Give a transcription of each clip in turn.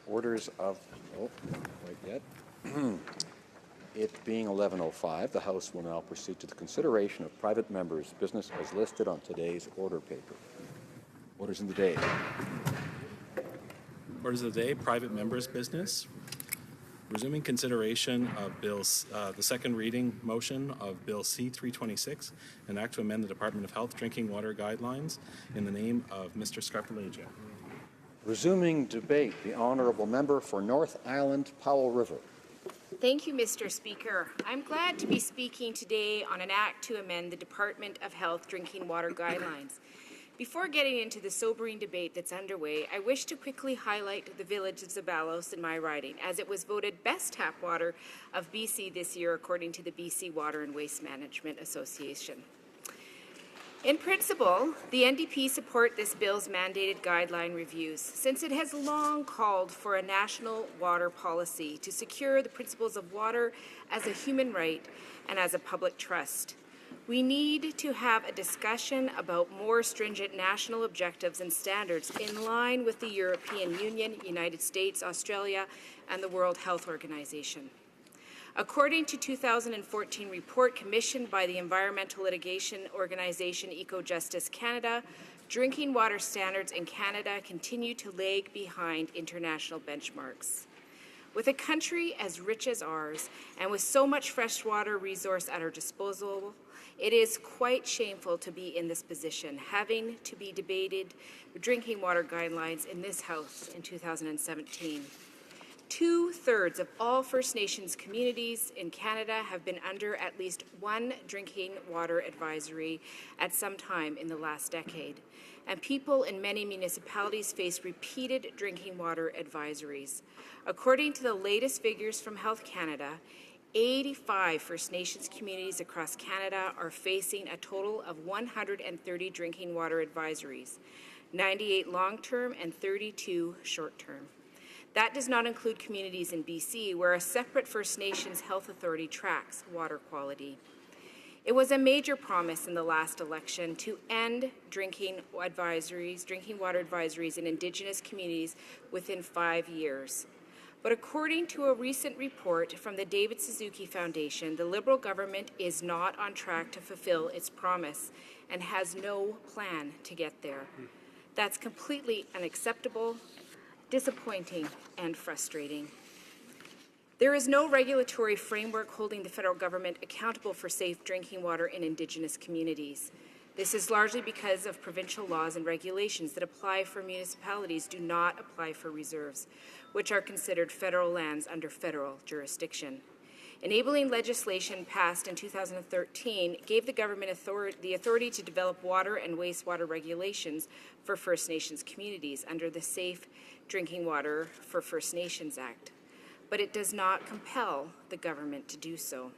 Orders of, not quite yet. It being 11:05, the House will now proceed to the consideration of private members' business as listed on today's order paper. Orders in the day. Orders of the day, private members' business. Resuming consideration of the second reading motion of Bill C-326, an act to amend the Department of Health drinking water guidelines in the name of Mr. Scarpellegia. Resuming debate, the Honourable Member for North Island, Powell River. Thank you, Mr. Speaker. I'm glad to be speaking today on an act to amend the Department of Health drinking water guidelines. Before getting into the sobering debate that's underway, I wish to quickly highlight the village of Zabalos in my riding, as it was voted Best Tap Water of BC this year according to the BC Water and Waste Management Association. In principle, the NDP support this bill's mandated guideline reviews, since it has long called for a national water policy to secure the principles of water as a human right and as a public trust. We need to have a discussion about more stringent national objectives and standards in line with the European Union, United States, Australia, and the World Health Organization. According to a 2014 report commissioned by the environmental litigation organization Eco-Justice Canada, drinking water standards in Canada continue to lag behind international benchmarks. With a country as rich as ours and with so much freshwater resource at our disposal, it is quite shameful to be in this position, having to be debated drinking water guidelines in this House in 2017. 2/3 of all First Nations communities in Canada have been under at least one drinking water advisory at some time in the last decade, and people in many municipalities face repeated drinking water advisories. According to the latest figures from Health Canada, 85 First Nations communities across Canada are facing a total of 130 drinking water advisories, 98 long-term and 32 short-term. That does not include communities in BC where a separate First Nations health authority tracks water quality. It was a major promise in the last election to end drinking water advisories in Indigenous communities within 5 years. But according to a recent report from the David Suzuki Foundation, the Liberal government is not on track to fulfill its promise and has no plan to get there. That's completely unacceptable, disappointing, and frustrating. There is no regulatory framework holding the federal government accountable for safe drinking water in Indigenous communities. This is largely because of provincial laws and regulations that apply for municipalities do not apply for reserves, which are considered federal lands under federal jurisdiction. Enabling legislation passed in 2013 gave the government the authority to develop water and wastewater regulations for First Nations communities under the Safe Drinking Water for First Nations Act. But it does not compel the government to do so.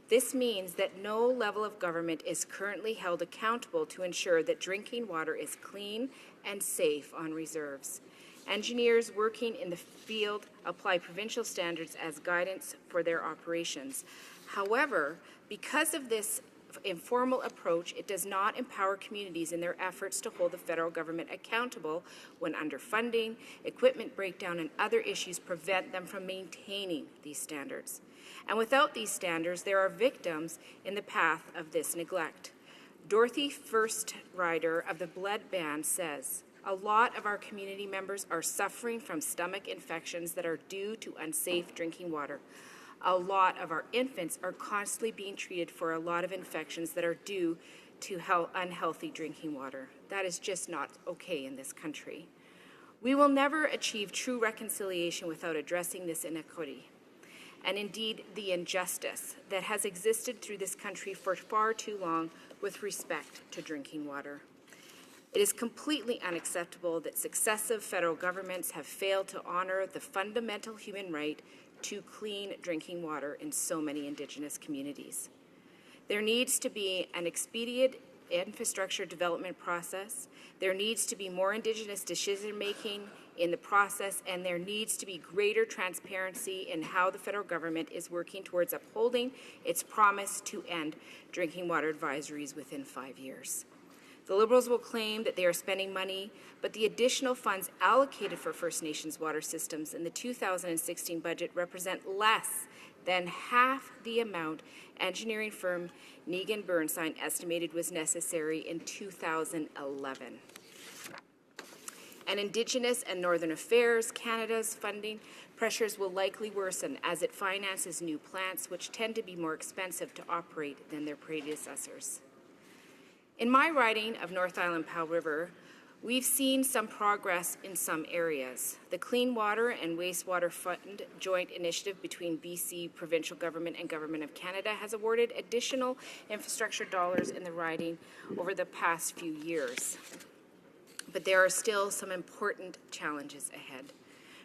This means that no level of government is currently held accountable to ensure that drinking water is clean and safe on reserves. Engineers working in the field apply provincial standards as guidance for their operations. However, because of this informal approach, it does not empower communities in their efforts to hold the federal government accountable when underfunding, equipment breakdown, and other issues prevent them from maintaining these standards. And without these standards, there are victims in the path of this neglect. Dorothy First Rider of the Blood Band says, "A lot of our community members are suffering from stomach infections that are due to unsafe drinking water. A lot of our infants are constantly being treated for a lot of infections that are due to unhealthy drinking water. That is just not okay in this country. We will never achieve true reconciliation without addressing this inequity, and indeed the injustice that has existed through this country for far too long with respect to drinking water. It is completely unacceptable that successive federal governments have failed to honor the fundamental human right to clean drinking water in so many Indigenous communities. There needs to be an expedient infrastructure development process. There needs to be more Indigenous decision-making in the process, and there needs to be greater transparency in how the federal government is working towards upholding its promise to end drinking water advisories within 5 years. The Liberals will claim that they are spending money, but the additional funds allocated for First Nations water systems in the 2016 budget represent less than half the amount engineering firm Negan Bernstein estimated was necessary in 2011. And Indigenous and Northern Affairs Canada's funding pressures will likely worsen as it finances new plants, which tend to be more expensive to operate than their predecessors. In my riding of North Island Powell River, we've seen some progress in some areas. The Clean Water and Wastewater Fund joint initiative between BC provincial government and Government of Canada has awarded additional infrastructure dollars in the riding over the past few years. But there are still some important challenges ahead.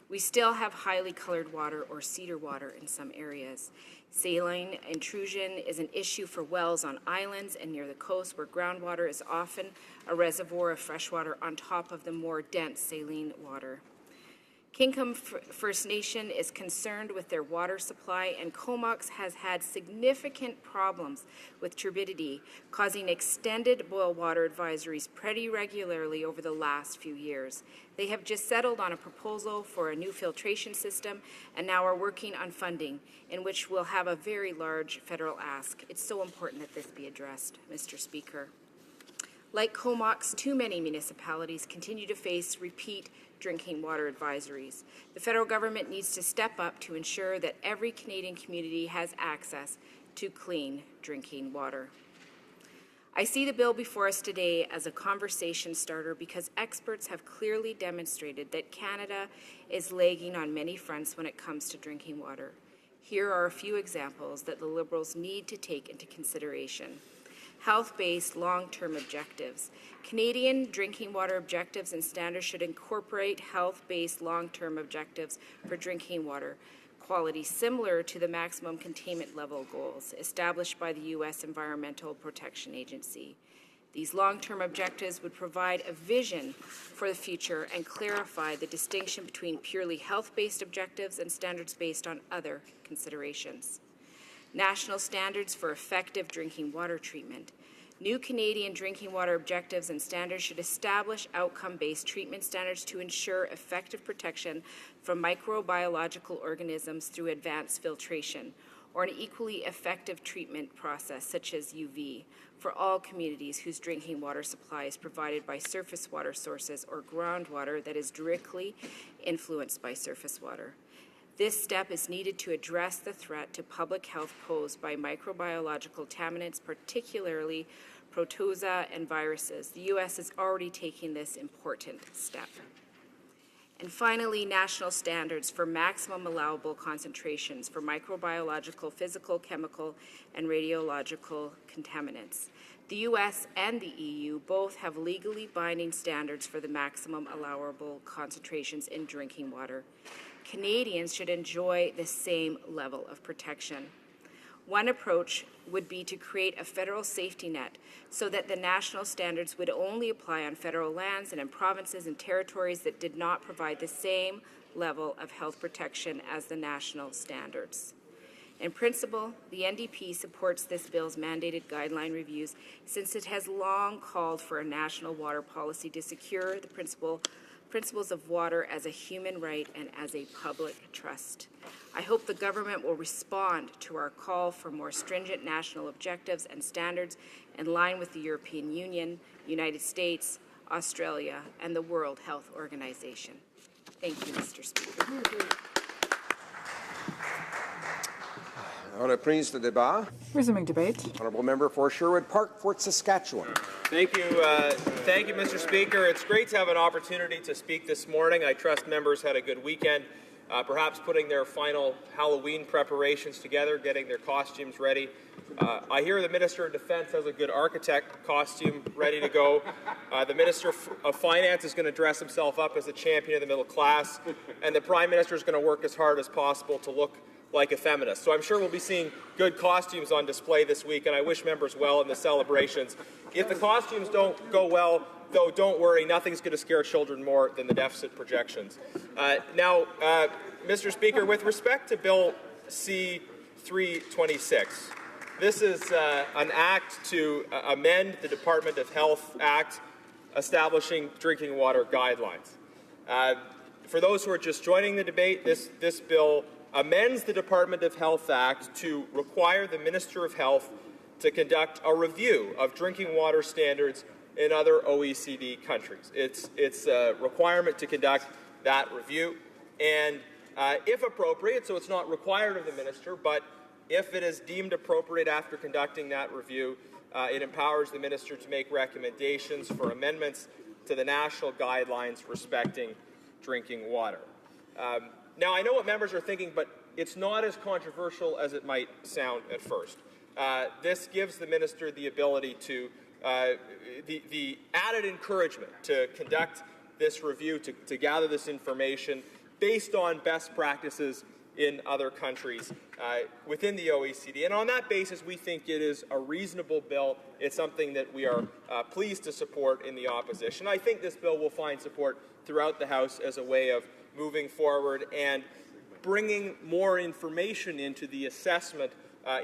We still have highly colored water or cedar water in some areas. Saline intrusion is an issue for wells on islands and near the coast where groundwater is often a reservoir of freshwater on top of the more dense saline water. Kingcome First Nation is concerned with their water supply, and Comox has had significant problems with turbidity, causing extended boil water advisories pretty regularly over the last few years. They have just settled on a proposal for a new filtration system and now are working on funding, in which we'll have a very large federal ask. It's so important that this be addressed, Mr. Speaker. Like Comox, too many municipalities continue to face repeat drinking water advisories. The federal government needs to step up to ensure that every Canadian community has access to clean drinking water. I see the bill before us today as a conversation starter because experts have clearly demonstrated that Canada is lagging on many fronts when it comes to drinking water. Here are a few examples that the Liberals need to take into consideration. Health-based long-term objectives. Canadian drinking water objectives and standards should incorporate health-based long-term objectives for drinking water quality similar to the maximum containment level goals established by the U.S. Environmental Protection Agency. These long-term objectives would provide a vision for the future and clarify the distinction between purely health-based objectives and standards based on other considerations. National standards for effective drinking water treatment. New Canadian drinking water objectives and standards should establish outcome-based treatment standards to ensure effective protection from microbiological organisms through advanced filtration, or an equally effective treatment process such as UV for all communities whose drinking water supply is provided by surface water sources or groundwater that is directly influenced by surface water. This step is needed to address the threat to public health posed by microbiological contaminants, particularly protozoa and viruses. The U.S. is already taking this important step. And finally, national standards for maximum allowable concentrations for microbiological, physical, chemical, and radiological contaminants. The U.S. and the EU both have legally binding standards for the maximum allowable concentrations in drinking water. Canadians should enjoy the same level of protection. One approach would be to create a federal safety net so that the national standards would only apply on federal lands and in provinces and territories that did not provide the same level of health protection as the national standards. In principle, the NDP supports this bill's mandated guideline reviews since it has long called for a national water policy to secure the principles of water as a human right and as a public trust. I hope the government will respond to our call for more stringent national objectives and standards in line with the European Union, United States, Australia, and the World Health Organization. Thank you, Mr. Speaker. On a prise de débat. Resuming debate. Honourable Member for Sherwood Park, Fort Saskatchewan. Thank you, Mr. Speaker. It's great to have an opportunity to speak this morning. I trust members had a good weekend, perhaps putting their final Halloween preparations together, getting their costumes ready. I hear the Minister of Defence has a good architect costume ready to go. The Minister of Finance is going to dress himself up as a champion of the middle class, and the Prime Minister is going to work as hard as possible to look like a feminist. So I'm sure we'll be seeing good costumes on display this week, and I wish members well in the celebrations. If the costumes don't go well, though, don't worry, nothing's going to scare children more than the deficit projections. Now, Mr. Speaker, with respect to Bill C-326, This is an act to amend the Department of Health Act establishing drinking water guidelines. For those who are just joining the debate, this bill amends the Department of Health Act to require the Minister of Health to conduct a review of drinking water standards in other OECD countries. It's a requirement to conduct that review, and if appropriate, so it's not required of the minister, but if it is deemed appropriate after conducting that review, it empowers the minister to make recommendations for amendments to the national guidelines respecting drinking water. Now, I know what members are thinking, but it's not as controversial as it might sound at first. This gives the minister the ability to, the added encouragement to conduct this review, to gather this information based on best practices in other countries within the OECD. And on that basis, we think it is a reasonable bill. It's something that we are pleased to support in the opposition. I think this bill will find support throughout the House as a way of moving forward and bringing more information into the assessment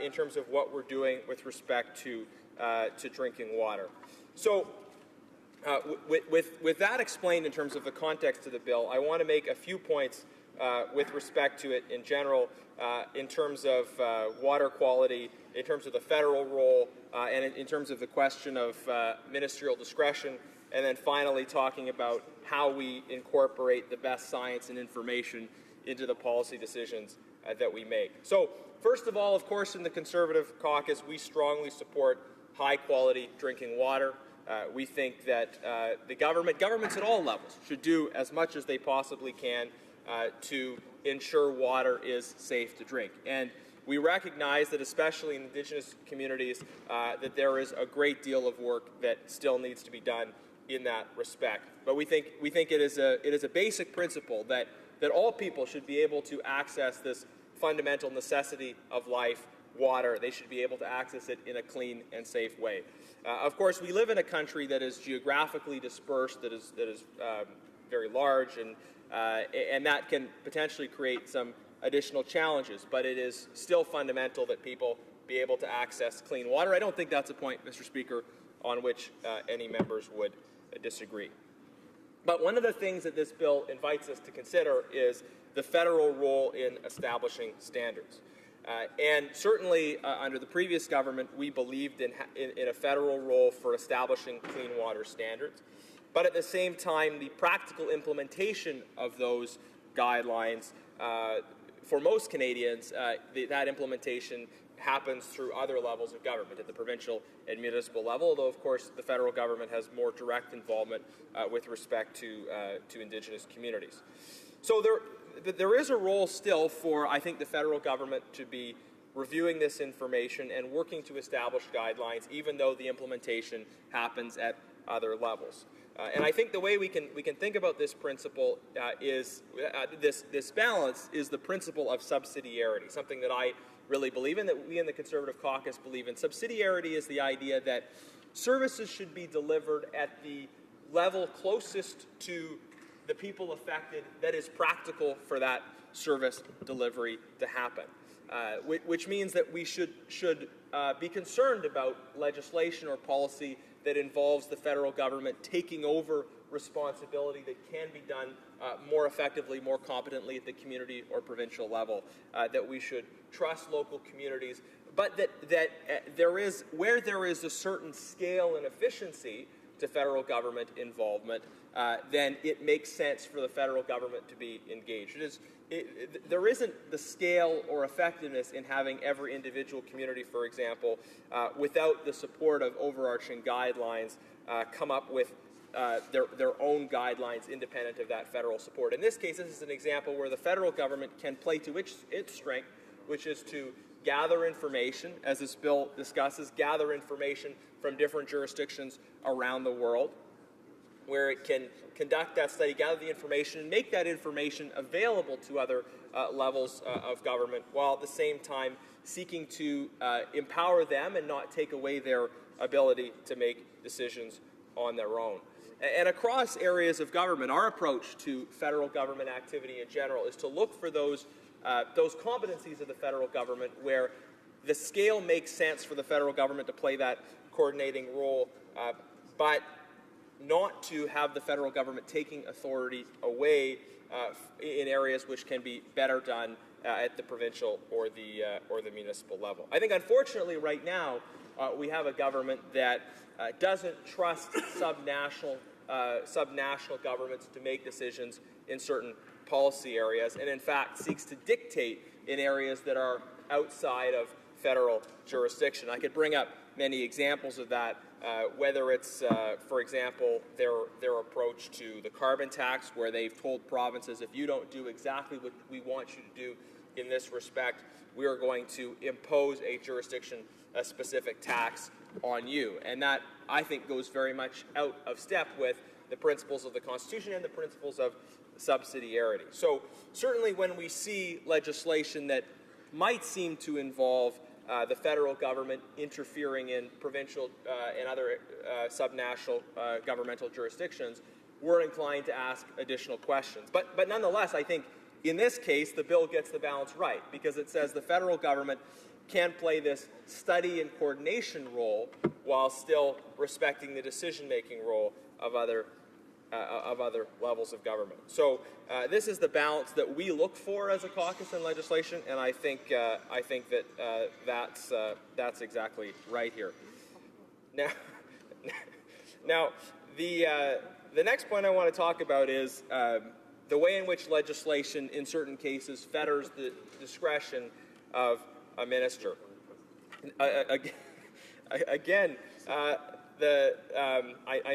in terms of what we're doing with respect to drinking water. So with that explained in terms of the context of the bill, I want to make a few points with respect to it in general, in terms of water quality, in terms of the federal role, and in terms of the question of ministerial discretion, and then finally talking about how we incorporate the best science and information into the policy decisions that we make. So, first of all, of course, in the Conservative caucus, we strongly support high-quality drinking water. We think that the governments at all levels, should do as much as they possibly can to ensure water is safe to drink. And we recognize that, especially in Indigenous communities, that there is a great deal of work that still needs to be done in that respect. But we think it is a basic principle that all people should be able to access this fundamental necessity of life, water. They should be able to access it in a clean and safe way. Of course, we live in a country that is geographically dispersed, that is very large, and that can potentially create some additional challenges, but it is still fundamental that people be able to access clean water. I don't think that's a point, Mr. Speaker, on which any members would disagree. But one of the things that this bill invites us to consider is the federal role in establishing standards. And certainly under the previous government, we believed in a federal role for establishing clean water standards. But at the same time, the practical implementation of those guidelines, for most Canadians, that implementation happens through other levels of government, at the provincial and municipal level, although, of course, the federal government has more direct involvement with respect to Indigenous communities. So there is a role still for, I think, the federal government to be reviewing this information and working to establish guidelines, even though the implementation happens at other levels. And I think the way we can think about this principle is this balance is the principle of subsidiarity, something that I really believe in, that we in the Conservative caucus believe in. Subsidiarity is the idea that services should be delivered at the level closest to the people affected that is practical for that service delivery to happen, which means that we should be concerned about legislation or policy that involves the federal government taking over responsibility that can be done more effectively, more competently at the community or provincial level, that we should trust local communities, but that where there is a certain scale and efficiency to federal government involvement, then it makes sense for the federal government to be engaged. There isn't the scale or effectiveness in having every individual community, for example, without the support of overarching guidelines, come up with their own guidelines independent of that federal support. In this case, this is an example where the federal government can play to its strength, which is to gather information, as this bill discusses, gather information from different jurisdictions around the world, where it can conduct that study, gather the information, and make that information available to other levels of government, while at the same time seeking to empower them and not take away their ability to make decisions on their own. And across areas of government, our approach to federal government activity in general is to look for those competencies of the federal government where the scale makes sense for the federal government to play that coordinating role, but not to have the federal government taking authority away in areas which can be better done at the provincial or the municipal level. I think, unfortunately, right now we have a government that doesn't trust subnational governments to make decisions in certain policy areas, and in fact seeks to dictate in areas that are outside of federal jurisdiction. I could bring up many examples of that, whether it's, for example, their approach to the carbon tax, where they've told provinces, if you don't do exactly what we want you to do in this respect, we are going to impose a jurisdiction-specific tax on you. And that, I think, goes very much out of step with the principles of the Constitution and the principles of subsidiarity. So certainly when we see legislation that might seem to involve the federal government interfering in provincial and other subnational governmental jurisdictions, we're inclined to ask additional questions. But nonetheless, I think in this case, the bill gets the balance right, because it says the federal government can play this study and coordination role while still respecting the decision-making role of other levels of government. So this is the balance that we look for as a caucus in legislation, and I think that that's exactly right here. Now, the next point I want to talk about is the way in which legislation, in certain cases, fetters the discretion of a minister. Again. I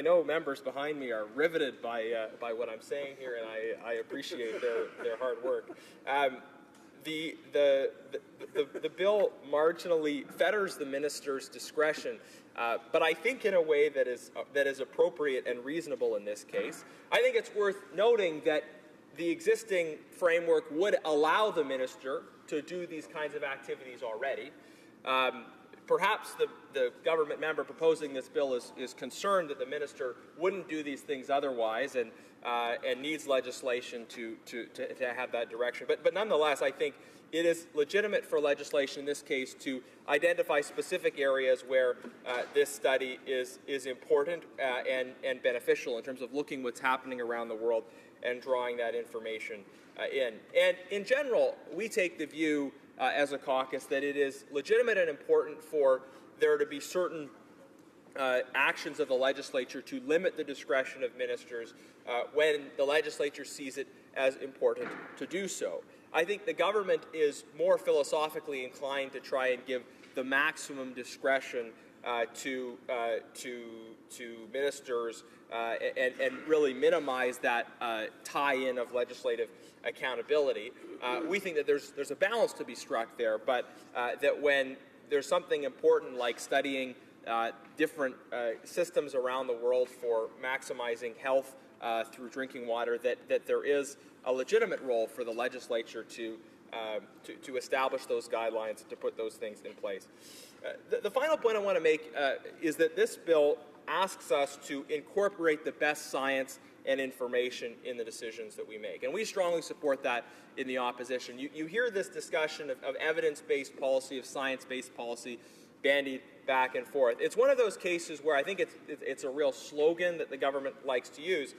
know members behind me are riveted by what I'm saying here, and I appreciate their hard work. The bill marginally fetters the minister's discretion, but I think in a way that is appropriate and reasonable in this case. I think it's worth noting that the existing framework would allow the minister to do these kinds of activities already. Perhaps the government member proposing this bill is concerned that the minister wouldn't do these things otherwise, and needs legislation to have that direction. But nonetheless, I think it is legitimate for legislation in this case to identify specific areas where this study is important and beneficial in terms of looking what's happening around the world and drawing that information in. And in general, we take the view as a caucus that it is legitimate and important for there to be certain actions of the legislature to limit the discretion of ministers when the legislature sees it as important to do so. I think the government is more philosophically inclined to try and give the maximum discretion to ministers and really minimize that tie-in of legislative accountability. We think that there's a balance to be struck there, but that when there's something important like studying different systems around the world for maximizing health through drinking water, that there is a legitimate role for the legislature to establish those guidelines, to put those things in place. The final point I want to make is that this bill asks us to incorporate the best science and information in the decisions that we make. And we strongly support that in the opposition. You hear this discussion of evidence-based policy, of science-based policy, bandied back and forth. It's one of those cases where I think it's a real slogan that the government likes to use,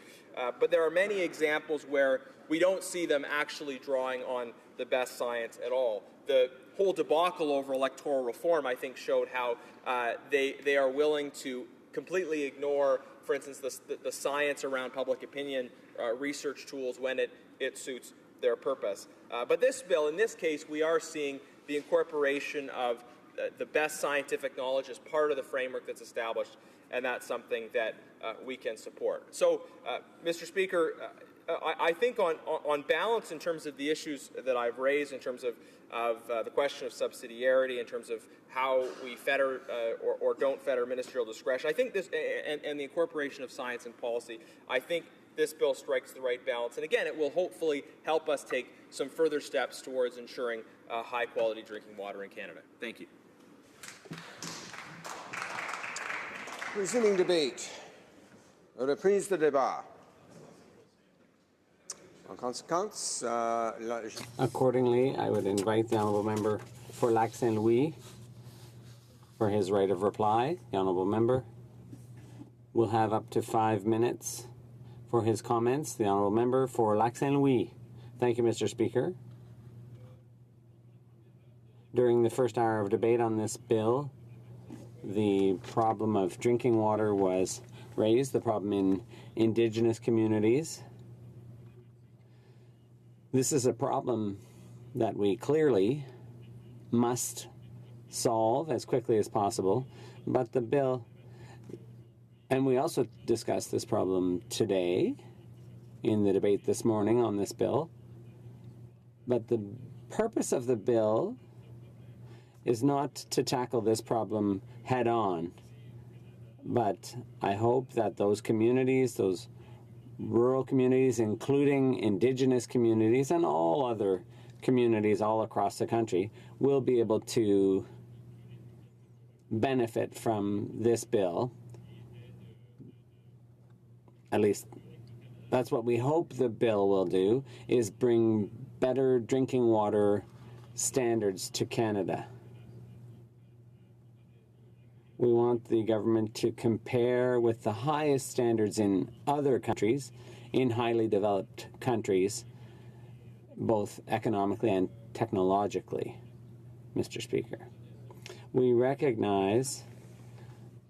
but there are many examples where we don't see them actually drawing on the best science at all. The whole debacle over electoral reform, I think, showed how they are willing to completely ignore, for instance, the science around public opinion research tools when it suits their purpose. But this bill, in this case, we are seeing the incorporation of the best scientific knowledge as part of the framework that's established, and that's something that we can support. So, Mr. Speaker, I think on balance, in terms of the issues that I've raised, in terms of the question of subsidiarity, in terms of how we fetter or don't fetter ministerial discretion, I think this, and the incorporation of science and policy, I think this bill strikes the right balance. And again, it will hopefully help us take some further steps towards ensuring high-quality drinking water in Canada. Thank you. Resuming debate. Reprise de débat. En conséquence, Accordingly, I would invite the honourable member for Lac Saint Louis for his right of reply. The honourable member will have up to 5 minutes for his comments. The honourable member for Lac Saint Louis. Thank you, Mr. Speaker. During the first hour of debate on this bill, the problem of drinking water was raised, the problem in Indigenous communities. This is a problem that we clearly must solve as quickly as possible, but the bill, and we also discussed this problem today in the debate this morning on this bill, but the purpose of the bill is not to tackle this problem head on, but I hope that those communities, those rural communities, including Indigenous communities and all other communities all across the country, will be able to benefit from this bill. At least that's what we hope the bill will do, is bring better drinking water standards to Canada. We want the government to compare with the highest standards in other countries, in highly developed countries, both economically and technologically, Mr. Speaker. We recognize,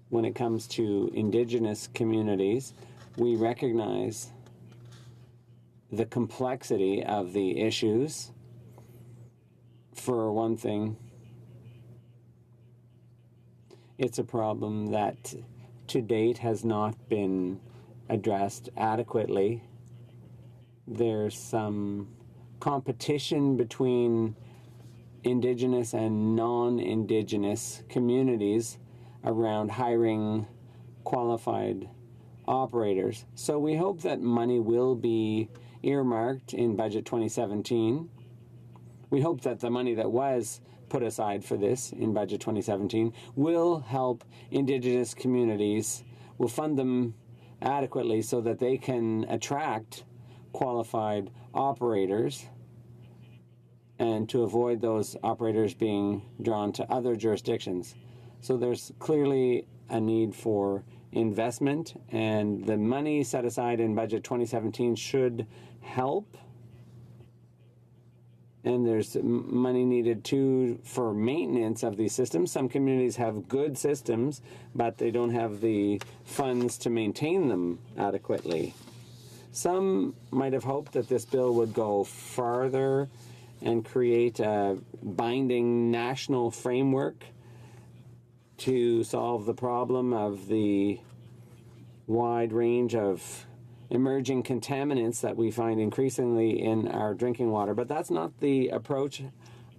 when it comes to Indigenous communities, we recognize the complexity of the issues. For one thing, it's a problem that to date has not been addressed adequately. There's some competition between Indigenous and non-Indigenous communities around hiring qualified operators. So we hope that money will be earmarked in Budget 2017. We hope that the money that was put aside for this in Budget 2017 will help Indigenous communities, will fund them adequately so that they can attract qualified operators and to avoid those operators being drawn to other jurisdictions. So there's clearly a need for investment, and the money set aside in Budget 2017 should help. And there's money needed too for maintenance of these systems. Some communities have good systems, but they don't have the funds to maintain them adequately. Some might have hoped that this bill would go farther and create a binding national framework to solve the problem of the wide range of emerging contaminants that we find increasingly in our drinking water. But that's not the approach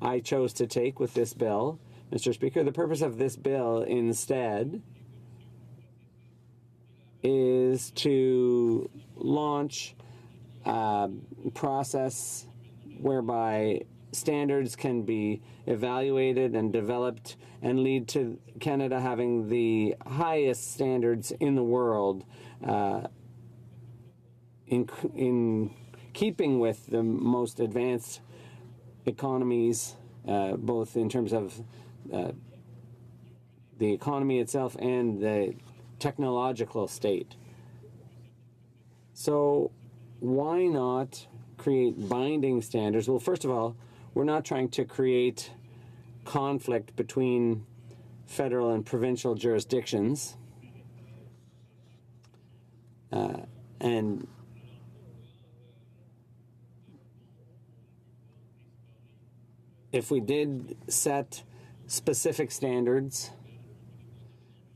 I chose to take with this bill, Mr. Speaker. The purpose of this bill instead is to launch a process whereby standards can be evaluated and developed and lead to Canada having the highest standards in the world, in keeping with the most advanced economies, both in terms of the economy itself and the technological state. So why not create binding standards? Well, first of all, we're not trying to create conflict between federal and provincial jurisdictions. And if we did set specific standards,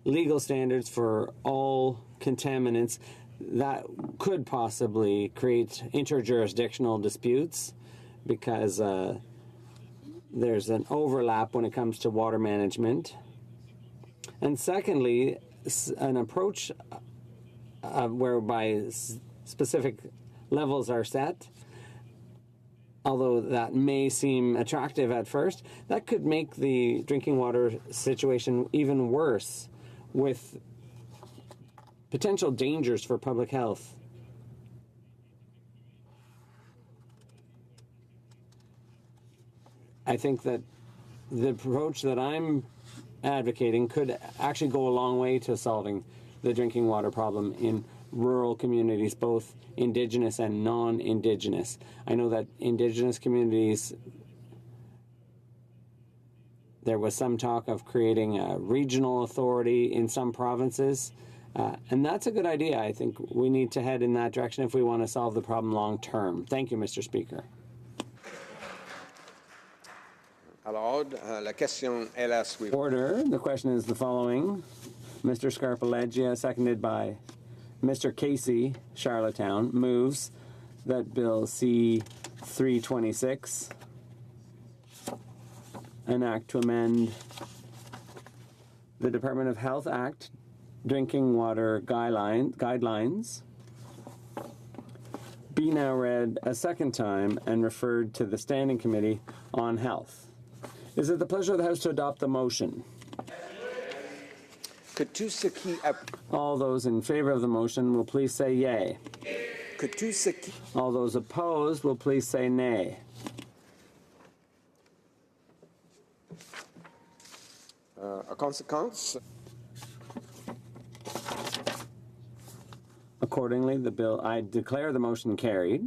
legal standards for all contaminants, that could possibly create interjurisdictional disputes because there's an overlap when it comes to water management. And secondly, an approach whereby specific levels are set, although that may seem attractive at first, that could make the drinking water situation even worse, with potential dangers for public health. I think that the approach that I'm advocating could actually go a long way to solving the drinking water problem in rural communities, both Indigenous and non-Indigenous. I know that Indigenous communities, there was some talk of creating a regional authority in some provinces, and that's a good idea. I think we need to head in that direction if we want to solve the problem long term. Thank you, Mr. Speaker. Alors, la question est la suivante. Order. The question is the following. Mr. Scarpaleggia, seconded by Mr. Casey, Charlottetown, moves that Bill C-326, an act to amend the Department of Health Act, Drinking Water Guidelines, be now read a second time and referred to the Standing Committee on Health. Is it the pleasure of the House to adopt the motion? Que tout ce qui All those in favor of the motion will please say yay. que tout ce qui All those opposed will please say nay. en conséquence, Accordingly, I declare the motion carried.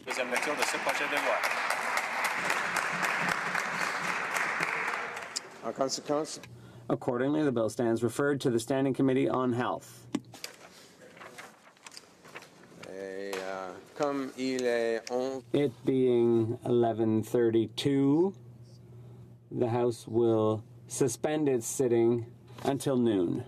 Deuxième lecture de ce projet de loi. en conséquence, Accordingly, the bill stands referred to the Standing Committee on Health. et, comme il est 11, It being 11:32, the House will suspend its sitting until noon.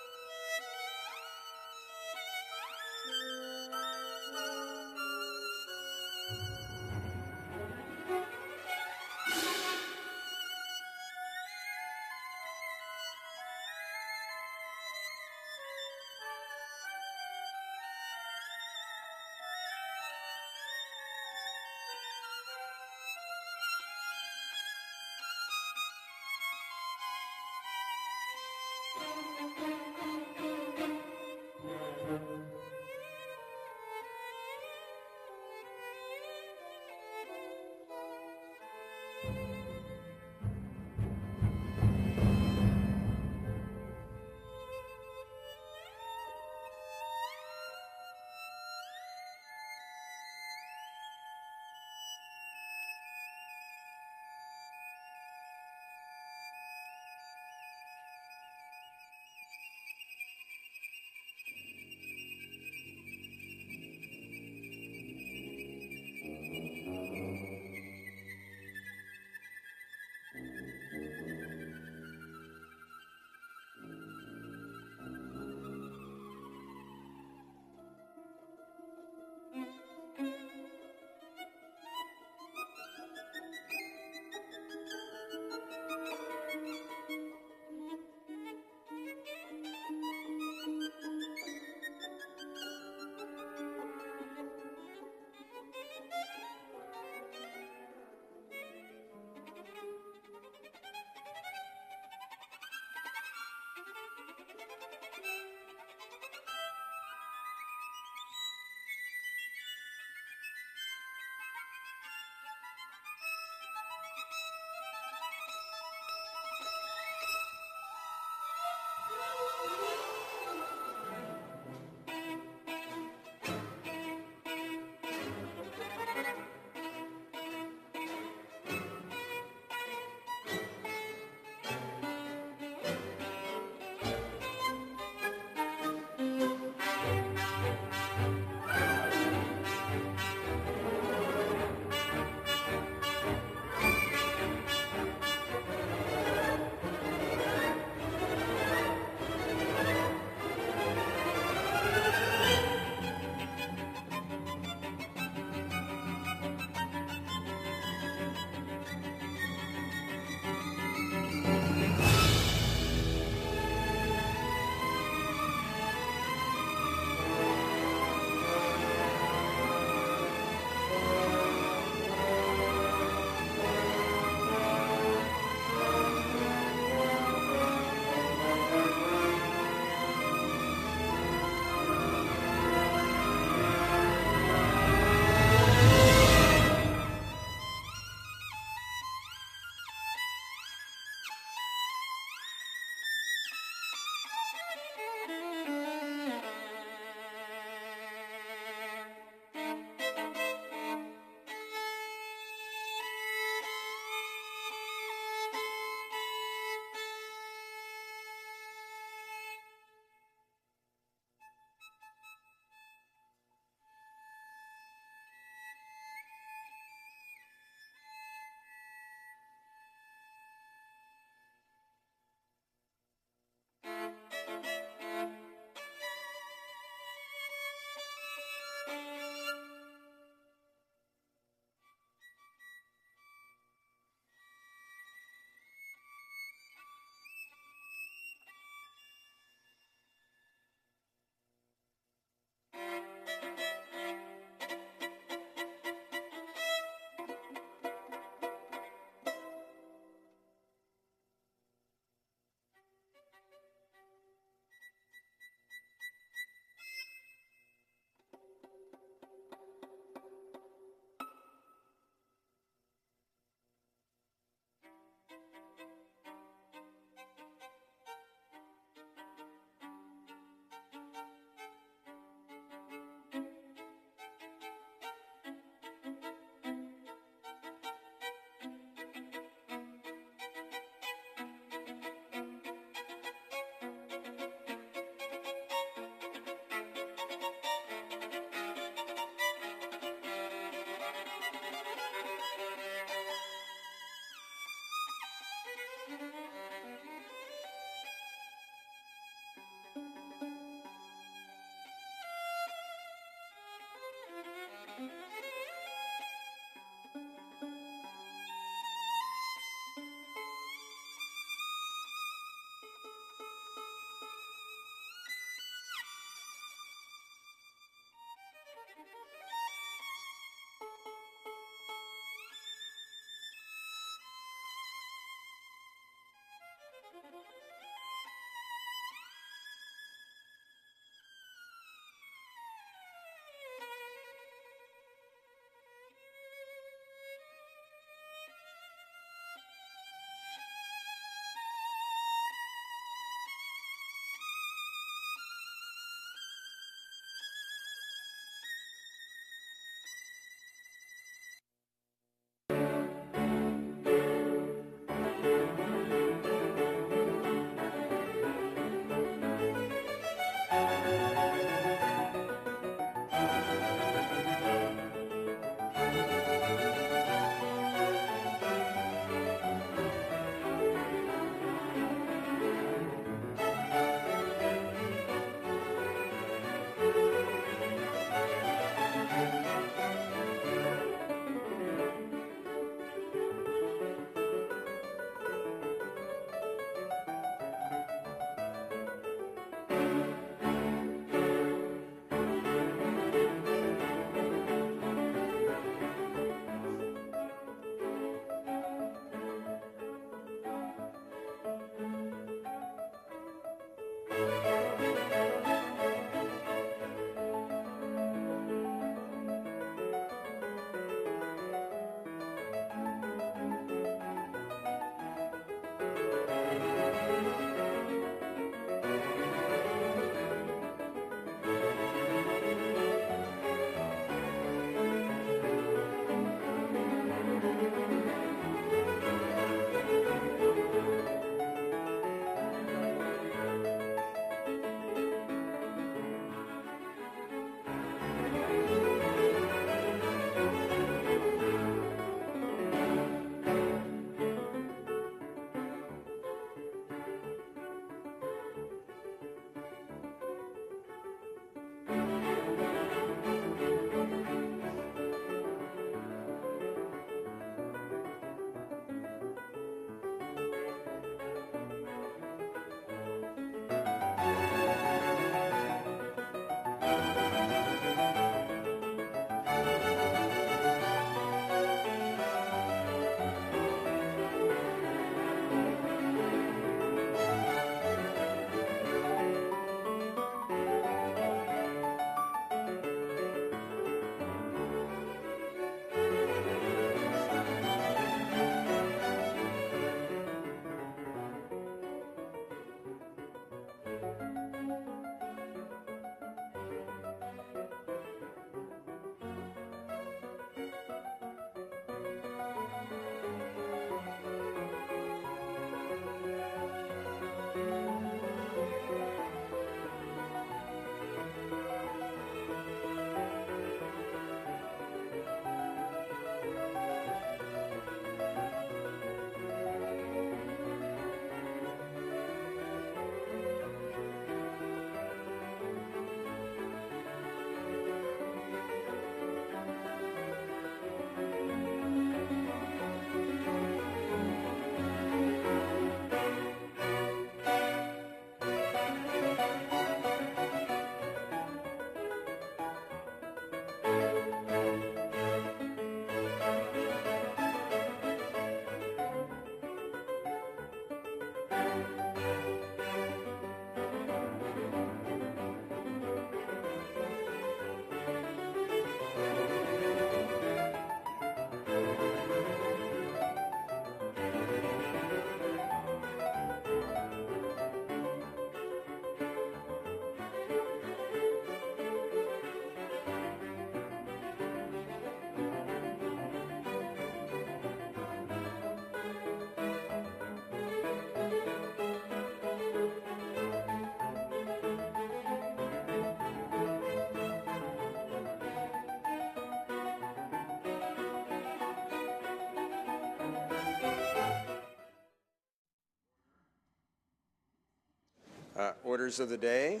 Orders of the day.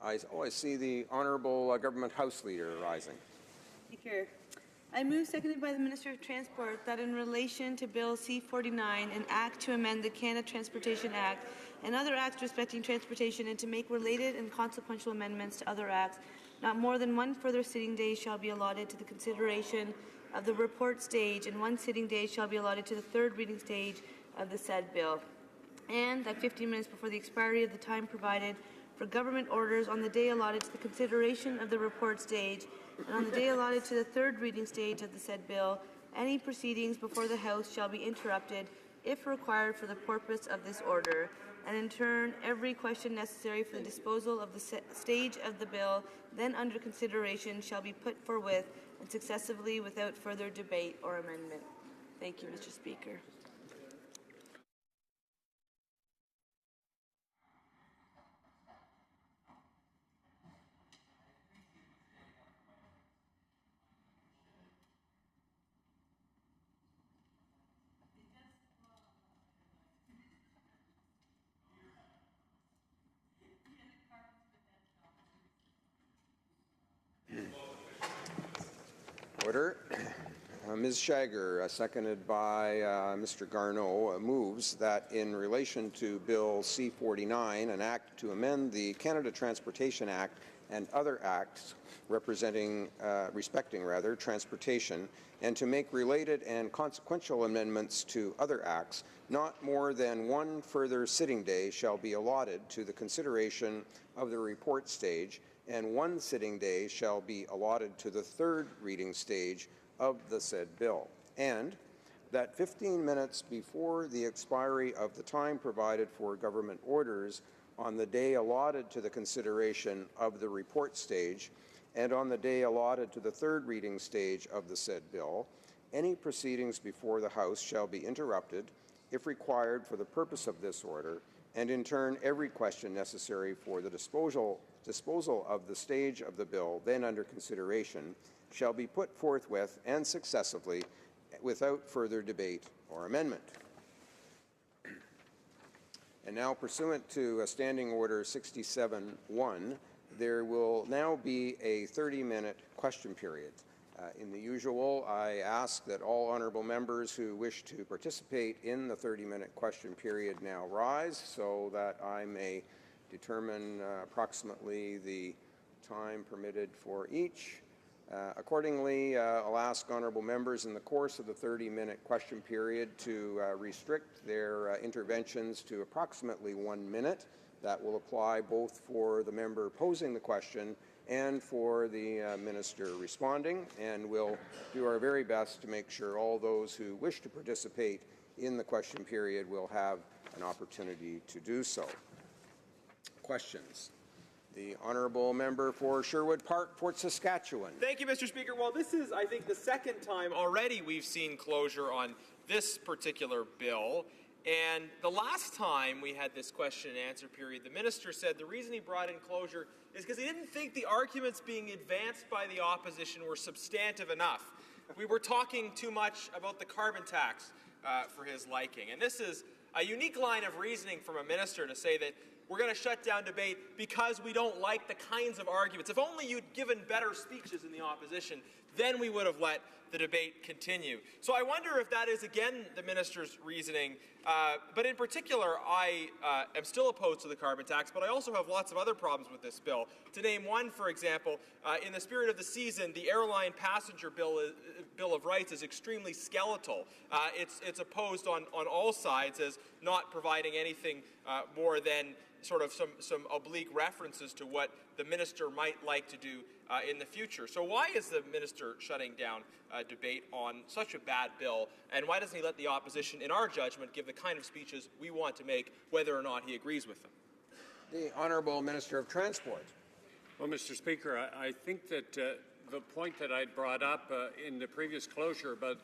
I see the Honourable Government House Leader rising. Speaker, I move, seconded by the Minister of Transport, that in relation to Bill C-49, an Act to amend the Canada Transportation Act and other acts respecting transportation and to make related and consequential amendments to other acts, not more than one further sitting day shall be allotted to the consideration of the report stage, and one sitting day shall be allotted to the third reading stage of the said bill. And that 15 minutes before the expiry of the time provided for government orders on the day allotted to the consideration of the report stage and on the day allotted to the third reading stage of the said bill, any proceedings before the House shall be interrupted if required for the purpose of this order, and in turn every question necessary for the disposal of the stage of the bill then under consideration shall be put forthwith and successively without further debate or amendment. Thank you, Mr. Speaker. Order. Ms. Shager, seconded by Mr. Garneau, moves that in relation to Bill C-49, an act to amend the Canada Transportation Act and other acts respecting transportation, and to make related and consequential amendments to other acts, not more than one further sitting day shall be allotted to the consideration of the report stage, and one sitting day shall be allotted to the third reading stage of the said bill, and that 15 minutes before the expiry of the time provided for government orders on the day allotted to the consideration of the report stage and on the day allotted to the third reading stage of the said bill, any proceedings before the House shall be interrupted if required for the purpose of this order, and in turn every question necessary for the disposal of the stage of the bill then under consideration shall be put forthwith and successively without further debate or amendment. And now, pursuant to Standing Order 67-1, there will now be a 30-minute question period. In the usual, I ask that all honourable members who wish to participate in the 30-minute question period now rise so that I may determine approximately the time permitted for each. Accordingly, I'll ask honourable members in the course of the 30-minute question period to restrict their interventions to approximately 1 minute. That will apply both for the member posing the question and for the minister responding, and we'll do our very best to make sure all those who wish to participate in the question period will have an opportunity to do so. Questions? The honourable member for Sherwood Park, Fort Saskatchewan. Thank you, Mr. Speaker. Well, this is, I think, the second time already we've seen closure on this particular bill. And the last time we had this question and answer period, the minister said the reason he brought in closure is because he didn't think the arguments being advanced by the opposition were substantive enough. We were talking too much about the carbon tax for his liking. And this is a unique line of reasoning from a minister to say that we're going to shut down debate because we don't like the kinds of arguments. If only you'd given better speeches in the opposition, then we would have let the debate continue. So I wonder if that is, again, the minister's reasoning. But in particular, I am still opposed to the carbon tax, but I also have lots of other problems with this bill. To name one, for example, in the spirit of the season, the airline passenger Bill of Rights is extremely skeletal. It's opposed on all sides as not providing anything more than sort of some oblique references to what the minister might like to do in the future. So why is the minister shutting down debate on such a bad bill, and why doesn't he let the opposition, in our judgment, give the kind of speeches we want to make, whether or not he agrees with them? The Honourable Minister of Transport. Well, Mr. Speaker, I think that the point that I brought up in the previous closure about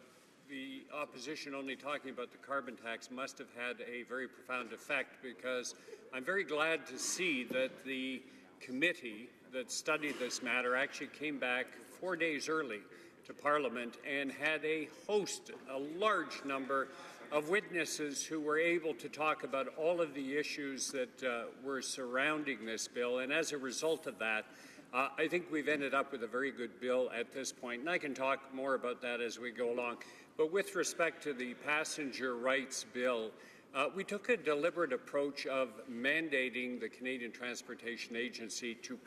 the opposition only talking about the carbon tax must have had a very profound effect, because I'm very glad to see that the committee that studied this matter actually came back 4 days early to Parliament and had a large number of witnesses who were able to talk about all of the issues that were surrounding this bill. And as a result of that, I think we've ended up with a very good bill at this point. And I can talk more about that as we go along. But with respect to the passenger rights bill, we took a deliberate approach of mandating the Canadian Transportation Agency to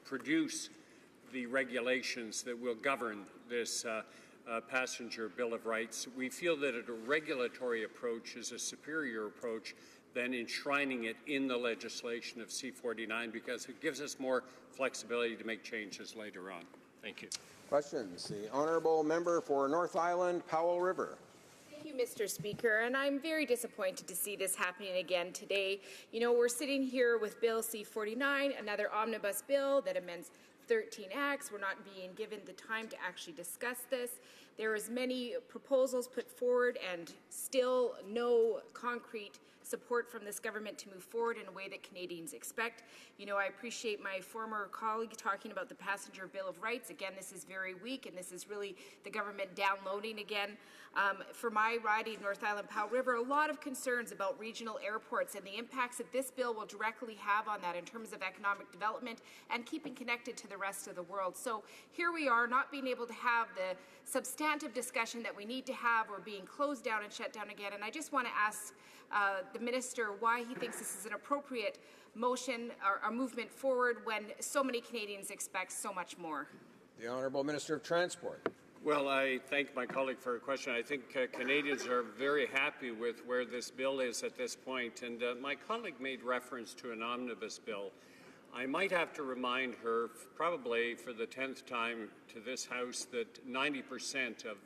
produce the regulations that will govern this passenger Bill of Rights. We feel that a regulatory approach is a superior approach than enshrining it in the legislation of C-49 because it gives us more flexibility to make changes later on. Thank you. Questions? The honourable member for North Island, Powell River. Thank you, Mr. Speaker, and I'm very disappointed to see this happening again today. You know, we're sitting here with Bill C-49, another omnibus bill that amends 13 acts. We're not being given the time to actually discuss this. There is many proposals put forward and still no concrete support from this government to move forward in a way that Canadians expect. You know, I appreciate my former colleague talking about the Passenger Bill of Rights. Again, this is very weak, and this is really the government downloading again. For my riding, North Island Powell River, a lot of concerns about regional airports and the impacts that this bill will directly have on that in terms of economic development and keeping connected to the rest of the world. So here we are, not being able to have the substantive discussion that we need to have. We're being closed down and shut down again. And I just want to ask the Minister why he thinks this is an appropriate motion or movement forward when so many Canadians expect so much more. The Honourable Minister of Transport. Well, I thank my colleague for her question. I think Canadians are very happy with where this bill is at this point. And my colleague made reference to an omnibus bill. I might have to remind her, probably for the 10th time to this House, that 90% of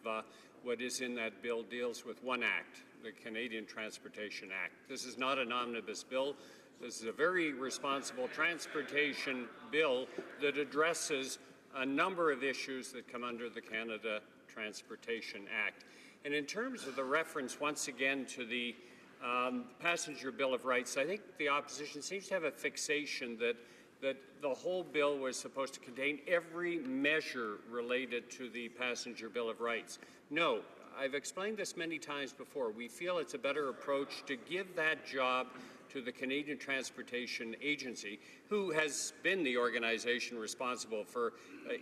what is in that bill deals with one act, the Canadian Transportation Act. This is not an omnibus bill. This is a very responsible transportation bill that addresses a number of issues that come under the Canada Transportation Act. And in terms of the reference, once again, to the Passenger Bill of Rights, I think the opposition seems to have a fixation that the whole bill was supposed to contain every measure related to the Passenger Bill of Rights. No, I've explained this many times before. We feel it's a better approach to give that job to the Canadian Transportation Agency, who has been the organization responsible for,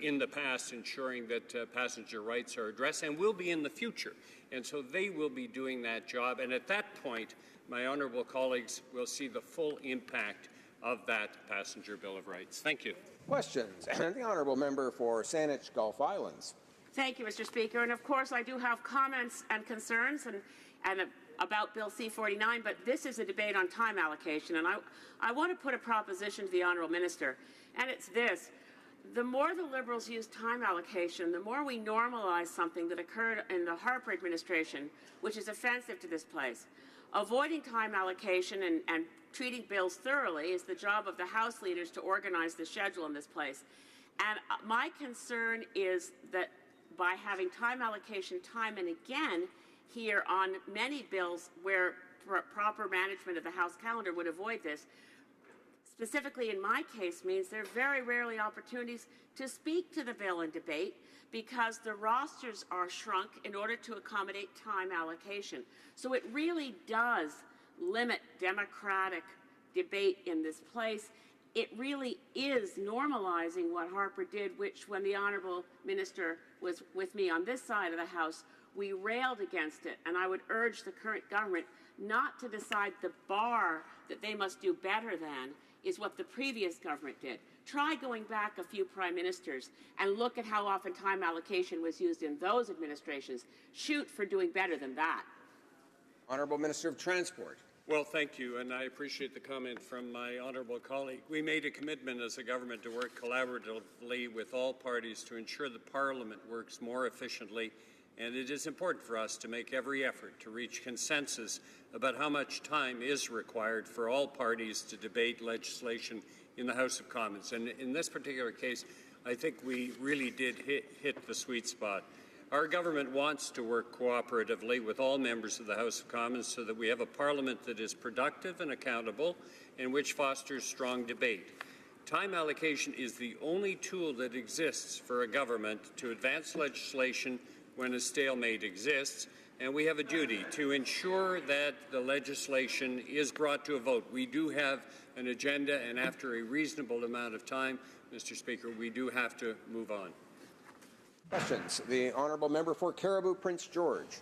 in the past, ensuring that passenger rights are addressed and will be in the future. And so they will be doing that job. And at that point, my honourable colleagues will see the full impact of that Passenger Bill of Rights. Thank you. Questions? The honourable member for Saanich Gulf Islands. Thank you, Mr. Speaker. And of course, I do have comments and concerns and about Bill C-49, but this is a debate on time allocation. And I want to put a proposition to the Honourable Minister, and it's this. The more the Liberals use time allocation, the more we normalize something that occurred in the Harper administration, which is offensive to this place. Avoiding time allocation and treating bills thoroughly is the job of the House leaders to organize the schedule in this place. And my concern is that by having time allocation time and again here on many bills where proper management of the House calendar would avoid this, specifically in my case, means there are very rarely opportunities to speak to the bill in debate because the rosters are shrunk in order to accommodate time allocation. So it really does limit democratic debate in this place. It really is normalizing what Harper did, which when the Honourable Minister was with me on this side of the House, we railed against it. And I would urge the current government not to decide the bar that they must do better than is what the previous government did. Try going back a few prime ministers and look at how often time allocation was used in those administrations. Shoot for doing better than that. Honourable Minister of Transport. Well, thank you, and I appreciate the comment from my honourable colleague. We made a commitment as a government to work collaboratively with all parties to ensure the Parliament works more efficiently, and it is important for us to make every effort to reach consensus about how much time is required for all parties to debate legislation in the House of Commons. And in this particular case, I think we really did hit the sweet spot. Our government wants to work cooperatively with all members of the House of Commons so that we have a Parliament that is productive and accountable and which fosters strong debate. Time allocation is the only tool that exists for a government to advance legislation when a stalemate exists, and we have a duty to ensure that the legislation is brought to a vote. We do have an agenda, and after a reasonable amount of time, Mr. Speaker, we do have to move on. Questions? The honourable member for Caribou Prince George.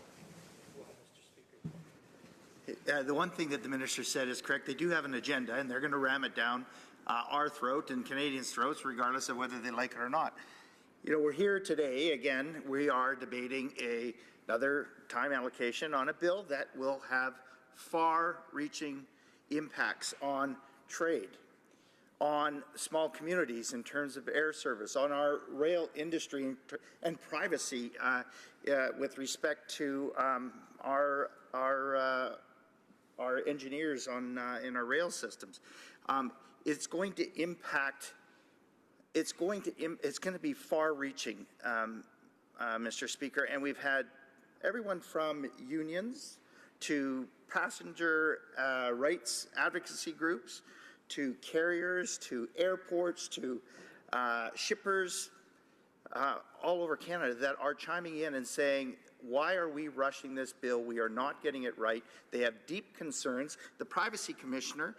The one thing that the minister said is correct. They do have an agenda, and they're going to ram it down our throat and Canadians' throats, regardless of whether they like it or not. You know, we're here today. Again, we are debating another time allocation on a bill that will have far-reaching impacts on trade, on small communities in terms of air service, on our rail industry and privacy with respect to our engineers in our rail systems. It's going to impact. It's going to be far-reaching, Mr. Speaker, and we've had everyone from unions to passenger rights advocacy groups, to carriers, to airports, to shippers all over Canada that are chiming in and saying, why are we rushing this bill? We are not getting it right. They have deep concerns. The Privacy Commissioner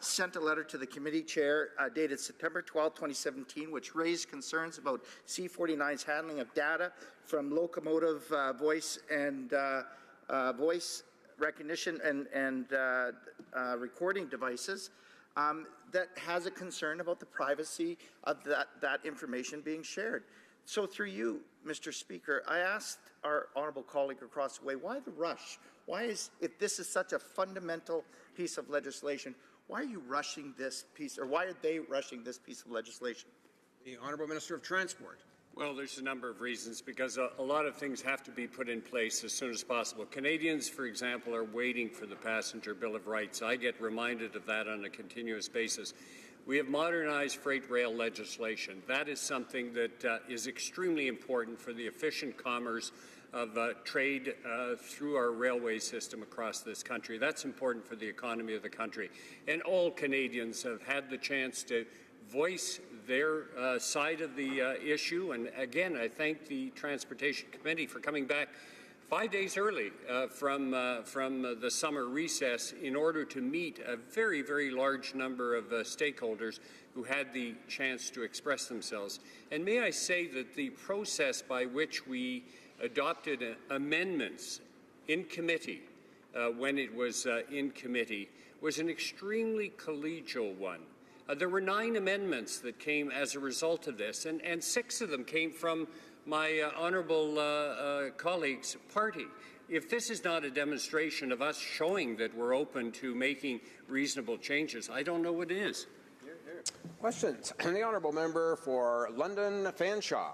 sent a letter to the committee chair dated September 12, 2017, which raised concerns about C-49's handling of data from locomotive voice and voice recognition and recording devices. That has a concern about the privacy of that information being shared. So through you, Mr. Speaker, I asked our honourable colleague across the way, why the rush? If this is such a fundamental piece of legislation, why are you rushing this piece, or why are they rushing this piece of legislation? The Honourable Minister of Transport. Well, there's a number of reasons, because a lot of things have to be put in place as soon as possible. Canadians, for example, are waiting for the Passenger Bill of Rights. I get reminded of that on a continuous basis. We have modernized freight rail legislation. That is something that is extremely important for the efficient commerce of trade through our railway system across this country. That's important for the economy of the country. And all Canadians have had the chance to voice their side of the issue. And again, I thank the Transportation Committee for coming back 5 days early from the summer recess in order to meet a very, very large number of stakeholders who had the chance to express themselves. And may I say that the process by which we adopted amendments in committee when it was in committee was an extremely collegial one. There were 9 amendments that came as a result of this, and 6 of them came from my honourable colleague's party. If this is not a demonstration of us showing that we're open to making reasonable changes, I don't know what is. Questions? The honourable member for London Fanshawe.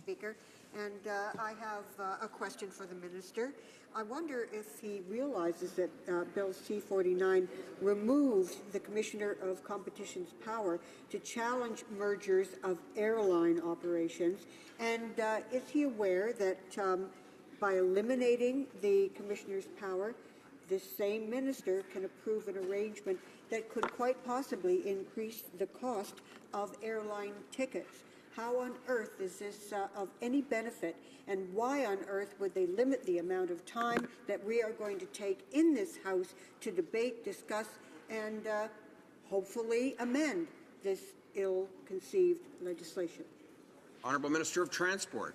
Speaker, and I have a question for the minister. I wonder if he realizes that Bill C-49 removed the Commissioner of Competition's power to challenge mergers of airline operations, and is he aware that by eliminating the Commissioner's power, this same minister can approve an arrangement that could quite possibly increase the cost of airline tickets? How on earth is this of any benefit, and why on earth would they limit the amount of time that we are going to take in this House to debate, discuss, and hopefully amend this ill-conceived legislation? Honourable Minister of Transport.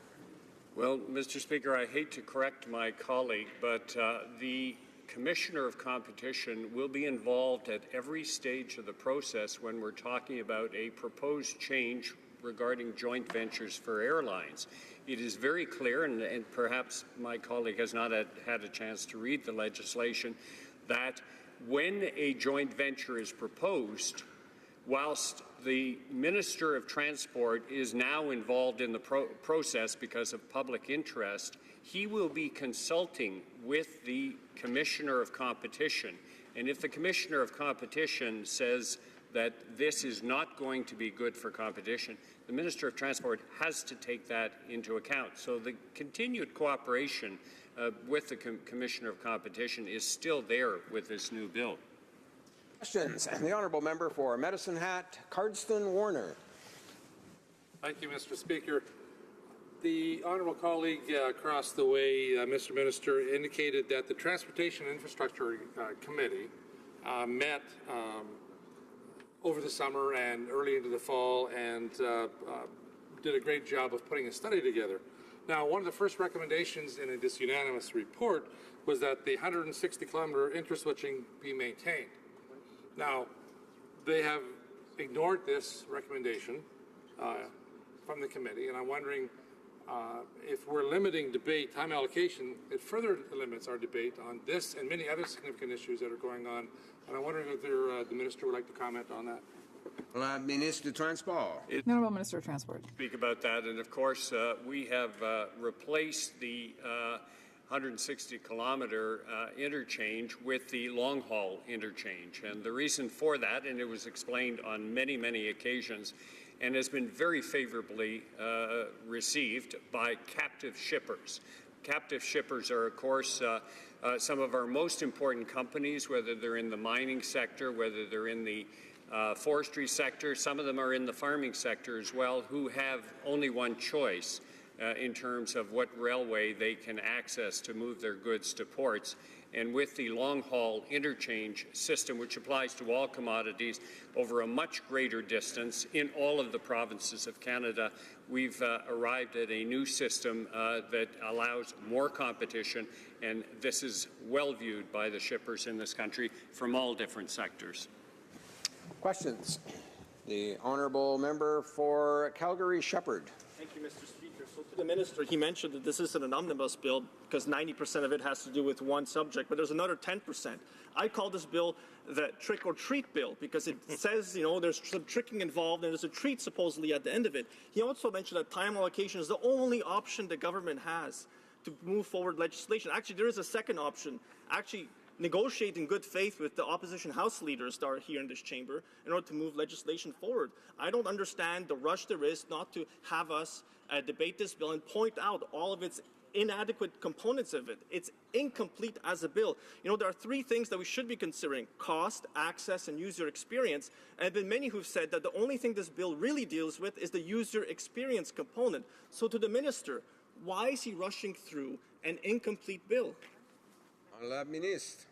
Well, Mr. Speaker, I hate to correct my colleague, but the Commissioner of Competition will be involved at every stage of the process when we're talking about a proposed change regarding joint ventures for airlines. It is very clear, and perhaps my colleague has not had a chance to read the legislation, that when a joint venture is proposed, whilst the Minister of Transport is now involved in the process because of public interest, he will be consulting with the Commissioner of Competition. And if the Commissioner of Competition says that this is not going to be good for competition, the Minister of Transport has to take that into account. So the continued cooperation with the Commissioner of Competition is still there with this new bill. Questions? The honourable member for Medicine Hat, Cardston Warner. Thank you, Mr. Speaker. The honourable colleague across the way, Mr. Minister, indicated that the Transportation Infrastructure Committee met over the summer and early into the fall and did a great job of putting a study together. Now, one of the first recommendations in this unanimous report was that the 160-kilometre interswitching be maintained. Now, they have ignored this recommendation from the committee, and I'm wondering if we're limiting debate, time allocation, it further limits our debate on this and many other significant issues that are going on. And I'm wondering whether the Minister would like to comment on that. Minister Transport. Honourable Minister of Transport. Speak about that, and of course we have replaced the 160-kilometre interchange with the long-haul interchange, and the reason for that, and it was explained on many, many occasions, and has been very favorably received by captive shippers. Captive shippers are, of course, some of our most important companies, whether they're in the mining sector, whether they're in the forestry sector, some of them are in the farming sector as well, who have only one choice in terms of what railway they can access to move their goods to ports. And with the long-haul interchange system, which applies to all commodities over a much greater distance in all of the provinces of Canada, we've arrived at a new system that allows more competition, and this is well viewed by the shippers in this country from all different sectors. Questions? The honourable member for Calgary-Shepherd. Thank you, Mr. Speaker. So to the Minister, he mentioned that this isn't an omnibus bill because 90% of it has to do with one subject, but there's another 10%. I call this bill the trick-or-treat bill because it says, you know, there's some tricking involved and there's a treat supposedly at the end of it. He also mentioned that time allocation is the only option the government has to move forward legislation. Actually, there is a second option. Actually, negotiate in good faith with the opposition House leaders that are here in this chamber in order to move legislation forward. I don't understand the rush there is not to have us debate this bill and point out all of its inadequate components of it. It's incomplete as a bill. You know, there are three things that we should be considering: cost, access, and user experience. And there have been many who've said that the only thing this bill really deals with is the user experience component. So to the Minister, why is he rushing through an incomplete bill? La Ministre.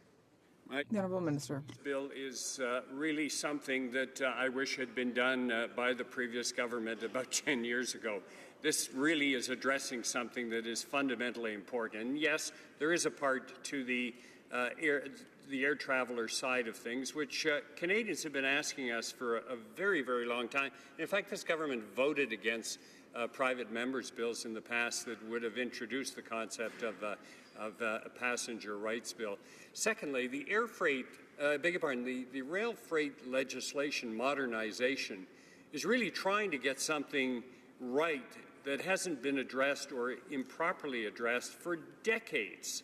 The Honourable Minister. This bill is really something that I wish had been done by the previous government about 10 years ago. This really is addressing something that is fundamentally important. And yes, there is a part to the air traveler side of things, which Canadians have been asking us for a very, very long time. In fact, this government voted against private members' bills in the past that would have introduced the concept of a passenger rights bill. Secondly, the rail freight legislation modernization is really trying to get something right that hasn't been addressed or improperly addressed for decades.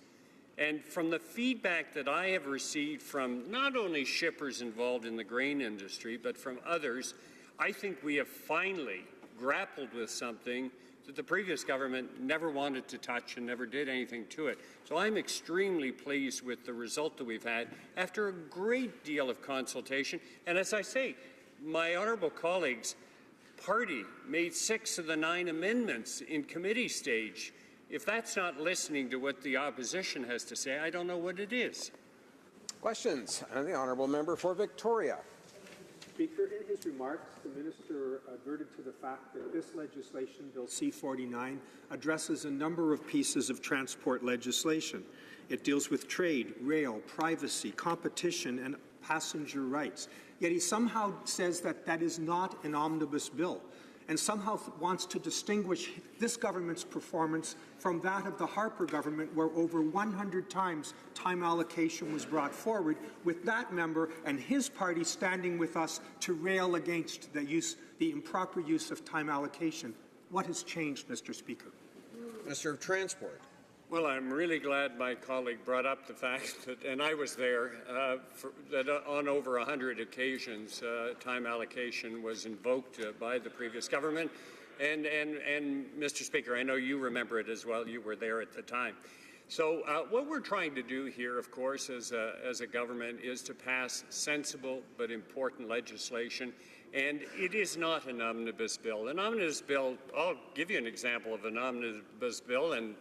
And from the feedback that I have received from not only shippers involved in the grain industry, but from others, I think we have finally grappled with something that the previous government never wanted to touch and never did anything to it. So I'm extremely pleased with the result that we've had after a great deal of consultation. And as I say, my honourable colleagues' party made 6 of the 9 amendments in committee stage. If that's not listening to what the opposition has to say, I don't know what it is. Questions? And the honourable member for Victoria. Speaker, in his remarks, the Minister adverted to the fact that this legislation, Bill C-49, addresses a number of pieces of transport legislation. It deals with trade, rail, privacy, competition, and passenger rights. Yet he somehow says that that is not an omnibus bill, and somehow wants to distinguish this government's performance from that of the Harper government, where over 100 times time allocation was brought forward, with that member and his party standing with us to rail against the improper use of time allocation. What has changed, Mr. Speaker? Minister of Transport. Well, I'm really glad my colleague brought up the fact that, and I was there, that on over 100 occasions time allocation was invoked by the previous government. And Mr. Speaker, I know you remember it as well. You were there at the time. So what we're trying to do here, of course, as a government, is to pass sensible but important legislation. And it is not an omnibus bill. An omnibus bill, I'll give you an example of an omnibus bill, and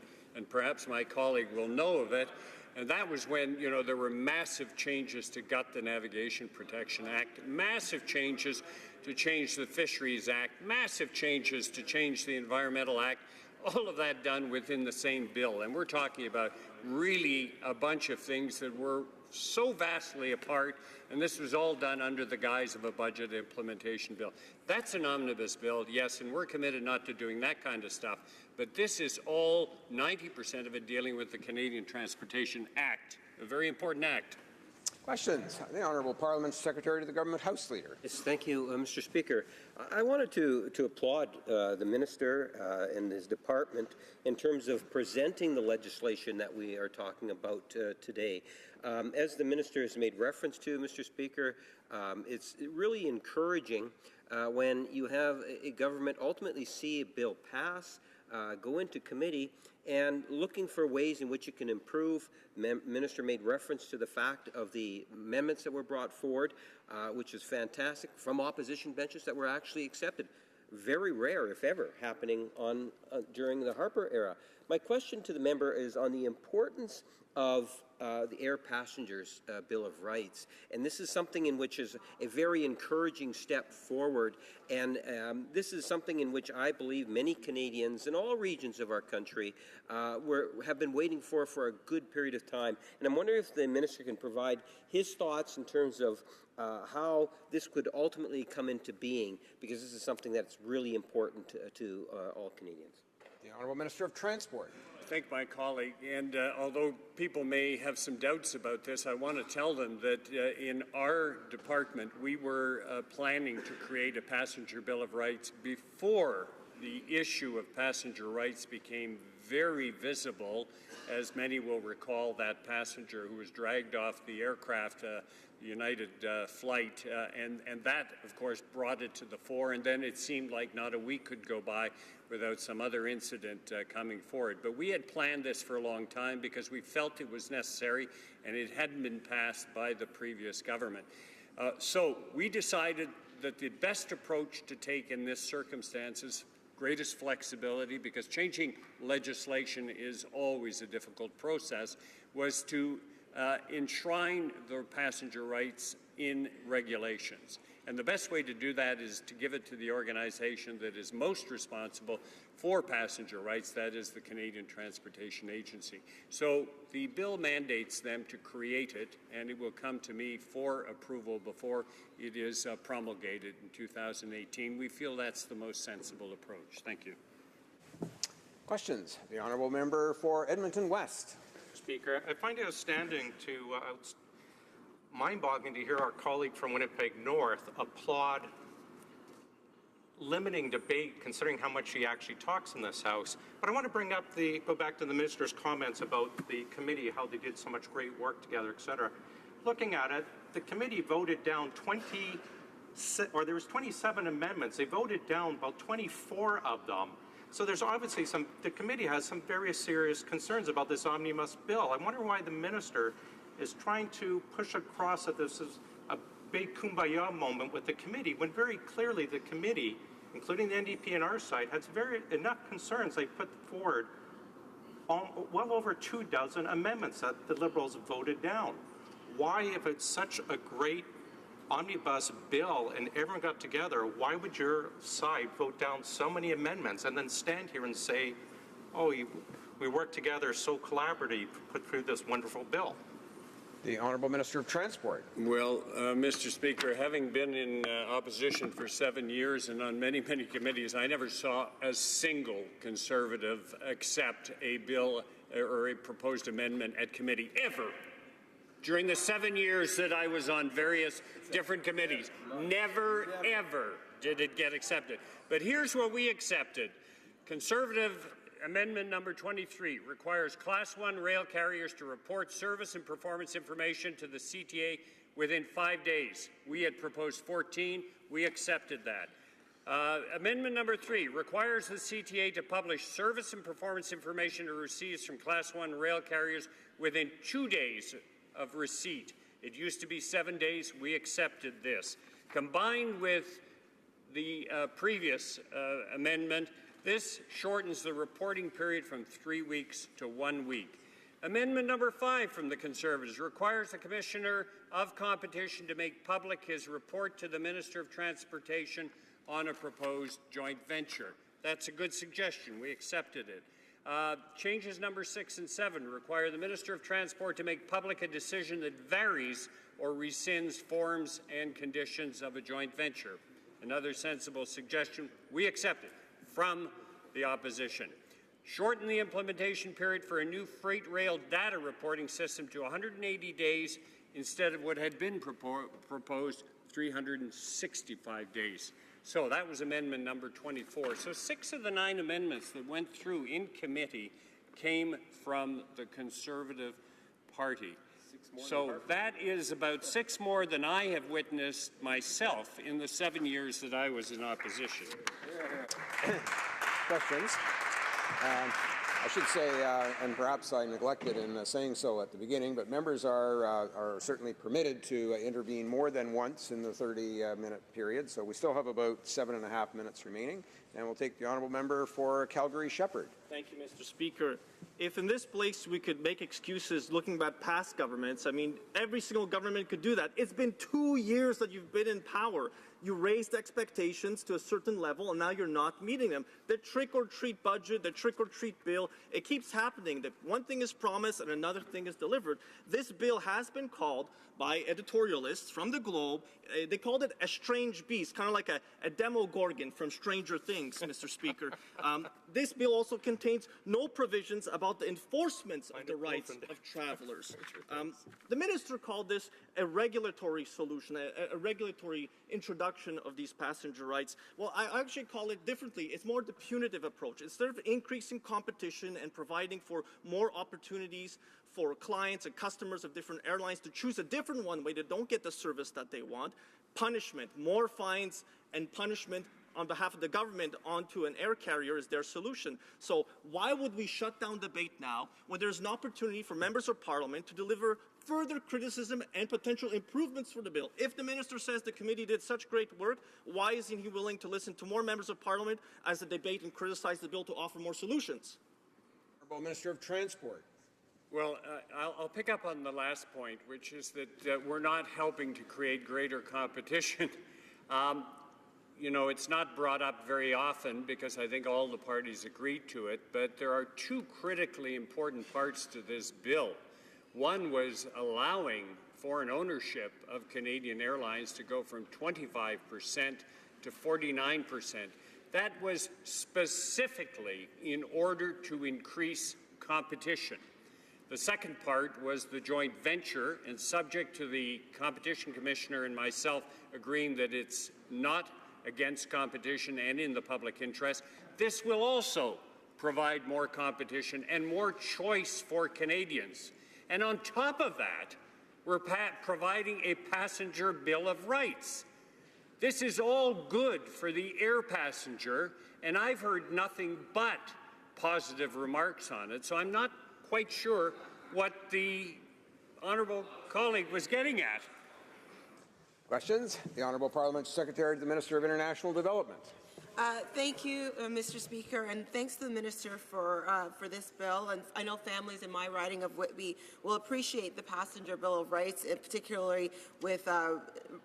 perhaps my colleague will know of it. And that was when, there were massive changes to gut the Navigation Protection Act, massive changes to change the Fisheries Act, massive changes to change the Environmental Act, all of that done within the same bill. And we're talking about really a bunch of things that were so vastly apart, and this was all done under the guise of a budget implementation bill. That's an omnibus bill, yes, and we're committed not to doing that kind of stuff. But this is all 90% of it dealing with the Canadian Transportation Act, a very important act. Questions? The Honourable Parliament Secretary to the Government House Leader. Yes, thank you, Mr. Speaker. I wanted to applaud the Minister and his department in terms of presenting the legislation that we are talking about today. As the Minister has made reference to, Mr. Speaker, it's really encouraging when you have a government ultimately see a bill pass, go into committee, and looking for ways in which it can improve. Minister made reference to the fact of the amendments that were brought forward, which is fantastic, from opposition benches that were actually accepted. Very rare, if ever, happening during the Harper era. My question to the member is on the importance of the Air Passengers Bill of Rights. And this is something in which is a very encouraging step forward. And this is something in which I believe many Canadians in all regions of our country have been waiting for a good period of time. And I'm wondering if the Minister can provide his thoughts in terms of how this could ultimately come into being, because this is something that's really important to all Canadians. The Honourable Minister of Transport. Thank my colleague, and although people may have some doubts about this, I want to tell them that in our department we were planning to create a passenger bill of rights before the issue of passenger rights became very visible. As many will recall, that passenger who was dragged off the aircraft, United flight, and that, of course, brought it to the fore, and then it seemed like not a week could go by without some other incident coming forward. But we had planned this for a long time because we felt it was necessary, and it hadn't been passed by the previous government. So we decided that the best approach to take in this circumstance is greatest flexibility, because changing legislation is always a difficult process, was to enshrine the passenger rights in regulations. And the best way to do that is to give it to the organization that is most responsible for passenger rights, that is the Canadian Transportation Agency. So the bill mandates them to create it, and it will come to me for approval before it is promulgated in 2018. We feel that's the most sensible approach. Thank you. Questions? The Honourable Member for Edmonton West. Speaker, I find it outstanding mind-boggling to hear our colleague from Winnipeg North applaud limiting debate, considering how much he actually talks in this House. But I want to go back to the Minister's comments about the committee, how they did so much great work together, et cetera. Looking at it, the committee voted down there was 27 amendments. They voted down about 24 of them. So there's obviously the committee has some very serious concerns about this omnibus bill. I wonder why the Minister is trying to push across that this is a big kumbaya moment with the committee, when very clearly the committee, including the NDP and our side, has enough concerns. They put forward well over 24 amendments that the Liberals voted down. Why, if it's such a great omnibus bill and everyone got together, why would your side vote down so many amendments and then stand here and say, oh, we worked together so collaboratively to put through this wonderful bill? The Honourable Minister of Transport. Well, Mr. Speaker, having been in opposition for 7 years and on many, many committees, I never saw a single Conservative accept a bill or a proposed amendment at committee, ever. During the 7 years that I was on various different committees, never, ever did it get accepted. But here's what we accepted. Conservative Amendment number 23 requires Class 1 rail carriers to report service and performance information to the CTA within 5 days. We had proposed 14. We accepted that. Amendment number 3 requires the CTA to publish service and performance information it receives from Class 1 rail carriers within 2 days of receipt. It used to be 7 days. We accepted this. Combined with the previous amendment, this shortens the reporting period from 3 weeks to 1 week. Amendment number 5 from the Conservatives requires the Commissioner of Competition to make public his report to the Minister of Transportation on a proposed joint venture. That's a good suggestion. We accepted it. Changes number 6 and 7 require the Minister of Transport to make public a decision that varies or rescinds forms and conditions of a joint venture. Another sensible suggestion. We accept it from the opposition. Shorten the implementation period for a new freight rail data reporting system to 180 days instead of what had been proposed, 365 days. So that was amendment number 24. So 6 of the 9 amendments that went through in committee came from the Conservative Party. So that is about 6 more than I have witnessed myself in the 7 years that I was in opposition. Questions? I should say, and perhaps I neglected in saying so at the beginning, but members are certainly permitted to intervene more than once in the 30-minute period. So we still have about 7.5 minutes remaining, and we'll take the honourable member for Calgary Shepherd. Thank you, Mr. Speaker. If in this place we could make excuses looking at past governments, I mean, every single government could do that. It's been 2 years that you've been in power. You raised expectations to a certain level, and now you're not meeting them. The trick-or-treat budget, the trick-or-treat bill, it keeps happening. That one thing is promised and another thing is delivered. This bill has been called by editorialists from the Globe, they called it a strange beast, kind of like a Demogorgon from Stranger Things, Mr. Speaker. This bill also contains no provisions about the enforcement of the rights of travelers. The minister called this a regulatory solution, a regulatory introduction of these passenger rights. Well, I actually call it differently. It's more the punitive approach. Instead of increasing competition and providing for more opportunities for clients and customers of different airlines to choose a different one way they don't get the service that they want, punishment, more fines and punishment on behalf of the government onto an air carrier is their solution. So why would we shut down debate now when there's an opportunity for members of parliament to deliver further criticism and potential improvements for the bill? If the minister says the committee did such great work, why isn't he willing to listen to more members of parliament as they debate and criticize the bill to offer more solutions? Honourable Minister of Transport. Well, I'll pick up on the last point, which is that we're not helping to create greater competition. You know, it's not brought up very often because I think all the parties agreed to it, but there are 2 critically important parts to this bill. One was allowing foreign ownership of Canadian Airlines to go from 25% to 49%. That was specifically in order to increase competition. The second part was the joint venture, and subject to the Competition Commissioner and myself agreeing that it's not against competition and in the public interest, this will also provide more competition and more choice for Canadians. And on top of that, we're providing a passenger bill of rights. This is all good for the air passenger, and I've heard nothing but positive remarks on it, so I'm not quite sure what the honourable colleague was getting at. Questions? The Honourable Parliamentary Secretary to the Minister of International Development. Thank you, Mr. Speaker, and thanks to the Minister for this bill. And I know families in my riding of Whitby will appreciate the passenger bill of rights, particularly with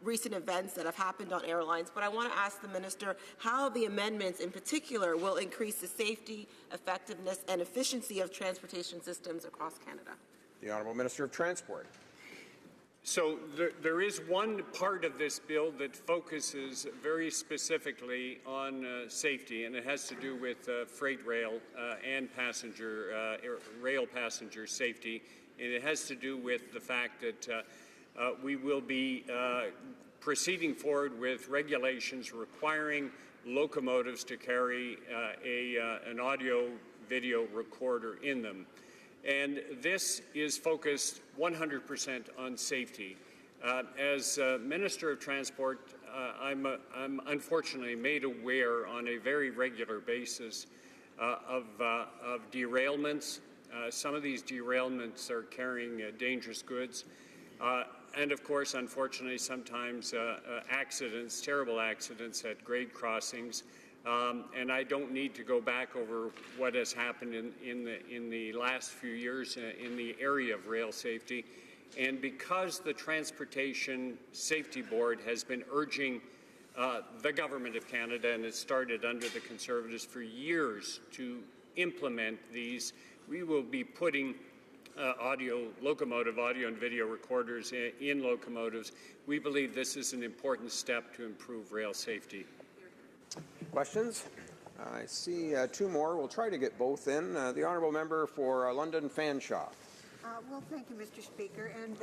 recent events that have happened on airlines. But I want to ask the Minister how the amendments in particular will increase the safety, effectiveness, and efficiency of transportation systems across Canada. The Honourable Minister of Transport. So there is one part of this bill that focuses very specifically on safety, and it has to do with freight rail and rail passenger safety. And it has to do with the fact that we will be proceeding forward with regulations requiring locomotives to carry an audio-video recorder in them. And this is focused 100% on safety. As Minister of Transport, I'm unfortunately made aware on a very regular basis of derailments. Some of these derailments are carrying dangerous goods. And of course, unfortunately, sometimes accidents, terrible accidents at grade crossings. And I don't need to go back over what has happened in the last few years in the area of rail safety. And because the Transportation Safety Board has been urging the Government of Canada, and it started under the Conservatives for years, to implement these, we will be putting locomotive audio and video recorders in locomotives. We believe this is an important step to improve rail safety. Questions? I see two more. We'll try to get both in. The Honourable Member for London Fanshawe. Well, thank you, Mr. Speaker. And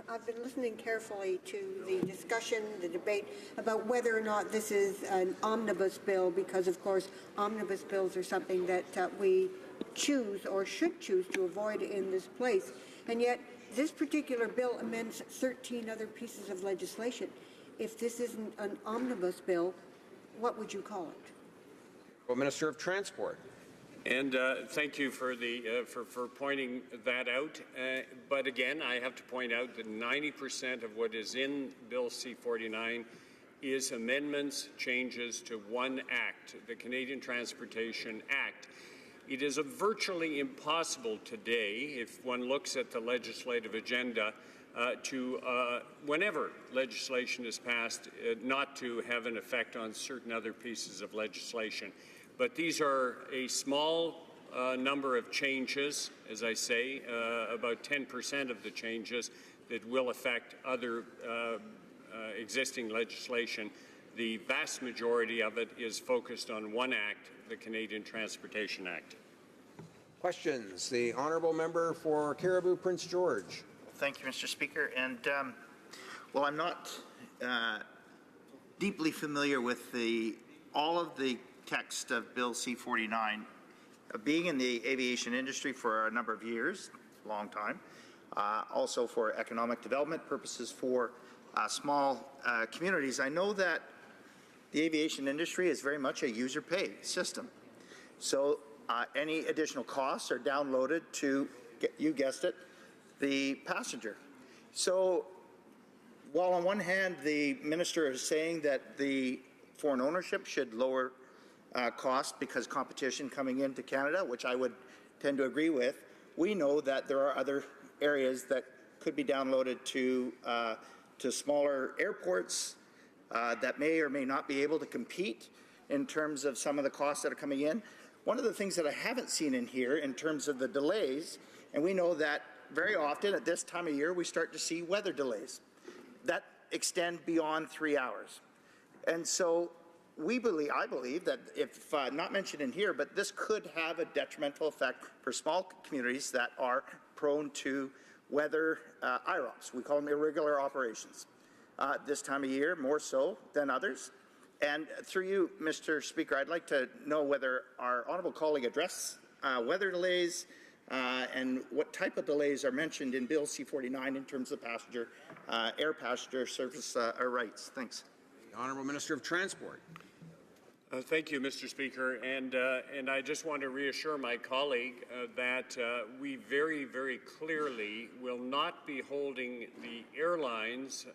I've been listening carefully to the discussion, the debate about whether or not this is an omnibus bill, because, of course, omnibus bills are something that we choose or should choose to avoid in this place. And yet, this particular bill amends 13 other pieces of legislation. If this isn't an omnibus bill, what would you call it? Well, Minister of Transport. And thank you for for pointing that out. But again, I have to point out that 90% of what is in Bill C-49 is amendments, changes to one act, the Canadian Transportation Act. It is virtually impossible today, if one looks at the legislative agenda, whenever legislation is passed, not to have an effect on certain other pieces of legislation. But these are a small number of changes, as I say, about 10% of the changes that will affect other existing legislation. The vast majority of it is focused on one act, the Canadian Transportation Act. Questions? The Honourable Member for Cariboo Prince George. Thank you, Mr. Speaker. And, well, I'm not deeply familiar with all of the text of Bill C-49. Being in the aviation industry for a number of years, a long time, also for economic development purposes for small communities, I know that the aviation industry is very much a user-pay system. So any additional costs are downloaded to, you guessed it, the passenger. So while on one hand the minister is saying that the foreign ownership should lower cost because competition coming into Canada, which I would tend to agree with, we know that there are other areas that could be downloaded to smaller airports that may or may not be able to compete in terms of some of the costs that are coming in. One of the things that I haven't seen in here in terms of the delays, and we know that very often at this time of year we start to see weather delays that extend beyond 3 hours. And so I believe that if not mentioned in here, but this could have a detrimental effect for small communities that are prone to weather IROPs. We call them irregular operations. This time of year, more so than others. And through you, Mr. Speaker, I'd like to know whether our honourable colleague addressed weather delays and what type of delays are mentioned in Bill C-49 in terms of air passenger service rights. Thanks. The Honourable Minister of Transport. Thank you, Mr. Speaker, and I just want to reassure my colleague that we very, very clearly will not be holding the airlines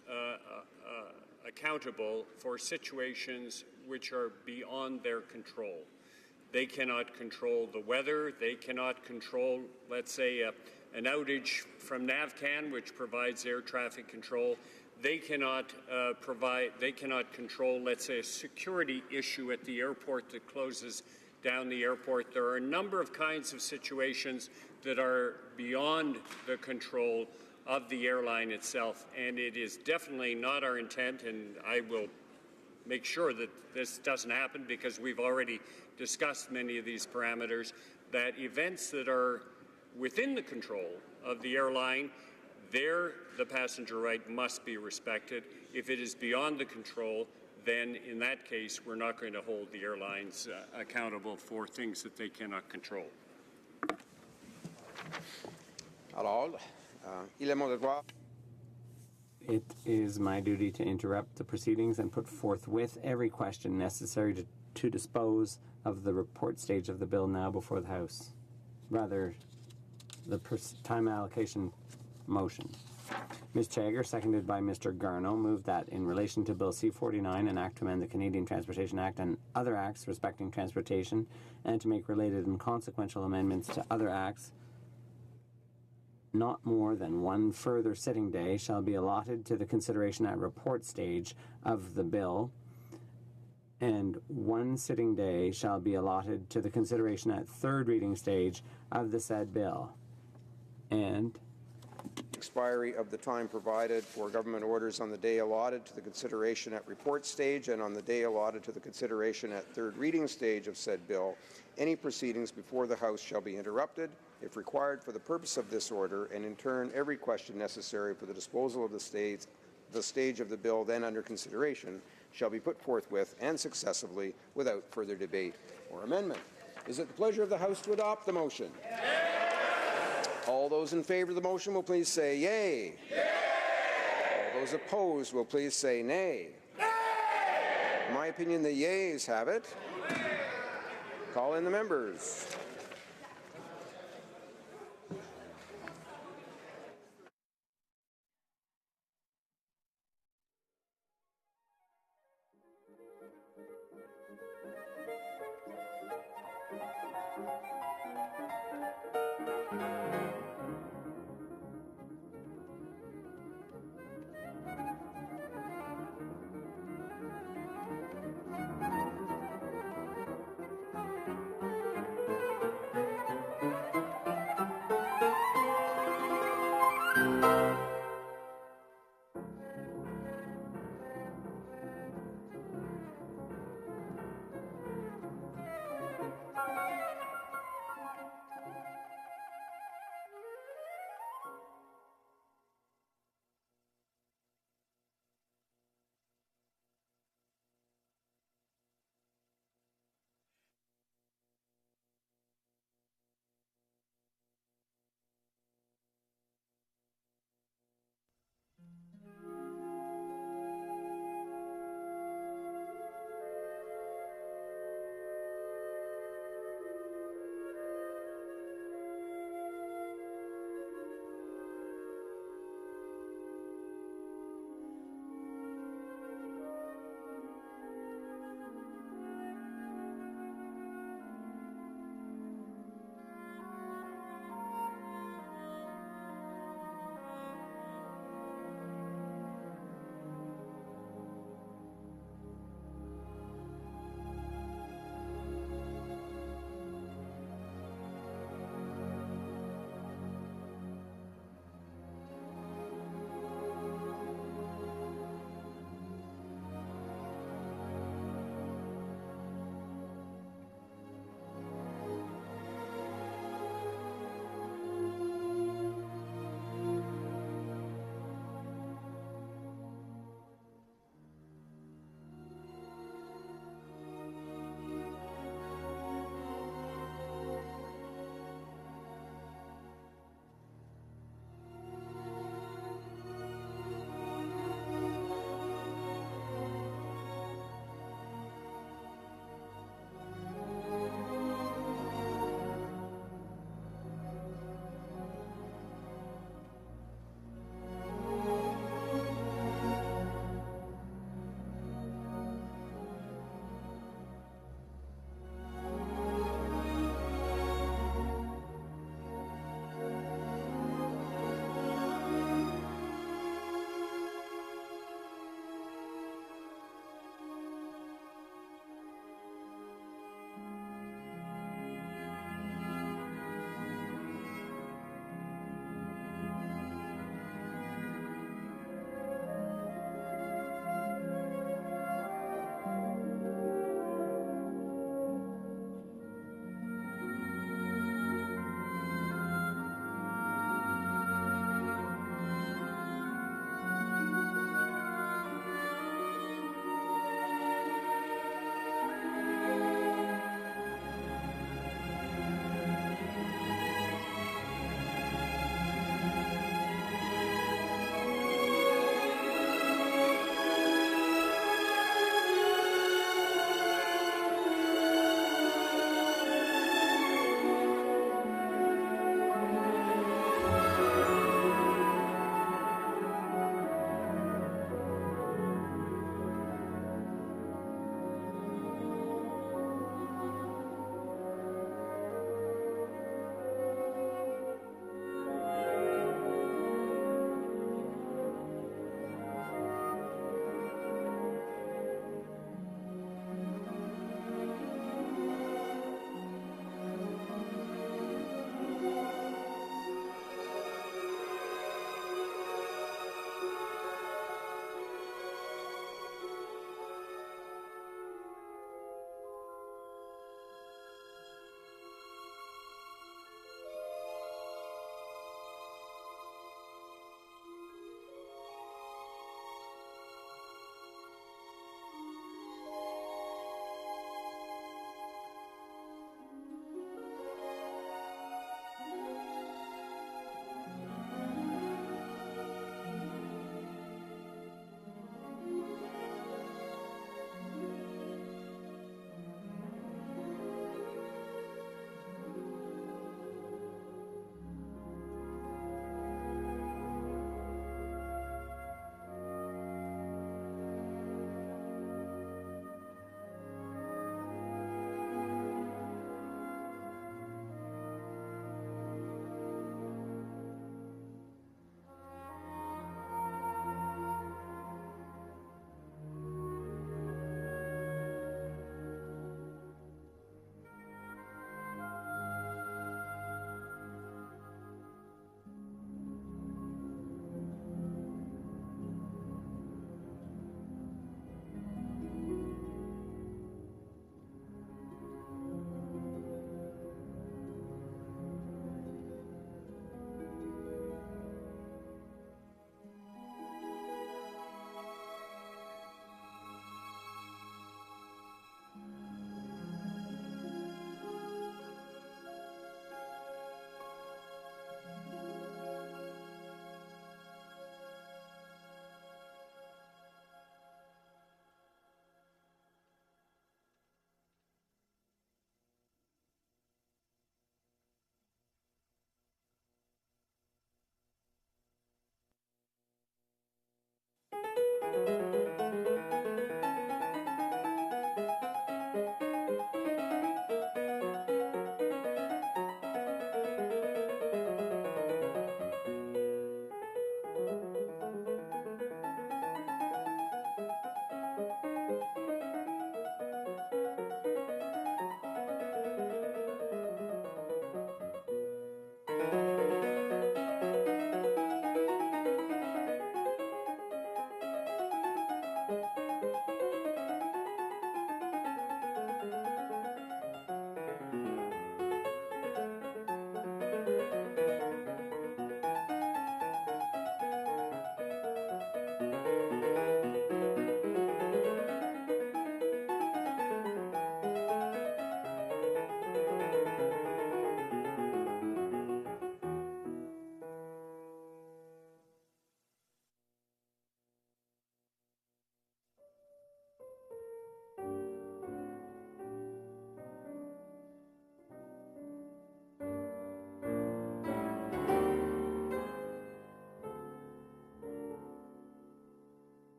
accountable for situations which are beyond their control. They cannot control the weather. They cannot control, let's say, an outage from NAVCAN, which provides air traffic control. They cannot control, let's say, a security issue at the airport that closes down the airport. There are a number of kinds of situations that are beyond the control of the airline itself, and it is definitely not our intent, and I will make sure that this doesn't happen because we've already discussed many of these parameters, that events that are within the control of the airline, the passenger right must be respected. If it is beyond the control, then in that case, we're not going to hold the airlines accountable for things that they cannot control. Alors, il est mon devoir it is my duty to interrupt the proceedings and put forthwith every question necessary to dispose of the report stage of the bill now before the House. Rather, the time allocation motion. Ms. Chagger, seconded by Mr. Garneau, moved that in relation to Bill C-49, an act to amend the Canadian Transportation Act and other acts respecting transportation, and to make related and consequential amendments to other acts, not more than one further sitting day shall be allotted to the consideration at report stage of the bill, and one sitting day shall be allotted to the consideration at third reading stage of the said bill. And expiry of the time provided for government orders on the day allotted to the consideration at report stage and on the day allotted to the consideration at third reading stage of said bill, any proceedings before the House shall be interrupted, if required for the purpose of this order, and in turn every question necessary for the disposal of the stage of the bill then under consideration shall be put forthwith and successively without further debate or amendment. Is it the pleasure of the House to adopt the motion? All those in favour of the motion will please say yea. Yay. All those opposed will please say nay. Nay. In my opinion, the yeas have it. Call in the members.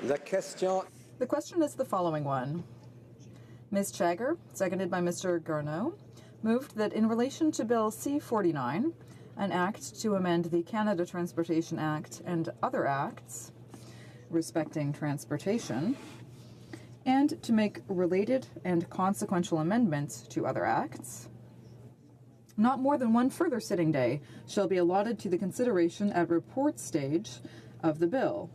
La question. The question is the following one. Ms. Chagger, seconded by Mr. Garneau, moved that in relation to Bill C-49, an act to amend the Canada Transportation Act and other acts respecting transportation, and to make related and consequential amendments to other acts, not more than one further sitting day shall be allotted to the consideration at report stage of the bill,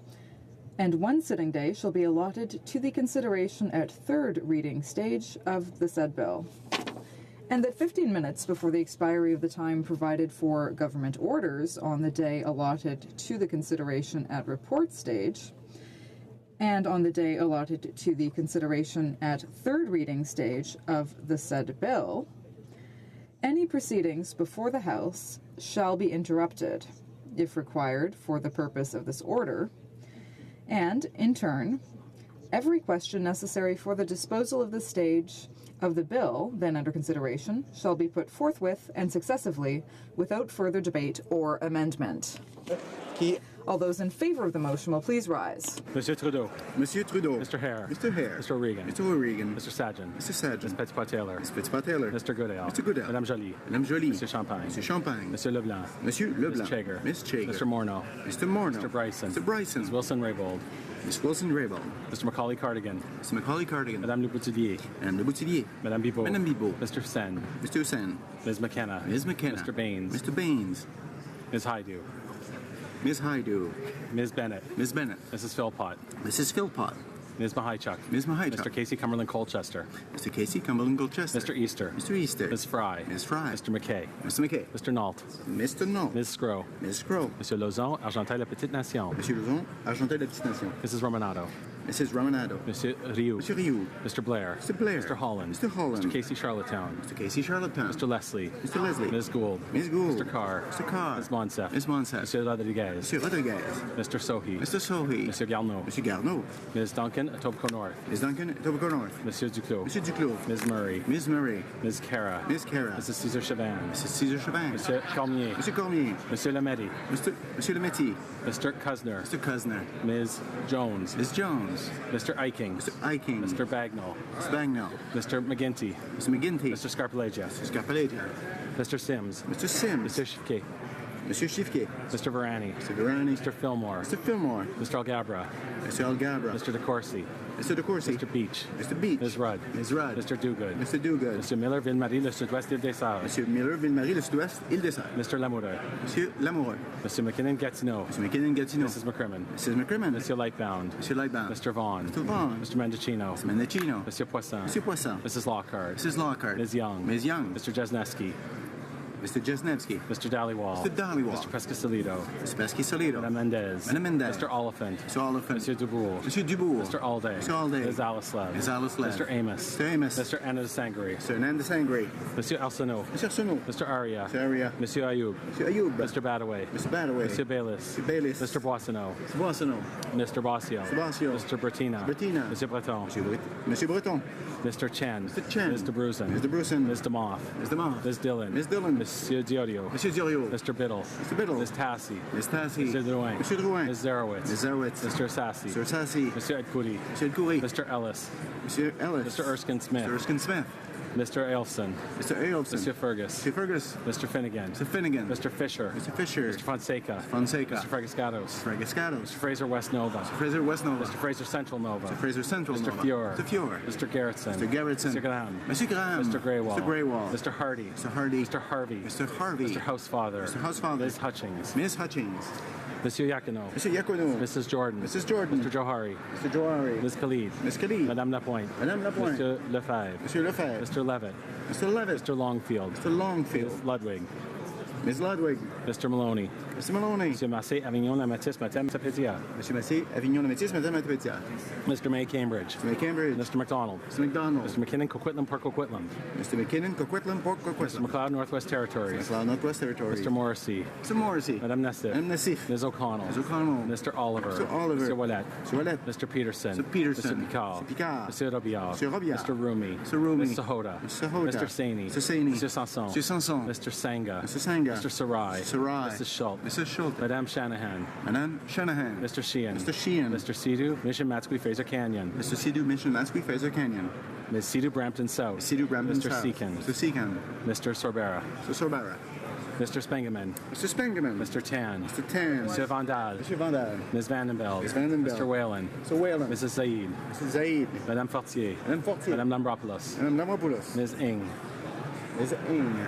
and one sitting day shall be allotted to the consideration at third reading stage of the said bill, and that 15 minutes before the expiry of the time provided for government orders on the day allotted to the consideration at report stage, and on the day allotted to the consideration at third reading stage of the said bill, any proceedings before the House shall be interrupted, if required for the purpose of this order, and, in turn, every question necessary for the disposal of the stage of the bill then under consideration shall be put forthwith and successively without further debate or amendment. All those in favour of the motion will please rise. Monsieur Trudeau. Monsieur Trudeau. Mr. Hare. Mr. Hare. Mr. O'Regan. Mr. O'Regan. Mr. Sajan. Mr. Sajan. Ms. Petitpas-Taylor. Ms. Petitpas-Taylor. Mr. Goodale. Mr. Goodale. Madame Joly. Madame Joly. Monsieur Champagne. Monsieur Champagne. Monsieur Leblanc. Monsieur Leblanc. Ms. Chagger. Ms. Chagger. Mr. Morneau. Mr. Morneau. Mr. Bryson. Mr. Bryson. Ms. Wilson-Raybould. Ms. Wilson-Raybould. Mr. Macaulay-Cardigan. Mr. Macaulay-Cardigan. Madame Le Boutillier. Madame Le Boutillier. Madame Bibeau. Madame Bibeau. Mr. Sen. Mr. Sen. Ms. McKenna. Ms. McKenna. Mr. Baines. Mr. Baines. Ms. Haidu. Ms. Haidu. Ms. Bennett. Ms. Bennett. Mrs. Philpott. Mrs. Philpott. Ms. Mahichuk. Ms. Mahichuk. Mr. Casey Cumberland Colchester. Mr. Casey Cumberland Colchester. Mr. Easter. Mr. Easter. Ms. Fry. Ms. Fry. Mr. McKay. Mr. McKay. Mr. Nault. Mr. Nault. Ms. Scrow. Ms. Scrow. Monsieur Lauzon, Argenteuil-la-Petite-Nation. Monsieur Lauzon, Argenteuil-la-Petite-Nation. Mrs. Romanado. Mrs. Romanado. Monsieur Rioux. Monsieur Rioux. Mr. Blair. Mr. Blair. Mr. Holland. Mr. Holland. Mr. Casey Charlottetown. Mr. Casey Charlottetown. Mr. Leslie. Mr. Leslie. Ms. Gould. Ms. Gould. Mr. Carr. Mr. Carr. Ms. Monsef. Ms. Monsef. Monsieur Rodriguez. Monsieur Rodriguez. Mr. Sohi. Mr. Sohi. Monsieur Garneau. Monsieur Garneau. Ms. Duncan, Etobicoke North. Ms. Duncan, Etobicoke North. Monsieur Duclos. Monsieur Duclos. Ms. Murray. Ms. Murray. Ms. Cara. Ms. Cara. Mrs. Cesar Chavan. Mrs. Cesar Chavan. Monsieur Cormier. Monsieur Cormier. Monsieur Lametti. Monsieur Lametti. Mr. Cuzner. Mr. Cuzner. Ms. Jones. Ms. Jones. Mr. Eiking. Mr. Eiking. Mr. Bagnall. Mr. Bagnall. Mr. McGinty. Mr. McGinty. Mr. Scarpellegia. Mr. Scarpellegia. Mr. Sims. Mr. Sims. Mr. Shifke. Monsieur Shifke. Mr. Varani. Mr. Varani. Mr. Fillmore. Mr. Fillmore. Mr. Algabra. Mr. Algabra. Mr. DeCourcy. Mr. DeCourcy. Mr. Beach. Mr. Beach. Ms. Rudd. Ms. Rudd. Mr. Dogood. Mr. Dogood. Mr. Miller, Ville-Marie, le Sud-Ouest, Île-des-Sœurs. Monsieur Miller, Ville-Marie, le Sud-Ouest, Île-des-Sœurs. Mr. Lamoureux. Monsieur Lamoureux. Mr. McKinnon, Gatineau. Mr. McKinnon, Gatineau. Mrs. McCrimmon. Mrs. McCrimmon. Monsieur Lightbound. Monsieur Lightbound. Mr. Vaughn. Mr. Vaughn. Mr. Mendocino. Mr. Mendocino. Monsieur Poisson. Monsieur Poisson. Mrs. Lockhart. Mrs. Lockhart. Ms. Young. Ms. Young. Mr. Jesneski. Mr. Jesnevsky. Mr. Dhaliwal. Mr. Dhaliwal. Mr. Pescasolido. Mr. Pescasolido. Madame Mendez. Madame Mendez. Mr. Oliphant. Mr. Oliphant. Monsieur Dubourg. Monsieur Dubourg. Mr. Alday. Mr. Alday. Ms. Alaslev. Ms. Alaslev. Mr. Amos. Mr. Amos. Mr. Anna de Sangre. Mr. Ananda Sangre. Monsieur Arsenault. Monsieur Arsenault. Mr. Aria. Mr. Aria. Monsieur Ayoub. Monsieur Ayoub. Mr. Badaway. Mr. Badaway. Monsieur Baylis. Mr. Baylis. Mr. Boissonneau. Mr. Boissonneau. Mr. Bossio. Mr. Bossio. Mr. Bertina. Bertina. Monsieur Breton. Monsieur Breton. Mr. Chen. Mr. Chen. Mr. Brusen. Mr. Brusen. Ms. DeMoff. Ms. DeMoff. Ms. Dillon. Ms. Dillon. Monsieur Diodio. Monsieur Diodio. Mr. Biddle. Mr. Biddle. Ms. Tassi. Ms. Tassi. Mr. Drouin. Monsieur Drouin. Ms. Zarowitz. Ms. Zarowitz. Mr. Sassi. Mr. Sassi. Monsieur Edkouri. Monsieur Edkouri. Mr. Ellis. Monsieur Ellis. Mr. Erskine Smith. Mr. Erskine Smith. Mr. Ailson. Mr. Ailson. Monsieur Fergus. Mr. Fergus. Mr. Finnegan. Mr. Finnegan. Mr. Fisher. Mr. Fisher. Mr. Fonseca. Fonseca. Mr. Fregascatos. Fregascatos. Mr. Fraser West Nova. Mr. Fraser West Nova. Mr. Fraser Central Nova. Mr. Fraser Central Mr. Nova. Fior. Mr. Fior. Mr. Garrettson. Mr. Garrettson. Mr. Graham. Mr. Graham. Mr. Greywall. Mr. Greywall. Mr. Hardy. Mr. Hardy. Mr. Harvey. Mr. Harvey. Mr. Housefather. Mr. Housefather. Ms. Hutchings. Ms. Hutchings. Monsieur Yakino. Monsieur Yacono. Mrs. Jordan. Mrs. Jordan. Mr. Johari. Mr. Johari. Ms. Khalid. Ms. Khalid. Madame Lapointe. Madame Lapointe. Monsieur Lefebvre. Monsieur Lefebvre. Mr. Levitt. Mr. Levitt. Mr. Longfield. Mr. Longfield. Ms. Ludwig. Ms. Ludwig. Mr. Maloney. Mr. Maloney. Monsieur Massé, Avignon, Lamatis, Matem, Tapetia. Monsieur Massé, Avignon, Lamatis, Madame Matapétia. Mr. May, Cambridge. Mr. May, Cambridge. Mr. McDonald. Mr. McDonald. Mr. McKinnon, Coquitlam, Port Coquitlam. Mr. McKinnon, Coquitlam, Port Coquitlam. Mr. McLeod, Northwest Territories. McLeod, Northwest Territories. Mr. Morrissey. Mr. Morrissey. Madame Nassif. Madame Nassif. Ms. O'Connell. Ms. O'Connell. Mr. Oliver. Mr. Oliver. Mr. Ouellet. Mr. Ouellet. Mr. Peterson. Mr. Peterson. Mr. Picard. Mr. Picard. Mr. Robillard. Mr. Robillard. Mr. Rumi. Mr. Rumi. Mr. Hoda. Mr. Hoda. Mr. Saini. Mr. Saini. Mr. Sanson. Mr. Sanson. Mr. Sanga. Mr. Sanga. Ganga. Mr. Sarai. Sarai. Mrs. Schultz. Mrs. Schultz. Madame Shanahan. Madame Shanahan. Mr. Sheehan. Mr. Sheehan. Mr. Sidhu, Mission Matsqui Fraser Canyon. Mr. Sidhu, Mission Lansquey, Fraser Canyon. Ms. Sidhu Brampton South. Sidhu Brampton Mr. South. Seekan. Mr. Seekan. Mr. Sorbera. Mr. Sorbara. Mr. Spengeman. Mr. Spengeman. Mr. Tan. Mr. Tan. Monsieur Vandal. Monsieur Vandal. Ms. Vandenbeld. Ms. Vandenbeld. Mr. Whalen. Mr. Whalen. Mrs. Zaid. Mrs. Zaid. Madame Fortier. Madame Fortier. Madame Lambropoulos. Madame Lambropoulos. Ms. Ing. Ms. Ing.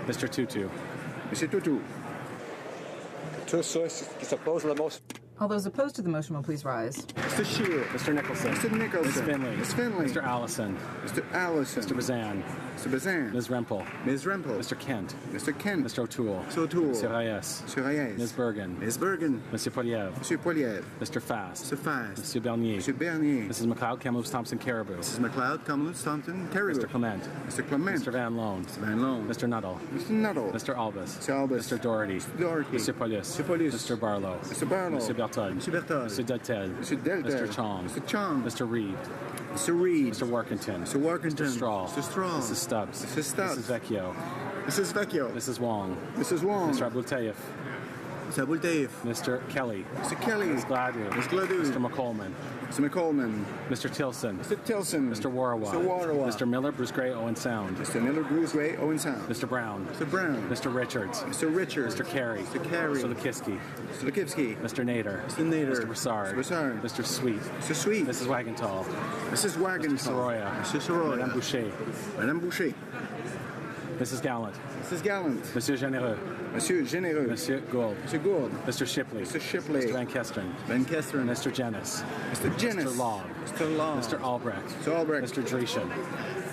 Mr. Tutu. Monsieur Tutu. Tous ceux qui s'opposent à la motion. All those opposed to the motion will please rise. Mr. Shear. Mr. Nicholson. Mr. Nicholson. Ms. Finley. Ms. Finley. Mr. Allison. Mr. Allison. Mr. Bazan. Mr. Bazan. Ms. Rempel. Ms. Rempel. Mr. Kent. Mr. Kent. Mr. O'Toole. Mr. O'Toole. Mr. Reyes. Mr. Reyes. Ms. Bergen. Ms. Bergen. Monsieur Poliev. Monsieur Poliev. Mr. Fast. Mr. Fast. Monsieur Bernier. Monsieur Bernier. Mrs. McLeod, Kamloops, Thompson, Caribou. Mrs. McLeod, Kamloops, Thompson, Caribou. Mr. Clement. Mr. Clement. Mr. Van Loan. Mr. Van Loan. Mr. Nuttall. Mr. Nuttall. Mr. Albus. Mr. Albus. Mr. Doherty. Mr. Doherty. Monsieur Paulus. Mr. Paulus. Mr. Barlow. Mr. Barlow. Monsieur Berthold. Monsieur Berthold. Mr. Deltel. Mr. Deltel. Mr. Chong. Mr. Chong. Mr. Reed. Mr. Reed. Mr. Workington. Mr. Workington. Mr. Straw. Mr. Straw. Mrs. Stubbs. Mrs. Stubbs. Mrs. Vecchio. Mrs. Vecchio. Mrs. Wong. Mrs. Wong. Mr. Abultayev. Mr. Abultayev. Mr. Kelly. Mr. Kelly. Ms. Gladue. Ms. Gladue. Mr. McColeman. Mr. McColeman. Mr. Tilson. Mr. Tilson. Mr. Warawa. Mr. Warawa. Mr. Miller, Bruce Gray, Owen Sound. Mr. Miller, Bruce Way, Owen Sound. Mr. Brown. Mr. Brown. Mr. Richards. Mr. Richards. Mr. Carey. Mr. Carey. Mr. Lukiski. Mr. Lukivsky. Mr. Nader. Mr. Nader. Mr. Broussard. Mr. Broussard. Mr. Sweet. Mr. Sweet. Mrs. Wagenthal. Mrs. Wagenthal. Mr. Soroya. Mr. Soroya. Madame Boucher. Madame Boucher. Mrs. Gallant. Mrs. Gallant. Monsieur Généreux. Monsieur Généreux. Monsieur Gould. Monsieur Gould. Mr. Shipley. Mr. Shipley. Mr. Van Kesteren. Van Kesteren. Mr. Jennis. Mr. Jennis. Mr. Law. Mr. Law. Mr. Albrecht. Mr. Albrecht. Mr. Dreschen.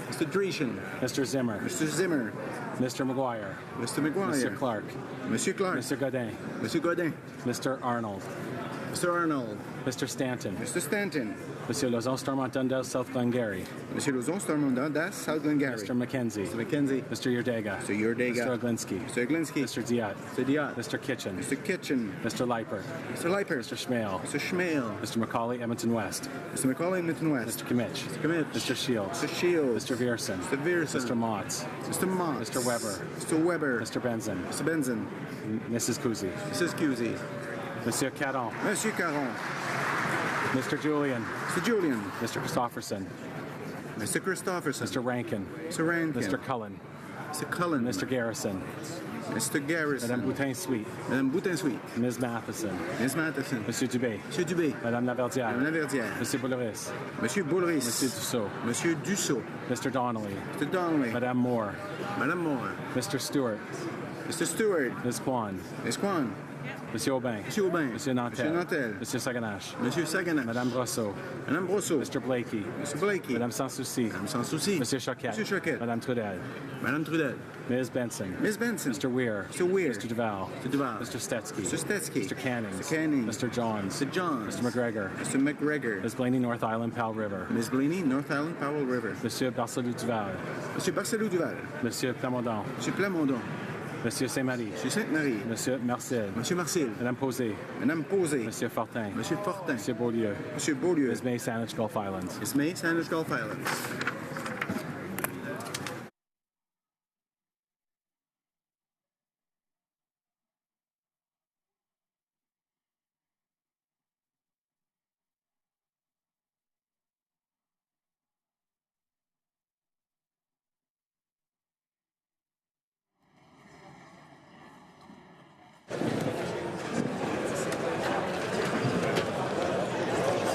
Mr. Dreschen. Mr. Zimmer. Mr. Zimmer. Mr. McGuire. Mr. McGuire. Mr. Clark. Monsieur Clark. Mr. Godin. Monsieur Godin. Mr. Arnold. Mr. Arnold. Mr. Stanton. Mr. Stanton. Monsieur Lozon, Stormont, Dundas, South Glengarry. Monsieur Lozon, Stormont, Dundas, South Glengarry. Mr. McKenzie. Mr. McKenzie. Mr. Yurdega. Mr. Yurdega. Mr. Oglinski. Mr. Oglinski. Mr. Diat. Mr. Diat. Mr. Kitchen. Mr. Kitchen. Mr. Leipert. Mr. Leipert. Mr. Schmale. Mr. Schmale. Mr. Macaulay, Edmonton West. Mr. Macaulay, Edmonton West. Mr. Kimmich. Mr. Kimmich. Mr. Shields. Mr. Shields. Mr. Vierson. Mr. Vierson. Mr. Motts. Mr. Motts. Mr. Weber. Mr. Weber. Mr. Benson. Mr. Benson. Mrs. Kuzi. Mrs. Cusi. Monsieur Caron. Monsieur Caron. Mr. Julian. Mr. Julian. Mr. Christopherson. Mr. Christopherson. Mr. Rankin. Mr. Rankin. Mr. Cullen. Mr. Cullen. Mr. Garrison. Mr. Garrison. Madame Boutin-Sweet. Madame Boutin-Sweet. Ms. Matheson. Ms. Matheson. Monsieur Dubé. Monsieur Dubé. Madame Laverdière. Madame Laverdière. Monsieur Boulris. Monsieur Boulris. Monsieur Dussault. Monsieur Dussault. Mr. Donnelly. Mr. Donnelly. Madame Moore. Madame Moore. Mr. Stewart. Mr. Stewart. Ms. Kwan. Ms. Kwan. Monsieur Aubin. Monsieur Aubin. Monsieur Nantel. Monsieur Nantel. Monsieur Saganache. Monsieur Saganache. Madame Brosseau. Madame Brosseau. Mr. Blakey. Mr. Blakey. Madame Sans Souci. Madame Sans Souci. Monsieur Choquette. Monsieur Choquette. Madame Trudel. Madame Trudel. Ms. Benson. Ms. Benson. Mr. Weir. Mr. Weir. Mr. Duval. Mr. Duval. Mr. Stetsky. Mr. Stetsky. Mr. Cannings. Mr. Canning. Mr. Johns. Mr. Johns. Mr. McGregor. Mr. McGregor. Ms. Blaney, North Island, Powell River. Ms. Blaney, North Island, Powell River. Monsieur Barcelou Duval. Monsieur Barcelou Duval. Monsieur Plamondon. Monsieur Plamondon. Monsieur Saint-Marie. Monsieur Sainte-Marie. Monsieur Marcel. Monsieur Marcel. Madame Posé. Madame Posé. Monsieur Fortin. Monsieur Fortin. Monsieur Beaulieu. Monsieur Beaulieu. Ms. May, Saanich, Gulf Islands. Ms. May, Saanich, Gulf Islands.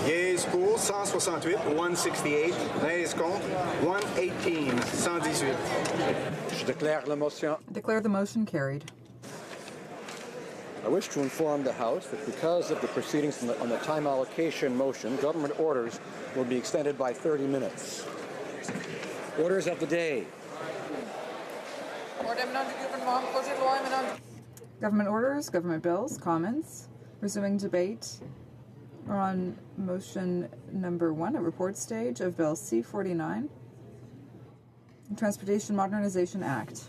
Yeas pour 168, 168. Nays contre 118, 118. Je déclare la motion. Declare the motion carried. I wish to inform the House that because of the proceedings on the time allocation motion, government orders will be extended by 30 minutes. Orders of the day. Government orders, government bills, comments. Resuming debate on motion number 1 at report stage of Bill C-49, Transportation Modernization Act.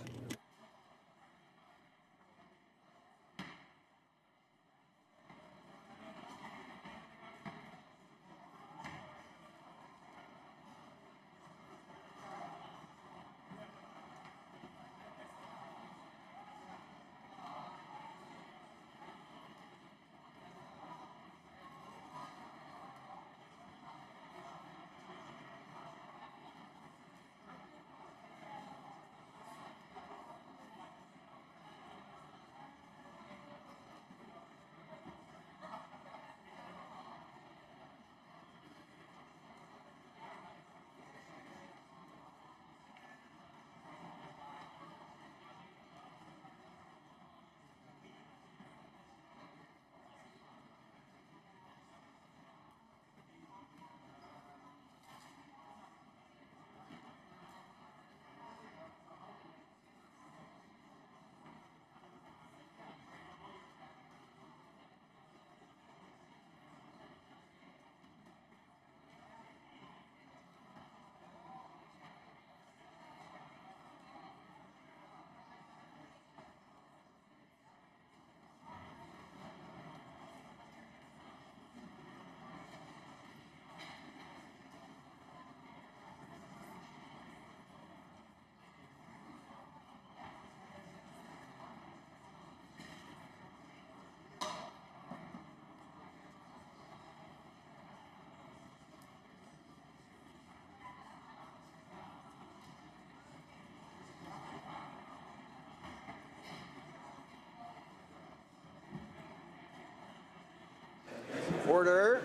Order.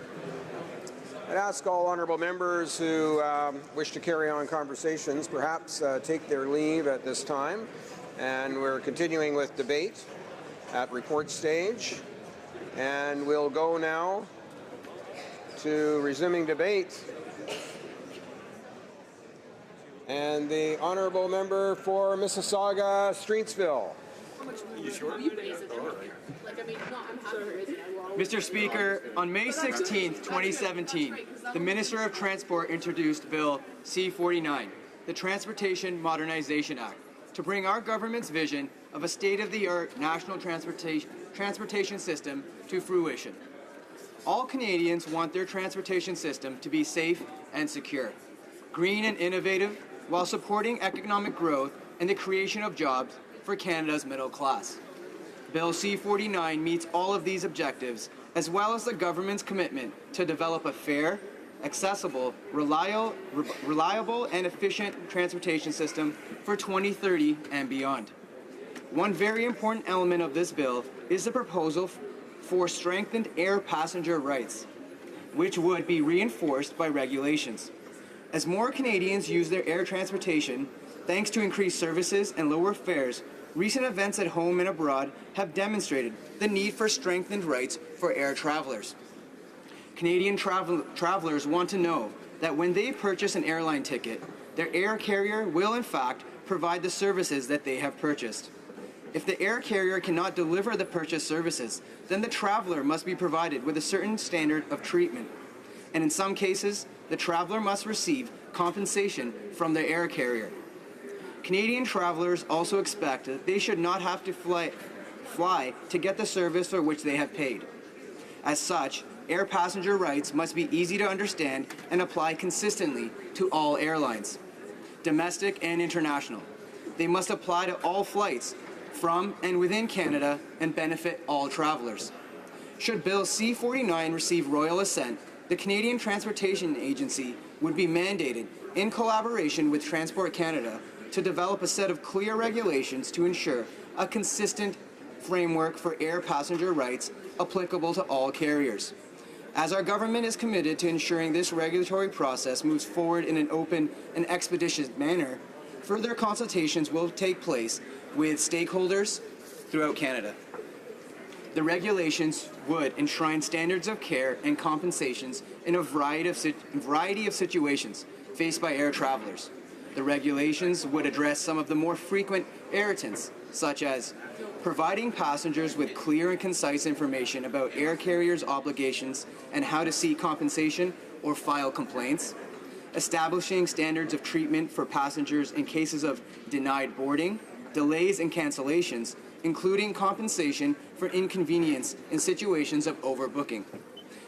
I'd ask all honourable members who wish to carry on conversations perhaps take their leave at this time. And we're continuing with debate at report stage. And we'll go now to resuming debate. And the honourable member for Mississauga, Streetsville. Mr. Speaker, on May 16, 2017, the Minister of Transport introduced Bill C-49, the Transportation Modernization Act, to bring our government's vision of a state-of-the-art national transportation system to fruition. All Canadians want their transportation system to be safe and secure, green and innovative, while supporting economic growth and the creation of jobs for Canada's middle class. Bill C-49 meets all of these objectives, as well as the government's commitment to develop a fair, accessible, reliable, and efficient transportation system for 2030 and beyond. One very important element of this bill is the proposal for strengthened air passenger rights, which would be reinforced by regulations. As more Canadians use their air transportation, thanks to increased services and lower fares, recent events at home and abroad have demonstrated the need for strengthened rights for air travelers. Canadian travelers want to know that when they purchase an airline ticket, their air carrier will in fact provide the services that they have purchased. If the air carrier cannot deliver the purchased services, then the traveler must be provided with a certain standard of treatment. And in some cases, the traveler must receive compensation from the air carrier. Canadian travelers also expect that they should not have to fly to get the service for which they have paid. As such, air passenger rights must be easy to understand and apply consistently to all airlines, domestic and international. They must apply to all flights from and within Canada and benefit all travelers. Should Bill C-49 receive royal assent, the Canadian Transportation Agency would be mandated, in collaboration with Transport Canada, to develop a set of clear regulations to ensure a consistent framework for air passenger rights applicable to all carriers. As our government is committed to ensuring this regulatory process moves forward in an open and expeditious manner, further consultations will take place with stakeholders throughout Canada. The regulations would enshrine standards of care and compensations in a variety of situations faced by air travelers. The regulations would address some of the more frequent irritants, such as providing passengers with clear and concise information about air carriers' obligations and how to seek compensation or file complaints, establishing standards of treatment for passengers in cases of denied boarding, delays and cancellations, including compensation for inconvenience in situations of overbooking,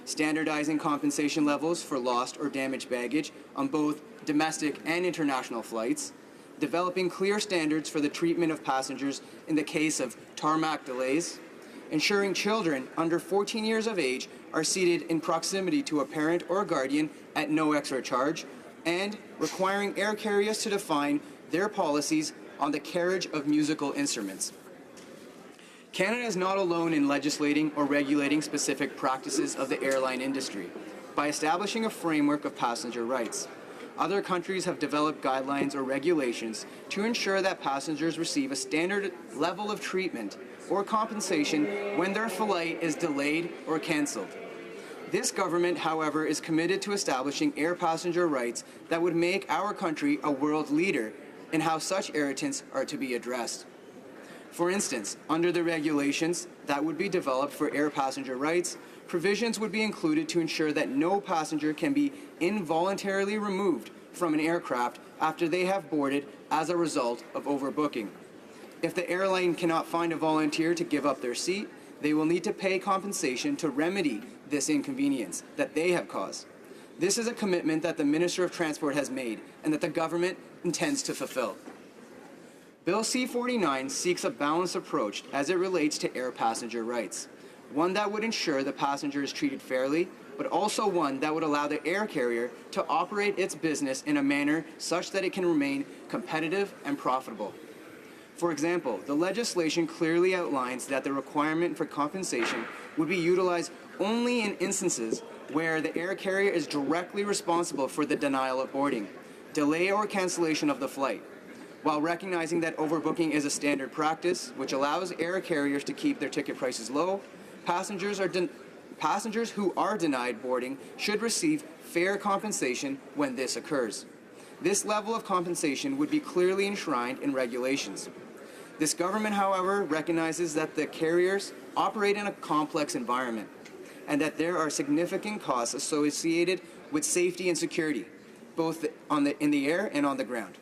standardizing compensation levels for lost or damaged baggage on both domestic and international flights, developing clear standards for the treatment of passengers in the case of tarmac delays, ensuring children under 14 years of age are seated in proximity to a parent or a guardian at no extra charge, and requiring air carriers to define their policies on the carriage of musical instruments. Canada is not alone in legislating or regulating specific practices of the airline industry by establishing a framework of passenger rights. Other countries have developed guidelines or regulations to ensure that passengers receive a standard level of treatment or compensation when their flight is delayed or cancelled. This government, however, is committed to establishing air passenger rights that would make our country a world leader in how such irritants are to be addressed. For instance, under the regulations that would be developed for air passenger rights, provisions would be included to ensure that no passenger can be involuntarily removed from an aircraft after they have boarded as a result of overbooking. If the airline cannot find a volunteer to give up their seat, they will need to pay compensation to remedy this inconvenience that they have caused. This is a commitment that the Minister of Transport has made and that the government intends to fulfill. Bill C-49 seeks a balanced approach as it relates to air passenger rights, one that would ensure the passenger is treated fairly, but also one that would allow the air carrier to operate its business in a manner such that it can remain competitive and profitable. For example, the legislation clearly outlines that the requirement for compensation would be utilized only in instances where the air carrier is directly responsible for the denial of boarding, delay or cancellation of the flight. While recognizing that overbooking is a standard practice, which allows air carriers to keep their ticket prices low, passengers who are denied boarding should receive fair compensation when this occurs. This level of compensation would be clearly enshrined in regulations. This government, however, recognizes that the carriers operate in a complex environment and that there are significant costs associated with safety and security, both in the air and on the ground.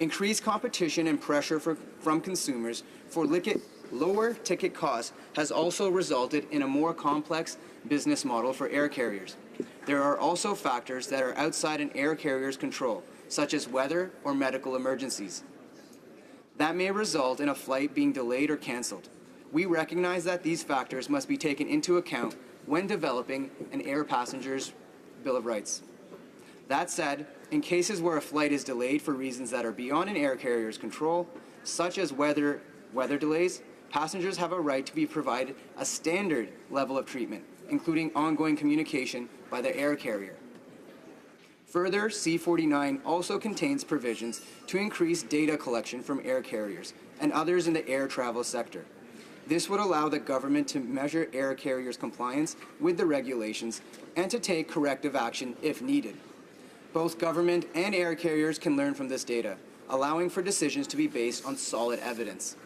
Increased competition and pressure from consumers for lower ticket costs has also resulted in a more complex business model for air carriers. There are also factors that are outside an air carrier's control, such as weather or medical emergencies, that may result in a flight being delayed or canceled. We recognize that these factors must be taken into account when developing an air passenger's Bill of Rights. That said, in cases where a flight is delayed for reasons that are beyond an air carrier's control, such as weather delays, passengers have a right to be provided a standard level of treatment, including ongoing communication by the air carrier. Further, C-49 also contains provisions to increase data collection from air carriers and others in the air travel sector. This would allow the government to measure air carriers' compliance with the regulations and to take corrective action if needed. Both government and air carriers can learn from this data, allowing for decisions to be based on solid evidence.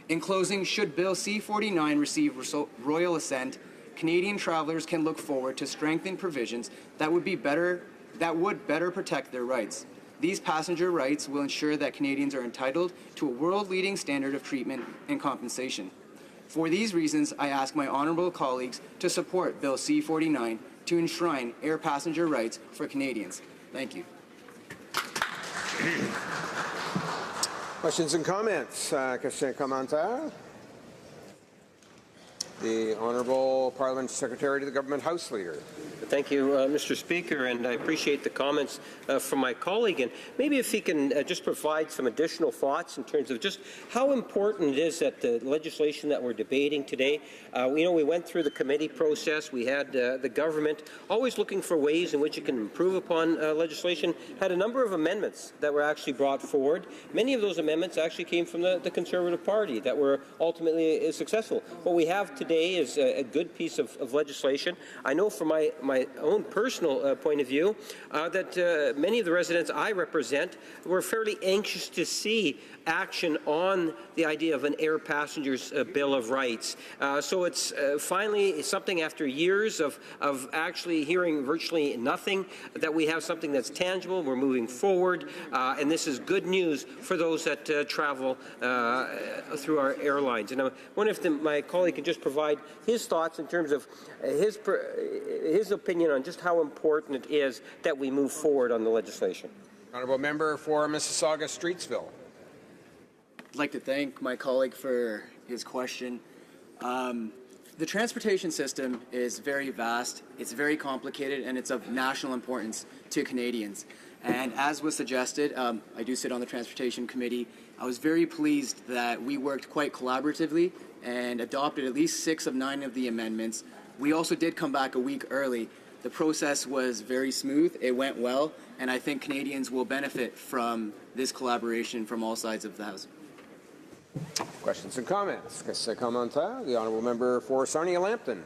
In closing, should Bill C-49 receive royal assent, Canadian travelers can look forward to strengthened provisions that would better protect their rights. These passenger rights will ensure that Canadians are entitled to a world-leading standard of treatment and compensation. For these reasons, I ask my honourable colleagues to support Bill C-49 to enshrine air passenger rights for Canadians. Thank you. Questions and comments? Question commentaire? The Honourable Parliament Secretary to the Government House Leader. Thank you, Mr. Speaker, and I appreciate the comments from my colleague. And maybe if he can just provide some additional thoughts in terms of just how important it is that the legislation that we're debating today. We went through the committee process. We had the government always looking for ways in which it can improve upon legislation. Had a number of amendments that were actually brought forward. Many of those amendments actually came from the Conservative Party that were ultimately successful. What we have today is a good piece of legislation. I know from my own personal point of view that many of the residents I represent were fairly anxious to see action on the idea of an air passenger's Bill of Rights. So it's finally something after years of actually hearing virtually nothing, that we have something that's tangible. We're moving forward, and this is good news for those that travel through our airlines. And I wonder if my colleague could just provide his thoughts in terms of his opinion on just how important it is that we move forward on the legislation. Honourable Member for Mississauga-Streetsville. I'd like to thank my colleague for his question. The transportation system is very vast, it's very complicated, and it's of national importance to Canadians. And as was suggested, I do sit on the Transportation Committee. I was very pleased that we worked quite collaboratively and adopted at least 6 of 9 of the amendments. We also did come back a week early. The process was very smooth, it went well, and I think Canadians will benefit from this collaboration from all sides of the House. Questions and comments? Question commentaire. The Honourable Member for Sarnia-Lambton.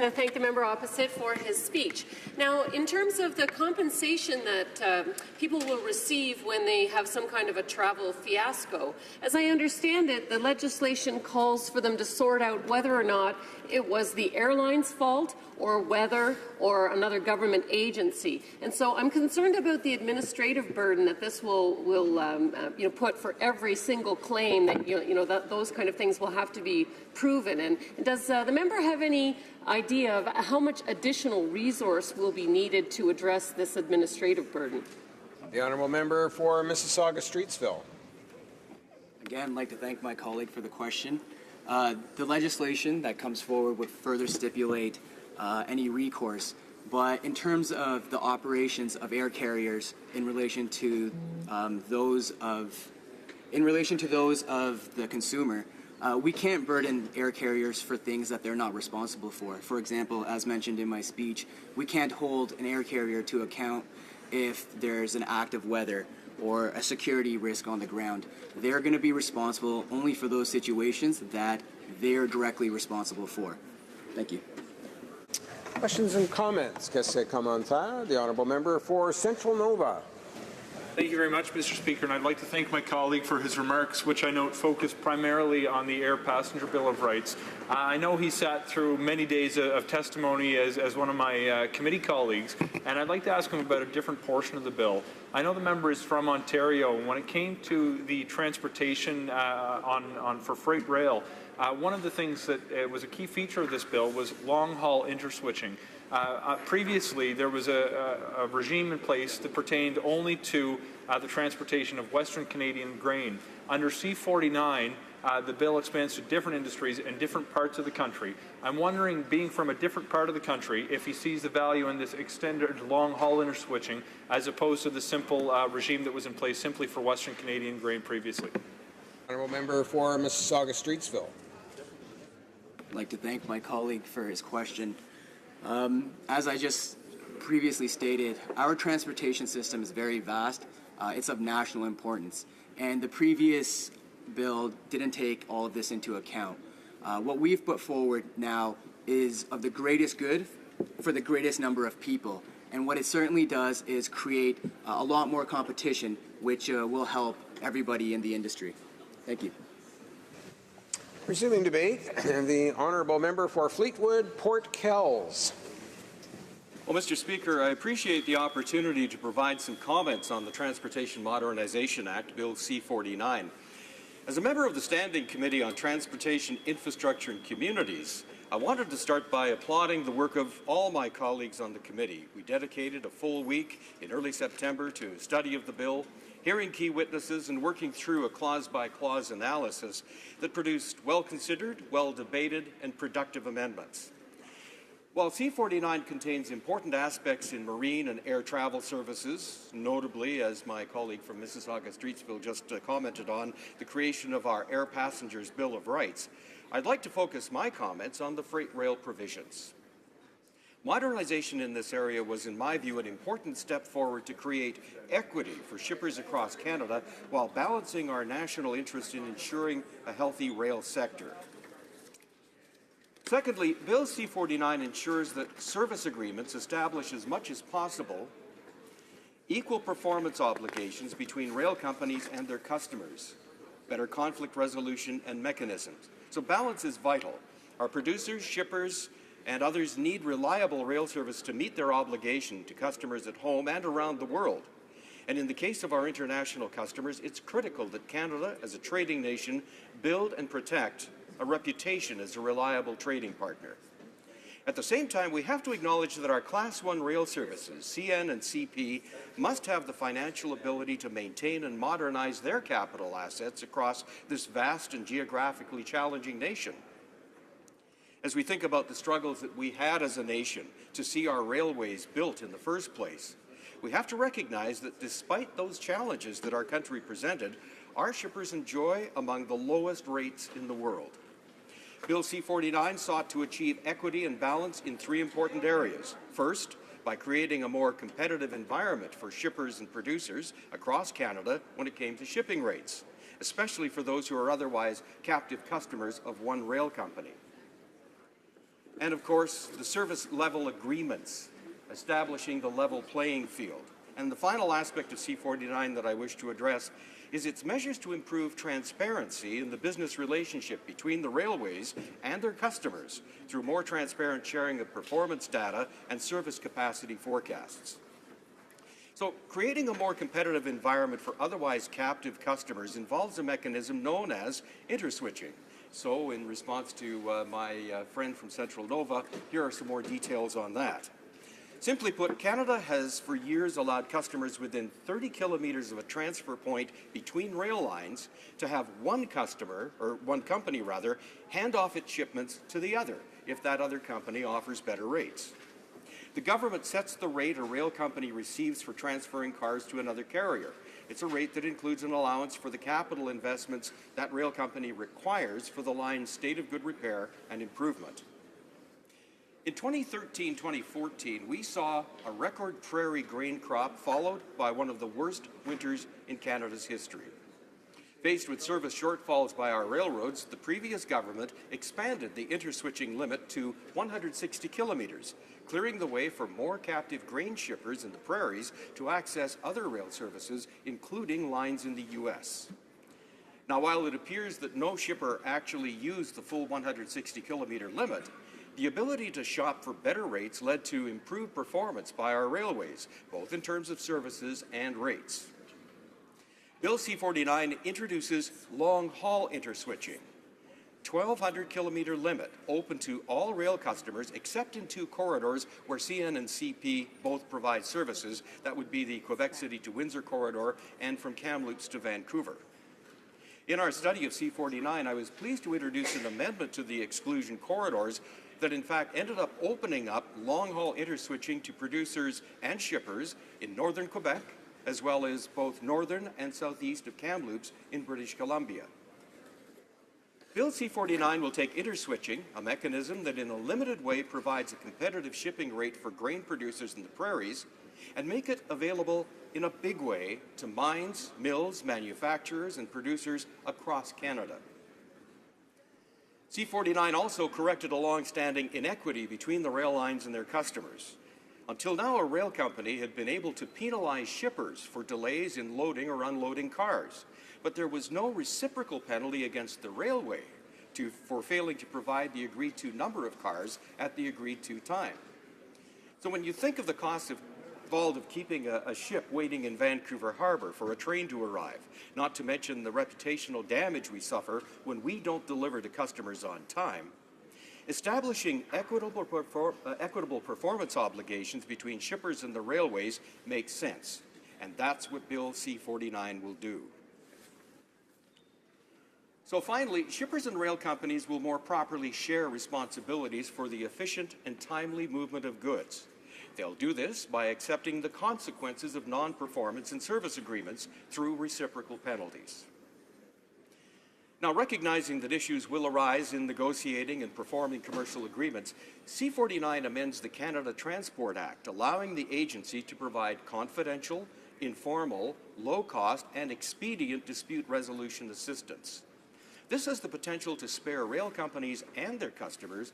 I thank the member opposite for his speech. Now, in terms of the compensation that people will receive when they have some kind of a travel fiasco, as I understand it, the legislation calls for them to sort out whether or not it was the airline's fault or weather or another government agency. And so I'm concerned about the administrative burden that this will put for every single claim that, that those kind of things will have to be proven. And does the member have any idea of how much additional resource will be needed to address this administrative burden? The Honourable Member for Mississauga-Streetsville. Again, I'd like to thank my colleague for the question. The legislation that comes forward would further stipulate any recourse, but in terms of the operations of air carriers in relation to those of In relation to those of the consumer, we can't burden air carriers for things that they're not responsible for. For example, as mentioned in my speech, we can't hold an air carrier to account if there's an active weather or a security risk on the ground. They're going to be responsible only for those situations that they're directly responsible for. Thank you. Questions and comments? Qu'est-ce que commentaire? The honourable member for Central Nova. Thank you very much, Mr. Speaker, and I'd like to thank my colleague for his remarks, which I note focus primarily on the Air Passenger Bill of Rights. I know he sat through many days of testimony as one of my committee colleagues, and I'd like to ask him about a different portion of the bill. I know the member is from Ontario, and when it came to the transportation for freight rail, one of the things that was a key feature of this bill was long-haul interswitching. Previously, there was a regime in place that pertained only to the transportation of Western Canadian grain. Under C-49, the bill expands to different industries in different parts of the country. I'm wondering, being from a different part of the country, if he sees the value in this extended long-haul interswitching as opposed to the simple regime that was in place simply for Western Canadian grain previously. Honourable member for Mississauga-Streetsville. I'd like to thank my colleague for his question. As I just previously stated, our transportation system is very vast. It's of national importance. And the previous bill didn't take all of this into account. What we've put forward now is of the greatest good for the greatest number of people. And what it certainly does is create a lot more competition, which will help everybody in the industry. Thank you. Resuming debate, the honourable member for Fleetwood, Port Kells. Well, Mr. Speaker, I appreciate the opportunity to provide some comments on the Transportation Modernization Act, Bill C-49. As a member of the Standing Committee on Transportation, Infrastructure and Communities, I wanted to start by applauding the work of all my colleagues on the committee. We dedicated a full week in early September to study of the bill, hearing key witnesses, and working through a clause-by-clause analysis that produced well-considered, well-debated, and productive amendments. While C-49 contains important aspects in marine and air travel services, notably, as my colleague from Mississauga-Streetsville just commented on, the creation of our Air Passengers Bill of Rights, I'd like to focus my comments on the freight rail provisions. Modernization in this area was, in my view, an important step forward to create equity for shippers across Canada while balancing our national interest in ensuring a healthy rail sector. Secondly, Bill C-49 ensures that service agreements establish as much as possible equal performance obligations between rail companies and their customers, better conflict resolution and mechanisms. So balance is vital. Our producers, shippers, and others need reliable rail service to meet their obligation to customers at home and around the world. And in the case of our international customers, it's critical that Canada, as a trading nation, build and protect a reputation as a reliable trading partner. At the same time, we have to acknowledge that our Class 1 rail services, CN and CP, must have the financial ability to maintain and modernize their capital assets across this vast and geographically challenging nation. As we think about the struggles that we had as a nation to see our railways built in the first place, we have to recognize that despite those challenges that our country presented, our shippers enjoy among the lowest rates in the world. Bill C-49 sought to achieve equity and balance in three important areas. First, by creating a more competitive environment for shippers and producers across Canada when it came to shipping rates, especially for those who are otherwise captive customers of one rail company. And of course, the service level agreements, establishing the level playing field. And the final aspect of C-49 that I wish to address is its measures to improve transparency in the business relationship between the railways and their customers through more transparent sharing of performance data and service capacity forecasts. So creating a more competitive environment for otherwise captive customers involves a mechanism known as interswitching. So in response to my friend from Central Nova, here are some more details on that. Simply put, Canada has for years allowed customers within 30 kilometers of a transfer point between rail lines to have one customer, or one company rather, hand off its shipments to the other if that other company offers better rates. The government sets the rate a rail company receives for transferring cars to another carrier. It's a rate that includes an allowance for the capital investments that rail company requires for the line's state of good repair and improvement. In 2013-2014, we saw a record prairie grain crop followed by one of the worst winters in Canada's history. Faced with service shortfalls by our railroads, the previous government expanded the interswitching limit to 160 kilometres, clearing the way for more captive grain shippers in the prairies to access other rail services, including lines in the U.S. Now, while it appears that no shipper actually used the full 160-kilometre limit, the ability to shop for better rates led to improved performance by our railways, both in terms of services and rates. Bill C-49 introduces long-haul interswitching, 1,200-kilometre limit open to all rail customers except in two corridors where CN and CP both provide services. That would be the Quebec City to Windsor corridor and from Kamloops to Vancouver. In our study of C-49, I was pleased to introduce an amendment to the exclusion corridors that in fact ended up opening up long-haul interswitching to producers and shippers in northern Quebec, as well as both northern and southeast of Kamloops in British Columbia. Bill C-49 will take interswitching, a mechanism that in a limited way provides a competitive shipping rate for grain producers in the prairies, and make it available in a big way to mines, mills, manufacturers, and producers across Canada. C-49 also corrected a long-standing inequity between the rail lines and their customers. Until now, a rail company had been able to penalize shippers for delays in loading or unloading cars, but there was no reciprocal penalty against the railway for failing to provide the agreed-to number of cars at the agreed-to time. So when you think of the cost involved of keeping a ship waiting in Vancouver Harbour for a train to arrive, not to mention the reputational damage we suffer when we don't deliver to customers on time, establishing equitable performance obligations between shippers and the railways makes sense, and that's what Bill C-49 will do. So finally, shippers and rail companies will more properly share responsibilities for the efficient and timely movement of goods. They'll do this by accepting the consequences of non-performance in service agreements through reciprocal penalties. Now, recognizing that issues will arise in negotiating and performing commercial agreements, C-49 amends the Canada Transport Act, allowing the agency to provide confidential, informal, low-cost, and expedient dispute resolution assistance. This has the potential to spare rail companies and their customers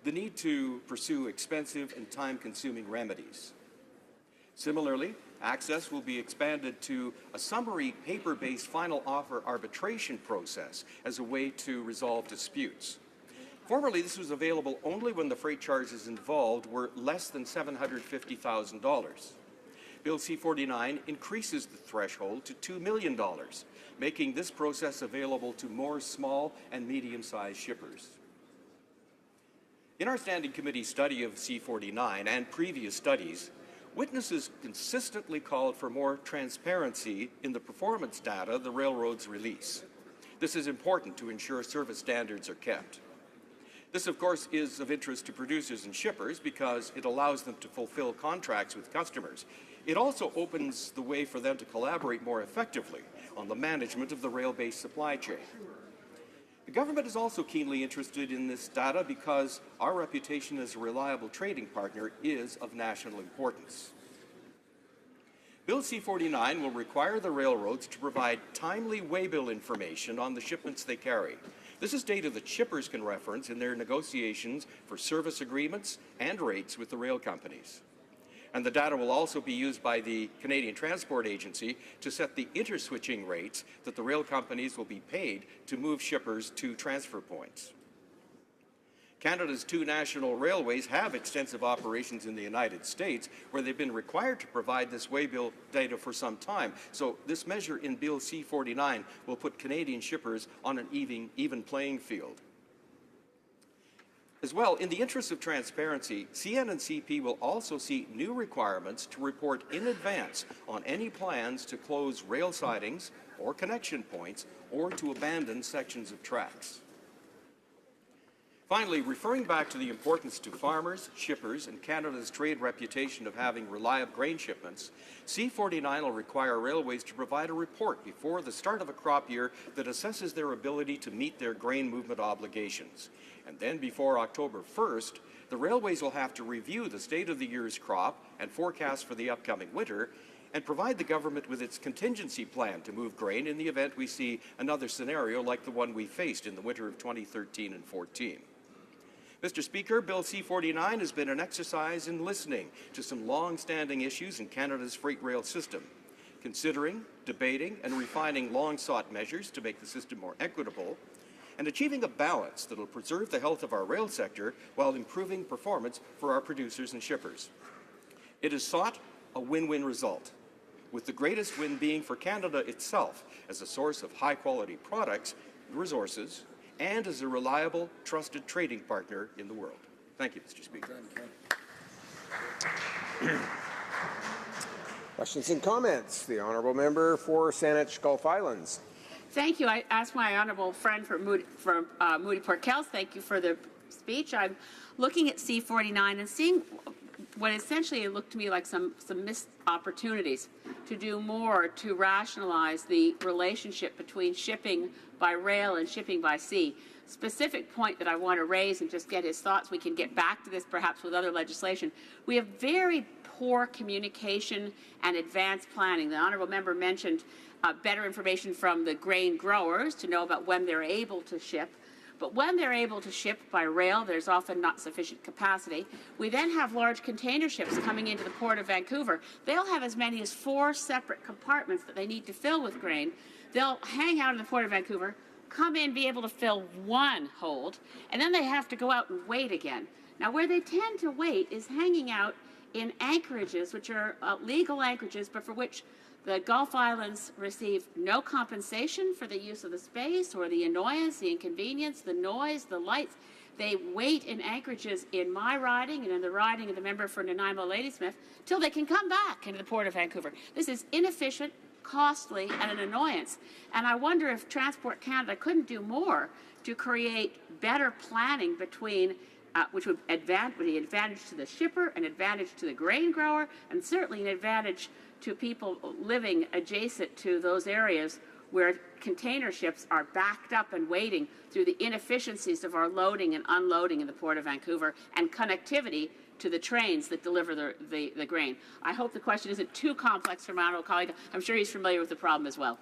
the need to pursue expensive and time-consuming remedies. Similarly, access will be expanded to a summary paper-based final offer arbitration process as a way to resolve disputes. Formerly, this was available only when the freight charges involved were less than $750,000. Bill C-49 increases the threshold to $2 million, making this process available to more small and medium-sized shippers. In our Standing Committee study of C-49 and previous studies, witnesses consistently called for more transparency in the performance data the railroads release. This is important to ensure service standards are kept. This, of course, is of interest to producers and shippers because it allows them to fulfill contracts with customers. It also opens the way for them to collaborate more effectively on the management of the rail-based supply chain. The government is also keenly interested in this data because our reputation as a reliable trading partner is of national importance. Bill C-49 will require the railroads to provide timely waybill information on the shipments they carry. This is data that shippers can reference in their negotiations for service agreements and rates with the rail companies. And the data will also be used by the Canadian Transport Agency to set the interswitching rates that the rail companies will be paid to move shippers to transfer points. Canada's two national railways have extensive operations in the United States where they've been required to provide this waybill data for some time. So this measure in Bill C-49 will put Canadian shippers on an even playing field. As well, in the interest of transparency, CN and CP will also see new requirements to report in advance on any plans to close rail sidings or connection points or to abandon sections of tracks. Finally, referring back to the importance to farmers, shippers, and Canada's trade reputation of having reliable grain shipments, C49 will require railways to provide a report before the start of a crop year that assesses their ability to meet their grain movement obligations. And then before October 1st, the railways will have to review the state of the year's crop and forecast for the upcoming winter and provide the government with its contingency plan to move grain in the event we see another scenario like the one we faced in the winter of 2013 and 14. Mr. Speaker, Bill C-49 has been an exercise in listening to some long-standing issues in Canada's freight rail system, considering, debating, and refining long-sought measures to make the system more equitable, and achieving a balance that will preserve the health of our rail sector while improving performance for our producers and shippers. It has sought a win-win result, with the greatest win being for Canada itself as a source of high-quality products and resources, and as a reliable, trusted trading partner in the world. Thank you, Mr. Speaker. Questions and comments. The honourable member for Saanich Gulf Islands. Thank you. I asked my honourable friend from Moody Port Kells, thank you for the speech. I'm looking at C-49 and seeing what essentially looked to me like some missed opportunities to do more to rationalize the relationship between shipping by rail and shipping by sea. Specific point that I want to raise and just get his thoughts. We can get back to this perhaps with other legislation. We have very poor communication and advanced planning. The honourable member mentioned better information from the grain growers to know about when they're able to ship. But when they're able to ship by rail, there's often not sufficient capacity. We then have large container ships coming into the Port of Vancouver. They'll have as many as 4 separate compartments that they need to fill with grain. They'll hang out in the Port of Vancouver, come in, be able to fill 1 hold, and then they have to go out and wait again. Now, where they tend to wait is hanging out in anchorages, which are legal anchorages, but for which the Gulf Islands receive no compensation for the use of the space or the annoyance, the inconvenience, the noise, the lights. They wait in anchorages in my riding and in the riding of the member for Nanaimo Ladysmith till they can come back into the Port of Vancouver. This is inefficient, costly, and an annoyance. And I wonder if Transport Canada couldn't do more to create better planning between which would be an advantage to the shipper, an advantage to the grain grower, and certainly an advantage to people living adjacent to those areas where container ships are backed up and waiting through the inefficiencies of our loading and unloading in the Port of Vancouver and connectivity to the trains that deliver the grain. I hope the question isn't too complex for my honourable colleague. I'm sure he's familiar with the problem as well.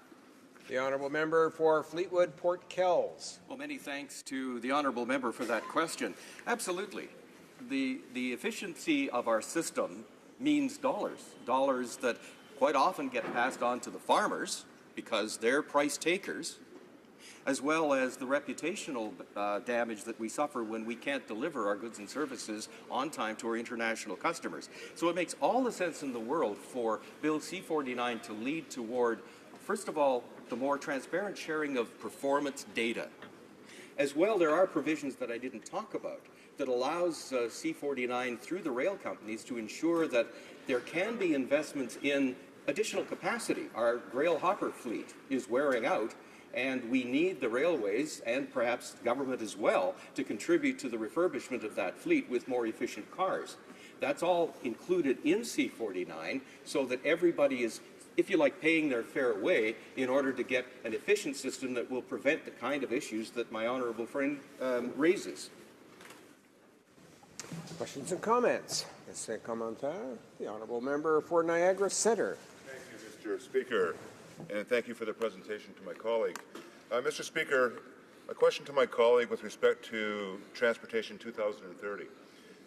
The honourable member for Fleetwood Port Kells. Well, many thanks to the honourable member for that question. Absolutely. The efficiency of our system means dollars that quite often get passed on to the farmers because they're price takers, as well as the reputational damage that we suffer when we can't deliver our goods and services on time to our international customers. So it makes all the sense in the world for Bill C-49 to lead toward, first of all, the more transparent sharing of performance data. As well, there are provisions that I didn't talk about that allows C-49 through the rail companies to ensure that there can be investments in additional capacity. Our rail hopper fleet is wearing out, and we need the railways and perhaps government as well to contribute to the refurbishment of that fleet with more efficient cars. That's all included in C-49 so that everybody is, if you like, paying their fair way in order to get an efficient system that will prevent the kind of issues that my honourable friend raises. Questions and comments? The honourable member for Niagara Centre. Thank you, Mr. Speaker, and thank you for the presentation to my colleague. Mr. Speaker, a question to my colleague with respect to Transportation 2030.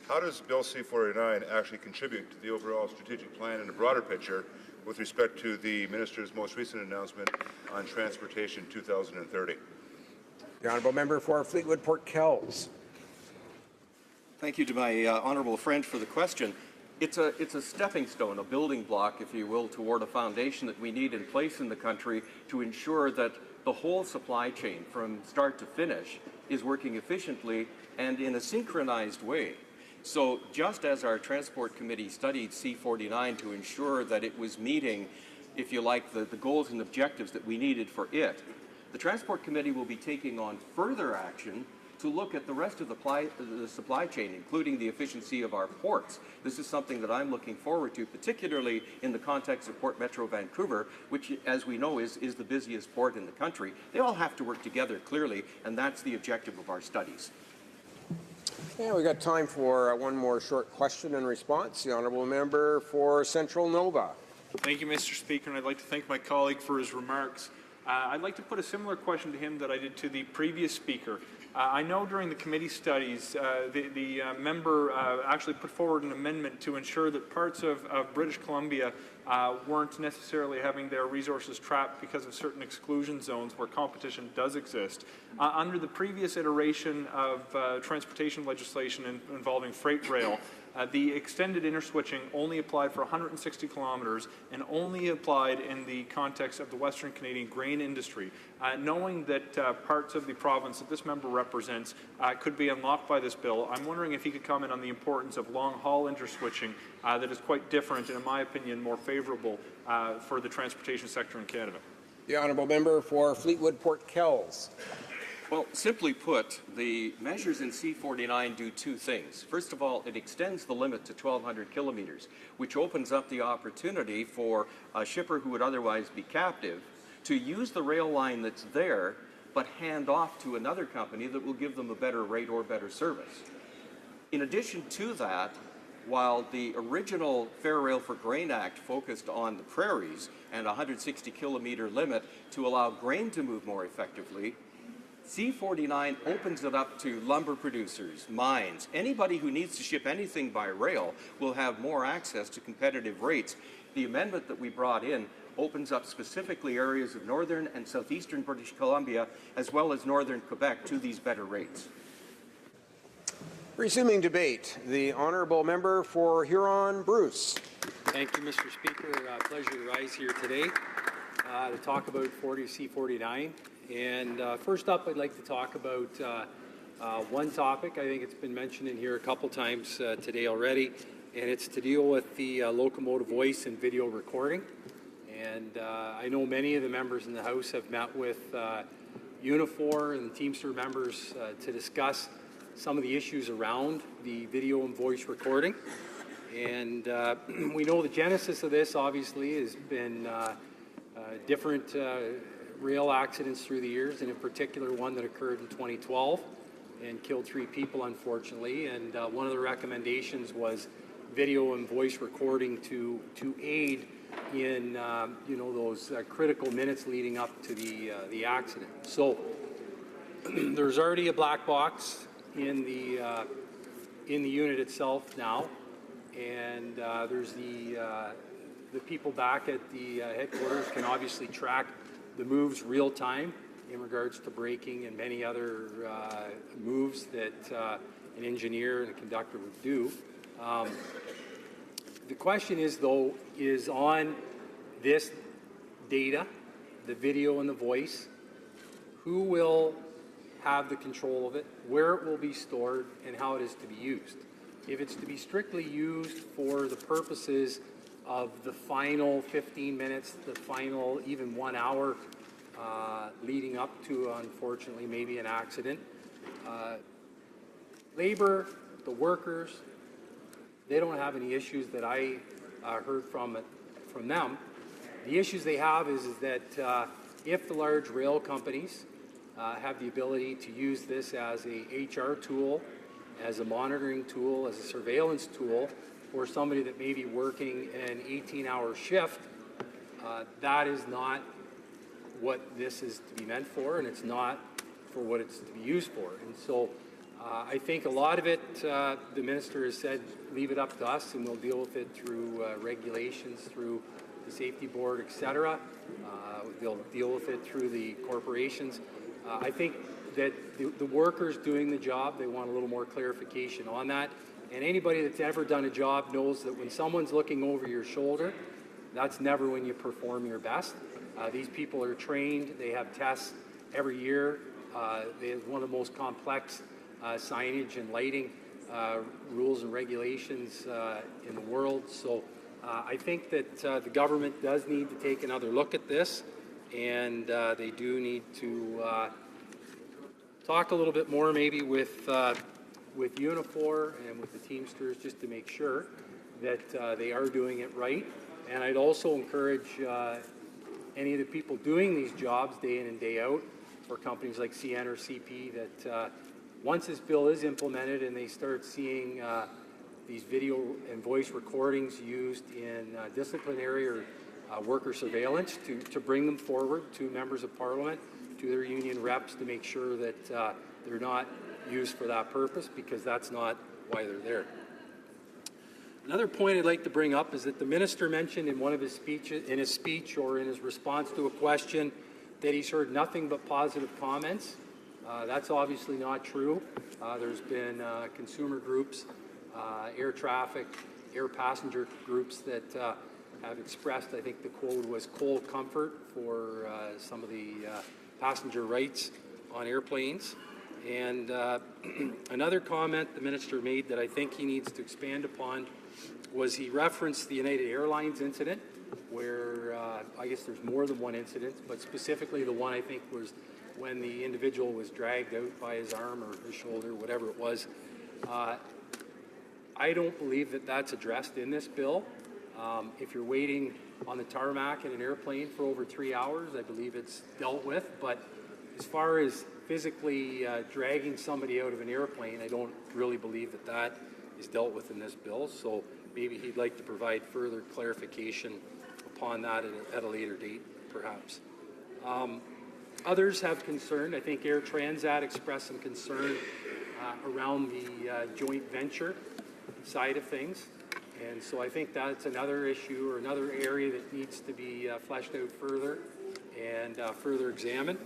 How does Bill C-49 actually contribute to the overall strategic plan in a broader picture with respect to the Minister's most recent announcement on Transportation 2030? The honourable member for Fleetwood Port Kells. Thank you to my honourable friend for the question. It's a stepping stone, a building block, if you will, toward a foundation that we need in place in the country to ensure that the whole supply chain from start to finish is working efficiently and in a synchronized way. So just as our Transport Committee studied C-49 to ensure that it was meeting, if you like, the goals and objectives that we needed for it, the Transport Committee will be taking on further action to look at the rest of the supply chain, including the efficiency of our ports. This is something that I'm looking forward to, particularly in the context of Port Metro Vancouver, which, as we know, is the busiest port in the country. They all have to work together, clearly, and that's the objective of our studies. Yeah, we got time for one more short question and response. The honourable member for Central Nova. Thank you, Mr. Speaker, and I'd like to thank my colleague for his remarks. I'd like to put a similar question to him that I did to the previous speaker. I know during the committee studies, the member actually put forward an amendment to ensure that parts of British Columbia weren't necessarily having their resources trapped because of certain exclusion zones where competition does exist. Under the previous iteration of transportation legislation involving freight rail, the extended interswitching only applied for 160 kilometers and only applied in the context of the Western Canadian grain industry. Knowing that parts of the province that this member represents could be unlocked by this bill, I'm wondering if he could comment on the importance of long-haul interswitching that is quite different and, in my opinion, more favorable for the transportation sector in Canada. The honourable member for Fleetwood Port Kells. Well, simply put, the measures in C49 do two things. First of all, it extends the limit to 1,200 kilometers, which opens up the opportunity for a shipper who would otherwise be captive to use the rail line that's there, but hand off to another company that will give them a better rate or better service. In addition to that, while the original Fair Rail for Grain Act focused on the prairies and a 160-kilometer limit to allow grain to move more effectively, C49 opens it up to lumber producers, mines. Anybody who needs to ship anything by rail will have more access to competitive rates. The amendment that we brought in opens up specifically areas of northern and southeastern British Columbia, as well as northern Quebec, to these better rates. Resuming debate, the honourable member for Huron-Bruce. Thank you, Mr. Speaker. Pleasure to rise here today to talk about C49. And first up, I'd like to talk about one topic. I think it's been mentioned in here a couple times today already, and it's to deal with the locomotive voice and video recording. And I know many of the members in the House have met with Unifor and the Teamster members to discuss some of the issues around the video and voice recording. And we know the genesis of this obviously has been different rail accidents through the years, and in particular one that occurred in 2012 and killed 3 people, unfortunately. And one of the recommendations was video and voice recording to aid in those critical minutes leading up to the accident. So there's already a black box in the unit itself now, and there's the people back at the headquarters can obviously track the moves real time in regards to braking and many other moves that an engineer and a conductor would do. The question is, though, is on this data, the video and the voice, who will have the control of it, where it will be stored, and how it is to be used. If it's to be strictly used for the purposes of the final 15 minutes, the final even 1 hour leading up to, unfortunately, maybe an accident, labor, the workers, they don't have any issues that I heard from them. The issues they have is that if the large rail companies have the ability to use this as a HR tool, as a monitoring tool, as a surveillance tool, for somebody that may be working an 18-hour shift, that is not what this is to be meant for, and it's not for what it's to be used for. And so I think a lot of it, the minister has said, leave it up to us, and we'll deal with it through regulations, through the safety board, etc. They'll deal with it through the corporations. I think that the workers doing the job, they want a little more clarification on that. And anybody that's ever done a job knows that when someone's looking over your shoulder, that's never when you perform your best. These people are trained. They have tests every year. They have one of the most complex signage and lighting rules and regulations in the world. So I think that the government does need to take another look at this, and they do need to talk a little bit more maybe with Unifor and with the Teamsters just to make sure that they are doing it right. And I'd also encourage any of the people doing these jobs day in and day out for companies like CN or CP that once this bill is implemented and they start seeing these video and voice recordings used in disciplinary or worker surveillance to bring them forward to members of Parliament, to their union reps, to make sure that they're not used for that purpose, because that's not why they're there. Another point I'd like to bring up is that the minister mentioned in one of his speeches, in his speech or in his response to a question, that he's heard nothing but positive comments. That's obviously not true. There's been consumer groups, air traffic, air passenger groups that have expressed, I think the quote was, cold comfort for some of the passenger rights on airplanes. And another comment the minister made that I think he needs to expand upon was he referenced the United Airlines incident, where I guess there's more than one incident, but specifically the one I think was when the individual was dragged out by his arm or his shoulder, whatever it was. I don't believe that that's addressed in this bill. If you're waiting on the tarmac in an airplane for over 3 hours, I believe it's dealt with. But as far as physically dragging somebody out of an airplane, I don't really believe that that is dealt with in this bill. So maybe he'd like to provide further clarification upon that at a later date, perhaps. Others have concern. I think Air Transat expressed some concern around the joint venture side of things. And so I think that's another issue or another area that needs to be fleshed out further and further examined.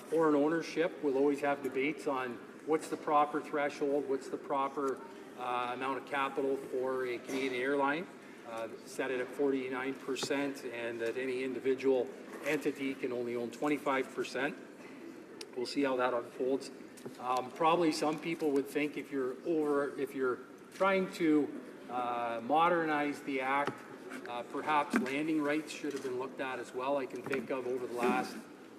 Foreign ownership, we'll always have debates on what's the proper threshold, what's the proper amount of capital for a Canadian airline, set it at 49%, and that any individual entity can only own 25%. We'll see how that unfolds. Probably some people would think if you're trying to modernize the Act, perhaps landing rights should have been looked at as well. I can think of over the last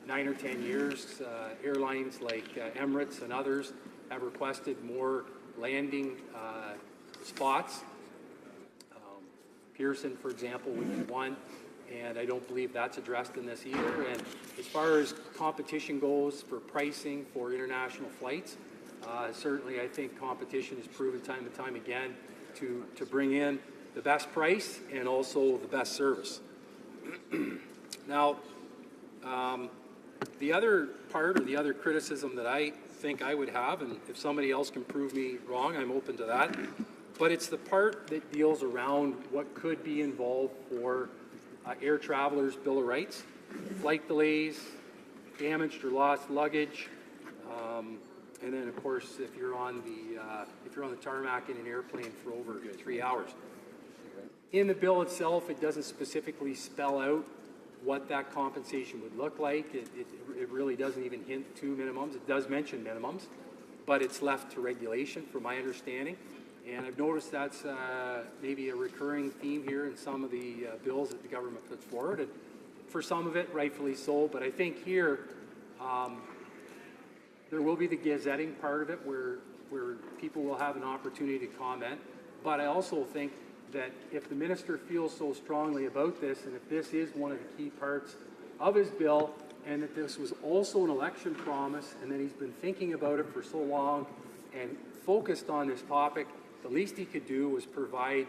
9 or 10 years, airlines like Emirates and others have requested more landing spots. Pearson, for example, would be one, and I don't believe that's addressed in this either. And as far as competition goes for pricing for international flights, certainly I think competition has proven time and time again to bring in the best price and also the best service. Now, the other part or the other criticism that I think I would have, and if somebody else can prove me wrong, I'm open to that, but it's the part that deals around what could be involved for air travelers' Bill of Rights, flight delays, damaged or lost luggage, and then of course if you're on the tarmac in an airplane for over 3 hours. In the bill itself, it doesn't specifically spell out what that compensation would look like. It really doesn't even hint to minimums. It does mention minimums, but it's left to regulation from my understanding. And I've noticed that's maybe a recurring theme here in some of the bills that the government puts forward. And for some of it, rightfully so, but I think here there will be the gazetting part of it where people will have an opportunity to comment. But I also think that if the minister feels so strongly about this, and if this is one of the key parts of his bill, and that this was also an election promise, and that he's been thinking about it for so long and focused on this topic, the least he could do was provide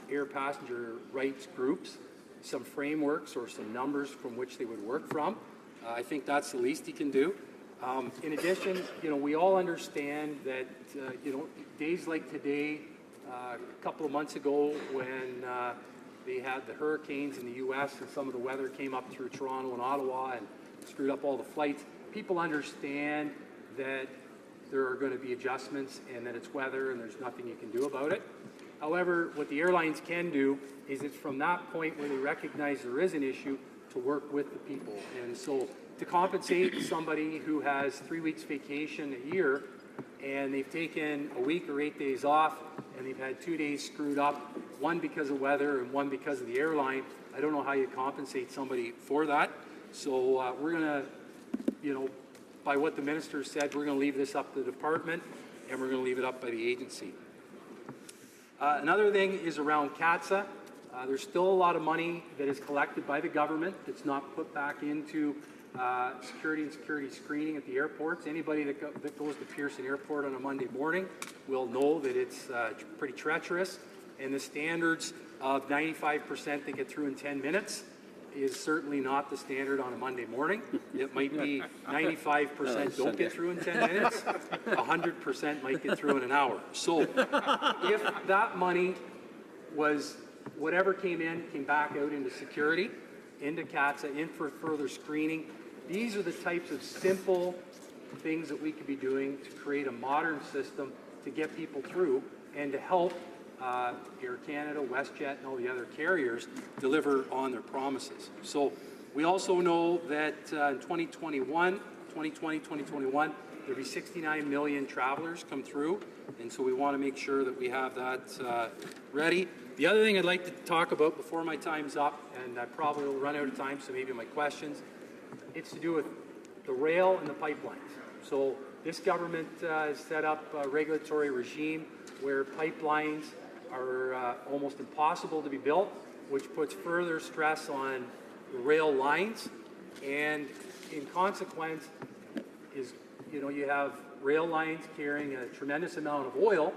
air passenger rights groups some frameworks or some numbers from which they would work from. I think that's the least he can do. In addition, we all understand that, days like today, a couple of months ago when they had the hurricanes in the U.S. and some of the weather came up through Toronto and Ottawa and screwed up all the flights, people understand that there are going to be adjustments and that it's weather and there's nothing you can do about it. However, what the airlines can do is it's from that point where they recognize there is an issue to work with the people. And so to compensate somebody who has 3 weeks vacation a year and they've taken a week or 8 days off and they've had 2 days screwed up, one because of weather and one because of the airline, I don't know how you compensate somebody for that. So we're going to, by what the minister said, we're going to leave this up to the department, and we're going to leave it up by the agency. Another thing is around CATSA. There's still a lot of money that is collected by the government that's not put back into security and security screening at the airports. Anybody that goes to Pearson Airport on a Monday morning will know that it's pretty treacherous, and the standards of 95% that get through in 10 minutes is certainly not the standard on a Monday morning. It might be 95% don't get through in 10 minutes, 100% might get through in an hour. So if that money was, whatever came back out into security, into CATSA, in for further screening, these are the types of simple things that we could be doing to create a modern system to get people through and to help Air Canada, WestJet, and all the other carriers deliver on their promises. So we also know that in 2020, 2021, there'll be 69 million travelers come through, and so we want to make sure that we have that ready. The other thing I'd like to talk about before my time's up, and I probably will run out of time, so maybe my questions, it's to do with the rail and the pipelines. So this government has set up a regulatory regime where pipelines are almost impossible to be built, which puts further stress on the rail lines. And in consequence is, you have rail lines carrying a tremendous amount of oil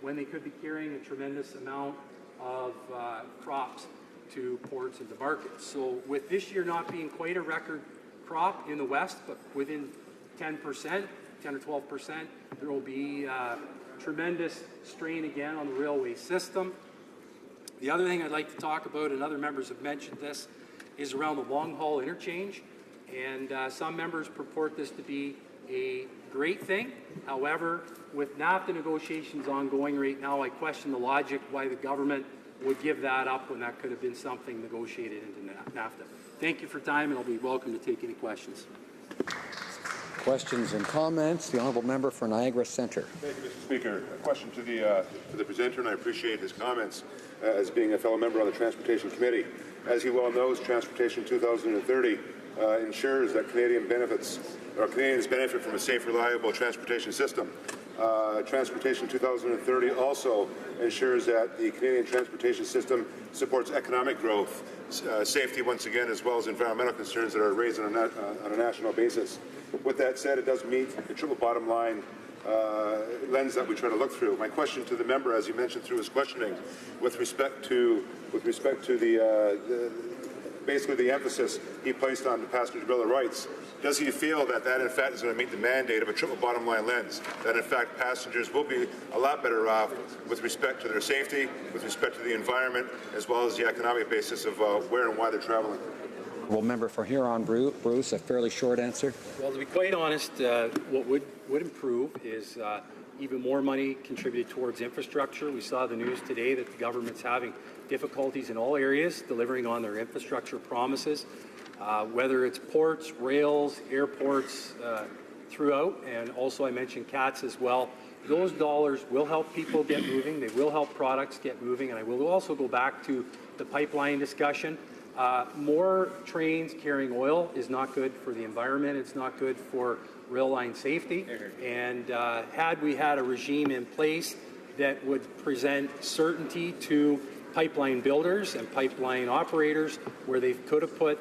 when they could be carrying a tremendous amount of crops to ports and to markets. So with this year not being quite a record crop in the West, but within 10%, 10 or 12%, there will be tremendous strain again on the railway system. The other thing I'd like to talk about, and other members have mentioned this, is around the long-haul interchange. And some members purport this to be a great thing. However, with NAFTA negotiations ongoing right now, I question the logic why the government would give that up when that could have been something negotiated into NAFTA. Thank you for time, and I'll be welcome to take any questions. Questions and comments? The Honourable Member for Niagara Centre. Thank you, Mr. Speaker. A question to the presenter, and I appreciate his comments as being a fellow member on the Transportation Committee. As he well knows, Transportation 2030 ensures that Canadians benefit from a safe, reliable transportation system. Transportation 2030 also ensures that the Canadian transportation system supports economic growth, safety once again, as well as environmental concerns that are raised on a national basis. With that said, it does meet the triple bottom line lens that we try to look through. My question to the member, as he mentioned through his questioning, with respect to basically the emphasis he placed on the passenger bill of rights, does he feel that in fact is going to meet the mandate of a triple bottom line lens, that in fact passengers will be a lot better off with respect to their safety, with respect to the environment, as well as the economic basis of where and why they're traveling? Well, member for Huron-Bruce, a fairly short answer. Well, to be quite honest, what would improve is even more money contributed towards infrastructure. We saw the news today that the government's having difficulties in all areas delivering on their infrastructure promises, whether it's ports, rails, airports, throughout, and also I mentioned CATS as well. Those dollars will help people get moving, they will help products get moving, and I will also go back to the pipeline discussion. More trains carrying oil is not good for the environment, it's not good for rail line safety, and had we had a regime in place that would present certainty to pipeline builders and pipeline operators where they could have put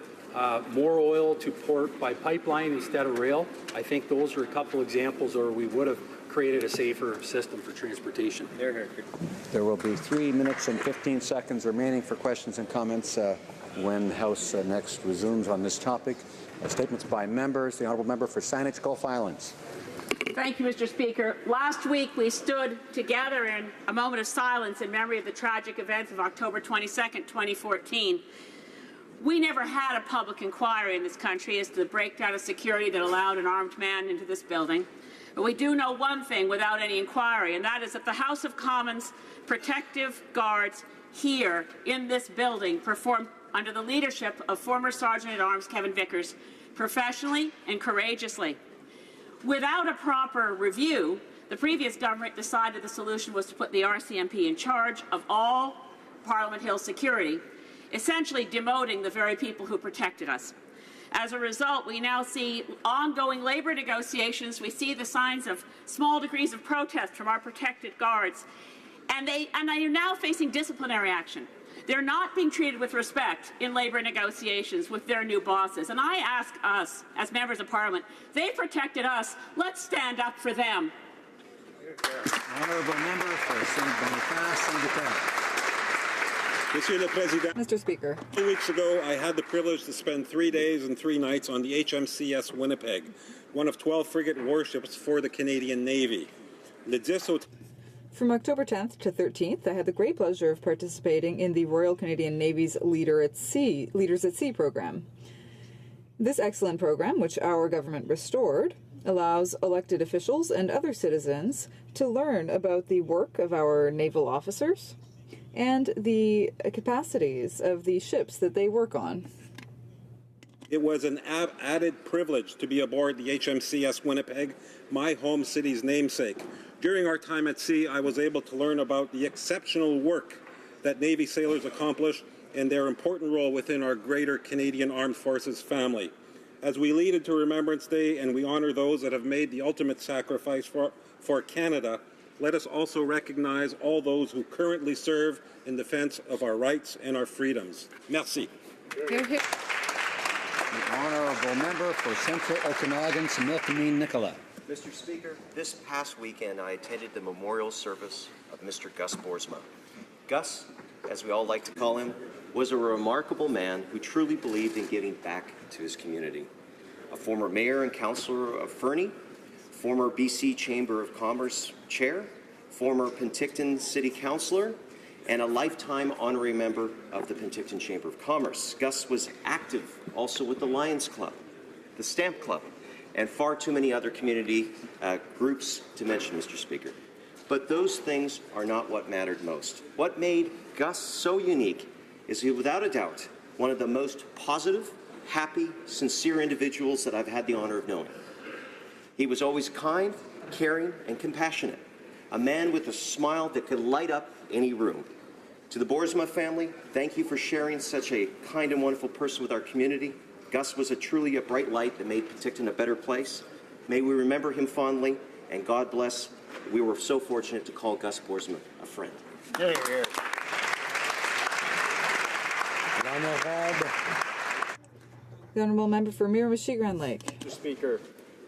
more oil to port by pipeline instead of rail, I think those are a couple examples where we would have created a safer system for transportation. There will be 3 minutes and 15 seconds remaining for questions and comments when the House next resumes on this topic. Statements by members. The Honourable Member for Saanich Gulf Islands. Thank you, Mr. Speaker. Last week we stood together in a moment of silence in memory of the tragic events of October 22nd, 2014. We never had a public inquiry in this country as to the breakdown of security that allowed an armed man into this building. But we do know one thing without any inquiry, and that is that the House of Commons protective guards here in this building performed under the leadership of former Sergeant-at-Arms Kevin Vickers, professionally and courageously. Without a proper review, the previous government decided the solution was to put the RCMP in charge of all Parliament Hill security, essentially demoting the very people who protected us. As a result, we now see ongoing labor negotiations. We see the signs of small degrees of protest from our protected guards. And they are now facing disciplinary action. They're not being treated with respect in labor negotiations with their new bosses. And I ask us, as members of Parliament, they protected us. Let's stand up for them. Honourable member for Saint-Boniface, Monsieur le Président. Mr. Speaker. 2 weeks ago, I had the privilege to spend 3 days and 3 nights on the HMCS Winnipeg, one of 12 frigate warships for the Canadian Navy. From October 10th to 13th, I had the great pleasure of participating in the Royal Canadian Navy's Leaders at Sea program. This excellent program, which our government restored, allows elected officials and other citizens to learn about the work of our naval officers and the capacities of the ships that they work on. It was an added privilege to be aboard the HMCS Winnipeg, my home city's namesake. During our time at sea, I was able to learn about the exceptional work that Navy sailors accomplish and their important role within our greater Canadian Armed Forces family. As we lead into Remembrance Day and we honor those that have made the ultimate sacrifice for Canada, let us also recognize all those who currently serve in defense of our rights and our freedoms. Merci. The honourable member for Central Okanagan, Similkameen, Nicola. Mr. Speaker, this past weekend I attended the memorial service of Mr. Gus Boersma. Gus, as we all like to call him, was a remarkable man who truly believed in giving back to his community. A former mayor and councillor of Fernie, former BC Chamber of Commerce chair, former Penticton City Councillor, and a lifetime honorary member of the Penticton Chamber of Commerce. Gus was active also with the Lions Club, the Stamp Club, and far too many other community groups to mention, Mr. Speaker. But those things are not what mattered most. What made Gus so unique is he, without a doubt, one of the most positive, happy, sincere individuals that I've had the honor of knowing. He was always kind, caring, and compassionate, a man with a smile that could light up any room. To the Boersma family, thank you for sharing such a kind and wonderful person with our community. Gus was truly a bright light that made Penticton a better place. May we remember him fondly, and God bless. We were so fortunate to call Gus Boersma a friend. The Honourable Member for Miramichi-Grand Lake. Mr. Speaker,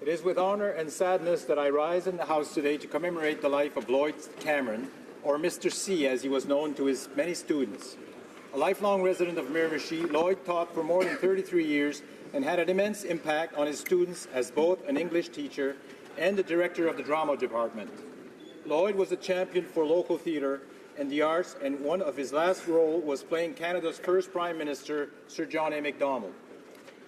it is with honour and sadness that I rise in the House today to commemorate the life of Lloyd Cameron, or Mr. C, as he was known to his many students. A lifelong resident of Miramichi, Lloyd taught for more than 33 years and had an immense impact on his students as both an English teacher and the director of the drama department. Lloyd was a champion for local theatre and the arts, and one of his last roles was playing Canada's first Prime Minister, Sir John A. Macdonald.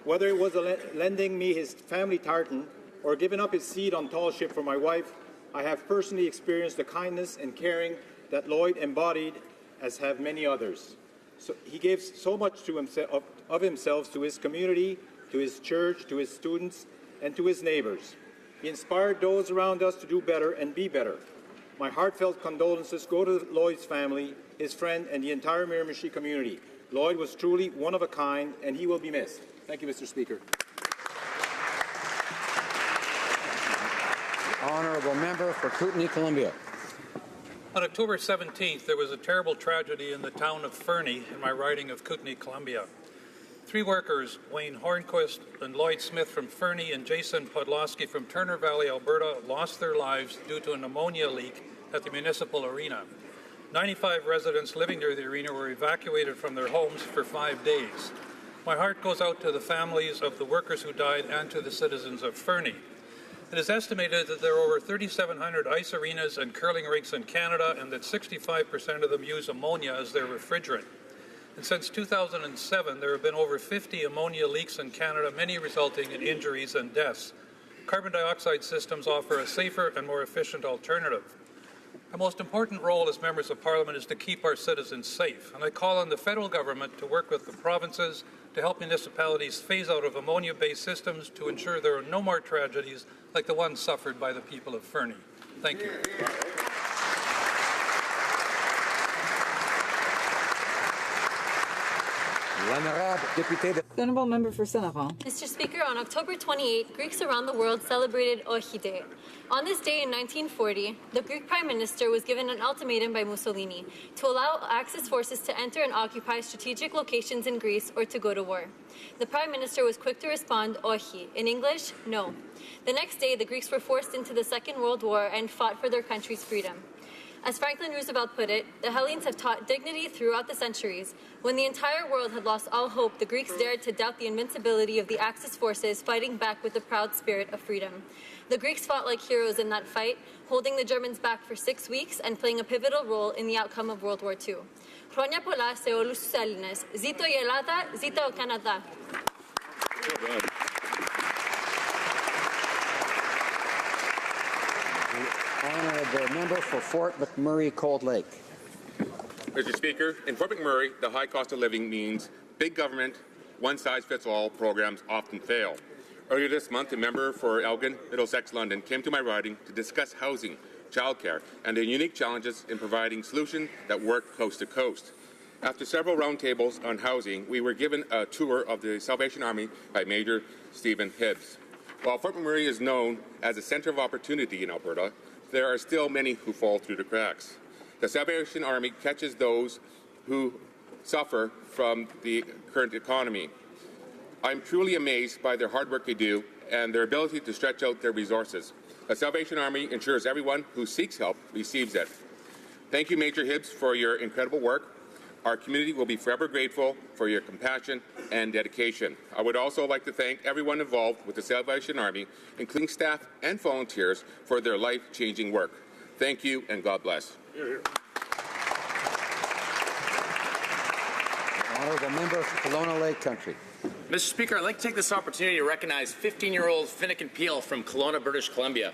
Whether it was lending me his family tartan or giving up his seat on tall ship for my wife, I have personally experienced the kindness and caring that Lloyd embodied, as have many others. So he gave so much to himself, of himself to his community, to his church, to his students, and to his neighbours. He inspired those around us to do better and be better. My heartfelt condolences go to Lloyd's family, his friend, and the entire Miramichi community. Lloyd was truly one of a kind, and he will be missed. Thank you, Mr. Speaker. Honourable member for Kootenay, Columbia. On October 17th, there was a terrible tragedy in the town of Fernie in my riding of Kootenay, Columbia. 3 workers, Wayne Hornquist and Lloyd Smith from Fernie and Jason Podlosky from Turner Valley, Alberta, lost their lives due to an ammonia leak at the municipal arena. 95 residents living near the arena were evacuated from their homes for 5 days. My heart goes out to the families of the workers who died and to the citizens of Fernie. It is estimated that there are over 3,700 ice arenas and curling rinks in Canada, and that 65% of them use ammonia as their refrigerant. And since 2007, there have been over 50 ammonia leaks in Canada, many resulting in injuries and deaths. Carbon dioxide systems offer a safer and more efficient alternative. Our most important role as members of Parliament is to keep our citizens safe, and I call on the federal government to work with the provinces to help municipalities phase out of ammonia-based systems to ensure there are no more tragedies like the ones suffered by the people of Fernie. Thank you. The honourable member for Saint-Laurent. Mr. Speaker, on October 28, Greeks around the world celebrated HoC Day. On this day in 1940, the Greek Prime Minister was given an ultimatum by Mussolini to allow Axis forces to enter and occupy strategic locations in Greece or to go to war. The Prime Minister was quick to respond, "Όχι." In English, no. The next day, the Greeks were forced into the Second World War and fought for their country's freedom. As Franklin Roosevelt put it, the Hellenes have taught dignity throughout the centuries. When the entire world had lost all hope, the Greeks dared to doubt the invincibility of the Axis forces, fighting back with the proud spirit of freedom. The Greeks fought like heroes in that fight, holding the Germans back for 6 weeks and playing a pivotal role in the outcome of World War II. Χρόνια πολλά σε όλους τους Έλληνες. Ζήτω η Ελλάδα, ζήτω ο Καναδά. Honourable member for Fort McMurray, Cold Lake. Mr. Speaker, in Fort McMurray, the high cost of living means big government, one-size-fits-all programs often fail. Earlier this month, a member for Elgin, Middlesex, London, came to my riding to discuss housing, childcare, and the unique challenges in providing solutions that work coast to coast. After several roundtables on housing, we were given a tour of the Salvation Army by Major Stephen Hibbs. While Fort McMurray is known as a centre of opportunity in Alberta, there are still many who fall through the cracks. The Salvation Army catches those who suffer from the current economy. I'm truly amazed by their hard work they do and their ability to stretch out their resources. The Salvation Army ensures everyone who seeks help receives it. Thank you, Major Hibbs, for your incredible work. Our community will be forever grateful for your compassion and dedication. I would also like to thank everyone involved with the Salvation Army, including staff and volunteers, for their life-changing work. Thank you, and God bless. Honourable member for Kelowna Lake Country. Mr. Speaker, I'd like to take this opportunity to recognize 15-year-old Finnegan Peel from Kelowna, British Columbia.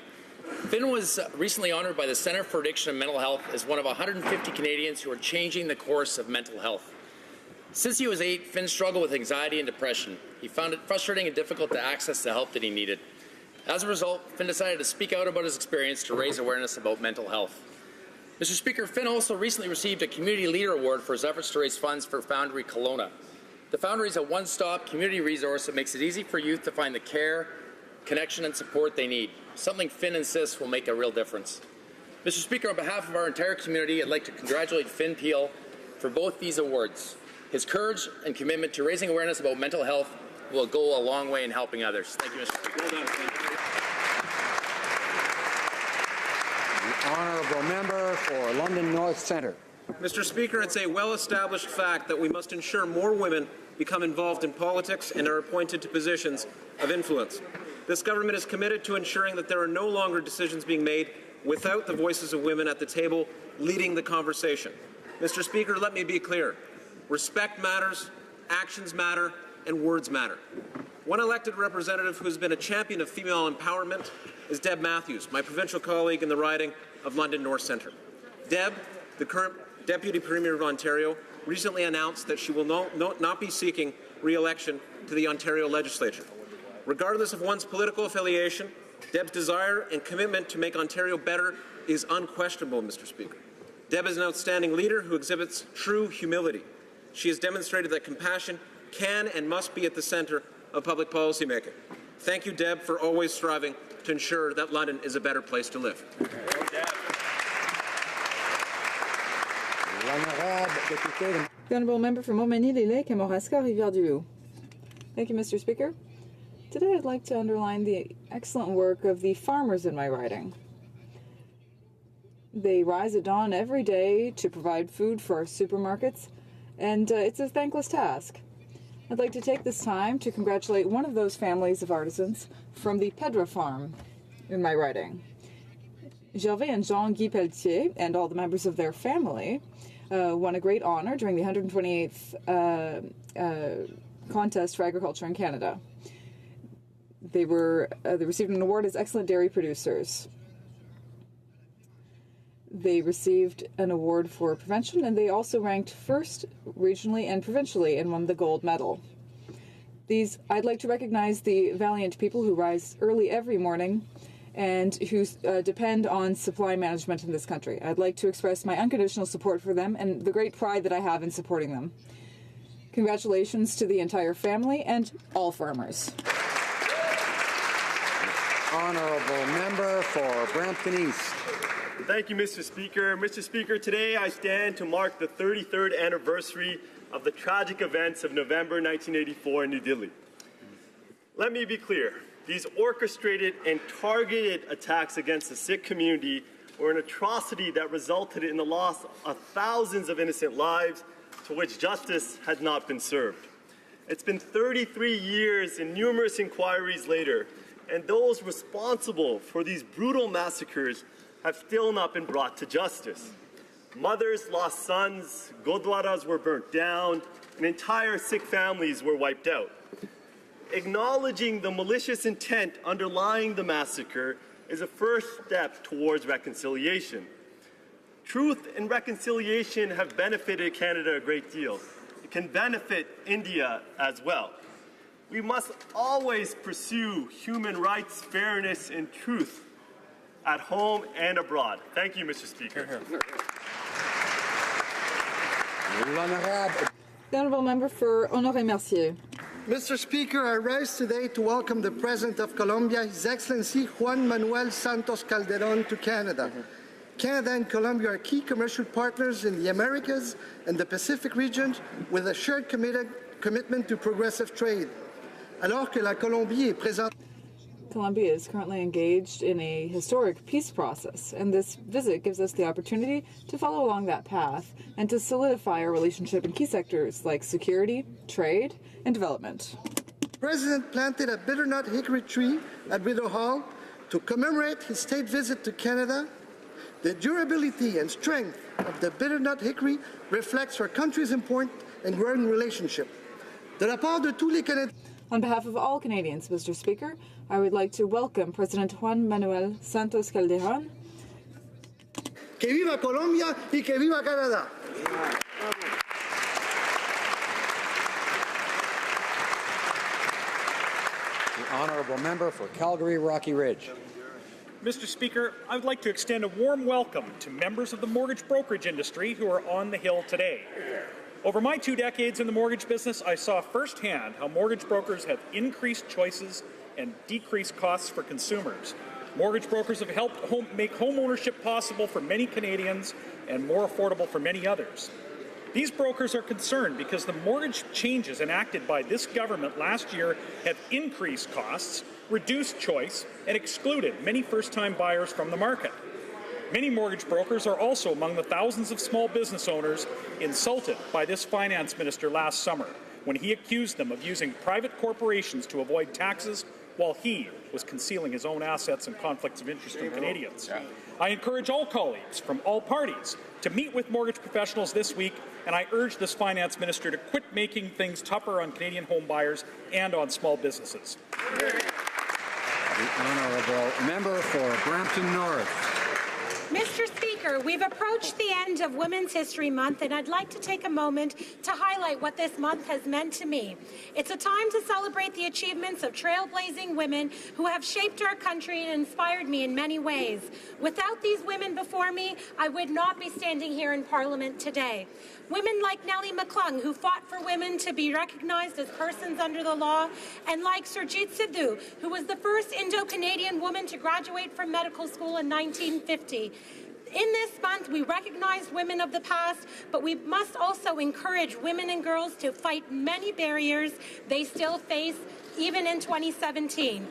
Finn was recently honored by the Centre for Addiction and Mental Health as one of 150 Canadians who are changing the course of mental health. Since he was 8, Finn struggled with anxiety and depression. He found it frustrating and difficult to access the help that he needed. As a result, Finn decided to speak out about his experience to raise awareness about mental health. Mr. Speaker, Finn also recently received a Community Leader Award for his efforts to raise funds for Foundry Kelowna. The Foundry is a one-stop community resource that makes it easy for youth to find the care, connection, and support they need, something Finn insists will make a real difference. Mr. Speaker, on behalf of our entire community, I'd like to congratulate Finn Peel for both these awards. His courage and commitment to raising awareness about mental health will go a long way in helping others. Thank you, Mr. Speaker. The honourable member for London North Centre. Mr. Speaker, it's a well-established fact that we must ensure more women become involved in politics and are appointed to positions of influence. This government is committed to ensuring that there are no longer decisions being made without the voices of women at the table leading the conversation. Mr. Speaker, let me be clear. Respect matters, actions matter, and words matter. One elected representative who has been a champion of female empowerment is Deb Matthews, my provincial colleague in the riding of London North Centre. Deb, the current Deputy Premier of Ontario, recently announced that she will not be seeking re-election to the Ontario Legislature. Regardless of one's political affiliation, Deb's desire and commitment to make Ontario better is unquestionable, Mr. Speaker. Deb is an outstanding leader who exhibits true humility. She has demonstrated that compassion can and must be at the centre of public policy making. Thank you, Deb, for always striving to ensure that London is a better place to live. The honourable member for Montmagny-les-Lakes and Kamouraska-Rivière-du-Loup. Thank you, Mr. Speaker. Today I'd like to underline the excellent work of the farmers in my riding. They rise at dawn every day to provide food for our supermarkets, and it's a thankless task. I'd like to take this time to congratulate one of those families of artisans from the Pedra farm in my riding. Gervais and Jean-Guy Pelletier and all the members of their family won a great honour during the 128th contest for agriculture in Canada. They received an award as excellent dairy producers. They received an award for prevention, and they also ranked first regionally and provincially and won the gold medal. I'd like to recognize the valiant people who rise early every morning and who depend on supply management in this country. I'd like to express my unconditional support for them and the great pride that I have in supporting them. Congratulations to the entire family and all farmers. Honourable member for Brampton East. Thank you, Mr. Speaker. Mr. Speaker, today I stand to mark the 33rd anniversary of the tragic events of November 1984 in New Delhi. Let me be clear. These orchestrated and targeted attacks against the Sikh community were an atrocity that resulted in the loss of thousands of innocent lives to which justice has not been served. It's been 33 years and numerous inquiries later, and those responsible for these brutal massacres have still not been brought to justice. Mothers lost sons, gurdwaras were burnt down, and entire Sikh families were wiped out. Acknowledging the malicious intent underlying the massacre is a first step towards reconciliation. Truth and reconciliation have benefited Canada a great deal. It can benefit India as well. We must always pursue human rights, fairness, and truth at home and abroad. Thank you, Mr. Speaker. The honourable member for Honoré-Mercier. Mr. Speaker, I rise today to welcome the President of Colombia, His Excellency Juan Manuel Santos Calderón, to Canada. Canada and Colombia are key commercial partners in the Americas and the Pacific region with a shared commitment to progressive trade. Alors que la Colombie est présente. Colombia is currently engaged in a historic peace process, and this visit gives us the opportunity to follow along that path and to solidify our relationship in key sectors like security, trade, and development. The President planted a bitternut hickory tree at Rideau Hall to commemorate his state visit to Canada. The durability and strength of the bitternut hickory reflects our country's important and growing relationship. De la part de tous les Canadiens. On behalf of all Canadians, Mr. Speaker, I would like to welcome President Juan Manuel Santos Calderón. Que viva Colombia y que viva Canada. The honourable member for Calgary Rocky Ridge. Mr. Speaker, I would like to extend a warm welcome to members of the mortgage brokerage industry who are on the Hill today. Over my 2 decades in the mortgage business, I saw firsthand how mortgage brokers have increased choices and decreased costs for consumers. Mortgage brokers have helped make home ownership possible for many Canadians and more affordable for many others. These brokers are concerned because the mortgage changes enacted by this government last year have increased costs, reduced choice, and excluded many first-time buyers from the market. Many mortgage brokers are also among the thousands of small business owners insulted by this finance minister last summer when he accused them of using private corporations to avoid taxes while he was concealing his own assets and conflicts of interest from Canadians. I encourage all colleagues from all parties to meet with mortgage professionals this week, and I urge this finance minister to quit making things tougher on Canadian home buyers and on small businesses. The honourable member for Brampton North. Mr. Speaker, we've approached the end of Women's History Month, and I'd like to take a moment to highlight what this month has meant to me. It's a time to celebrate the achievements of trailblazing women who have shaped our country and inspired me in many ways. Without these women before me, I would not be standing here in Parliament today. Women like Nellie McClung, who fought for women to be recognized as persons under the law, and like Surjit Sidhu, who was the first Indo-Canadian woman to graduate from medical school in 1950. In this month, we recognize women of the past, but we must also encourage women and girls to fight many barriers they still face, even in 2017.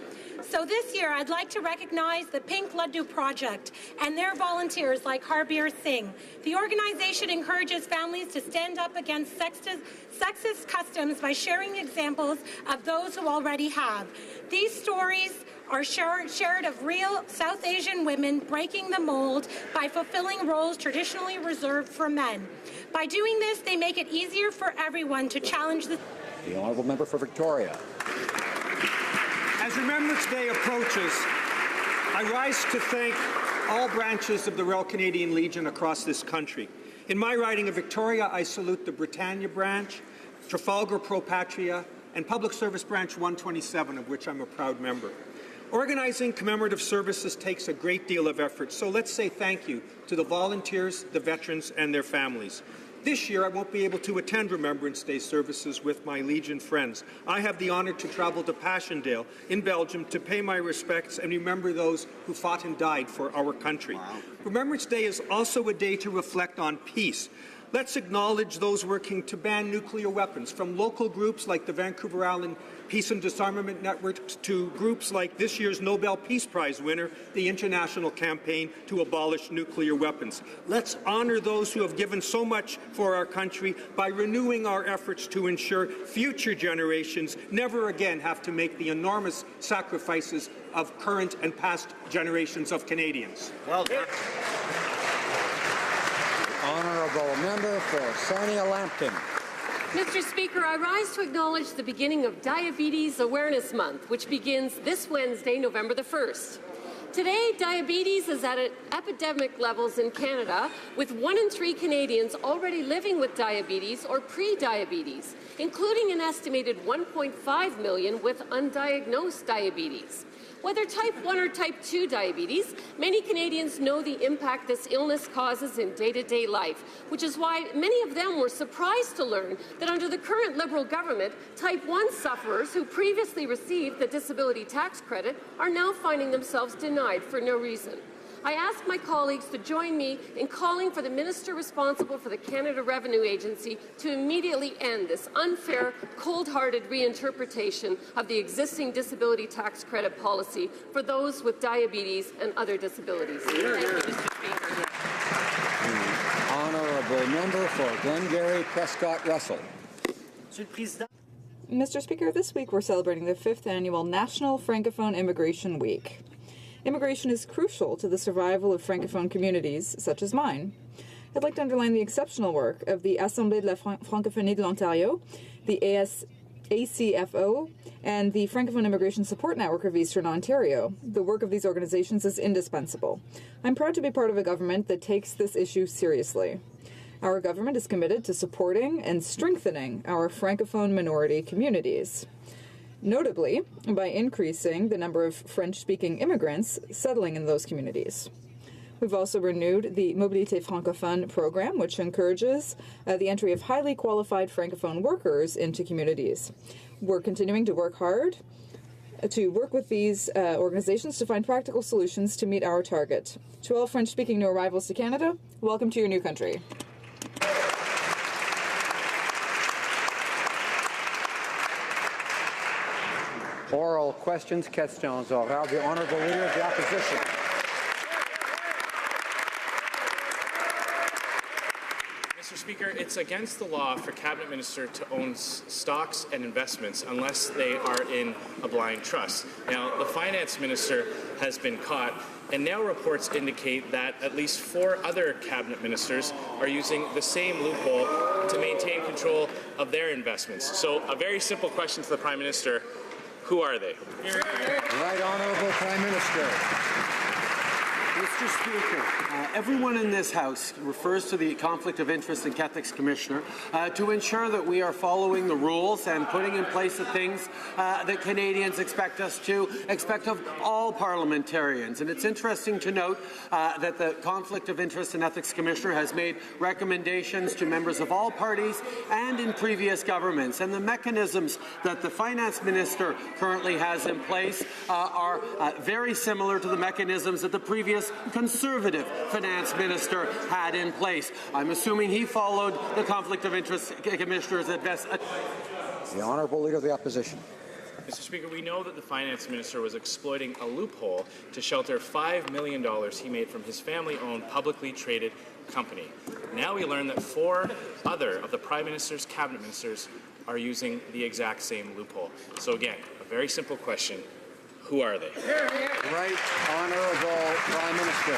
So this year, I'd like to recognize the Pink Laddu Project and their volunteers like Harbir Singh. The organization encourages families to stand up against sexist customs by sharing examples of those who already have. These stories are shared of real South Asian women breaking the mold by fulfilling roles traditionally reserved for men. By doing this, they make it easier for everyone to challenge the honourable member for Victoria. As Remembrance Day approaches, I rise to thank all branches of the Royal Canadian Legion across this country. In my riding of Victoria, I salute the Britannia branch, Trafalgar Pro Patria, and Public Service Branch 127, of which I'm a proud member. Organizing commemorative services takes a great deal of effort, so let's say thank you to the volunteers, the veterans, and their families. This year, I won't be able to attend Remembrance Day services with my Legion friends. I have the honour to travel to Passchendaele in Belgium to pay my respects and remember those who fought and died for our country. Wow. Remembrance Day is also a day to reflect on peace. Let's acknowledge those working to ban nuclear weapons, from local groups like the Vancouver Island Peace and Disarmament Network to groups like this year's Nobel Peace Prize winner, the International Campaign to Abolish Nuclear Weapons. Let's honor those who have given so much for our country by renewing our efforts to ensure future generations never again have to make the enormous sacrifices of current and past generations of Canadians. Well done. Honourable member for Sarnia Lambton. Mr. Speaker, I rise to acknowledge the beginning of Diabetes Awareness Month, which begins this Wednesday, November the 1st. Today, diabetes is at epidemic levels in Canada, with 1 in 3 Canadians already living with diabetes or pre-diabetes, including an estimated 1.5 million with undiagnosed diabetes. Whether type 1 or type 2 diabetes, many Canadians know the impact this illness causes in day-to-day life, which is why many of them were surprised to learn that under the current Liberal government, type 1 sufferers who previously received the disability tax credit are now finding themselves denied for no reason. I ask my colleagues to join me in calling for the minister responsible for the Canada Revenue Agency to immediately end this unfair, cold-hearted reinterpretation of the existing disability tax credit policy for those with diabetes and other disabilities. Thank you, Mr. Speaker. Honourable member for Glengarry Prescott Russell. Mr. Speaker, this week we're celebrating the 5th annual National Francophone Immigration Week. Immigration is crucial to the survival of Francophone communities, such as mine. I'd like to underline the exceptional work of the Assemblée de la Francophonie de l'Ontario, the ACFO, and the Francophone Immigration Support Network of Eastern Ontario. The work of these organizations is indispensable. I'm proud to be part of a government that takes this issue seriously. Our government is committed to supporting and strengthening our Francophone minority communities, notably by increasing the number of French-speaking immigrants settling in those communities. We've also renewed the Mobilité Francophone program, which encourages the entry of highly qualified Francophone workers into communities. We're continuing to work hard to work with these organizations to find practical solutions to meet our target. To all French-speaking new arrivals to Canada, welcome to your new country. Oral questions, questions orales. The Honourable Leader of the Opposition. Mr. Speaker, it's against the law for Cabinet Minister to own stocks and investments unless they are in a blind trust. Now, the Finance Minister has been caught, and now reports indicate that at least 4 other Cabinet Ministers are using the same loophole to maintain control of their investments. So, a very simple question to the Prime Minister. Who are they? Right Honourable Prime Minister. Mr. Speaker, everyone in this House refers to the Conflict of Interest and Ethics Commissioner to ensure that we are following the rules and putting in place the things that Canadians expect of all parliamentarians. And it's interesting to note that the Conflict of Interest and Ethics Commissioner has made recommendations to members of all parties and in previous governments. And the mechanisms that the Finance Minister currently has in place are very similar to the mechanisms that the previous Conservative Finance Minister had in place. I'm assuming he followed the Conflict of Interest Commissioner's advice. The Honourable Leader of the Opposition. Mr. Speaker, we know that the Finance Minister was exploiting a loophole to shelter $5 million he made from his family-owned, publicly traded company. Now we learn that 4 other of the Prime Minister's Cabinet Ministers are using the exact same loophole. So again, a very simple question. Who are they? Right Honourable Prime Minister.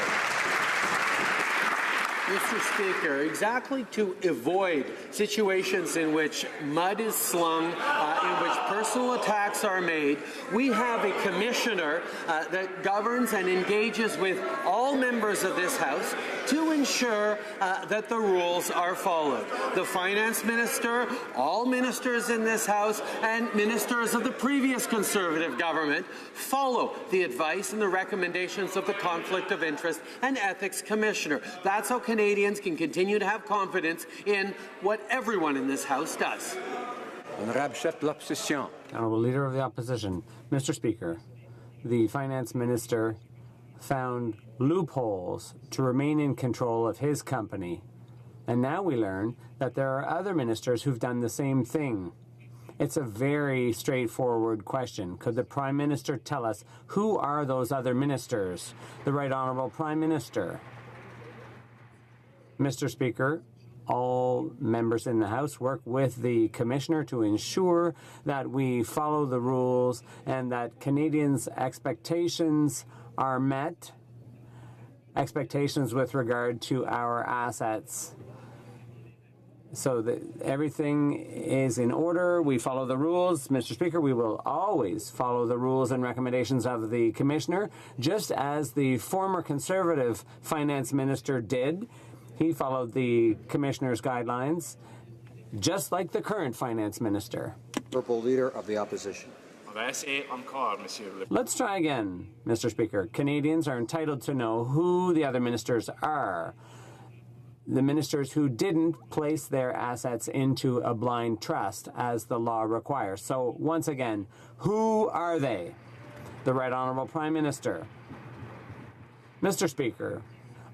Mr. Speaker, exactly to avoid situations in which mud is slung, in which personal attacks are made, we have a commissioner that governs and engages with all members of this House to ensure that the rules are followed. The Finance Minister, all ministers in this House, and ministers of the previous Conservative government follow the advice and the recommendations of the Conflict of Interest and Ethics Commissioner. That's how Canadians can continue to have confidence in what everyone in this House does. Honorable Chef de l'Opposition. Honourable Leader of the Opposition. Mr. Speaker, the Finance Minister found loopholes to remain in control of his company. And now we learn that there are other ministers who've done the same thing. It's a very straightforward question. Could the Prime Minister tell us who are those other ministers? The Right Honourable Prime Minister. Mr. Speaker, all members in the House work with the Commissioner to ensure that we follow the rules and that Canadians' expectations are met, expectations with regard to our assets. So that everything is in order. We follow the rules. Mr. Speaker, we will always follow the rules and recommendations of the Commissioner, just as the former Conservative Finance Minister did. He followed the Commissioner's guidelines, just like the current Finance Minister. Honourable Leader of the Opposition. Let's try again, Mr. Speaker. Canadians are entitled to know who the other ministers are. The ministers who didn't place their assets into a blind trust, as the law requires. So, once again, who are they? The Right Honourable Prime Minister. Mr. Speaker,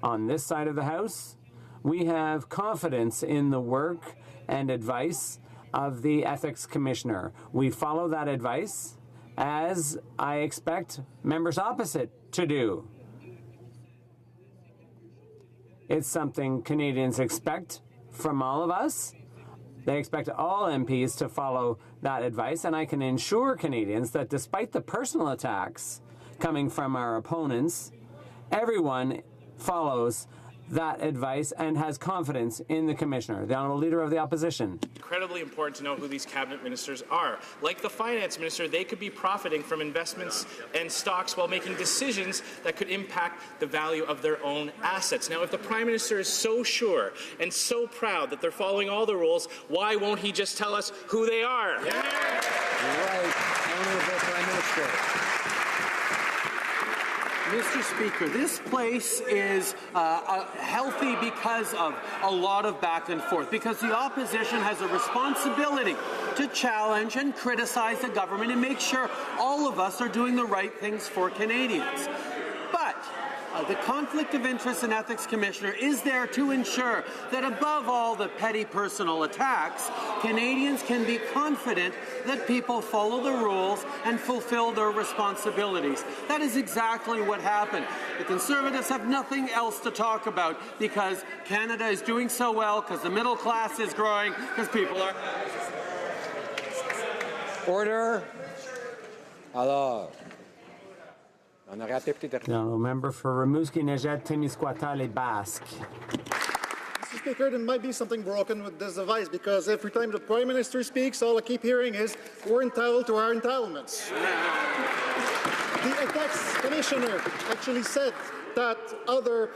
on this side of the House, we have confidence in the work and advice of the Ethics Commissioner. We follow that advice, as I expect members opposite to do. It's something Canadians expect from all of us. They expect all MPs to follow that advice, and I can assure Canadians that despite the personal attacks coming from our opponents, everyone follows that advice and has confidence in the Commissioner. The Honourable Leader of the Opposition. Incredibly important to know who these cabinet ministers are. Like the Finance Minister, they could be profiting from investments and stocks while making decisions that could impact the value of their own assets. Now, if the Prime Minister is so sure and so proud that they're following all the rules, why won't he just tell us who they are? Yeah. Right, Honourable Prime Minister. Mr. Speaker, this place is healthy because of a lot of back and forth, because the opposition has a responsibility to challenge and criticize the government and make sure all of us are doing the right things for Canadians. But the Conflict of Interest and Ethics Commissioner is there to ensure that above all the petty personal attacks, Canadians can be confident that people follow the rules and fulfill their responsibilities. That is exactly what happened. The Conservatives have nothing else to talk about because Canada is doing so well, because the middle class is growing, because people are... Order. Alors. No, member for Rimouski, Nejet, Témiscouata, Les Basques. Mr. Speaker, there might be something broken with this device because every time the Prime Minister speaks, all I keep hearing is, we're entitled to our entitlements. The Ethics Commissioner actually said that other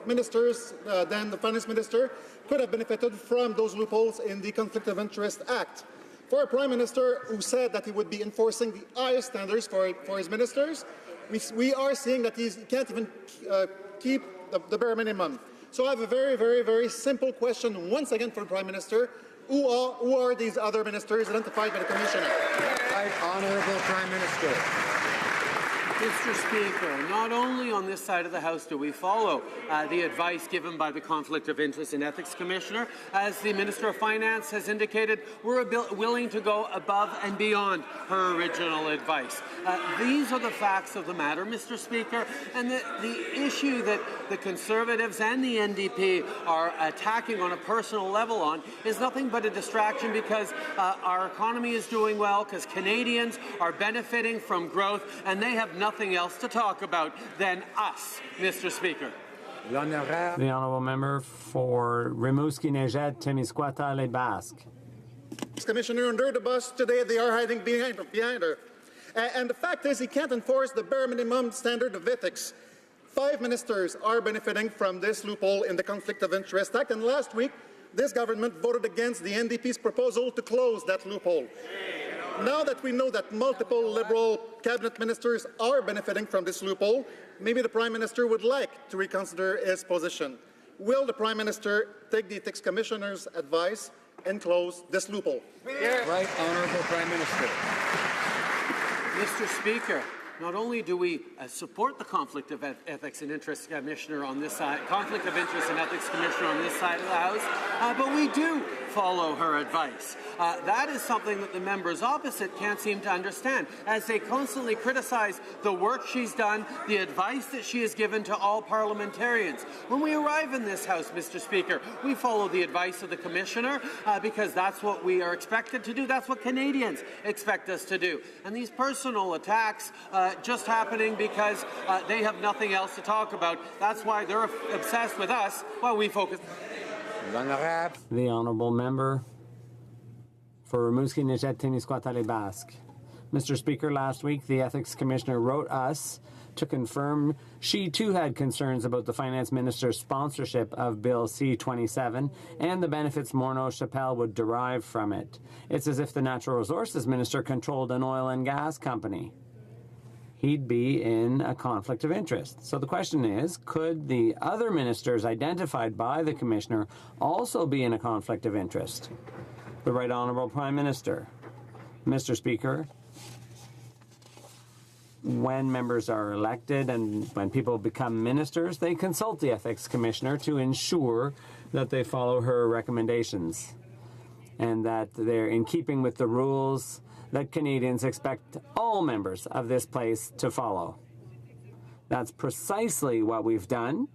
ministers than the Finance Minister could have benefited from those loopholes in the Conflict of Interest Act. For a Prime Minister who said that he would be enforcing the highest standards for his ministers, we are seeing that he can't even keep the bare minimum. So I have a very, very, very simple question once again for the Prime Minister. Who are these other ministers identified by the Commissioner? Right, Honourable Prime Minister. Mr. Speaker, not only on this side of the House do we follow the advice given by the Conflict of Interest and Ethics Commissioner, as the Minister of Finance has indicated, we're willing to go above and beyond her original advice. These are the facts of the matter, Mr. Speaker, and the issue that the Conservatives and the NDP are attacking on a personal level on is nothing but a distraction because our economy is doing well, because Canadians are benefiting from growth, and they have nothing else to talk about than us, Mr. Speaker. The Honourable Member for Rimouski, Nejet, Témiscouata, Les Basques. Commissioner, under the bus today, they are hiding behind her. And the fact is, he can't enforce the bare minimum standard of ethics. 5 ministers are benefiting from this loophole in the Conflict of Interest Act, and last week, this government voted against the NDP's proposal to close that loophole. Now that we know that multiple Liberal cabinet ministers are benefiting from this loophole, maybe the Prime Minister would like to reconsider his position. Will the Prime Minister take the Ethics Commissioner's advice and close this loophole? Right Honourable Prime Minister. Mr. Speaker, not only do we support the Conflict of Ethics and Interest Commissioner on this side, Conflict of Interest and Ethics Commissioner on this side of the House, but we do follow her advice. That is something that the members opposite can't seem to understand, as they constantly criticize the work she's done, the advice that she has given to all parliamentarians. When we arrive in this House, Mr. Speaker, we follow the advice of the Commissioner because that's what we are expected to do. That's what Canadians expect us to do. And these personal attacks just happening because they have nothing else to talk about. That's why they're obsessed with us while we focus. The Honourable Member for Rimouski-Nejet-Témiscouata-les-Basques. Mr. Speaker, last week the Ethics Commissioner wrote us to confirm she too had concerns about the Finance Minister's sponsorship of Bill C-27 and the benefits Morneau-Chapelle would derive from it. It's as if the Natural Resources Minister controlled an oil and gas company. He'd be in a conflict of interest. So the question is, could the other ministers identified by the Commissioner also be in a conflict of interest? The Right Honourable Prime Minister. Mr. Speaker, when members are elected and when people become ministers, they consult the Ethics Commissioner to ensure that they follow her recommendations and that they're in keeping with the rules that Canadians expect all members of this place to follow. That's precisely what we've done,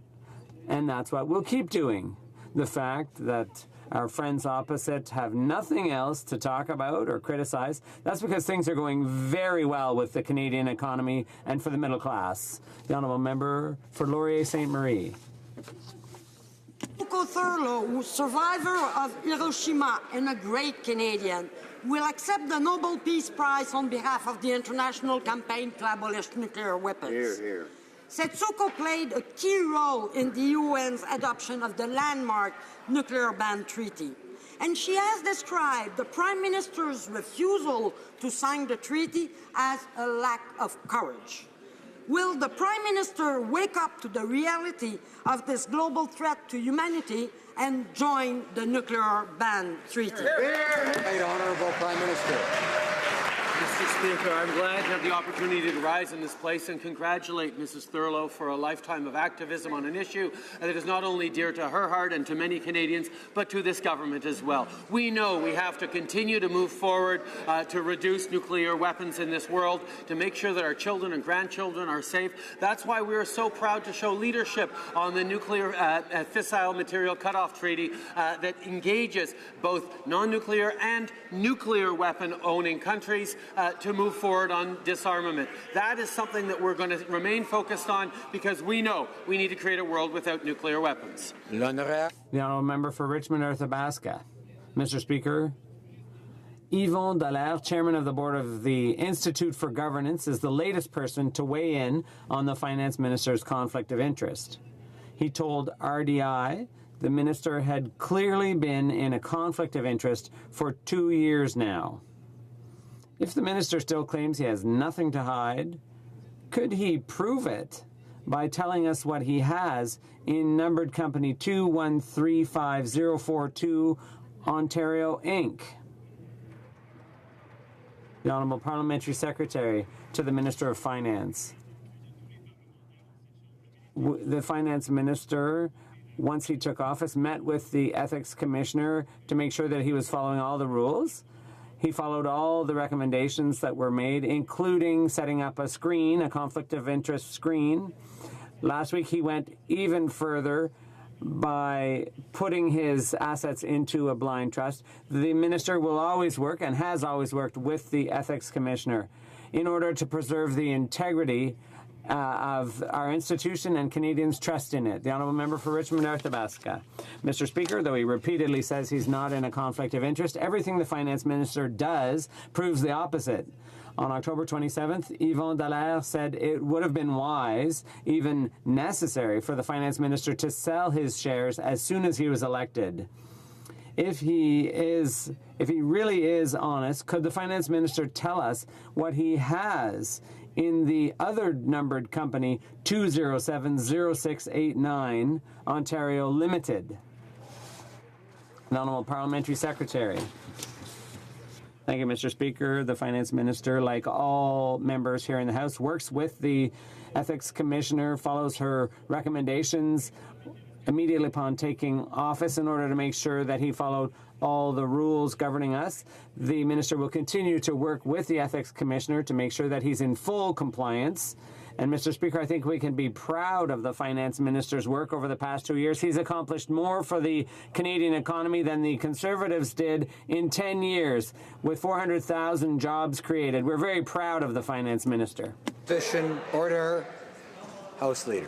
and that's what we'll keep doing. The fact that our friends opposite have nothing else to talk about or criticize, that's because things are going very well with the Canadian economy and for the middle class. The Honourable Member for Laurier-Sainte Marie. Coco Thurlow, survivor of Hiroshima and a great Canadian, will accept the Nobel Peace Prize on behalf of the international campaign to abolish nuclear weapons. Hear, hear. Setsuko played a key role in the UN's adoption of the landmark nuclear ban treaty. And she has described the Prime Minister's refusal to sign the treaty as a lack of courage. Will the Prime Minister wake up to the reality of this global threat to humanity and join the nuclear ban treaty? Right Honourable Prime Minister. Mr. Speaker, I'm glad to have the opportunity to rise in this place and congratulate Mrs. Thurlow for a lifetime of activism on an issue that is not only dear to her heart and to many Canadians, but to this government as well. We know we have to continue to move forward to reduce nuclear weapons in this world, to make sure that our children and grandchildren are safe. That's why we are so proud to show leadership on the nuclear fissile material cutoff treaty that engages both non-nuclear and nuclear weapon-owning countries to move forward on disarmament. That is something that we're going to remain focused on because we know we need to create a world without nuclear weapons. The Honourable Member for Richmond-Athabasca. Mr. Speaker, Yvon Dallaire, Chairman of the Board of the Institute for Governance, is the latest person to weigh in on the Finance Minister's conflict of interest. He told RDI the Minister had clearly been in a conflict of interest for 2 years now. If the Minister still claims he has nothing to hide, could he prove it by telling us what he has in numbered company 2135042 Ontario Inc.? The Honourable Parliamentary Secretary to the Minister of Finance. The Finance Minister, once he took office, met with the Ethics Commissioner to make sure that he was following all the rules. He followed all the recommendations that were made, including setting up a screen, a conflict of interest screen. Last week, he went even further by putting his assets into a blind trust. The Minister will always work and has always worked with the Ethics Commissioner in order to preserve the integrity of our institution and Canadians' trust in it. The Honourable Member for Richmond Athabasca. Mr. Speaker, though he repeatedly says he's not in a conflict of interest, everything the Finance Minister does proves the opposite. On October 27th, Yvon Dallaire said it would have been wise, even necessary, for the Finance Minister to sell his shares as soon as he was elected. If he really is honest, could the Finance Minister tell us what he has in the other numbered company 2070689 Ontario Limited? The Honourable Parliamentary Secretary. Thank you, Mr. Speaker. The Finance Minister, like all members here in the House, works with the Ethics Commissioner, follows her recommendations immediately upon taking office in order to make sure that he followed all the rules governing us. The Minister will continue to work with the Ethics Commissioner to make sure that he's in full compliance. And, Mr. Speaker, I think we can be proud of the Finance Minister's work over the past 2 years. He's accomplished more for the Canadian economy than the Conservatives did in 10 years, with 400,000 jobs created. We're very proud of the Finance Minister. Position, order. House Leader.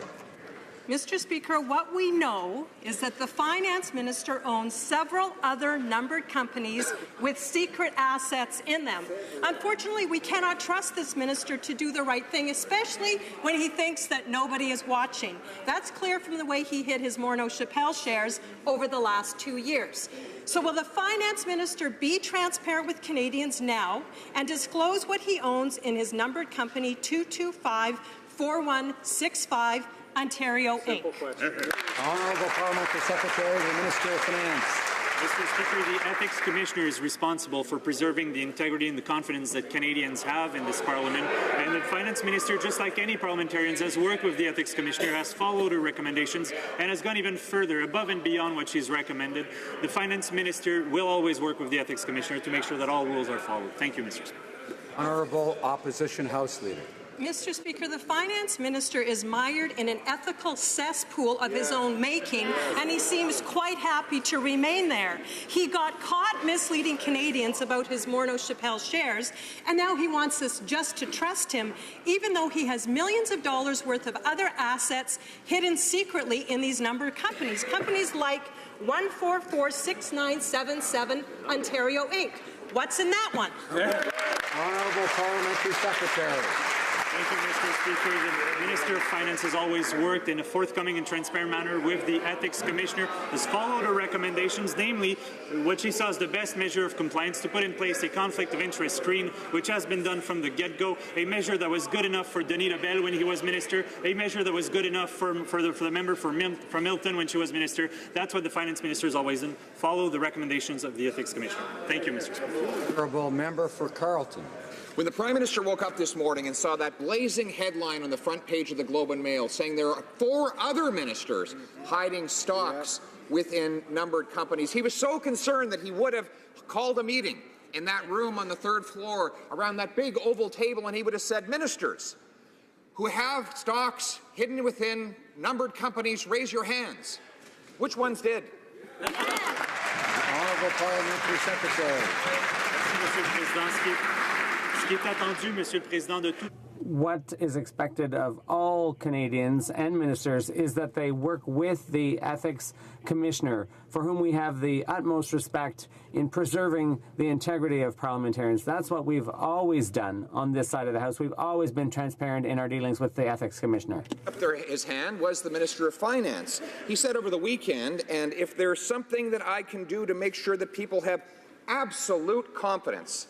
Mr. Speaker, what we know is that the Finance Minister owns several other numbered companies with secret assets in them. Unfortunately, we cannot trust this minister to do the right thing, especially when he thinks that nobody is watching. That's clear from the way he hid his Morneau Chappelle shares over the last 2 years. So will the Finance Minister be transparent with Canadians now and disclose what he owns in his numbered company 2254165 Ontario Inc. Honourable Parliamentary Secretary, the Minister of Finance. Mr. Speaker, the Ethics Commissioner is responsible for preserving the integrity and the confidence that Canadians have in this Parliament, and the Finance Minister, just like any parliamentarians, has worked with the Ethics Commissioner, has followed her recommendations, and has gone even further, above and beyond what she's recommended. The Finance Minister will always work with the Ethics Commissioner to make sure that all rules are followed. Thank you, Mr. Speaker. Honourable Opposition House Leader. Mr. Speaker, the Finance Minister is mired in an ethical cesspool of his own making, and he seems quite happy to remain there. He got caught misleading Canadians about his Morneau Chappelle shares, and now he wants us just to trust him, even though he has millions of dollars worth of other assets hidden secretly in these numbered companies. Companies like 1446977 Ontario Inc. What's in that one? Honourable Parliamentary Secretary. Thank you, Mr. Speaker. The Minister of Finance has always worked in a forthcoming and transparent manner with the Ethics Commissioner, has followed her recommendations, namely what she saw as the best measure of compliance, to put in place a conflict of interest screen, which has been done from the get-go, a measure that was good enough for Denis Lebel when he was Minister, a measure that was good enough for the member from Milton when she was Minister. That's what the Finance Minister has always done, follow the recommendations of the Ethics Commissioner. Thank you, Mr. Speaker. Honourable Member for Carleton. When the Prime Minister woke up this morning and saw that blazing headline on the front page of the Globe and Mail saying there are 4 other ministers hiding stocks within numbered companies, he was so concerned that he would have called a meeting in that room on the 3rd floor around that big oval table, and he would have said, ministers who have stocks hidden within numbered companies, raise your hands. Which ones did? Honourable Parliamentary Secretary. What is expected of all Canadians and ministers is that they work with the Ethics Commissioner, for whom we have the utmost respect in preserving the integrity of parliamentarians. That's what we've always done on this side of the House. We've always been transparent in our dealings with the Ethics Commissioner. Up there, his hand was the Minister of Finance. He said over the weekend, and if there's something that I can do to make sure that people have absolute confidence,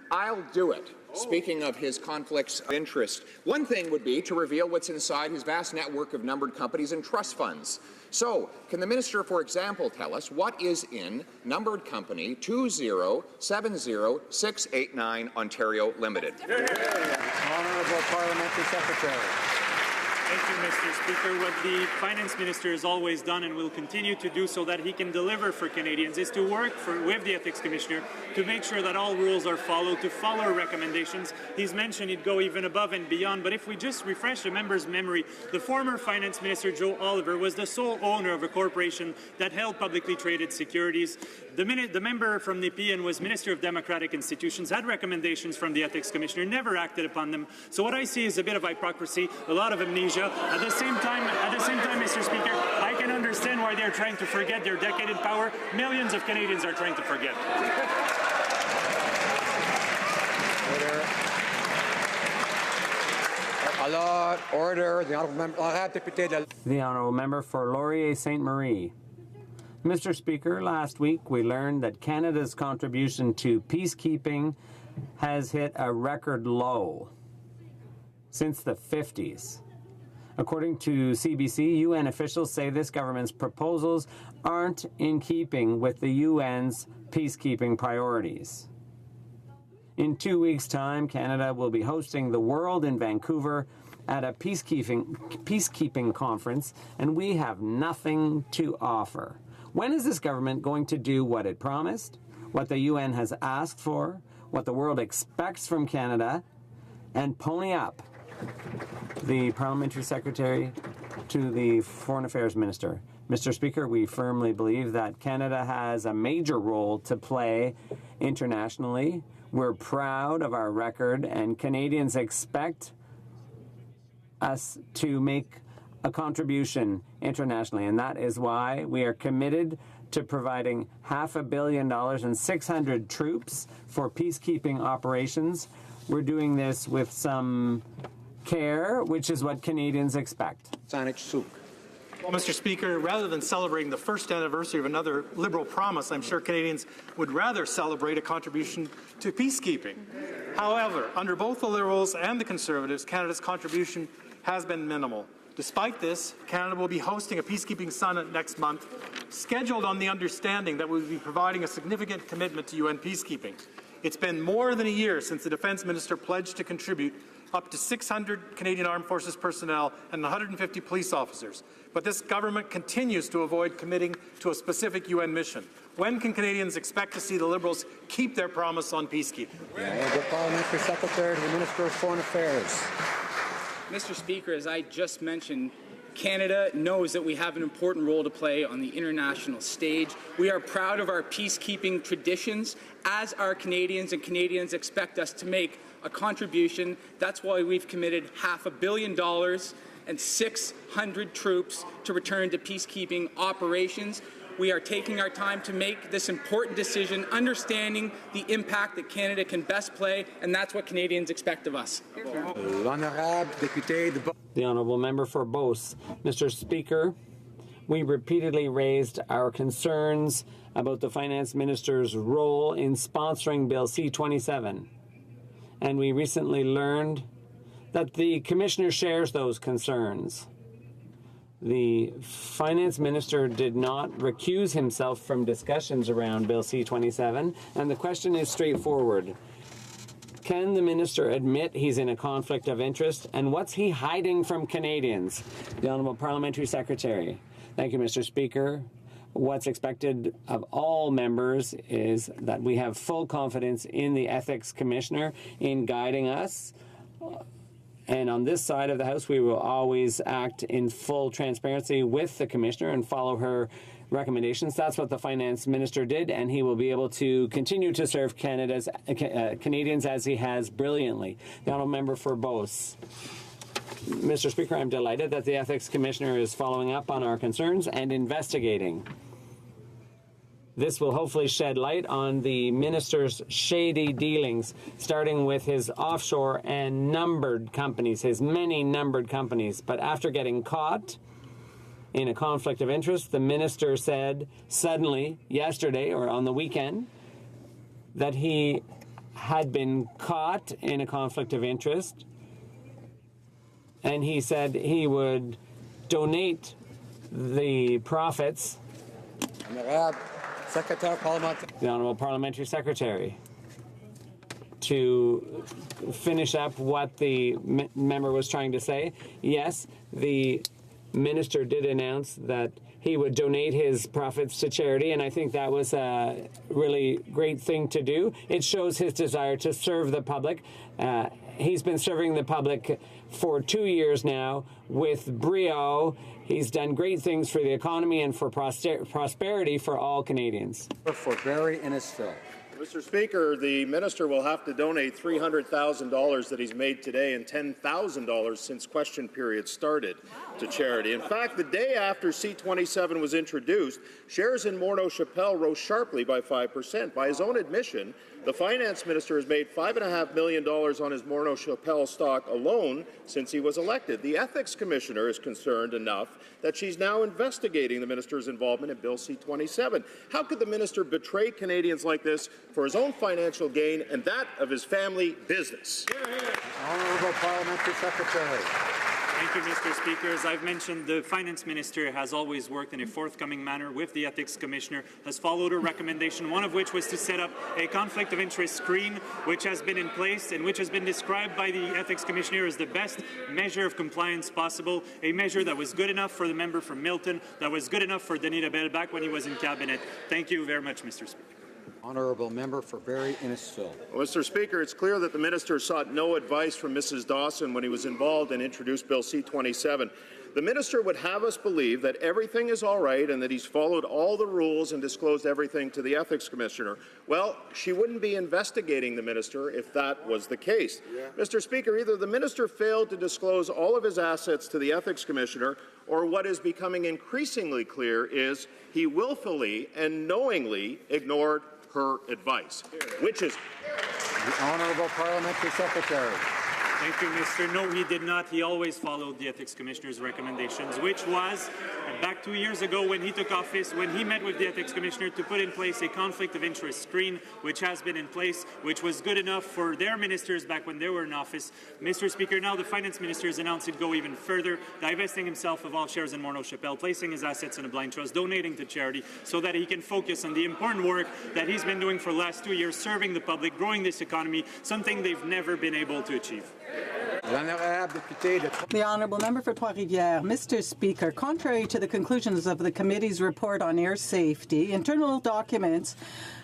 I'll do it. Speaking of his conflicts of interest, one thing would be to reveal what's inside his vast network of numbered companies and trust funds. So, can the Minister, for example, tell us what is in numbered company 2070689 Ontario Limited? Honourable Parliamentary Secretary. Thank you, Mr. Speaker. What the Finance Minister has always done and will continue to do so that he can deliver for Canadians is to work with the Ethics Commissioner to make sure that all rules are followed, to follow recommendations. He's mentioned he'd go even above and beyond, but if we just refresh the member's memory, the former Finance Minister, Joe Oliver, was the sole owner of a corporation that held publicly traded securities. The member from Nepean was Minister of Democratic Institutions, had recommendations from the Ethics Commissioner, never acted upon them. So what I see is a bit of hypocrisy, a lot of amnesia. At the same time, Mr. Speaker, I can understand why they're trying to forget their decade in power. Millions of Canadians are trying to forget. Order. The Honourable Member for Laurier Ste. Marie. Mr. Speaker, last week we learned that Canada's contribution to peacekeeping has hit a record low since the 50s. According to CBC, UN officials say this government's proposals aren't in keeping with the UN's peacekeeping priorities. In 2 weeks' time, Canada will be hosting the world in Vancouver at a peacekeeping conference, and we have nothing to offer. When is this government going to do what it promised, what the UN has asked for, what the world expects from Canada, and pony up? The Parliamentary Secretary to the Foreign Affairs Minister. Mr. Speaker, we firmly believe that Canada has a major role to play internationally. We're proud of our record, and Canadians expect us to make a contribution internationally, and that is why we are committed to providing $500 million and 600 troops for peacekeeping operations. We're doing this with some care, which is what Canadians expect. Well, Mr. Speaker, rather than celebrating the first anniversary of another Liberal promise, I'm sure Canadians would rather celebrate a contribution to peacekeeping. However, under both the Liberals and the Conservatives, Canada's contribution has been minimal. Despite this, Canada will be hosting a peacekeeping summit next month, scheduled on the understanding that we will be providing a significant commitment to UN peacekeeping. It's been more than a year since the Defence Minister pledged to contribute up to 600 Canadian Armed Forces personnel and 150 police officers. But this government continues to avoid committing to a specific UN mission. When can Canadians expect to see the Liberals keep their promise on peacekeeping? The Parliamentary Secretary to the Minister of Foreign Affairs. Mr. Speaker, as I just mentioned, Canada knows that we have an important role to play on the international stage. We are proud of our peacekeeping traditions, as our Canadians, and Canadians expect us to make a contribution. That's why we've committed $500 million and 600 troops to return to peacekeeping operations. We are taking our time to make this important decision, understanding the impact that Canada can best play, and that's what Canadians expect of us. The Honourable Member for Beauce. Mr. Speaker, we repeatedly raised our concerns about the Finance Minister's role in sponsoring Bill C-27, and we recently learned that the Commissioner shares those concerns. The Finance Minister did not recuse himself from discussions around Bill C-27, and the question is straightforward. Can the Minister admit he's in a conflict of interest, and what's he hiding from Canadians? The Honourable Parliamentary Secretary. Thank you, Mr. Speaker. What's expected of all members is that we have full confidence in the Ethics Commissioner in guiding us. And on this side of the House, we will always act in full transparency with the Commissioner and follow her recommendations. That's what the Finance Minister did, and he will be able to continue to serve Canadians as he has brilliantly. The Honourable Member for Beauce. Mr. Speaker, I'm delighted that the Ethics Commissioner is following up on our concerns and investigating. This will hopefully shed light on the minister's shady dealings, starting with his offshore and numbered companies, his many numbered companies. But after getting caught in a conflict of interest, the minister said suddenly, yesterday or on the weekend, that he had been caught in a conflict of interest, and he said he would donate the profits. The Honourable Parliamentary Secretary. to finish up what the member was trying to say, yes, the minister did announce that he would donate his profits to charity, and I think that was a really great thing to do. It shows his desire to serve the public. He's been serving the public for 2 years now with brio. He's done great things for the economy and for prosperity for all Canadians. For Barrie Innisfil. Mr. Speaker, the minister will have to donate $300,000 that he's made today and $10,000 since question period started to charity. In fact, the day after C-27 was introduced, shares in Morneau Shepell rose sharply by 5%. By his own admission, the finance minister has made $5.5 million on his Morneau Shepell stock alone since he was elected. The ethics commissioner is concerned enough that she's now investigating the minister's involvement in Bill C-27. How could the minister betray Canadians like this for his own financial gain and that of his family business? Honourable Parliamentary Secretary. Thank you, Mr. Speaker. As I've mentioned, the Finance Minister has always worked in a forthcoming manner with the Ethics Commissioner, has followed a recommendation, one of which was to set up a conflict of interest screen, which has been in place and which has been described by the Ethics Commissioner as the best measure of compliance possible, a measure that was good enough for the member from Milton, that was good enough for Denis Labelle back when he was in Cabinet. Thank you very much, Mr. Speaker. Honourable member for Barrie Innisfil. Well, Mr. Speaker, it's clear that the minister sought no advice from Mrs. Dawson when he was involved and introduced Bill C-27. The minister would have us believe that everything is all right and that he's followed all the rules and disclosed everything to the ethics commissioner. Well, she wouldn't be investigating the minister if that was the case. Mr. Speaker, either the minister failed to disclose all of his assets to the ethics commissioner, or what is becoming increasingly clear is he willfully and knowingly ignored her advice. Which is the Honourable Parliamentary Secretary. Thank you, Mr. No, he did not. He always followed the Ethics Commissioner's recommendations, which was back 2 years ago when he took office, when he met with the Ethics Commissioner to put in place a conflict of interest screen, which has been in place, which was good enough for their ministers back when they were in office. Mr. Speaker, now the Finance Minister has announced he'd go even further, divesting himself of all shares in Morneau Shepell, placing his assets in a blind trust, donating to charity, so that he can focus on the important work that he's been doing for the last 2 years, serving the public, growing this economy, something they've never been able to achieve. The Honourable Member for Trois-Rivières. Mr. Speaker, contrary to the conclusions of the committee's report on air safety, internal documents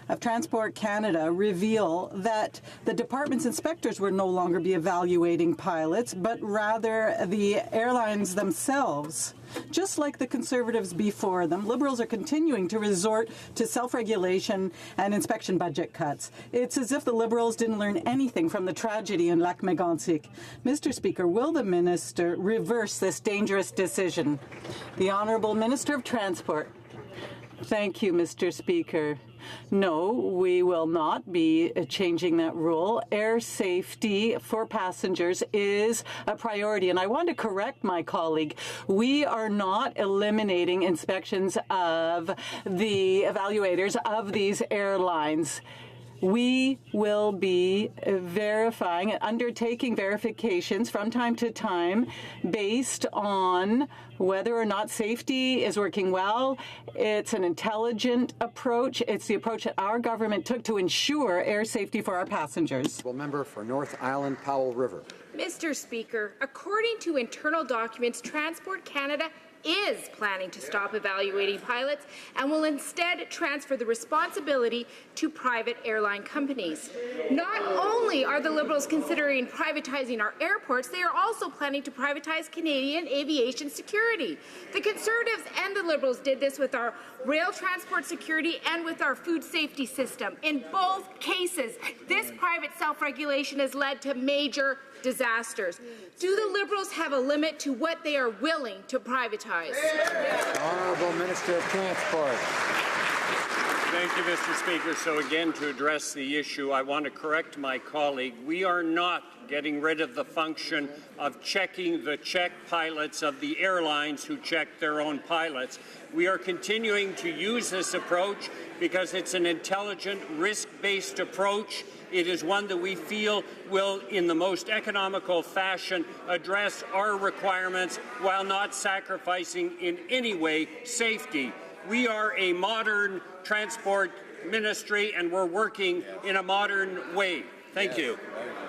of Transport Canada reveal that the department's inspectors would no longer be evaluating pilots, but rather the airlines themselves. Just like the Conservatives before them, Liberals are continuing to resort to self-regulation and inspection budget cuts. It's as if the Liberals didn't learn anything from the tragedy in Lac Mégantic. Mr. Speaker, will the minister reverse this dangerous decision? The Honourable Minister of Transport. Thank you, Mr. Speaker. No, we will not be changing that rule. Air safety for passengers is a priority. And I want to correct my colleague. We are not eliminating inspections of the evaluators of these airlines. We will be verifying and undertaking verifications from time to time based on whether or not safety is working well. It's an intelligent approach. It's the approach that our government took to ensure air safety for our passengers. Member for North Island, Powell River. Mr. Speaker, according to internal documents, Transport Canada is planning to stop evaluating pilots and will instead transfer the responsibility to private airline companies. Not only are the Liberals considering privatizing our airports, they are also planning to privatize Canadian aviation security. The Conservatives and the Liberals did this with our rail transport security and with our food safety system. In both cases, this private self-regulation has led to major disasters. Do the Liberals have a limit to what they are willing to privatize? Honourable Minister of Transport. Thank you, Mr. Speaker. So again, to address the issue, I want to correct my colleague. We are not getting rid of the function of checking the checked pilots of the airlines who check their own pilots. We are continuing to use this approach because it's an intelligent, risk-based approach. It is one that we feel will, in the most economical fashion, address our requirements while not sacrificing in any way safety. We are a modern transport ministry and we're working in a modern way. Thank you.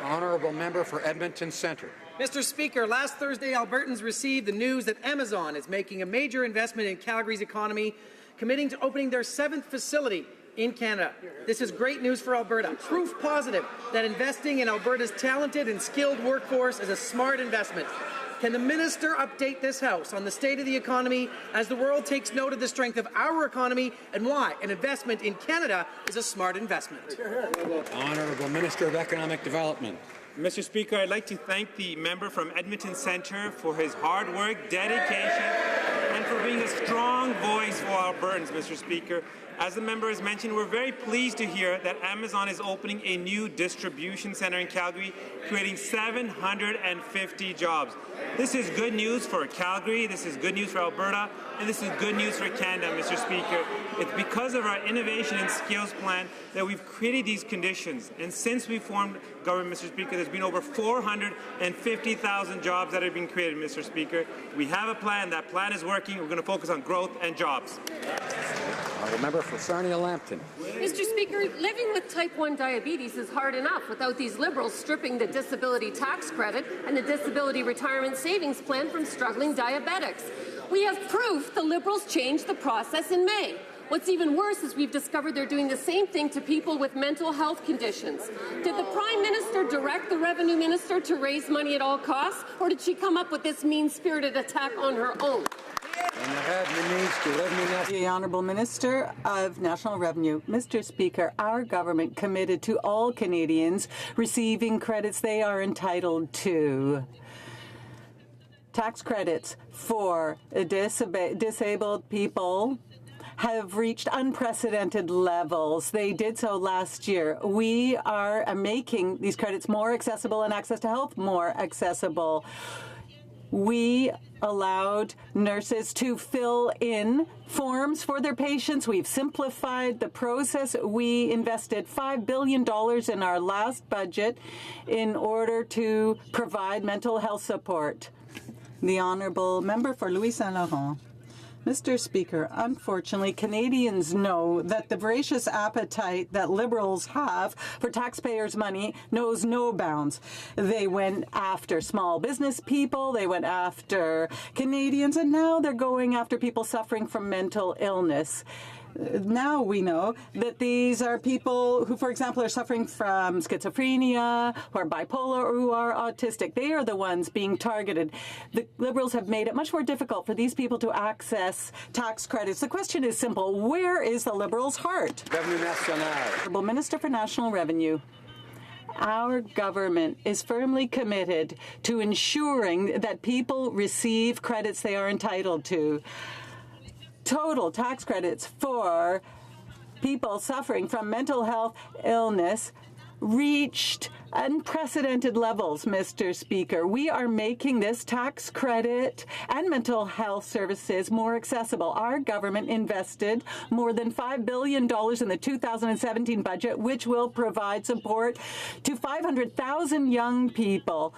Honourable member for Edmonton Centre. Mr. Speaker, last Thursday, Albertans received the news that Amazon is making a major investment in Calgary's economy, committing to opening their 7th facility in Canada. This is great news for Alberta, proof positive that investing in Alberta's talented and skilled workforce is a smart investment. Can the minister update this House on the state of the economy as the world takes note of the strength of our economy and why an investment in Canada is a smart investment? Honourable Minister of Economic Development. Mr. Speaker, I'd like to thank the member from Edmonton Centre for his hard work, dedication, and for being a strong voice for Albertans, Mr. Speaker. As the member has mentioned, we're very pleased to hear that Amazon is opening a new distribution centre in Calgary, creating 750 jobs. This is good news for Calgary, this is good news for Alberta, and this is good news for Canada, Mr. Speaker. It's because of our Innovation and Skills Plan that we've created these conditions. And since we formed government, Mr. Speaker, there's been over 450,000 jobs that have been created, Mr. Speaker. We have a plan. That plan is working. We're going to focus on growth and jobs. Honourable member for Sarnia-Lambton. Mr. Speaker, living with type 1 diabetes is hard enough without these Liberals stripping the disability tax credit and the disability retirement savings plan from struggling diabetics. We have proof the Liberals changed the process in May. What's even worse is we've discovered they're doing the same thing to people with mental health conditions. Did the Prime Minister direct the Revenue Minister to raise money at all costs, or did she come up with this mean-spirited attack on her own? The Honourable Minister of National Revenue. Mr. Speaker, our government committed to all Canadians receiving credits they are entitled to. Tax credits for disabled people have reached unprecedented levels. They did so last year. We are making these credits more accessible and access to health more accessible. We allowed nurses to fill in forms for their patients. We've simplified the process. We invested $5 billion in our last budget in order to provide mental health support. The Honourable Member for Louis Saint Laurent. Mr. Speaker, unfortunately, Canadians know that the voracious appetite that Liberals have for taxpayers' money knows no bounds. They went after small business people, they went after Canadians, and now they're going after people suffering from mental illness. Now we know that these are people who, for example, are suffering from schizophrenia, who are bipolar, or who are autistic. They are the ones being targeted. The Liberals have made it much more difficult for these people to access tax credits. The question is simple. Where is the Liberals' heart? Revenue National. Honourable Minister for National Revenue. Our government is firmly committed to ensuring that people receive credits they are entitled to. Total tax credits for people suffering from mental health illness reached unprecedented levels, Mr. Speaker. We are making this tax credit and mental health services more accessible. Our government invested more than $5 billion in the 2017 budget, which will provide support to 500,000 young people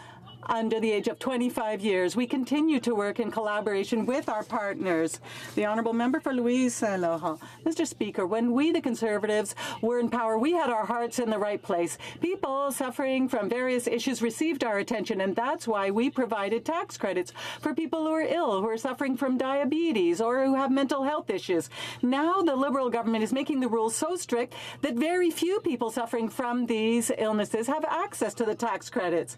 under the age of 25 years. We continue to work in collaboration with our partners. The Honourable Member for Louise Saint Laurent. Mr. Speaker, when we, the Conservatives, were in power, we had our hearts in the right place. People suffering from various issues received our attention, and that's why we provided tax credits for people who are ill, who are suffering from diabetes, or who have mental health issues. Now the Liberal government is making the rules so strict that very few people suffering from these illnesses have access to the tax credits.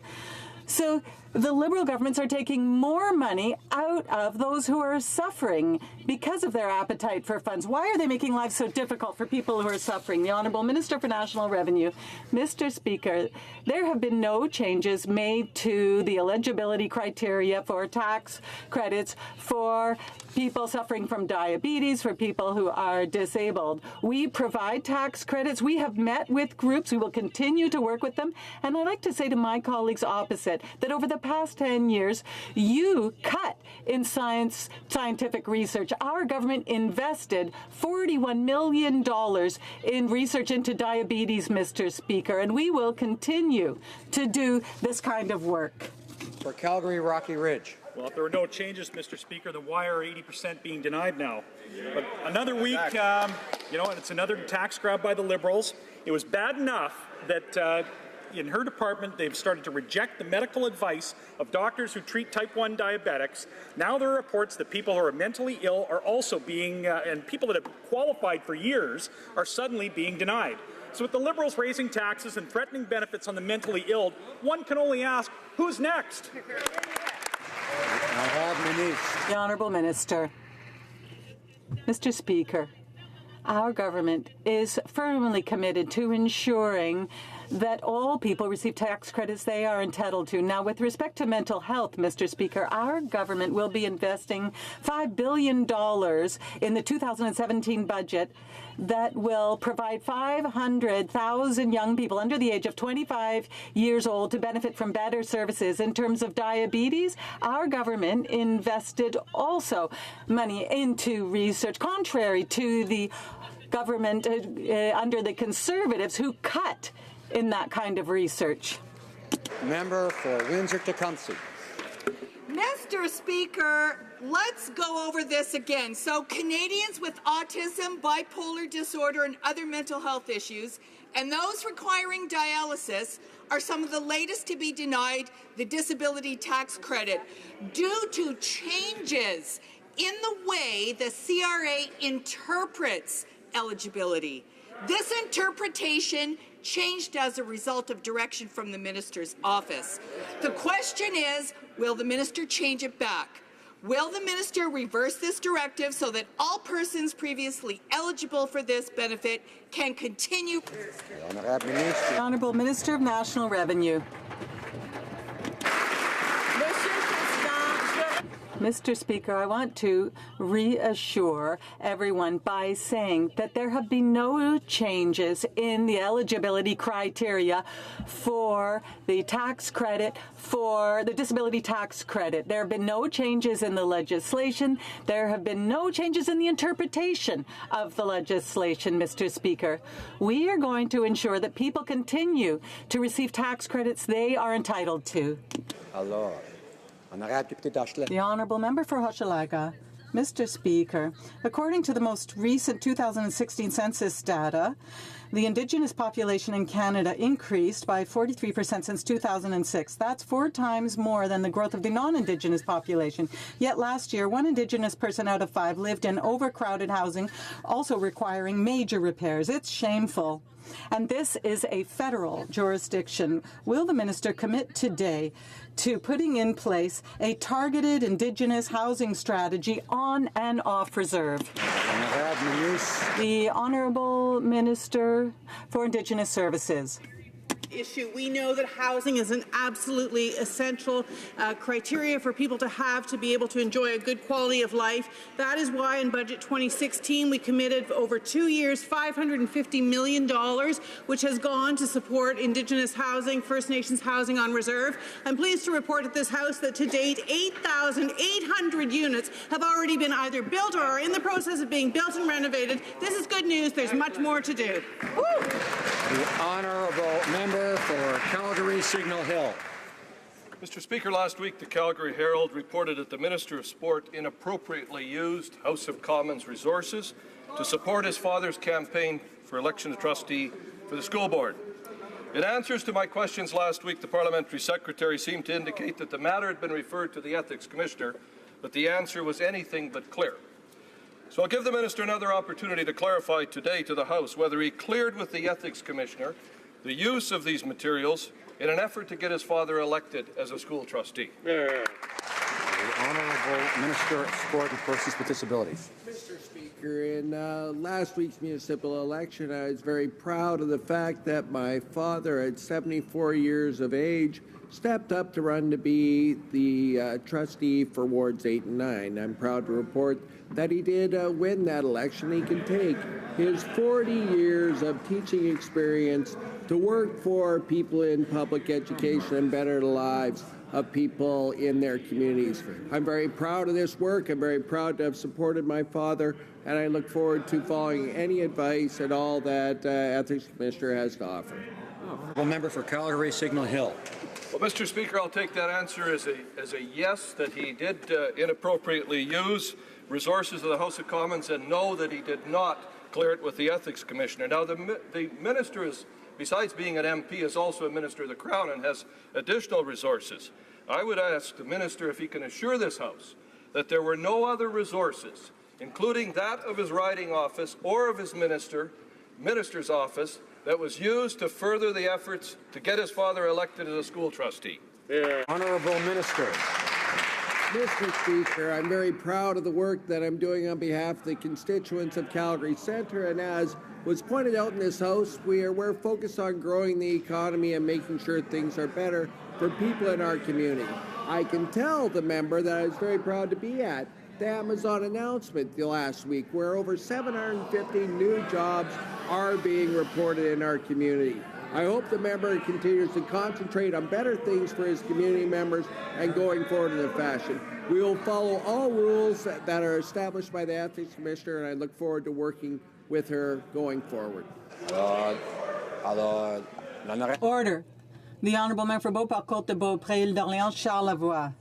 So the Liberal governments are taking more money out of those who are suffering because of their appetite for funds. Why are they making lives so difficult for people who are suffering? The Honourable Minister for National Revenue. Mr. Speaker, there have been no changes made to the eligibility criteria for tax credits for people suffering from diabetes, for people who are disabled. We provide tax credits. We have met with groups. We will continue to work with them. And I'd like to say to my colleagues opposite that over the past 10 years, you cut in scientific research. Our government invested $41 million in research into diabetes, Mr. Speaker, and we will continue to do this kind of work. For Calgary, Rocky Ridge. Well, if there were no changes, Mr. Speaker, then why are 80% being denied now? But another week, and it's another tax grab by the Liberals. It was bad enough that in her department they've started to reject the medical advice of doctors who treat type 1 diabetics. Now there are reports that people who are mentally ill are also being, and people that have qualified for years are suddenly being denied. So with the Liberals raising taxes and threatening benefits on the mentally ill, one can only ask, who's next? The Honourable Minister. Mr. Speaker, our government is firmly committed to ensuring that all people receive tax credits they are entitled to. Now, with respect to mental health, Mr. Speaker, our government will be investing $5 billion in the 2017 budget that will provide 500,000 young people under the age of 25 years old to benefit from better services. In terms of diabetes, our government invested also money into research, contrary to the government under the Conservatives who cut in that kind of research. Member for Windsor-Tecumseh. Mr. Speaker, let's go over this again. So Canadians with autism, bipolar disorder, and other mental health issues, and those requiring dialysis, are some of the latest to be denied the disability tax credit due to changes in the way the CRA interprets eligibility. This interpretation changed as a result of direction from the minister's office. The question is, will the minister change it back? Will the minister reverse this directive so that all persons previously eligible for this benefit can continue? The Honourable Minister of National Revenue. Mr. Speaker, I want to reassure everyone by saying that there have been no changes in the eligibility criteria for the tax credit, for the disability tax credit. There have been no changes in the legislation. There have been no changes in the interpretation of the legislation, Mr. Speaker. We are going to ensure that people continue to receive tax credits they are entitled to. The Honourable Member for Hochelaga. Mr. Speaker, according to the most recent 2016 census data, the Indigenous population in Canada increased by 43% since 2006. That's 4 times more than the growth of the non-Indigenous population. Yet last year, 1 Indigenous person out of 5 lived in overcrowded housing, also requiring major repairs. It's shameful. And this is a federal jurisdiction. Will the minister commit today to putting in place a targeted Indigenous housing strategy on and off reserve? The Honourable Minister for Indigenous Services. Issue. We know that housing is an absolutely essential criteria for people to have to be able to enjoy a good quality of life. That is why in Budget 2016 we committed over 2 years $550 million, which has gone to support Indigenous housing, First Nations housing on reserve. I'm pleased to report at this House that to date 8,800 units have already been either built or are in the process of being built and renovated. This is good news. There's much more to do. Woo! The Honourable Member for Calgary Signal Hill. Mr. Speaker, last week the Calgary Herald reported that the Minister of Sport inappropriately used House of Commons resources to support his father's campaign for election of trustee for the school board. In answers to my questions last week, the Parliamentary Secretary seemed to indicate that the matter had been referred to the Ethics Commissioner, but the answer was anything but clear. So I'll give the Minister another opportunity to clarify today to the House whether he cleared with the Ethics Commissioner the use of these materials in an effort to get his father elected as a school trustee. The Honourable Minister of Sport and Persons with Disabilities. Mr. Speaker, in last week's municipal election, I was very proud of the fact that my father, at 74 years of age, stepped up to run to be the trustee for Wards 8 and 9. I'm proud to report that he did win that election. He can take his 40 years of teaching experience to work for people in public education and better the lives of people in their communities. I'm very proud of this work. I'm very proud to have supported my father, and I look forward to following any advice at all that Ethics Commissioner has to offer. Honourable Member for Calgary Signal Hill. Well, Mr. Speaker, I'll take that answer as a yes, that he did inappropriately use resources of the House of Commons, and no, that he did not clear it with the Ethics Commissioner. Now, the minister is, besides being an MP, is also a Minister of the Crown and has additional resources. I would ask the minister if he can assure this House that there were no other resources, including that of his riding office or of his minister's office, that was used to further the efforts to get his father elected as a school trustee. Honourable Minister. Mr. Speaker, I'm very proud of the work that I'm doing on behalf of the constituents of Calgary Centre, and as was pointed out in this House, we're focused on growing the economy and making sure things are better for people in our community. I can tell the member that I was very proud to be at the Amazon announcement last week, where over 750 new jobs are being reported in our community. I hope the member continues to concentrate on better things for his community members and going forward in a fashion. We will follow all rules that are established by the Ethics Commissioner, and I look forward to working with her going forward. Order. The Honourable Member for Beauport-Côte-de-Beaupré, Île d'Orléans, Charlevoix.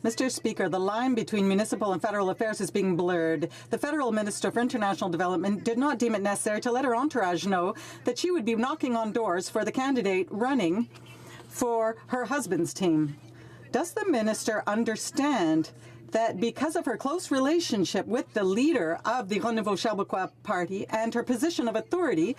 Mr. Speaker, the line between municipal and federal affairs is being blurred. The Federal Minister for International Development did not deem it necessary to let her entourage know that she would be knocking on doors for the candidate running for her husband's team. Does the minister understand that because of her close relationship with the leader of the Renouveau Sherbrookeois party and her position of authority,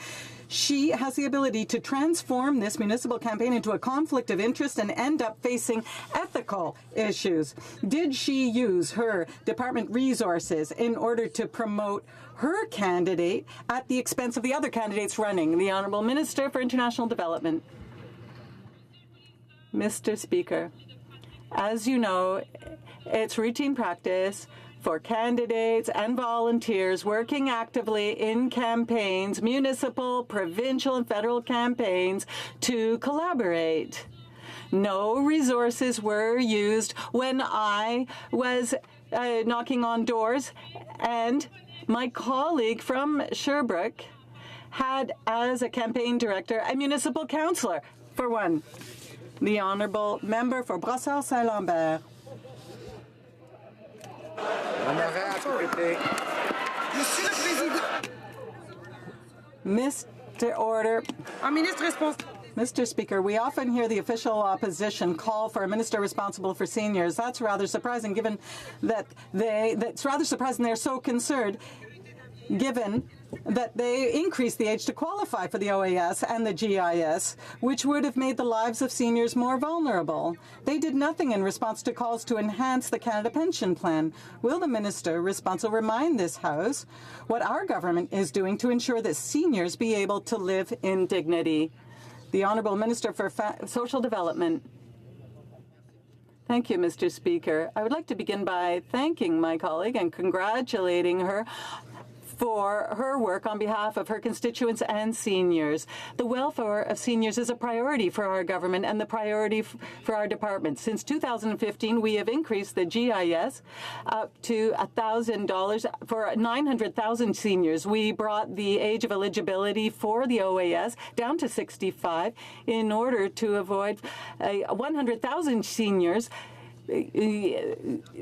she has the ability to transform this municipal campaign into a conflict of interest and end up facing ethical issues? Did she use her department resources in order to promote her candidate at the expense of the other candidates running? The Honourable Minister for International Development. Mr. Speaker, as you know, it's routine practice for candidates and volunteers working actively in campaigns, municipal, provincial, and federal campaigns, to collaborate. No resources were used when I was knocking on doors, and my colleague from Sherbrooke had, as a campaign director, a municipal councillor, for one. The Honourable Member for Brossard-Saint-Lambert. Mr. Order. Mr. Speaker, we often hear the official opposition call for a minister responsible for seniors. That's rather surprising, given that they're so concerned, given that they increased the age to qualify for the OAS and the GIS, which would have made the lives of seniors more vulnerable. They did nothing in response to calls to enhance the Canada Pension Plan. Will the minister responsible remind this House what our government is doing to ensure that seniors be able to live in dignity? The Honourable Minister for Social Development. Thank you, Mr. Speaker. I would like to begin by thanking my colleague and congratulating her for her work on behalf of her constituents and seniors. The welfare of seniors is a priority for our government and the priority for our department. Since 2015, we have increased the GIS up to $1,000 for 900,000 seniors. We brought the age of eligibility for the OAS down to 65 in order to avoid 100,000 seniors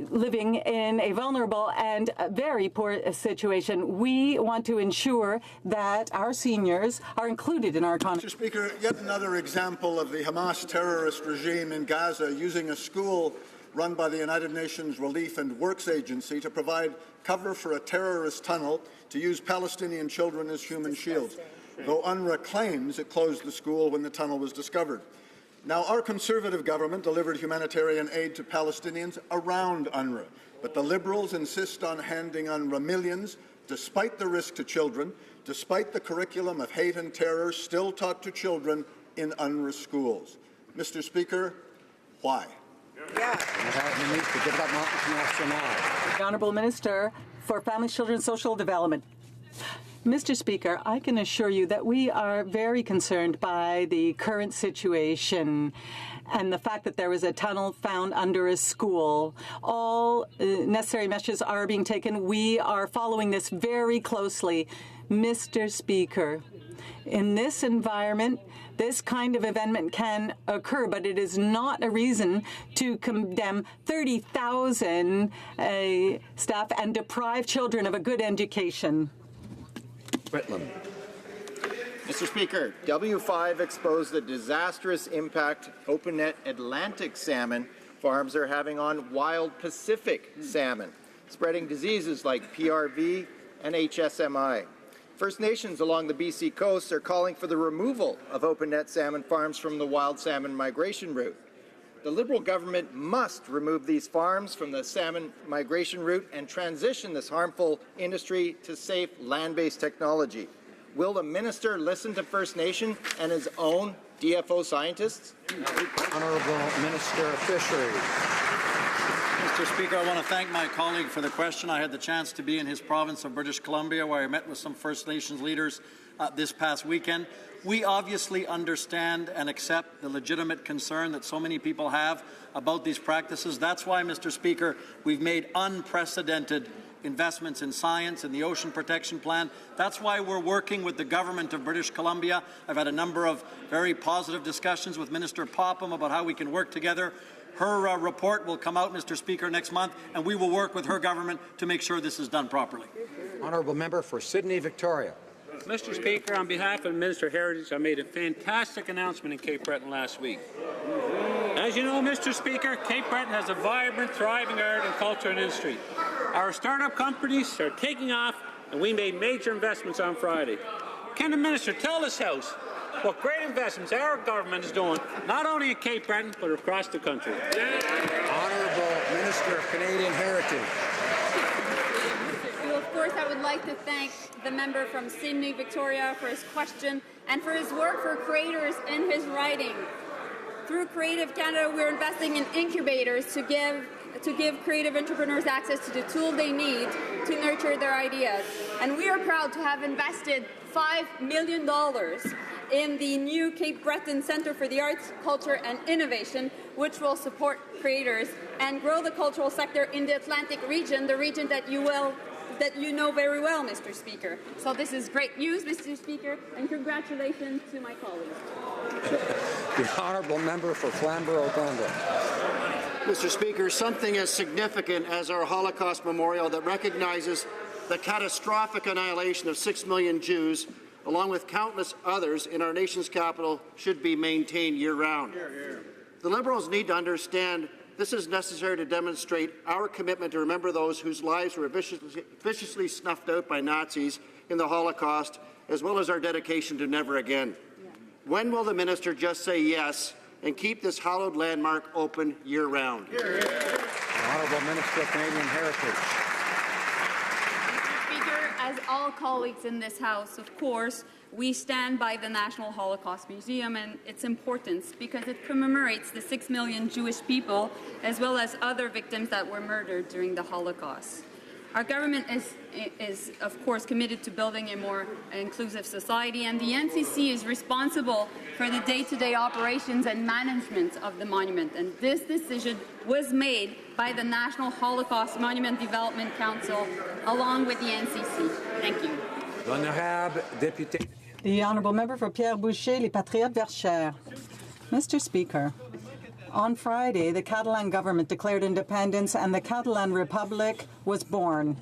living in a vulnerable and very poor situation. We want to ensure that our seniors are included in our economy. Mr. Speaker, yet another example of the Hamas terrorist regime in Gaza using a school run by the United Nations Relief and Works Agency to provide cover for a terrorist tunnel to use Palestinian children as human shields, though UNRWA claims it closed the school when the tunnel was discovered. Now, our Conservative government delivered humanitarian aid to Palestinians around UNRWA, but the Liberals insist on handing UNRWA millions, despite the risk to children, despite the curriculum of hate and terror still taught to children in UNRWA schools. Mr. Speaker, why? The Honourable Minister for Family, Children and Social Development. Mr. Speaker, I can assure you that we are very concerned by the current situation and the fact that there was a tunnel found under a school. All necessary measures are being taken. We are following this very closely. Mr. Speaker, in this environment, this kind of event can occur, but it is not a reason to condemn 30,000 staff and deprive children of a good education. Britland. Mr. Speaker, W5 exposed the disastrous impact open-net Atlantic salmon farms are having on wild Pacific salmon, spreading diseases like PRV and HSMI. First Nations along the BC coast are calling for the removal of open-net salmon farms from the wild salmon migration route. The Liberal government must remove these farms from the salmon migration route and transition this harmful industry to safe land-based technology. Will the minister listen to First Nation and his own DFO scientists? Honourable Minister of Fisheries. Mr. Speaker, I want to thank my colleague for the question. I had the chance to be in his province of British Columbia, where I met with some First Nations leaders this past weekend. We obviously understand and accept the legitimate concern that so many people have about these practices. That's why, Mr. Speaker, we've made unprecedented investments in science and the Ocean Protection Plan. That's why we're working with the government of British Columbia. I've had a number of very positive discussions with Minister Popham about how we can work together. Her report will come out, Mr. Speaker, next month, and we will work with her government to make sure this is done properly. Honourable Member for Sydney, Victoria. Mr. Speaker, on behalf of Minister Heritage, I made a fantastic announcement in Cape Breton last week. As you know, Mr. Speaker, Cape Breton has a vibrant, thriving art and culture industry. Our startup companies are taking off, and we made major investments on Friday. Can the Minister tell this House what great investments our government is doing, not only in Cape Breton, but across the country? Honourable Minister of Canadian Heritage. Well, of course, I would like to thank the member from Sydney, Victoria, for his question and for his work for creators in his writing. Through Creative Canada, we're investing in incubators to give creative entrepreneurs access to the tool they need to nurture their ideas. And we are proud to have invested $5 million in the new Cape Breton Centre for the Arts, Culture and Innovation, which will support creators and grow the cultural sector in the Atlantic region, the region that you know very well, Mr. Speaker. So this is great news, Mr. Speaker, and congratulations to my colleagues. The Honourable Member for Flamborough-Glanville. Mr. Speaker, something as significant as our Holocaust memorial that recognizes the catastrophic annihilation of 6 million Jews, along with countless others in our nation's capital, should be maintained year-round. The Liberals need to understand this is necessary to demonstrate our commitment to remember those whose lives were viciously snuffed out by Nazis in the Holocaust, as well as our dedication to never again. When will the minister just say yes and keep this hallowed landmark open year-round? The Honourable Minister of Canadian Heritage. Mr. Speaker, as all colleagues in this House, of course, we stand by the National Holocaust Museum and its importance because it commemorates the 6 million Jewish people as well as other victims that were murdered during the Holocaust. Our government is, of course, committed to building a more inclusive society, and the NCC is responsible for the day-to-day operations and management of the monument. And this decision was made by the National Holocaust Monument Development Council, along with the NCC. Thank you. L'honorable député. The Honourable Member for Pierre Boucher, Les Patriotes Verchères. Mr. Speaker, on Friday, the Catalan government declared independence and the Catalan Republic was born.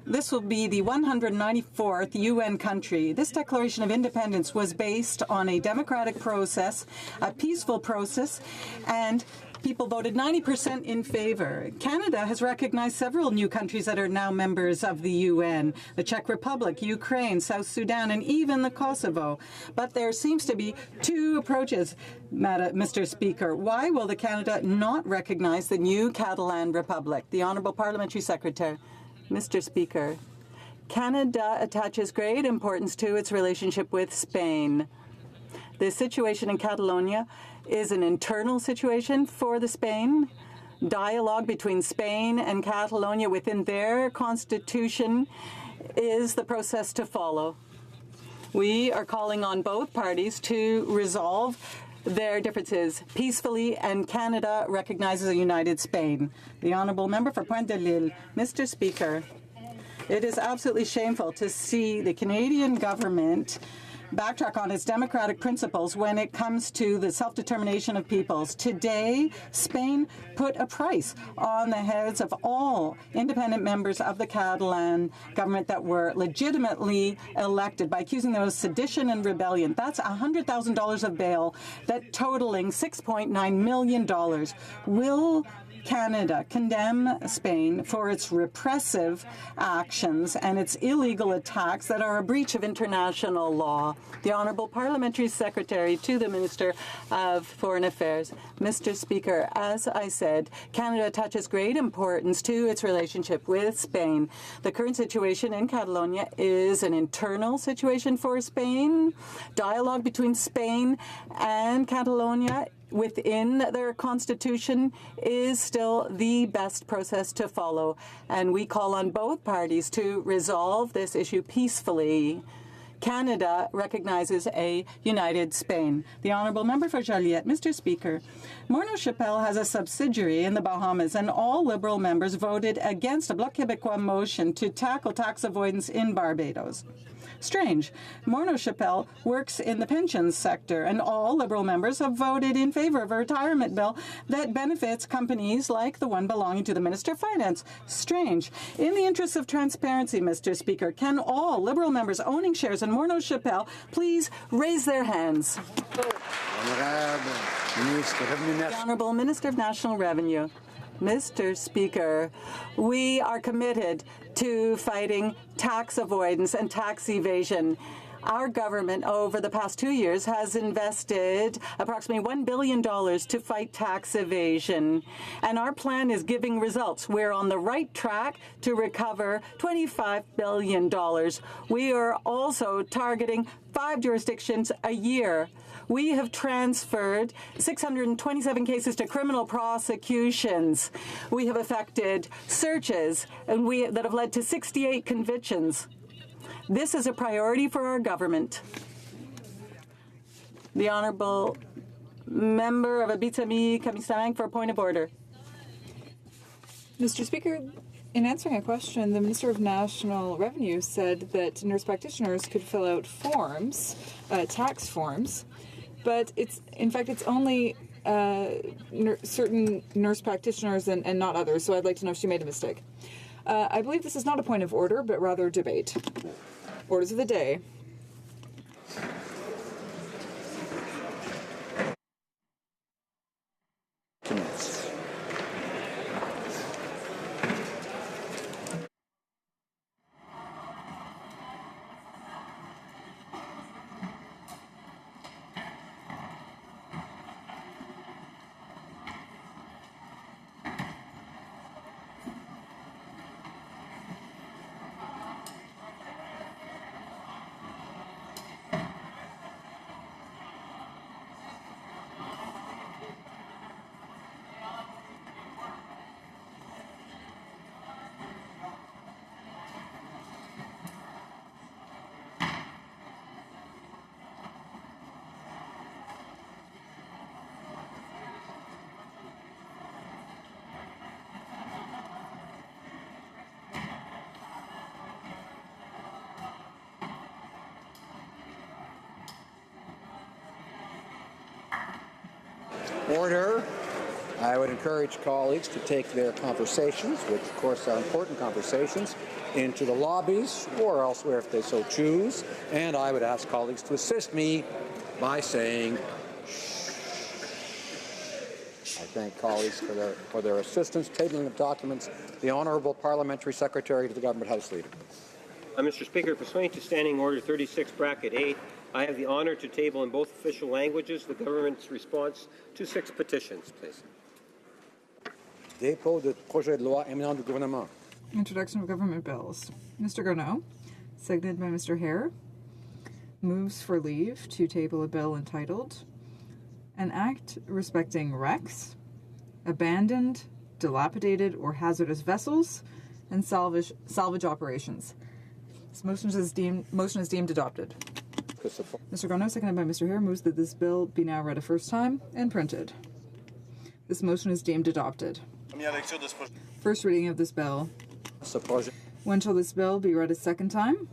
This will be the 194th UN country. This declaration of independence was based on a democratic process, a peaceful process, and people voted 90% in favor. Canada has recognized several new countries that are now members of the UN, the Czech Republic, Ukraine, South Sudan, and even the Kosovo. But there seems to be two approaches, Mr. Speaker. Why will the Canada not recognize the new Catalan Republic? The Honourable Parliamentary Secretary. Mr. Speaker, Canada attaches great importance to its relationship with Spain. The situation in Catalonia is an internal situation for the Spain. Dialogue between Spain and Catalonia within their constitution is the process to follow. We are calling on both parties to resolve their differences peacefully, and Canada recognizes a united Spain. The Honourable Member for Pointe de l'Île. Mr. Speaker, it is absolutely shameful to see the Canadian government backtrack on its democratic principles when it comes to the self-determination of peoples. Today, Spain put a price on the heads of all independent members of the Catalan government that were legitimately elected by accusing them of sedition and rebellion. That's $100,000 of bail, that totaling $6.9 million. Will Canada condemn Spain for its repressive actions and its illegal attacks that are a breach of international law? The Honourable Parliamentary Secretary to the Minister of Foreign Affairs. Mr. Speaker, as I said, Canada attaches great importance to its relationship with Spain. The current situation in Catalonia is an internal situation for Spain. Dialogue between Spain and Catalonia within their constitution is still the best process to follow, and we call on both parties to resolve this issue peacefully. Canada recognizes a united Spain. The Honourable Member for Joliette. Mr. Speaker, Morneau Chapelle has a subsidiary in the Bahamas, and all Liberal members voted against a Bloc Québécois motion to tackle tax avoidance in Barbados. Strange. Morneau Chapelle works in the pensions sector, and all Liberal members have voted in favor of a retirement bill that benefits companies like the one belonging to the Minister of Finance. Strange. In the interest of transparency, Mr. Speaker, can all Liberal members owning shares in Morneau Chapelle please raise their hands? The Honourable Minister of National Revenue. Mr. Speaker, we are committed to fighting tax avoidance and tax evasion. Our government, over the past 2 years, has invested approximately $1 billion to fight tax evasion, and our plan is giving results. We're on the right track to recover $25 billion. We are also targeting 5 jurisdictions a year. We have transferred 627 cases to criminal prosecutions. We have effected searches that have led to 68 convictions. This is a priority for our government. The Honourable Member of Abitibi-Kamistamang for a point of order. Mr. Speaker, in answering a question, the Minister of National Revenue said that nurse practitioners could fill out forms, tax forms, but it's only certain nurse practitioners and not others, so I'd like to know if she made a mistake. I believe this is not a point of order, but rather a debate. Orders of the day. Order. I would encourage colleagues to take their conversations, which of course are important conversations, into the lobbies or elsewhere if they so choose. And I would ask colleagues to assist me by saying shh. I thank colleagues for their assistance. Tabling of documents. The Honourable Parliamentary Secretary to the Government House Leader. Mr. Speaker, pursuant to Standing Order 36, Bracket 8, I have the honour to table in both official languages the government's response to 6 petitions, please. Dépôt de projet de loi émanant du gouvernement. Introduction of government bills. Mr. Garneau, seconded by Mr. Hare, moves for leave to table a bill entitled An Act Respecting Wrecks, Abandoned, Dilapidated, or Hazardous Vessels and Salvage Operations. This motion is deemed adopted. Mr. Garneau, seconded by Mr. Hare, moves that this bill be now read a first time and printed. This motion is deemed adopted. First reading of this bill. When shall this bill be read a second time?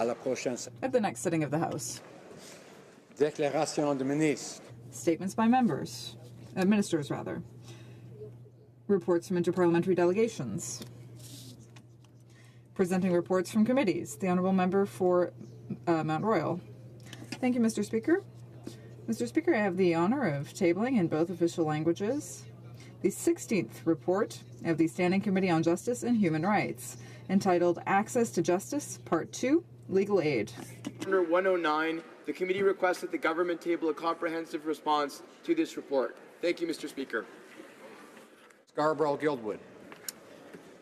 À la prochaine. At the next sitting of the House. Déclaration de ministre. Statements by ministers rather. Reports from interparliamentary delegations. Presenting reports from committees. The Honourable Member for Mount Royal. Thank you, Mr. Speaker. Mr. Speaker, I have the honour of tabling in both official languages the 16th report of the Standing Committee on Justice and Human Rights, entitled Access to Justice, Part 2, Legal Aid. Under 109, the committee requests that the government table a comprehensive response to this report. Thank you, Mr. Speaker. Scarborough-Guildwood.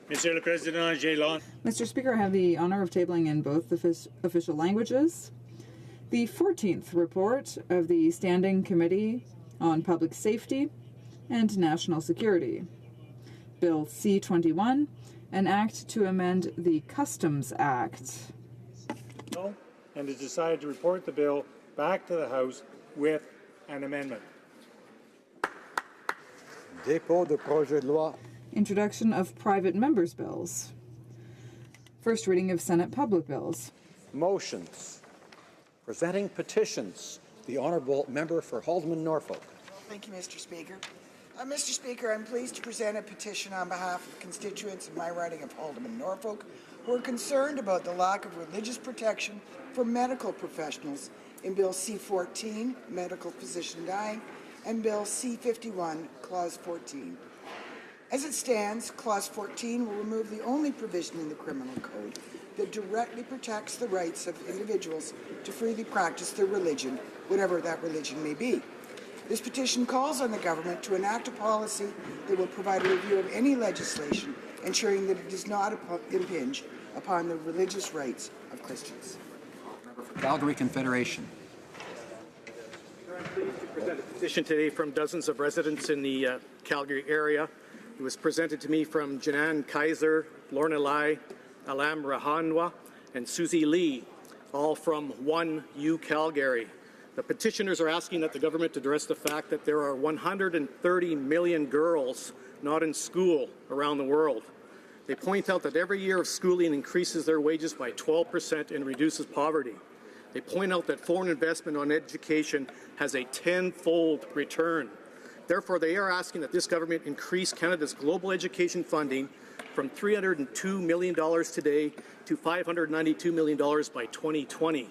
Monsieur le Président, j'ai l'honneur. Mr. Speaker, I have the honour of tabling in both official languages the 14th report of the Standing Committee on Public Safety and National Security, Bill C-21, an act to amend the Customs Act. And has decided to report the bill back to the House with an amendment. Dépôt de projet de loi. Introduction of private members' bills. First reading of Senate public bills. Motions. Presenting petitions. The Honourable Member for Haldeman Norfolk. Thank you, Mr. Speaker. Mr. Speaker, I'm pleased to present a petition on behalf of constituents of my riding of Haldeman Norfolk who are concerned about the lack of religious protection for medical professionals in Bill C-14, Medical Physician Dying, and Bill C-51, Clause 14. As it stands, Clause 14 will remove the only provision in the Criminal Code that directly protects the rights of individuals to freely practice their religion, whatever that religion may be. This petition calls on the government to enact a policy that will provide a review of any legislation, ensuring that it does not impinge upon the religious rights of Christians. Calgary Confederation. I'm pleased to present a petition today from dozens of residents in the Calgary area. It was presented to me from Janan Kaiser, Lorna Lai, Alam Rahanwa, and Susie Lee, all from 1U Calgary. The petitioners are asking that the government address the fact that there are 130 million girls not in school around the world. They point out that every year of schooling increases their wages by 12% and reduces poverty. They point out that foreign investment on education has a tenfold return. Therefore, they are asking that this government increase Canada's global education funding from $302 million today to $592 million by 2020.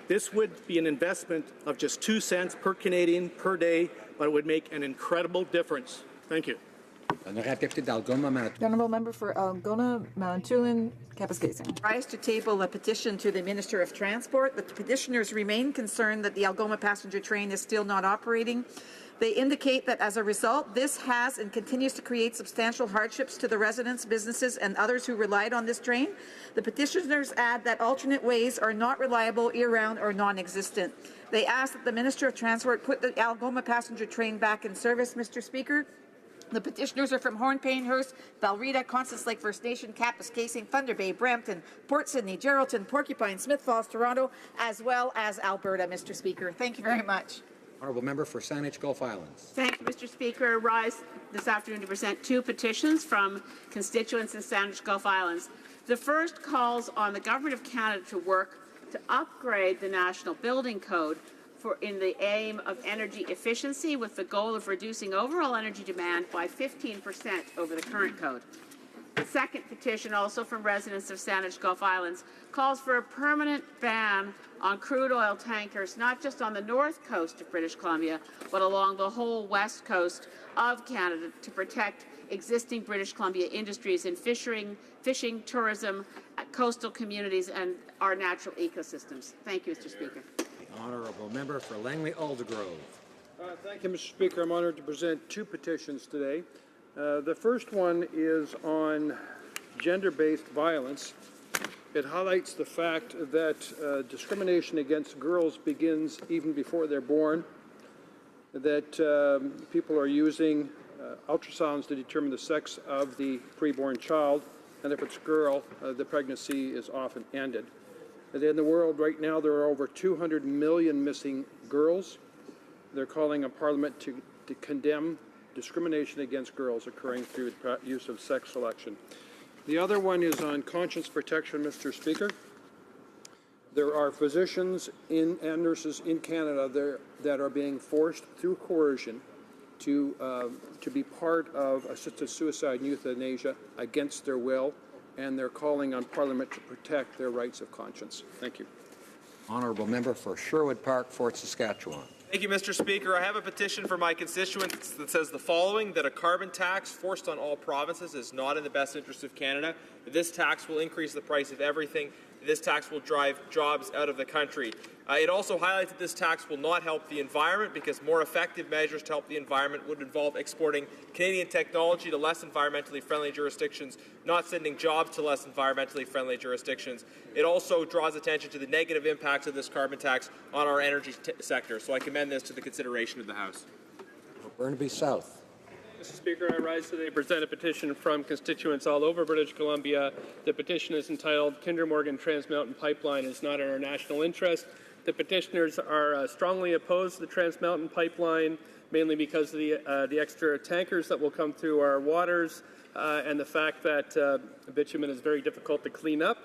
This would be an investment of just 2 cents per Canadian per day, but it would make an incredible difference. Thank you. The Honourable Member for Algona, Manitoulin, Kapuskasing. Rise to table a petition to the Minister of Transport. The petitioners remain concerned that the Algoma passenger train is still not operating. They indicate that as a result, this has and continues to create substantial hardships to the residents, businesses, and others who relied on this train. The petitioners add that alternate ways are not reliable year-round or non-existent. They ask that the Minister of Transport put the Algoma passenger train back in service, Mr. Speaker. The petitioners are from Horn-Payne-Hurst, Valrita, Constance Lake First Nation, Kapuskasing, Thunder Bay, Brampton, Port Sydney, Geraldton, Porcupine, Smith Falls, Toronto, as well as Alberta, Mr. Speaker. Thank you very much. Honourable Member for Saanich Gulf Islands. Thank you, Mr. Speaker. I rise this afternoon to present 2 petitions from constituents in Saanich Gulf Islands. The first calls on the Government of Canada to work to upgrade the National Building Code in the aim of energy efficiency with the goal of reducing overall energy demand by 15% over the current code. The second petition, also from residents of Saanich Gulf Islands, calls for a permanent ban on crude oil tankers, not just on the north coast of British Columbia, but along the whole west coast of Canada to protect existing British Columbia industries in fishing, tourism, coastal communities, and our natural ecosystems. Thank you, Mr. Speaker. The Honourable Member for Langley-Aldergrove. Thank you, Mr. Speaker. I'm honoured to present 2 petitions today. The first one is on gender-based violence. It highlights the fact that discrimination against girls begins even before they're born, that people are using ultrasounds to determine the sex of the preborn child, and if it's a girl, the pregnancy is often ended. And in the world right now, there are over 200 million missing girls. They're calling on Parliament to condemn discrimination against girls occurring through the use of sex selection. The other one is on conscience protection, Mr. Speaker. There are physicians and nurses in Canada that are being forced through coercion to be part of assisted suicide and euthanasia against their will, and they're calling on Parliament to protect their rights of conscience. Thank you. Honourable Member for Sherwood Park, Fort Saskatchewan. Thank you, Mr. Speaker. I have a petition for my constituents that says the following, that a carbon tax forced on all provinces is not in the best interest of Canada. This tax will increase the price of everything. This tax will drive jobs out of the country. It also highlights that this tax will not help the environment because more effective measures to help the environment would involve exporting Canadian technology to less environmentally friendly jurisdictions, not sending jobs to less environmentally friendly jurisdictions. It also draws attention to the negative impacts of this carbon tax on our energy sector. So I commend this to the consideration of the House. Burnaby South. Mr. Speaker, I rise today to present a petition from constituents all over British Columbia. The petition is entitled Kinder Morgan Trans Mountain Pipeline is not in our national interest. The petitioners are strongly opposed to the Trans Mountain Pipeline, mainly because of the extra tankers that will come through our waters and the fact that bitumen is very difficult to clean up.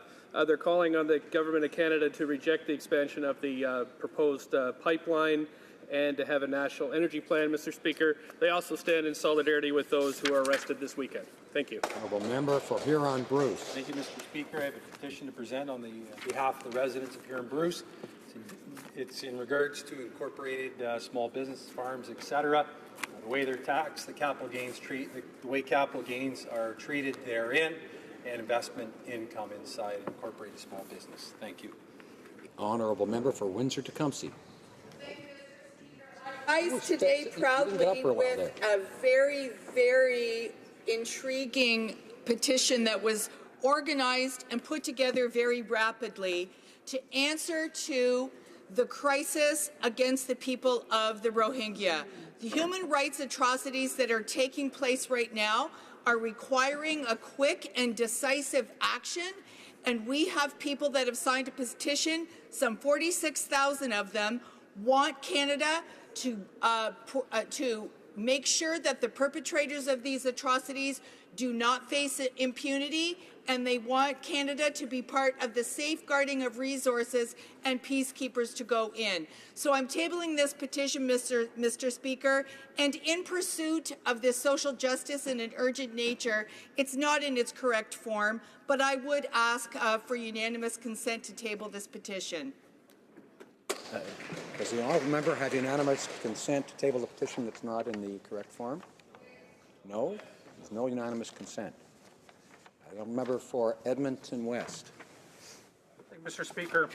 They're calling on the Government of Canada to reject the expansion of the proposed pipeline and to have a national energy plan, Mr. Speaker. They also stand in solidarity with those who are arrested this weekend. Thank you. Honourable Member for Huron-Bruce. Thank you, Mr. Speaker. I have a petition to present on behalf of the residents of Huron-Bruce. It's in regards to incorporated small business, farms, etc. The way they're taxed, the way capital gains are treated therein, and investment income inside incorporated small business. Thank you. Honourable Member for Windsor-Tecumseh. I rise today proudly with a very, very intriguing petition that was organized and put together very rapidly to answer to the crisis against the people of the Rohingya. The human rights atrocities that are taking place right now are requiring a quick and decisive action, and we have people that have signed a petition, some 46,000 of them, want Canada to make sure that the perpetrators of these atrocities do not face impunity, and they want Canada to be part of the safeguarding of resources and peacekeepers to go in. So I'm tabling this petition, Mr. Speaker, and in pursuit of this social justice in an urgent nature, it's not in its correct form, but I would ask for unanimous consent to table this petition. Does the honourable member have unanimous consent to table the petition that's not in the correct form? No? There's no unanimous consent. The member for Edmonton West. Mr. Speaker,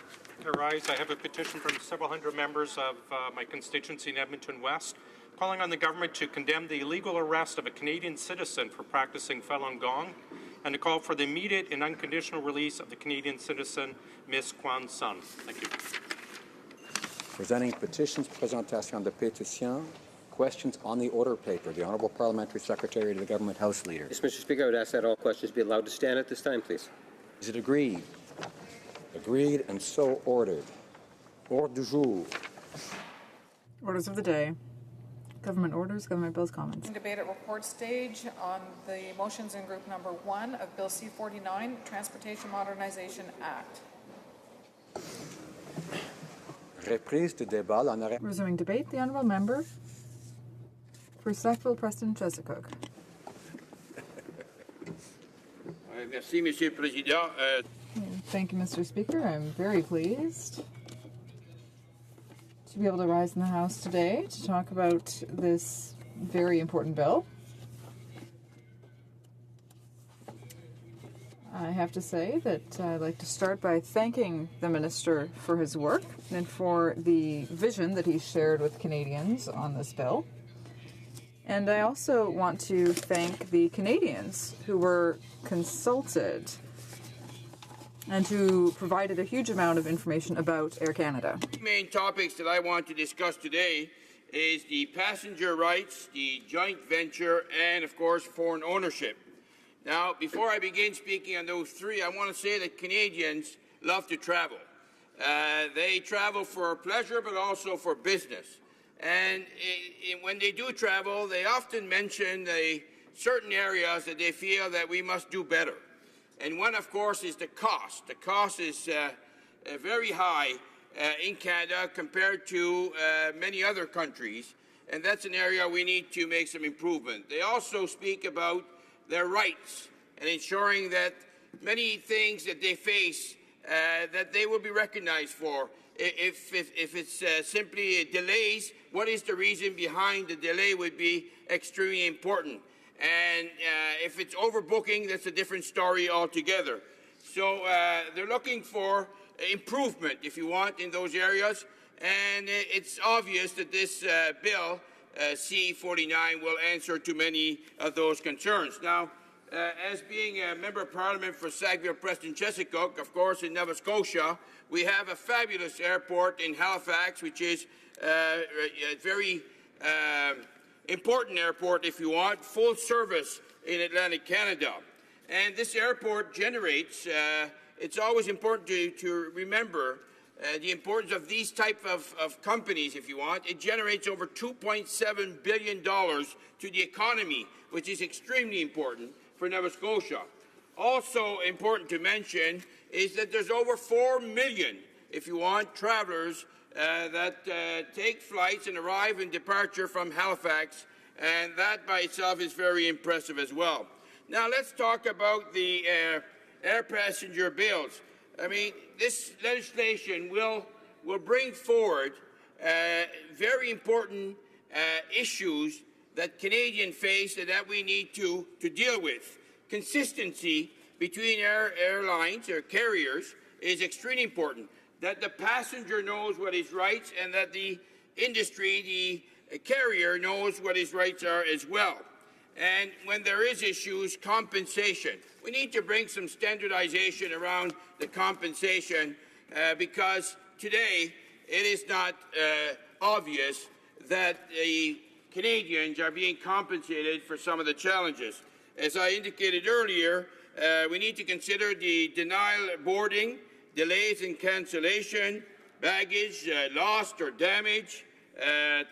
I rise. I have a petition from several hundred members of my constituency in Edmonton West calling on the government to condemn the illegal arrest of a Canadian citizen for practicing Falun Gong and to call for the immediate and unconditional release of the Canadian citizen, Ms. Kwan Sun. Thank you. Presenting petitions, présentation de pétitions. Questions on the order paper. The Honourable Parliamentary Secretary to the Government House Leader. Yes, Mr. Speaker, I would ask that all questions be allowed to stand at this time, please. Is it agreed? Agreed and so ordered. Ordre du jour. Orders of the day. Government orders, government bills, comments. Debate at report stage on the motions in group number 1 of Bill C-49, Transportation Modernization Act. Reprise de débat. Resuming debate, the Honourable Member for Sackville, Preston, Chesapeake. Merci, Monsieur le Président. Thank you, Mr. Speaker. I'm very pleased to be able to rise in the House today to talk about this very important bill. I have to say that I'd like to start by thanking the Minister for his work and for the vision that he shared with Canadians on this bill. And I also want to thank the Canadians who were consulted and who provided a huge amount of information about Air Canada. The main topics that I want to discuss today is the passenger rights, the joint venture, and of course foreign ownership. Now, before I begin speaking on those three, I want to say that Canadians love to travel. They travel for pleasure, but also for business. And when they do travel, they often mention certain areas that they feel that we must do better. And one, of course, is the cost. The cost is very high in Canada compared to many other countries, and that's an area we need to make some improvement. They also speak about their rights and ensuring that many things that they face that they will be recognized for. If it's simply delays, what is the reason behind the delay would be extremely important. And if it's overbooking, that's a different story altogether. So they're looking for improvement, if you want, in those areas. And it's obvious that this bill, C-49, will answer to many of those concerns. Now, as being a Member of Parliament for Sackville-Preston-Chesapeake, of course, in Nova Scotia, we have a fabulous airport in Halifax, which is a very important airport, if you want, full service in Atlantic Canada. And this airport generates, it's always important to remember the importance of these type of companies, if you want. It generates over $2.7 billion to the economy, which is extremely important for Nova Scotia. Also important to mention is that there's over 4 million, if you want, travelers that take flights and arrive in departure from Halifax, and that by itself is very impressive as well. Now let's talk about the air passenger bills. I mean, this legislation will bring forward very important issues that Canadians face and that we need to deal with. Consistency between airlines or carriers is extremely important. That the passenger knows what his rights and that the industry, the carrier, knows what his rights are as well. And when there is issues, compensation. We need to bring some standardization around the compensation because today it is not obvious that the Canadians are being compensated for some of the challenges. As I indicated earlier, we need to consider the denial boarding, delays and cancellation, baggage lost or damaged,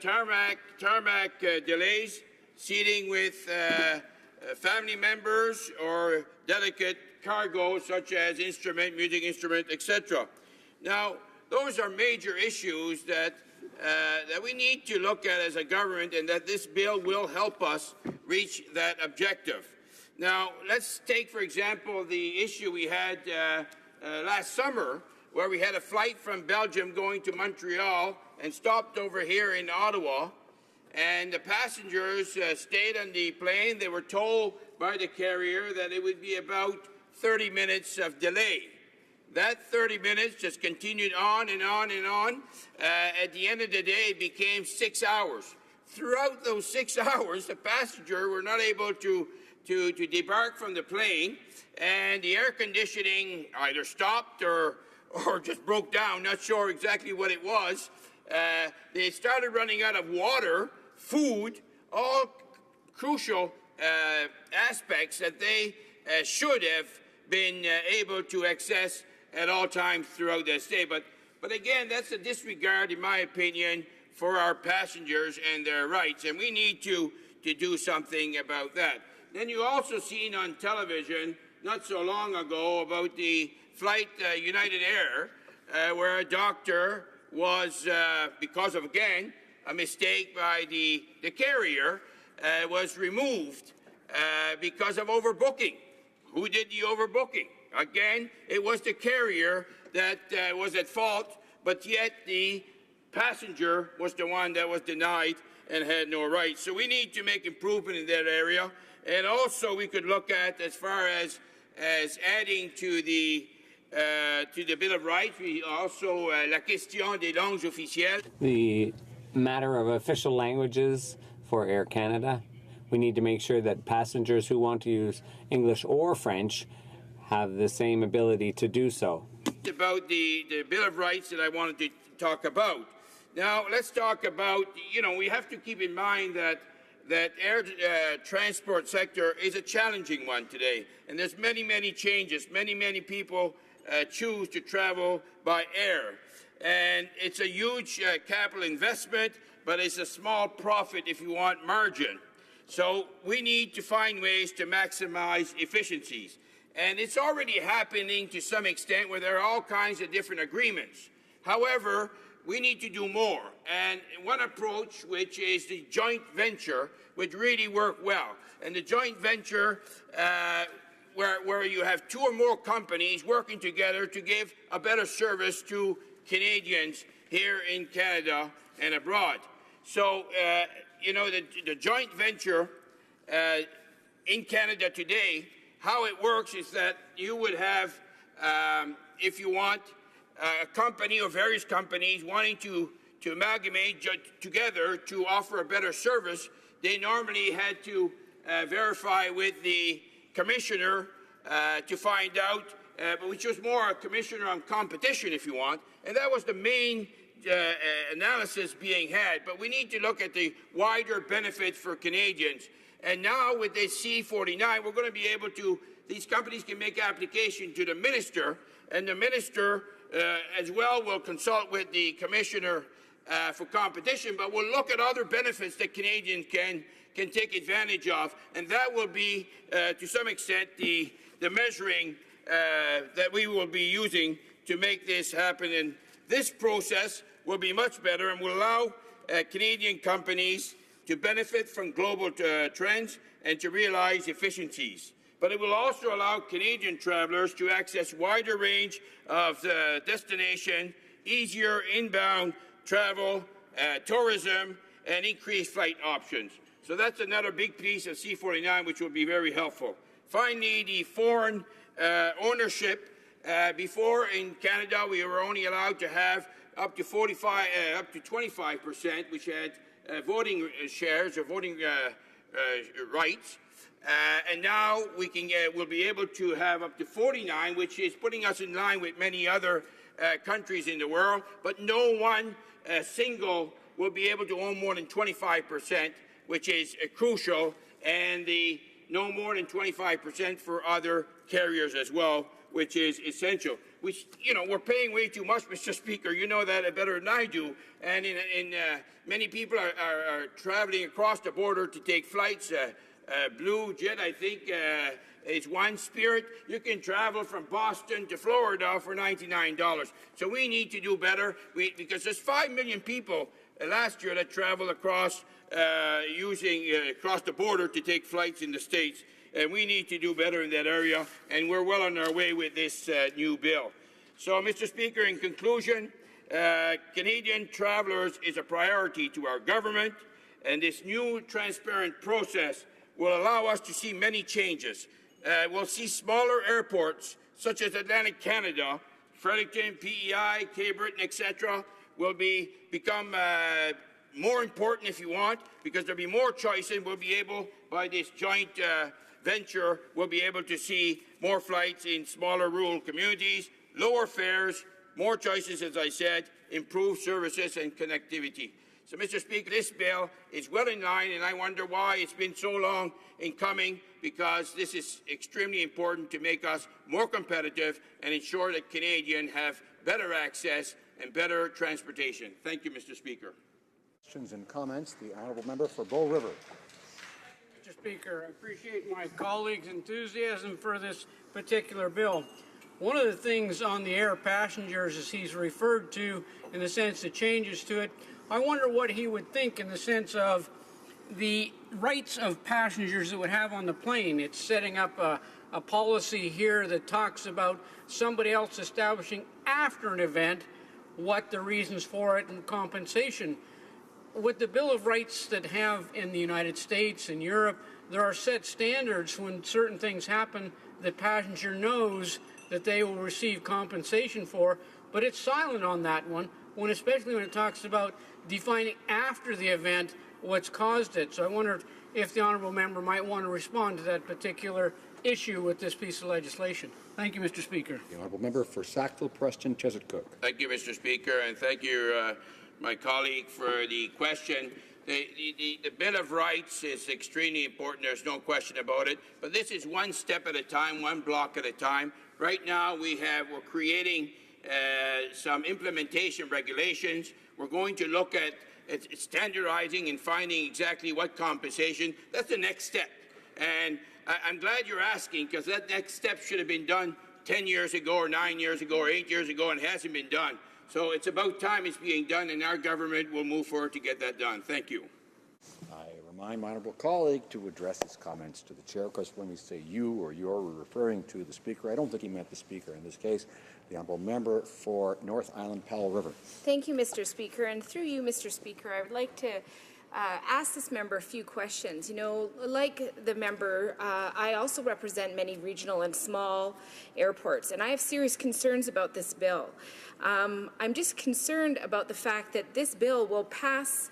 tarmac delays, seating with family members or delicate cargo such as music instrument, etc. Now, those are major issues that we need to look at as a government, and that this bill will help us reach that objective. Now, let's take, for example, the issue we had last summer, where we had a flight from Belgium going to Montreal and stopped over here in Ottawa, and the passengers stayed on the plane. They were told by the carrier that it would be about 30 minutes of delay. That 30 minutes just continued on and on and on. At the end of the day, it became 6 hours. Throughout those 6 hours, the passenger were not able to debark from the plane, and the air conditioning either stopped or just broke down, not sure exactly what it was. They started running out of water, food, all crucial aspects that they should have been able to access at all times throughout their stay. But again, that's a disregard, in my opinion, for our passengers and their rights, and we need to do something about that. Then you also seen on television not so long ago about the flight United Air, where a doctor was, because of, again, a mistake by the carrier, was removed because of overbooking. Who did the overbooking? Again, it was the carrier that was at fault, but yet the passenger was the one that was denied and had no rights. So we need to make improvement in that area. And also we could look at, as far as adding to the Bill of Rights, we also la question des langues officielles. The matter of official languages for Air Canada. We need to make sure that passengers who want to use English or French have the same ability to do so. About the Bill of Rights that I wanted to talk about. Now, let's talk about, we have to keep in mind that air transport sector is a challenging one today. And there's many changes. Many people choose to travel by air. And it's a huge capital investment, but it's a small profit, if you want, margin. So we need to find ways to maximize efficiencies. And it's already happening to some extent where there are all kinds of different agreements. However, we need to do more. And one approach, which is the joint venture, would really work well. And the joint venture, where you have two or more companies working together to give a better service to Canadians here in Canada and abroad. So, you know, the joint venture in Canada today, how it works is that you would have, if you want, a company or various companies wanting to amalgamate together to offer a better service. They normally had to verify with the commissioner to find out, which was more a commissioner on competition, if you want, and that was the main analysis being had. But we need to look at the wider benefits for Canadians. And now with this C-49, we're going to be able to, these companies can make application to the minister, and the minister as well will consult with the commissioner for competition, but we'll look at other benefits that Canadians can take advantage of, and that will be, to some extent, the measuring that we will be using to make this happen. And this process will be much better and will allow Canadian companies to benefit from global trends and to realize efficiencies. But it will also allow Canadian travellers to access wider range of destination, easier inbound travel, tourism, and increased flight options. So that's another big piece of C-49 which will be very helpful. Finally, the foreign ownership. Before in Canada, we were only allowed to have up to 25%, which had voting shares or voting rights, and now we can we'll be able to have up to 49, which is putting us in line with many other countries in the world. But no one single will be able to own more than 25%, which is crucial, and the no more than 25% for other carriers as well, which is essential. Which, you know, we're paying way too much, Mr. Speaker. You know that better than I do. And many people are traveling across the border to take flights. Blue Jet, I think, is one. Spirit, you can travel from Boston to Florida for $99. So we need to do better because there's 5 million people last year that traveled across across the border to take flights in the States. And we need to do better in that area, and we're well on our way with this new bill. So, Mr. Speaker, in conclusion, Canadian travellers is a priority to our government, and this new transparent process will allow us to see many changes. We'll see smaller airports, such as Atlantic Canada, Fredericton, PEI, Cape Breton, etc., will become more important, if you want, because there'll be more choices. We'll be able, by this joint venture, we'll be able to see more flights in smaller rural communities, lower fares, more choices, as I said, improved services and connectivity. So, Mr. Speaker, this bill is well in line, and I wonder why it's been so long in coming, because this is extremely important to make us more competitive and ensure that Canadians have better access and better transportation. Thank you, Mr. Speaker. Questions and comments. The honourable member for Bow River. Mr. Speaker, I appreciate my colleagues' enthusiasm for this particular bill. One of the things on the air passengers, as he's referred to, in the sense of changes to it, I wonder what he would think in the sense of the rights of passengers that would have on the plane. It's setting up a policy here that talks about somebody else establishing after an event what the reasons for it and compensation. With the Bill of Rights that have in the United States and Europe, there are set standards when certain things happen that passenger knows that they will receive compensation for, but it's silent on that one, especially when it talks about defining after the event what's caused it. So I wonder if the honourable member might want to respond to that particular issue with this piece of legislation. Thank you, Mr. Speaker. The honourable member for Sackville, Preston, Chesapeake. Thank you, Mr. Speaker, and thank you, my colleague, for the question. The Bill of Rights is extremely important. There's no question about it. But this is one step at a time, one block at a time. Right now, we're creating some implementation regulations. We're going to look at standardizing and finding exactly what compensation. That's the next step. And I'm glad you're asking, because that next step should have been done 10 years ago or 9 years ago or 8 years ago, and it hasn't been done. So it's about time it's being done, and our government will move forward to get that done. Thank you. I remind my honourable colleague to address his comments to the chair, because when we say you or you're, we're referring to the speaker. I don't think he meant the speaker in this case. The honourable member for North Island Powell River. Thank you, Mr. Speaker. And through you, Mr. Speaker, I would like to ask this member a few questions. You know, like the member, I also represent many regional and small airports, and I have serious concerns about this bill. I'm just concerned about the fact that this bill will pass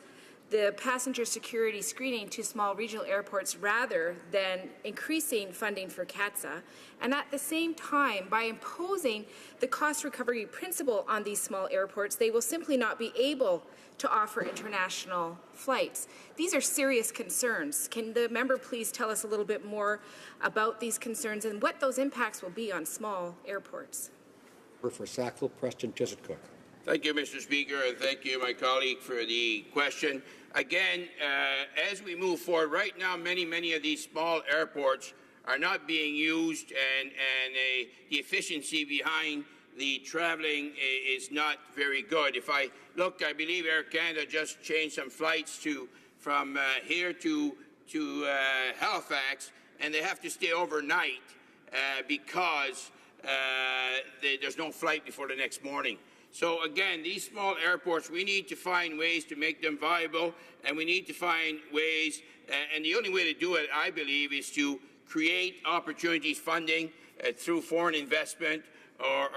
the passenger security screening to small regional airports rather than increasing funding for CATSA. And at the same time, by imposing the cost recovery principle on these small airports, they will simply not be able to offer international flights. These are serious concerns. Can the member please tell us a little bit more about these concerns and what those impacts will be on small airports? For Sackville, Preston, Chiswick. Thank you, Mr. Speaker, and thank you, my colleague, for the question. Again, as we move forward, right now, many of these small airports are not being used, and the efficiency behind the traveling is not very good. If I look, I believe Air Canada just changed some flights from here to Halifax, and they have to stay overnight because there's no flight before the next morning. So again, these small airports, we need to find ways to make them viable, and we need to find ways, and the only way to do it, I believe, is to create opportunities funding through foreign investment or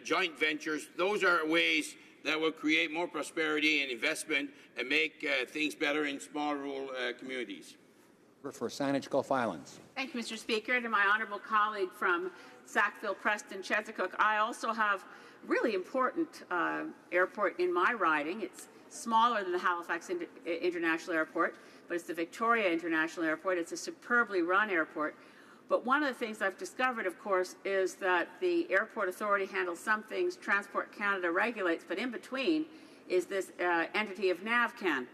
joint ventures. Those are ways that will create more prosperity and investment and make things better in small rural communities. For Saanich, Gulf Islands. Thank you, Mr. Speaker. To my honourable colleague from Sackville, Preston, Chesapeake, I also have a really important airport in my riding. It's smaller than the Halifax International Airport, but it's the Victoria International Airport. It's a superbly run airport. But one of the things I've discovered, of course, is that the Airport Authority handles some things Transport Canada regulates, but in between is this entity of NAVCAN.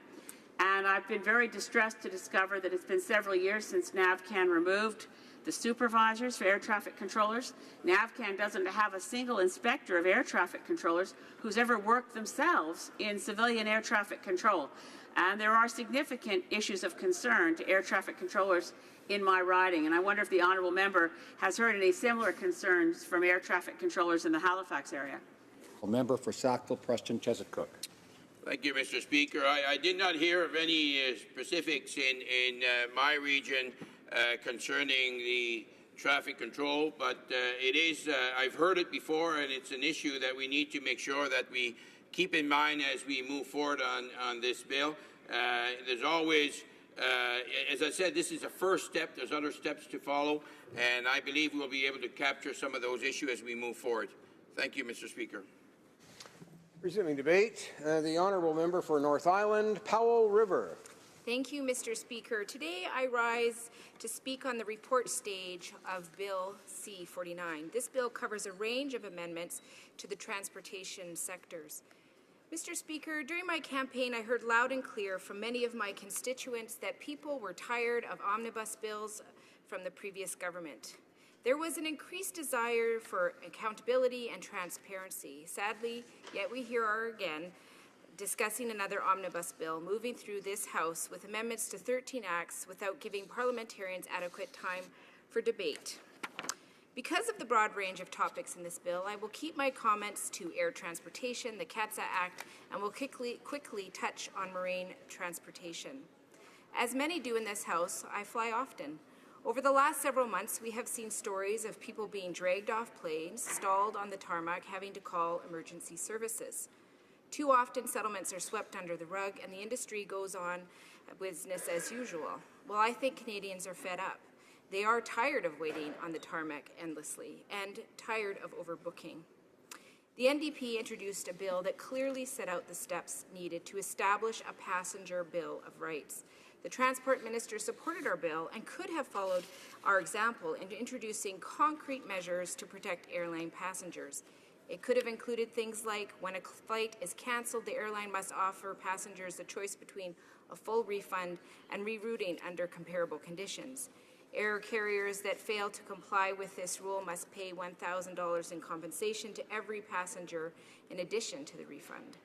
And I've been very distressed to discover that it's been several years since NAVCAN removed the supervisors for air traffic controllers. NAVCAN doesn't have a single inspector of air traffic controllers who's ever worked themselves in civilian air traffic control. And there are significant issues of concern to air traffic controllers in my riding. And I wonder if the honourable member has heard any similar concerns from air traffic controllers in the Halifax area. A member for Sackville, Preston, Chesapeake. Thank you, Mr. Speaker. I did not hear of any specifics in my region concerning the traffic control, but it is, I've heard it before, and it's an issue that we need to make sure that we keep in mind as we move forward on this bill. There's always, as I said, this is a first step. There's other steps to follow, and I believe we'll be able to capture some of those issues as we move forward. Thank you, Mr. Speaker. Resuming debate, the honourable member for North Island, Powell River. Thank you, Mr. Speaker. Today I rise to speak on the report stage of Bill C-49. This bill covers a range of amendments to the transportation sectors. Mr. Speaker, during my campaign I heard loud and clear from many of my constituents that people were tired of omnibus bills from the previous government. There was an increased desire for accountability and transparency. Sadly, yet we here are again discussing another omnibus bill moving through this House with amendments to 13 acts without giving parliamentarians adequate time for debate. Because of the broad range of topics in this bill, I will keep my comments to air transportation, the CATSA Act, and will quickly touch on marine transportation. As many do in this House, I fly often. Over the last several months, we have seen stories of people being dragged off planes, stalled on the tarmac, having to call emergency services. Too often, settlements are swept under the rug, and the industry goes on business as usual. Well, I think Canadians are fed up. They are tired of waiting on the tarmac endlessly and tired of overbooking. The NDP introduced a bill that clearly set out the steps needed to establish a passenger bill of rights. The Transport Minister supported our bill and could have followed our example in introducing concrete measures to protect airline passengers. It could have included things like when a flight is canceled, the airline must offer passengers the choice between a full refund and rerouting under comparable conditions. Air carriers that fail to comply with this rule must pay $1,000 in compensation to every passenger in addition to the refund.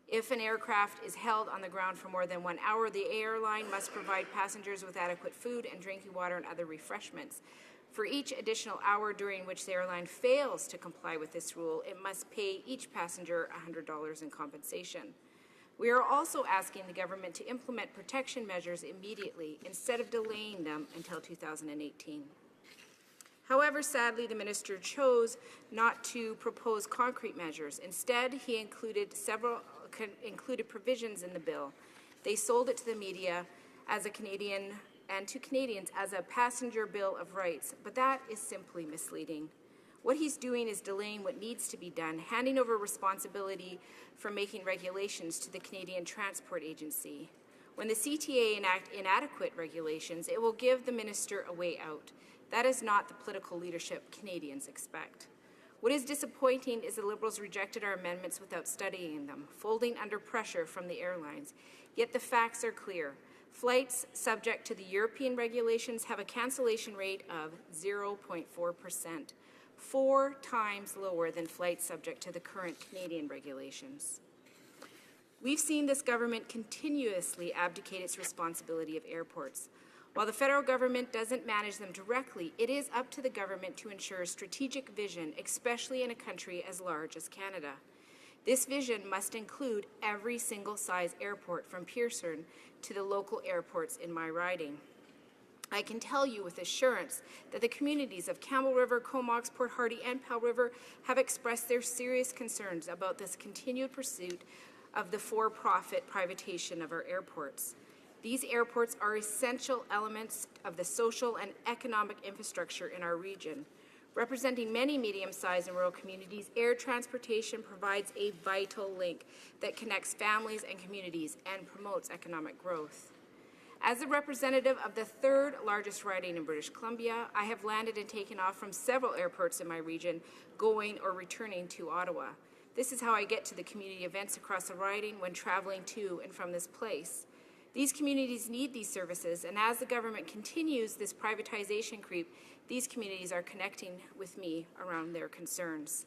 If an aircraft is held on the ground for more than 1 hour, the airline must provide passengers with adequate food and drinking water and other refreshments. For each additional hour during which the airline fails to comply with this rule, it must pay each passenger $100 in compensation. We are also asking the government to implement protection measures immediately instead of delaying them until 2018. However, sadly, the minister chose not to propose concrete measures. Instead, he included provisions in the bill. They sold it to the media as a Canadian and to Canadians as a passenger bill of rights, but that is simply misleading. What he's doing is delaying what needs to be done, handing over responsibility for making regulations to the Canadian Transport Agency. When the CTA enact inadequate regulations, it will give the minister a way out. That is not the political leadership Canadians expect. What is disappointing is the Liberals rejected our amendments without studying them, folding under pressure from the airlines. Yet the facts are clear. Flights subject to the European regulations have a cancellation rate of 0.4%, 4 times lower than flights subject to the current Canadian regulations. We've seen this government continuously abdicate its responsibility of airports. While the federal government doesn't manage them directly, it is up to the government to ensure strategic vision, especially in a country as large as Canada. This vision must include every single size airport from Pearson to the local airports in my riding. I can tell you with assurance that the communities of Campbell River, Comox, Port Hardy, and Powell River have expressed their serious concerns about this continued pursuit of the for-profit privatization of our airports. These airports are essential elements of the social and economic infrastructure in our region. Representing many medium-sized and rural communities, air transportation provides a vital link that connects families and communities and promotes economic growth. As a representative of the third largest riding in British Columbia, I have landed and taken off from several airports in my region, going or returning to Ottawa. This is how I get to the community events across the riding when traveling to and from this place. These communities need these services, and as the government continues this privatization creep, these communities are connecting with me around their concerns.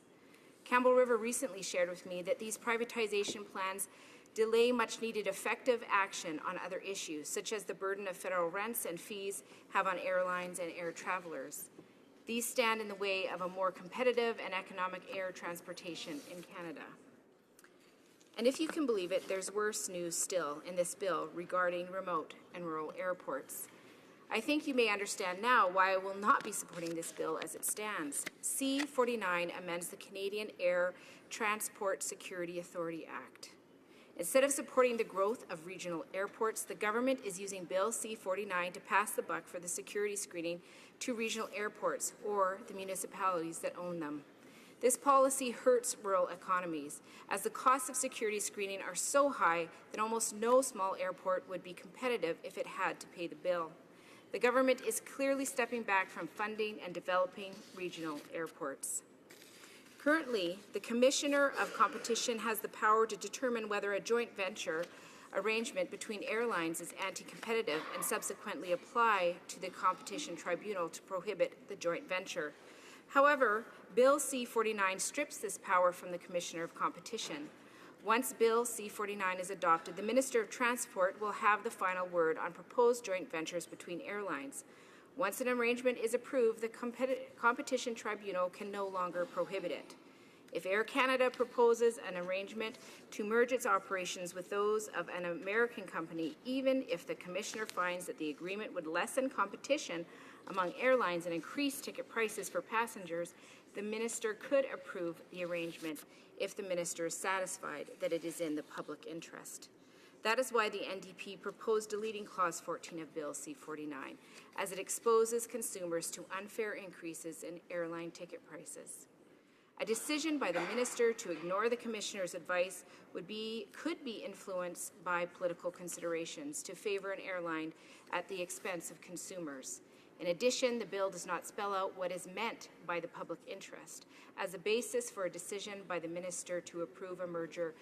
Campbell River recently shared with me that these privatization plans delay much-needed effective action on other issues, such as the burden of federal rents and fees have on airlines and air travelers. These stand in the way of a more competitive and economic air transportation in Canada. And if you can believe it, there's worse news still in this bill regarding remote and rural airports. I think you may understand now why I will not be supporting this bill as it stands. C-49 amends the Canadian Air Transport Security Authority Act. Instead of supporting the growth of regional airports, the government is using Bill C-49 to pass the buck for the security screening to regional airports or the municipalities that own them. This policy hurts rural economies, as the costs of security screening are so high that almost no small airport would be competitive if it had to pay the bill. The government is clearly stepping back from funding and developing regional airports. Currently, the Commissioner of Competition has the power to determine whether a joint venture arrangement between airlines is anti-competitive and subsequently apply to the Competition Tribunal to prohibit the joint venture. However, Bill C-49 strips this power from the Commissioner of Competition. Once Bill C-49 is adopted, the Minister of Transport will have the final word on proposed joint ventures between airlines. Once an arrangement is approved, the Competition Tribunal can no longer prohibit it. If Air Canada proposes an arrangement to merge its operations with those of an American company, even if the Commissioner finds that the agreement would lessen competition among airlines and increase ticket prices for passengers, the Minister could approve the arrangement if the Minister is satisfied that it is in the public interest. That is why the NDP proposed deleting Clause 14 of Bill C-49, as it exposes consumers to unfair increases in airline ticket prices. A decision by the Minister to ignore the Commissioner's advice could be influenced by political considerations to favor an airline at the expense of consumers. In addition, the bill does not spell out what is meant by the public interest as a basis for a decision by the minister to approve a merger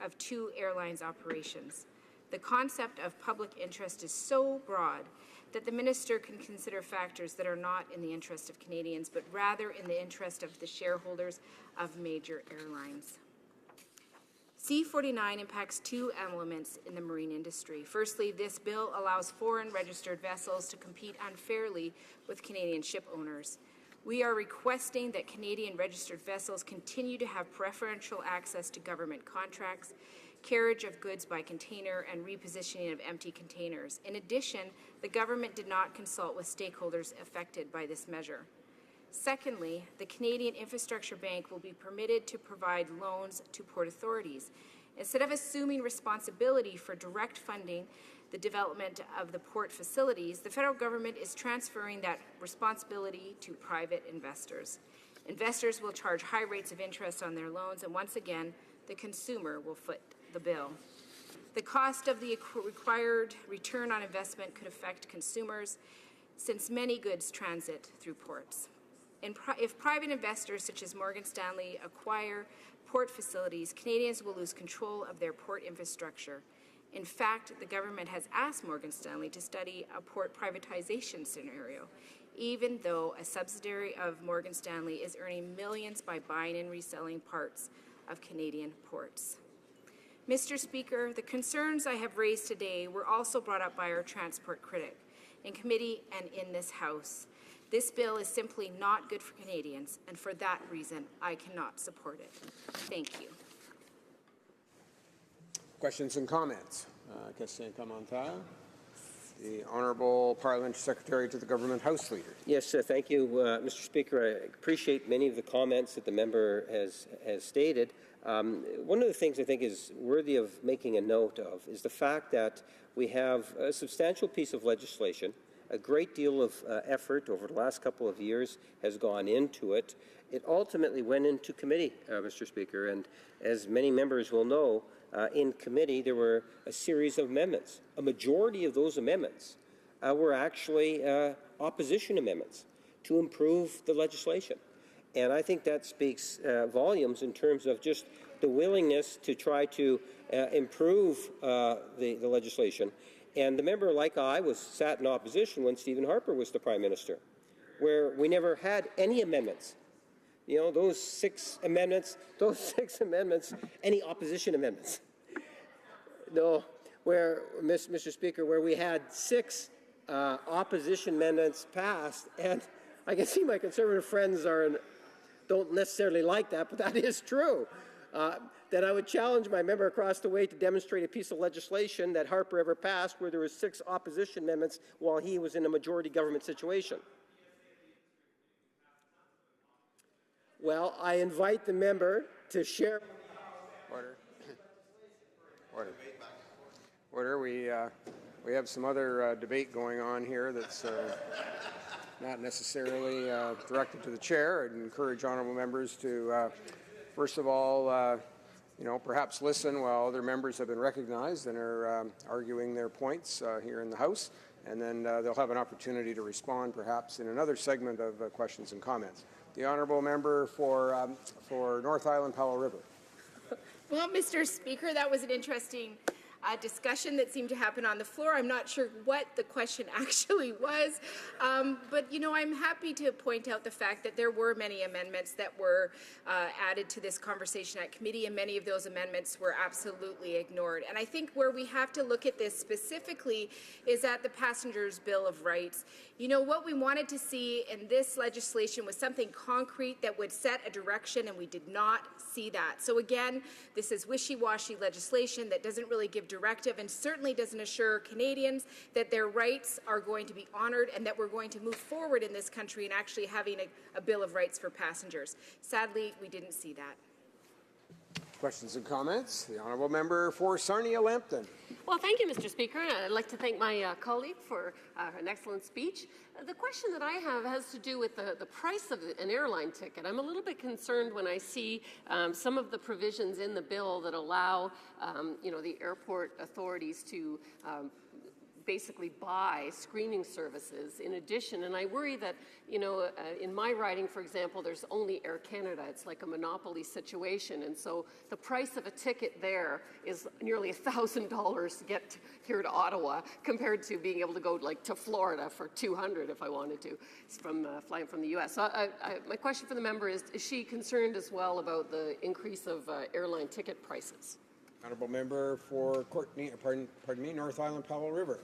of two airlines operations. The concept of public interest is so broad that the minister can consider factors that are not in the interest of Canadians, but rather in the interest of the shareholders of major airlines. C-49 impacts two elements in the marine industry. Firstly, this bill allows foreign registered vessels to compete unfairly with Canadian ship owners. We are requesting that Canadian registered vessels continue to have preferential access to government contracts, carriage of goods by container, and repositioning of empty containers. In addition, the government did not consult with stakeholders affected by this measure. Secondly, the Canadian Infrastructure Bank will be permitted to provide loans to port authorities. Instead of assuming responsibility for direct funding the development of the port facilities, the federal government is transferring that responsibility to private investors. Investors will charge high rates of interest on their loans, and once again, the consumer will foot the bill. The cost of the required return on investment could affect consumers since many goods transit through ports. If private investors such as Morgan Stanley acquire port facilities, Canadians will lose control of their port infrastructure. In fact, the government has asked Morgan Stanley to study a port privatization scenario, even though a subsidiary of Morgan Stanley is earning millions by buying and reselling parts of Canadian ports. Mr. Speaker, the concerns I have raised today were also brought up by our transport critic in committee and in this House. This bill is simply not good for Canadians, and for that reason, I cannot support it. Thank you. Questions and comments? Question commentaire. The Honourable Parliamentary Secretary to the Government House Leader. Yes, thank you, Mr. Speaker. I appreciate many of the comments that the member has stated. One of the things I think is worthy of making a note of is the fact that we have a substantial piece of legislation. A great deal of effort over the last couple of years has gone into it. It ultimately went into committee, Mr. Speaker, and as many members will know, in committee there were a series of amendments. A majority of those amendments were actually opposition amendments to improve the legislation. And I think that speaks volumes in terms of just the willingness to try to improve the legislation. And the member, like I, sat in opposition when Stephen Harper was the Prime Minister, where we never had any amendments. You know, those six amendments, any opposition amendments. No, where, Mr. Speaker, where we had 6 opposition amendments passed, and I can see my Conservative friends don't necessarily like that, but that is true. Then I would challenge my member across the way to demonstrate a piece of legislation that Harper ever passed where there were 6 opposition amendments while he was in a majority government situation. Well, I invite the member to share. Order. Order. Order. We have some other debate going on here that's not necessarily directed to the chair. I'd encourage honourable members to, first of all, perhaps listen while other members have been recognized and are arguing their points here in the House, and then they'll have an opportunity to respond perhaps in another segment of questions and comments. The honourable member for North Island, Powell River. Well, Mr. Speaker, that was an interesting discussion that seemed to happen on the floor. I'm not sure what the question actually was, but I'm happy to point out the fact that there were many amendments that were added to this conversation at committee, and many of those amendments were absolutely ignored. And I think where we have to look at this specifically is at the Passengers' Bill of Rights. What we wanted to see in this legislation was something concrete that would set a direction, and we did not see that. So again, this is wishy-washy legislation that doesn't really give directive and certainly doesn't assure Canadians that their rights are going to be honored and that we're going to move forward in this country and actually having a Bill of Rights for passengers. Sadly, we didn't see that. Questions and comments? The honourable member for Sarnia-Lambton. Well, thank you, Mr. Speaker. I'd like to thank my colleague for an excellent speech. The question that I have has to do with the price of an airline ticket. I'm a little bit concerned when I see some of the provisions in the bill that allow, the airport authorities to basically buy screening services in addition. And I worry that, you know, in my riding, for example, there's only Air Canada. It's like a monopoly situation. And so the price of a ticket there is nearly $1,000 to get here to Ottawa compared to being able to go like to Florida for $200 if I wanted to, from flying from the U.S. So my question for the member is she concerned as well about the increase of airline ticket prices? Honourable member for Courtney, pardon me, North Island Powell River.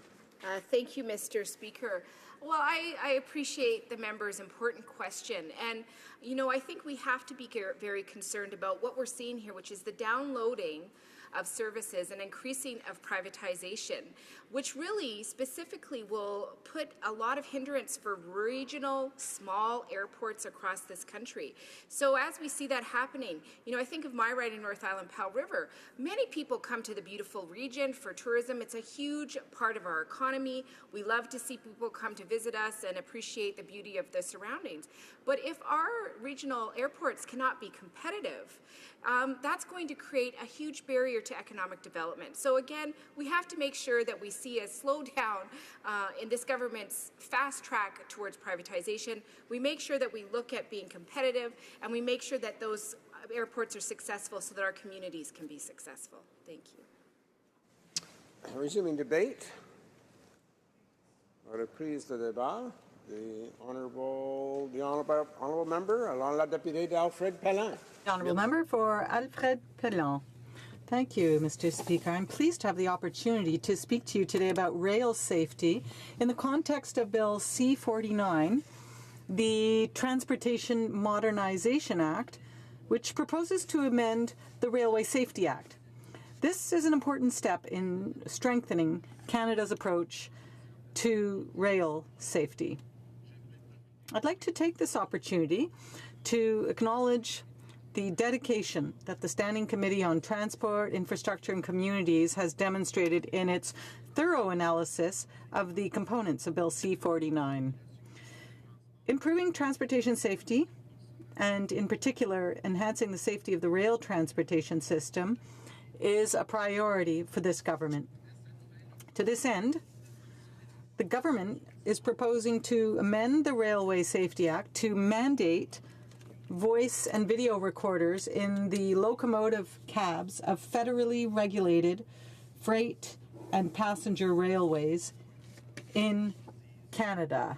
Thank you, Mr. Speaker. Well, I appreciate the member's important question. And, you know, I think we have to be very concerned about what we're seeing here, which is the downloading of services and increasing of privatization, which really specifically will put a lot of hindrance for regional small airports across this country. So as we see that happening, you know, I think of my riding North Island Powell River. Many people come to the beautiful region for tourism. It's a huge part of our economy. We love to see people come to visit us and appreciate the beauty of the surroundings. But if our regional airports cannot be competitive, that's going to create a huge barrier to economic development. So again, we have to make sure that we see a slowdown in this government's fast track towards privatization. We make sure that we look at being competitive, and we make sure that those airports are successful so that our communities can be successful. Thank you. Resuming debate. Reprise de débat. The honourable member, la députée Alfred Pellin. The honourable member for Alfred Pellin. Thank you, Mr. Speaker. I'm pleased to have the opportunity to speak to you today about rail safety in the context of Bill C-49, the Transportation Modernization Act, which proposes to amend the Railway Safety Act. This is an important step in strengthening Canada's approach to rail safety. I'd like to take this opportunity to acknowledge the dedication that the Standing Committee on Transport, Infrastructure and Communities has demonstrated in its thorough analysis of the components of Bill C-49. Improving transportation safety, and in particular enhancing the safety of the rail transportation system, is a priority for this government. To this end, the government is proposing to amend the Railway Safety Act to mandate voice and video recorders in the locomotive cabs of federally regulated freight and passenger railways in Canada.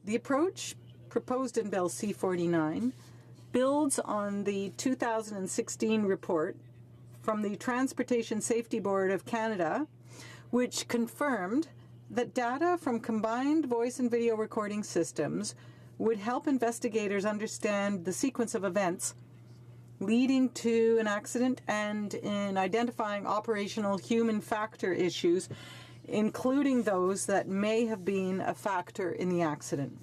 The approach proposed in Bill C-49 builds on the 2016 report from the Transportation Safety Board of Canada, which confirmed that data from combined voice and video recording systems would help investigators understand the sequence of events leading to an accident and in identifying operational human factor issues, including those that may have been a factor in the accident.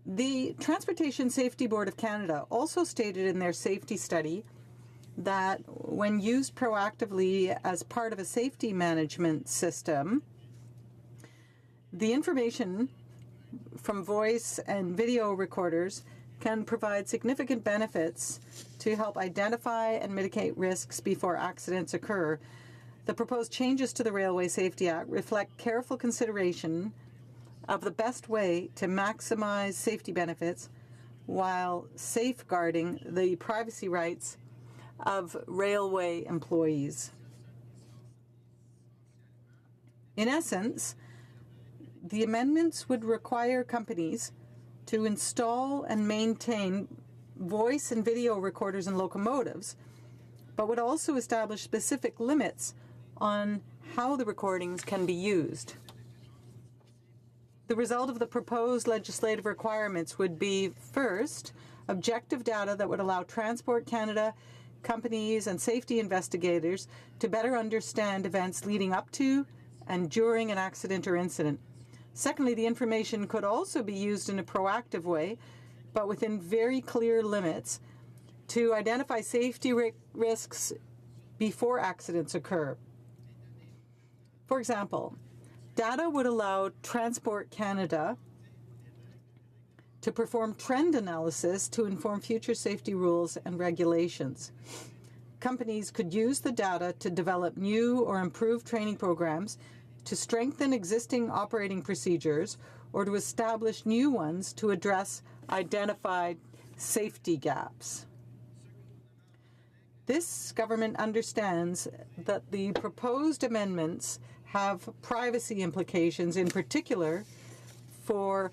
The Transportation Safety Board of Canada also stated in their safety study that when used proactively as part of a safety management system, the information from voice and video recorders can provide significant benefits to help identify and mitigate risks before accidents occur. The proposed changes to the Railway Safety Act reflect careful consideration of the best way to maximize safety benefits while safeguarding the privacy rights of railway employees. In essence, the amendments would require companies to install and maintain voice and video recorders in locomotives, but would also establish specific limits on how the recordings can be used. The result of the proposed legislative requirements would be, first, objective data that would allow Transport Canada, companies and safety investigators to better understand events leading up to and during an accident or incident. Secondly, the information could also be used in a proactive way, but within very clear limits, to identify safety risks before accidents occur. For example, data would allow Transport Canada to perform trend analysis to inform future safety rules and regulations. companies could use the data to develop new or improved training programs, to strengthen existing operating procedures, or to establish new ones to address identified safety gaps. This government understands that the proposed amendments have privacy implications, in particular for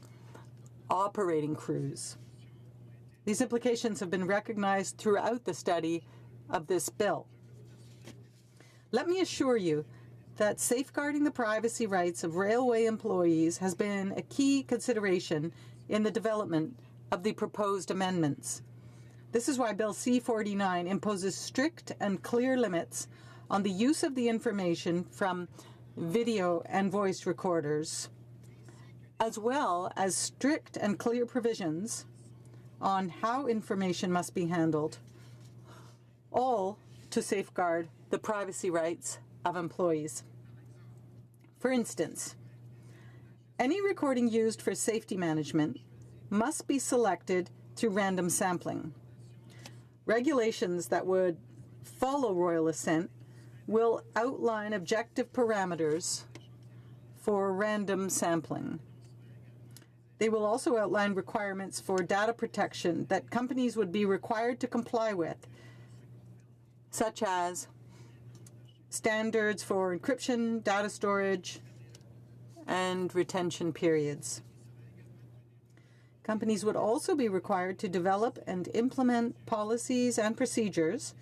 operating crews. These implications have been recognized throughout the study of this bill. Let me assure you that safeguarding the privacy rights of railway employees has been a key consideration in the development of the proposed amendments. This is why Bill C-49 imposes strict and clear limits on the use of the information from video and voice recorders, as well as strict and clear provisions on how information must be handled, all to safeguard the privacy rights of employees. For instance, any recording used for safety management must be selected through random sampling. Regulations that would follow royal assent will outline objective parameters for random sampling. They will also outline requirements for data protection that companies would be required to comply with, such as standards for encryption, data storage, and retention periods. Companies would also be required to develop and implement policies and procedures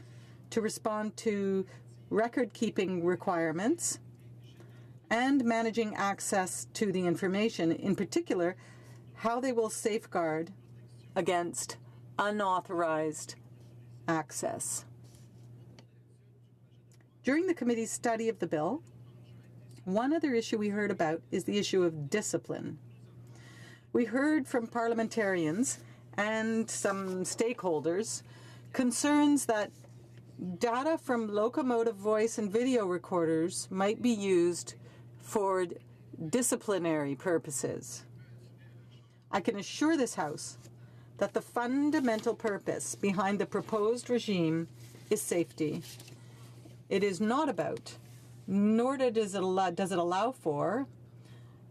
to respond to record-keeping requirements and managing access to the information, in particular, how they will safeguard against unauthorized access. During the committee's study of the bill, one other issue we heard about is the issue of discipline. We heard from parliamentarians and some stakeholders concerns that data from locomotive voice and video recorders might be used for disciplinary purposes. I can assure this House that the fundamental purpose behind the proposed regime is safety. It is not about, nor does it allow for,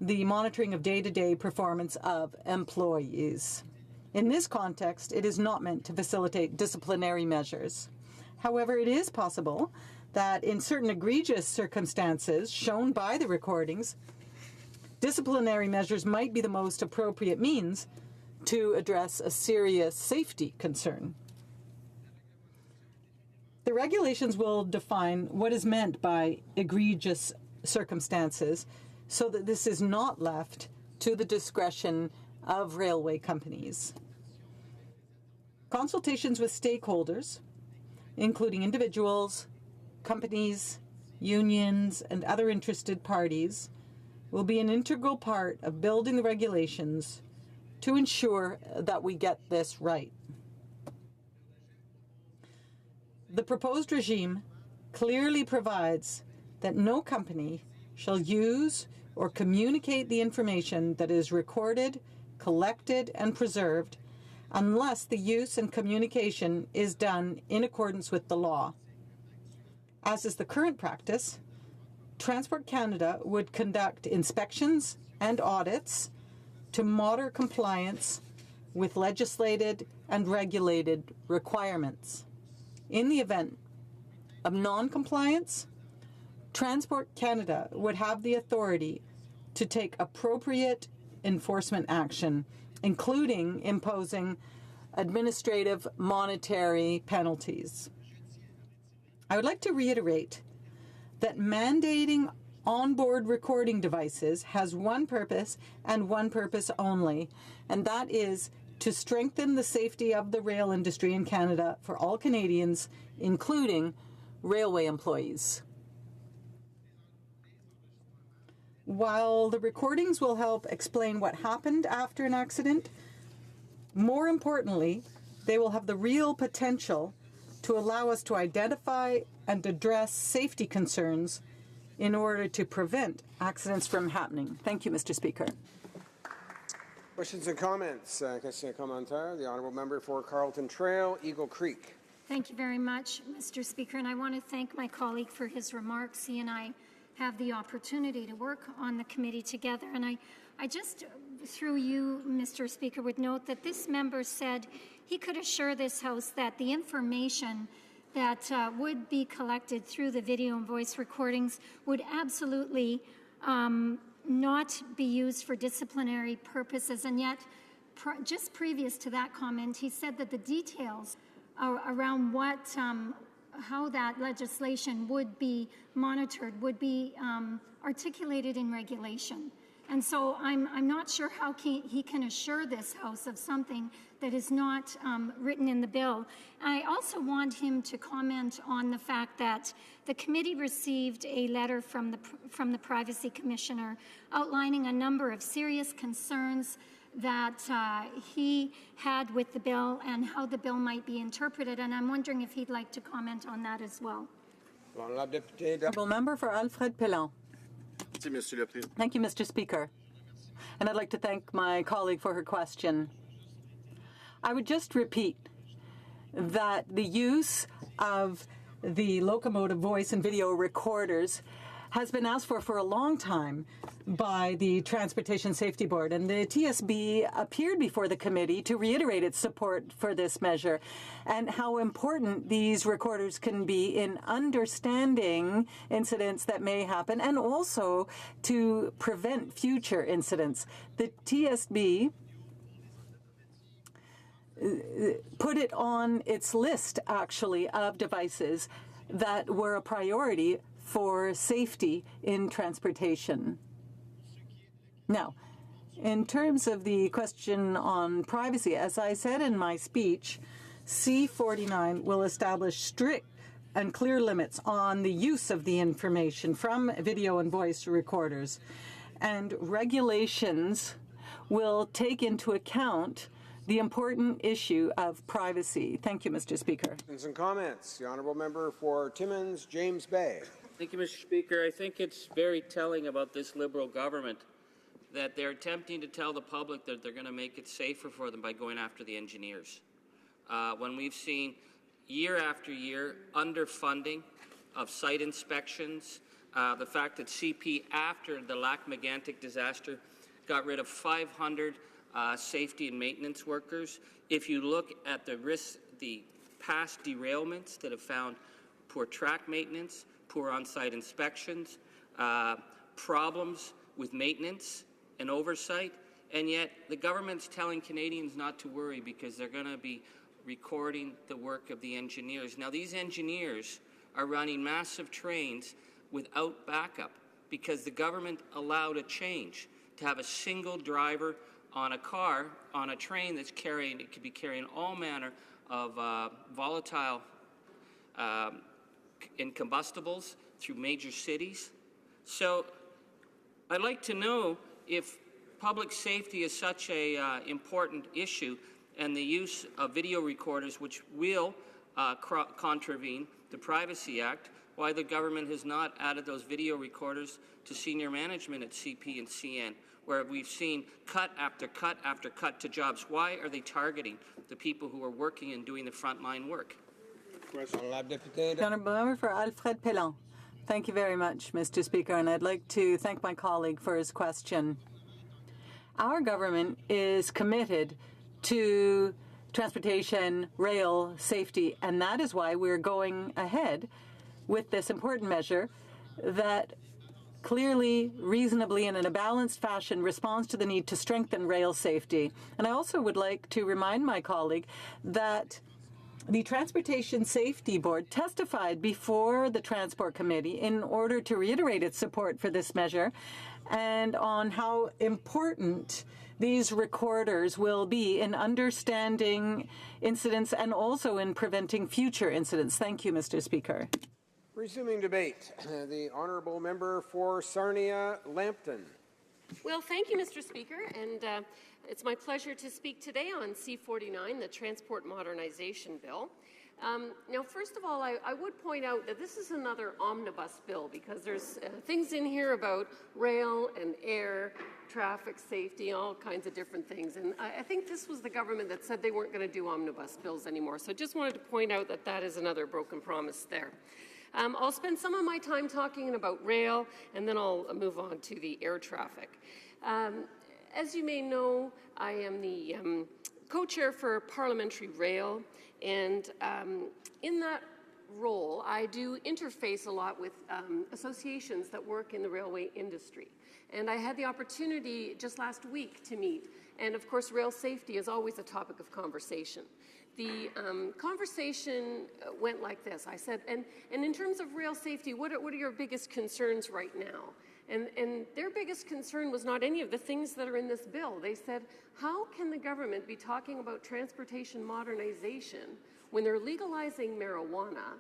the monitoring of day-to-day performance of employees. In this context, it is not meant to facilitate disciplinary measures. However, it is possible that in certain egregious circumstances shown by the recordings, disciplinary measures might be the most appropriate means to address a serious safety concern. The regulations will define what is meant by egregious circumstances so that this is not left to the discretion of railway companies. Consultations with stakeholders, including individuals, companies, unions, and other interested parties, will be an integral part of building the regulations to ensure that we get this right. The proposed regime clearly provides that no company shall use or communicate the information that is recorded, collected, and preserved unless the use and communication is done in accordance with the law. As is the current practice, Transport Canada would conduct inspections and audits to monitor compliance with legislated and regulated requirements. In the event of non-compliance, Transport Canada would have the authority to take appropriate enforcement action, including imposing administrative monetary penalties. I would like to reiterate that mandating onboard recording devices has one purpose and one purpose only, and that is to strengthen the safety of the rail industry in Canada for all Canadians, including railway employees. While the recordings will help explain what happened after an accident, more importantly, they will have the real potential to allow us to identify and address safety concerns in order to prevent accidents from happening. Thank you, Mr. Speaker. Questions and comments? Question commentaire. The honourable member for Carleton Trail, Eagle Creek. Thank you very much, Mr. Speaker, and I want to thank my colleague for his remarks. He and I have the opportunity to work on the committee together, and I just, through you, Mr. Speaker, would note that this member said he could assure this House that the information that would be collected through the video and voice recordings would absolutely not be used for disciplinary purposes. And yet, just previous to that comment, he said that the details around what, how that legislation would be monitored would be articulated in regulation. And so I'm not sure how he can assure this House of something that is not written in the bill. I also want him to comment on the fact that the committee received a letter from the Privacy Commissioner outlining a number of serious concerns that he had with the bill and how the bill might be interpreted, and I'm wondering if he'd like to comment on that as well. Honourable member for Alfred Pellan. Thank you, Mr. Speaker. And I'd like to thank my colleague for her question. I would just repeat that the use of the locomotive voice and video recorders has been asked for a long time by the Transportation Safety Board, and the TSB appeared before the committee to reiterate its support for this measure and how important these recorders can be in understanding incidents that may happen and also to prevent future incidents. The TSB put it on its list, actually, of devices that were a priority for safety in transportation. Now, in terms of the question on privacy, as I said in my speech, C-49 will establish strict and clear limits on the use of the information from video and voice recorders, and regulations will take into account the important issue of privacy. Thank you, Mr. Speaker. Questions and comments. The honourable member for Timmins, James Bay. Thank you, Mr. Speaker. I think it's very telling about this Liberal government that they're attempting to tell the public that they're going to make it safer for them by going after the engineers. When we've seen year after year underfunding of site inspections, the fact that CP, after the Lac-Mégantic disaster, got rid of 500 safety and maintenance workers. If you look at the past derailments that have found poor track maintenance, poor on-site inspections, problems with maintenance and oversight, and yet the government's telling Canadians not to worry because they're going to be recording the work of the engineers. Now, these engineers are running massive trains without backup because the government allowed a change to have a single driver on a car, on a train that's carrying, it could be carrying all manner of volatile incombustibles through major cities. So I'd like to know if public safety is such a important issue and the use of video recorders, which will contravene the Privacy Act, why the government has not added those video recorders to senior management at CP and CN, where we've seen cut after cut after cut to jobs. Why are they targeting the people who are working and doing the frontline work? The honourable member for Alfred Pellan. Thank you very much, Mr. Speaker, and I'd like to thank my colleague for his question. Our government is committed to transportation, rail safety, and that is why we're going ahead with this important measure that clearly, reasonably, and in a balanced fashion responds to the need to strengthen rail safety. And I also would like to remind my colleague that the Transportation Safety Board testified before the Transport Committee in order to reiterate its support for this measure and on how important these recorders will be in understanding incidents and also in preventing future incidents. Thank you, Mr. Speaker. Resuming debate, the honourable member for Sarnia-Lambton. Well, thank you, Mr. Speaker, and it's my pleasure to speak today on C-49, the Transport Modernization Bill. Now, first of all, I would point out that this is another omnibus bill because there's things in here about rail and air, traffic safety, all kinds of different things. And I think this was the government that said they weren't going to do omnibus bills anymore. So I just wanted to point out that that is another broken promise there. I'll spend some of my time talking about rail, and then I'll move on to the air traffic. As you may know, I am the co-chair for Parliamentary Rail, and in that role, I do interface a lot with associations that work in the railway industry. And I had the opportunity just last week to meet, and of course, rail safety is always a topic of conversation. The conversation went like this. I said, and in terms of rail safety, what are your biggest concerns right now? And their biggest concern was not any of the things that are in this bill. They said, how can the government be talking about transportation modernization when they're legalizing marijuana?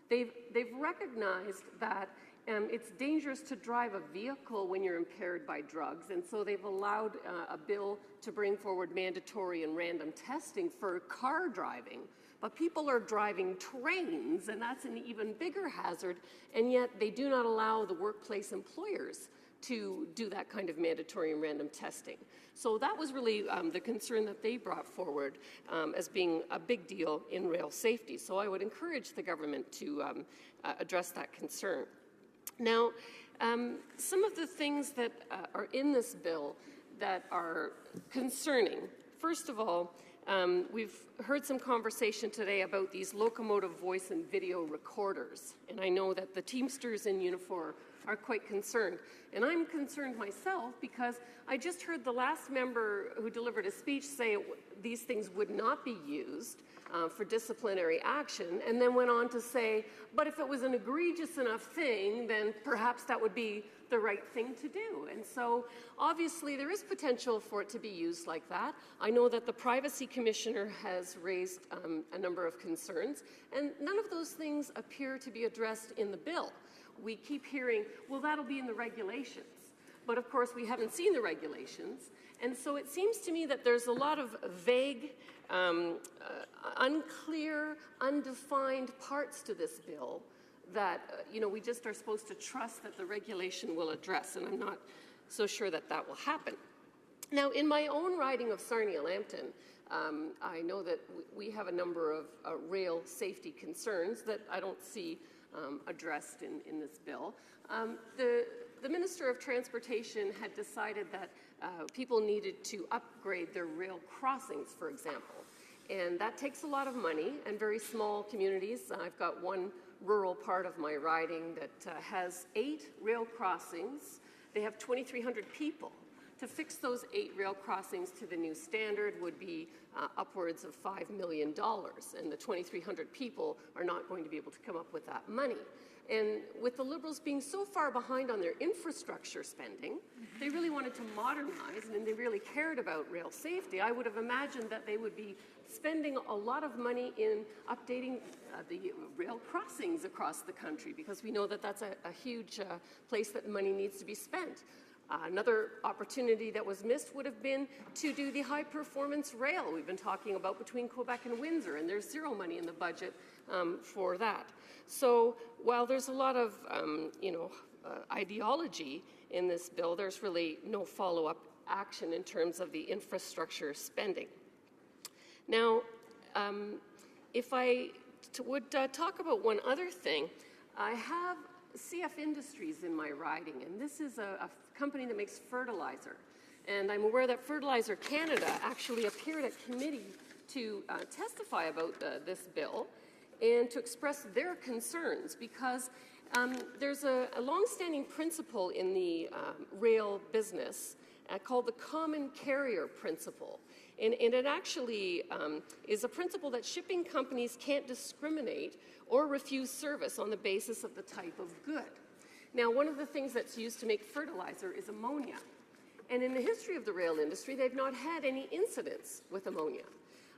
They've recognized that it's dangerous to drive a vehicle when you're impaired by drugs, and so they've allowed a bill to bring forward mandatory and random testing for car driving. But people are driving trains, and that's an even bigger hazard, and yet they do not allow the workplace employers to do that kind of mandatory and random testing. So that was really the concern that they brought forward as being a big deal in rail safety. So I would encourage the government to address that concern. Now, some of the things that are in this bill that are concerning, first of all, we've heard some conversation today about these locomotive voice and video recorders, and I know that the Teamsters in Unifor are quite concerned. And I'm concerned myself because I just heard the last member who delivered a speech say these things would not be used for disciplinary action, and then went on to say, but if it was an egregious enough thing, then perhaps that would be the right thing to do. And so obviously there is potential for it to be used like that. I know that the Privacy Commissioner has raised a number of concerns, and none of those things appear to be addressed in the bill. We keep hearing, well, that'll be in the regulations. But of course, we haven't seen the regulations. And so it seems to me that there's a lot of vague, unclear, undefined parts to this bill that, we just are supposed to trust that the regulation will address. And I'm not so sure that that will happen. Now, in my own riding of Sarnia-Lambton, I know that we have a number of rail safety concerns that I don't see addressed in this bill. The Minister of Transportation had decided that people needed to upgrade their rail crossings, for example. And that takes a lot of money, and very small communities. I've got one rural part of my riding that has 8 rail crossings. They have 2,300 people. To fix those 8 rail crossings to the new standard would be upwards of $5 million, and the 2,300 people are not going to be able to come up with that money. And with the Liberals being so far behind on their infrastructure spending, they really wanted to modernize, and they really cared about rail safety. I would have imagined that they would be spending a lot of money in updating the rail crossings across the country, because we know that that's a huge place that money needs to be spent. Another opportunity that was missed would have been to do the high-performance rail we've been talking about between Quebec and Windsor, and there's zero money in the budget for that. So while there's a lot of, ideology in this bill, there's really no follow-up action in terms of the infrastructure spending. Now, if I would talk about one other thing, I have CF Industries in my riding, and this is a company that makes fertilizer. And I'm aware that Fertilizer Canada actually appeared at committee to testify about this bill and to express their concerns, because there's a long-standing principle in the rail business called the common carrier principle. And it actually is a principle that shipping companies can't discriminate or refuse service on the basis of the type of good. Now, one of the things that's used to make fertilizer is ammonia. And in the history of the rail industry, they've not had any incidents with ammonia.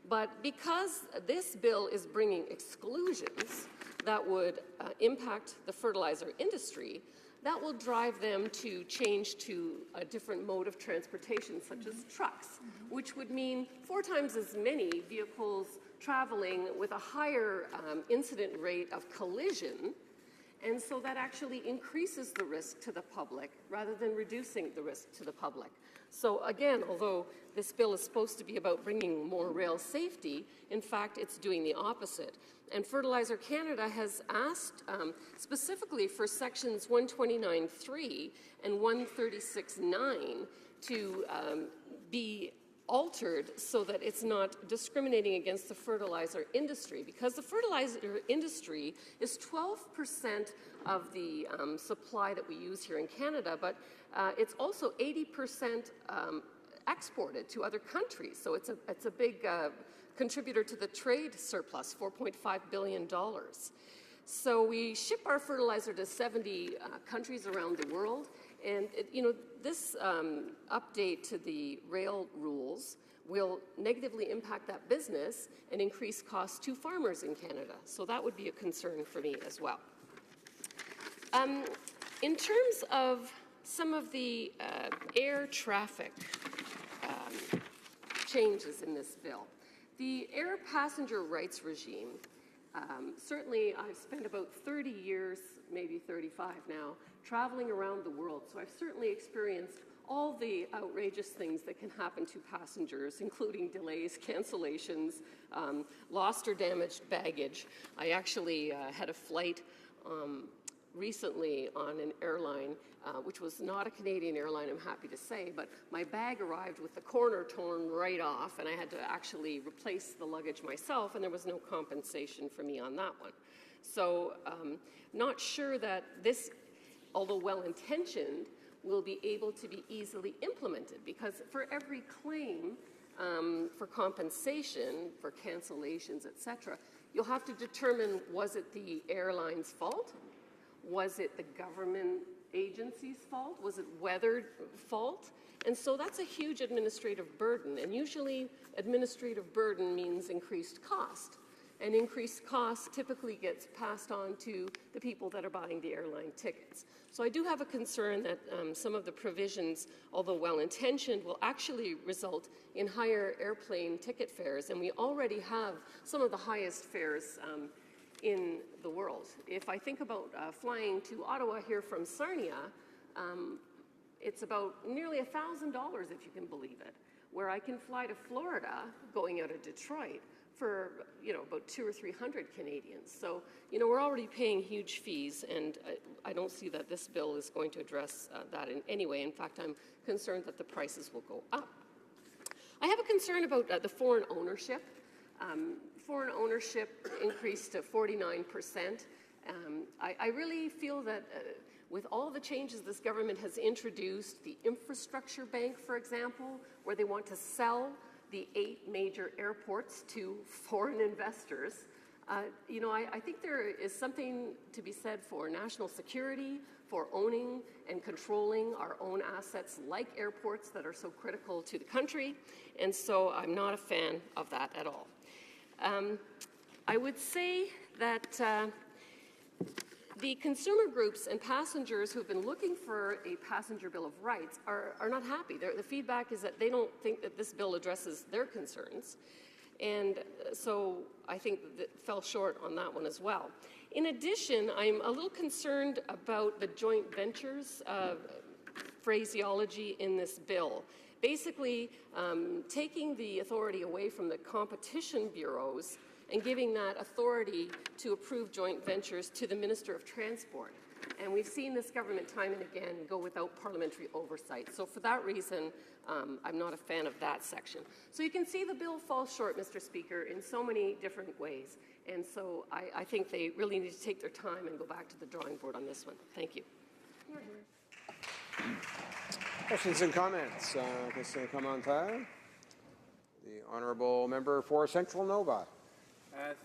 But because this bill is bringing exclusions that would impact the fertilizer industry, that will drive them to change to a different mode of transportation, such as trucks, which would mean 4 times as many vehicles traveling with a higher incident rate of collision, and so that actually increases the risk to the public rather than reducing the risk to the public. So again, although this bill is supposed to be about bringing more rail safety, in fact, it's doing the opposite. And Fertilizer Canada has asked specifically for sections 129.3 and 136.9 to be altered so that it's not discriminating against the fertilizer industry, because the fertilizer industry is 12% of the supply that we use here in Canada, but it's also 80% exported to other countries. So it's a big contributor to the trade surplus, $4.5 billion. So we ship our fertilizer to 70 countries around the world. And, this update to the rail rules will negatively impact that business and increase costs to farmers in Canada. So that would be a concern for me as well. In terms of some of the air traffic changes in this bill, the air passenger rights regime, certainly I've spent about 30 years, maybe 35 now, traveling around the world. So I've certainly experienced all the outrageous things that can happen to passengers, including delays, cancellations, lost or damaged baggage. I actually had a flight recently on an airline, which was not a Canadian airline, I'm happy to say, but my bag arrived with the corner torn right off, and I had to actually replace the luggage myself, and there was no compensation for me on that one. So not sure that this, although well-intentioned, will be able to be easily implemented, because for every claim for compensation, for cancellations, etc., you'll have to determine, was it the airline's fault? Was it the government agency's fault? Was it weather fault? And so that's a huge administrative burden, and usually administrative burden means increased cost. And increased cost typically gets passed on to the people that are buying the airline tickets. So I do have a concern that some of the provisions, although well-intentioned, will actually result in higher airplane ticket fares, and we already have some of the highest fares in the world. If I think about flying to Ottawa here from Sarnia, it's about nearly $1,000, if you can believe it, where I can fly to Florida going out of Detroit for about 200 or 300 Canadians. So we're already paying huge fees, and I don't see that this bill is going to address that in any way. In fact, I'm concerned that the prices will go up. I have a concern about the foreign ownership. Foreign ownership increased to 49%. I really feel that with all the changes this government has introduced, the infrastructure bank, for example, where they want to sell the 8 major airports to foreign investors, I think there is something to be said for national security, for owning and controlling our own assets like airports that are so critical to the country, and so I'm not a fan of that at all. I would say that the consumer groups and passengers who have been looking for a passenger bill of rights are not happy. The feedback is that they don't think that this bill addresses their concerns. And so I think that fell short on that one as well. In addition, I'm a little concerned about the joint ventures phraseology in this bill. Basically, taking the authority away from the competition bureaus and giving that authority to approve joint ventures to the Minister of Transport. And we've seen this government time and again go without parliamentary oversight. So for that reason, I'm not a fan of that section. So you can see the bill falls short, Mr. Speaker, in so many different ways. And so I think they really need to take their time and go back to the drawing board on this one. Thank you. Questions and comments? Question commentaire? The Honourable Member for Central Nova.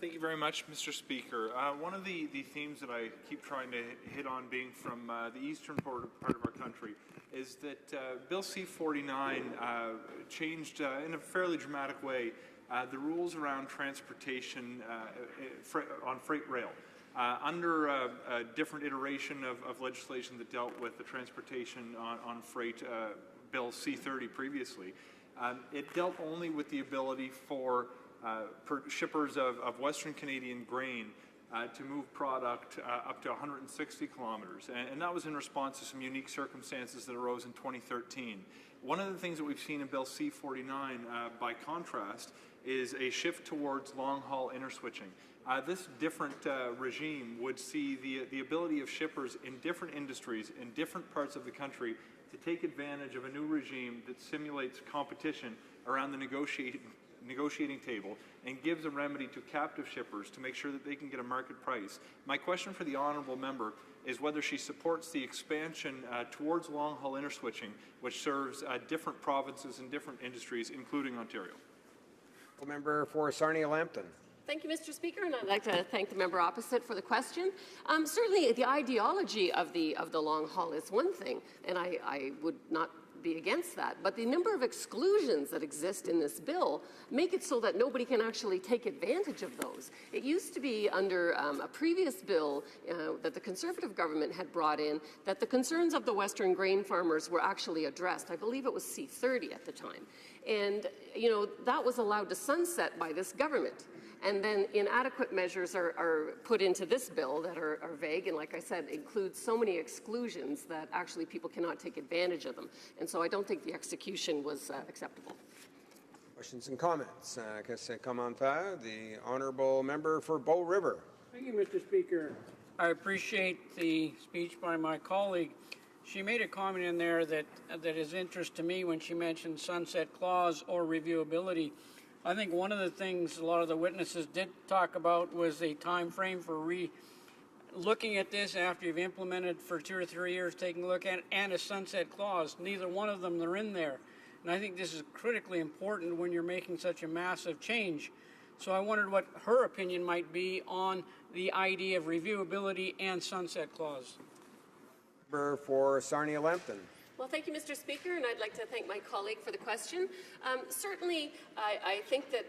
Thank you very much, Mr. Speaker. One of the themes that I keep trying to hit on, being from the eastern part of our country, is that Bill C-49 changed in a fairly dramatic way the rules around transportation on freight rail. Under a different iteration of legislation that dealt with the transportation on freight, Bill C-30 previously, it dealt only with the ability for shippers of Western Canadian grain to move product up to 160 kilometers. And that was in response to some unique circumstances that arose in 2013. One of the things that we've seen in Bill C-49, by contrast, is a shift towards long-haul interswitching. This different regime would see the ability of shippers in different industries in different parts of the country to take advantage of a new regime that simulates competition around the negotiating table and gives a remedy to captive shippers to make sure that they can get a market price. My question for the honourable member is whether she supports the expansion towards long-haul interswitching, which serves different provinces and different industries, including Ontario. Member for Sarnia-Lambton. Thank you, Mr. Speaker, and I'd like to thank the member opposite for the question. Certainly, the ideology of the long haul is one thing, and I would not be against that. But the number of exclusions that exist in this bill make it so that nobody can actually take advantage of those. It used to be under a previous bill that the Conservative government had brought in that the concerns of the Western grain farmers were actually addressed. I believe it was C-30 at the time. And, you know, that was allowed to sunset by this government. And then inadequate measures are put into this bill that are vague and, like I said, include so many exclusions that actually people cannot take advantage of them. And so I don't think the execution was acceptable. Questions and comments? The honourable member for Bow River. Thank you, Mr. Speaker. I appreciate the speech by my colleague. She made a comment in there that is interest to me when she mentioned sunset clause or reviewability. I think one of the things a lot of the witnesses did talk about was a time frame for looking at this after you've implemented for 2 or 3 years, taking a look at it, and a sunset clause. Neither one of them are in there. And I think this is critically important when you're making such a massive change. So I wondered what her opinion might be on the idea of reviewability and sunset clause. Member for Sarnia-Lambton. Well, thank you, Mr. Speaker, and I'd like to thank my colleague for the question. Certainly, I think that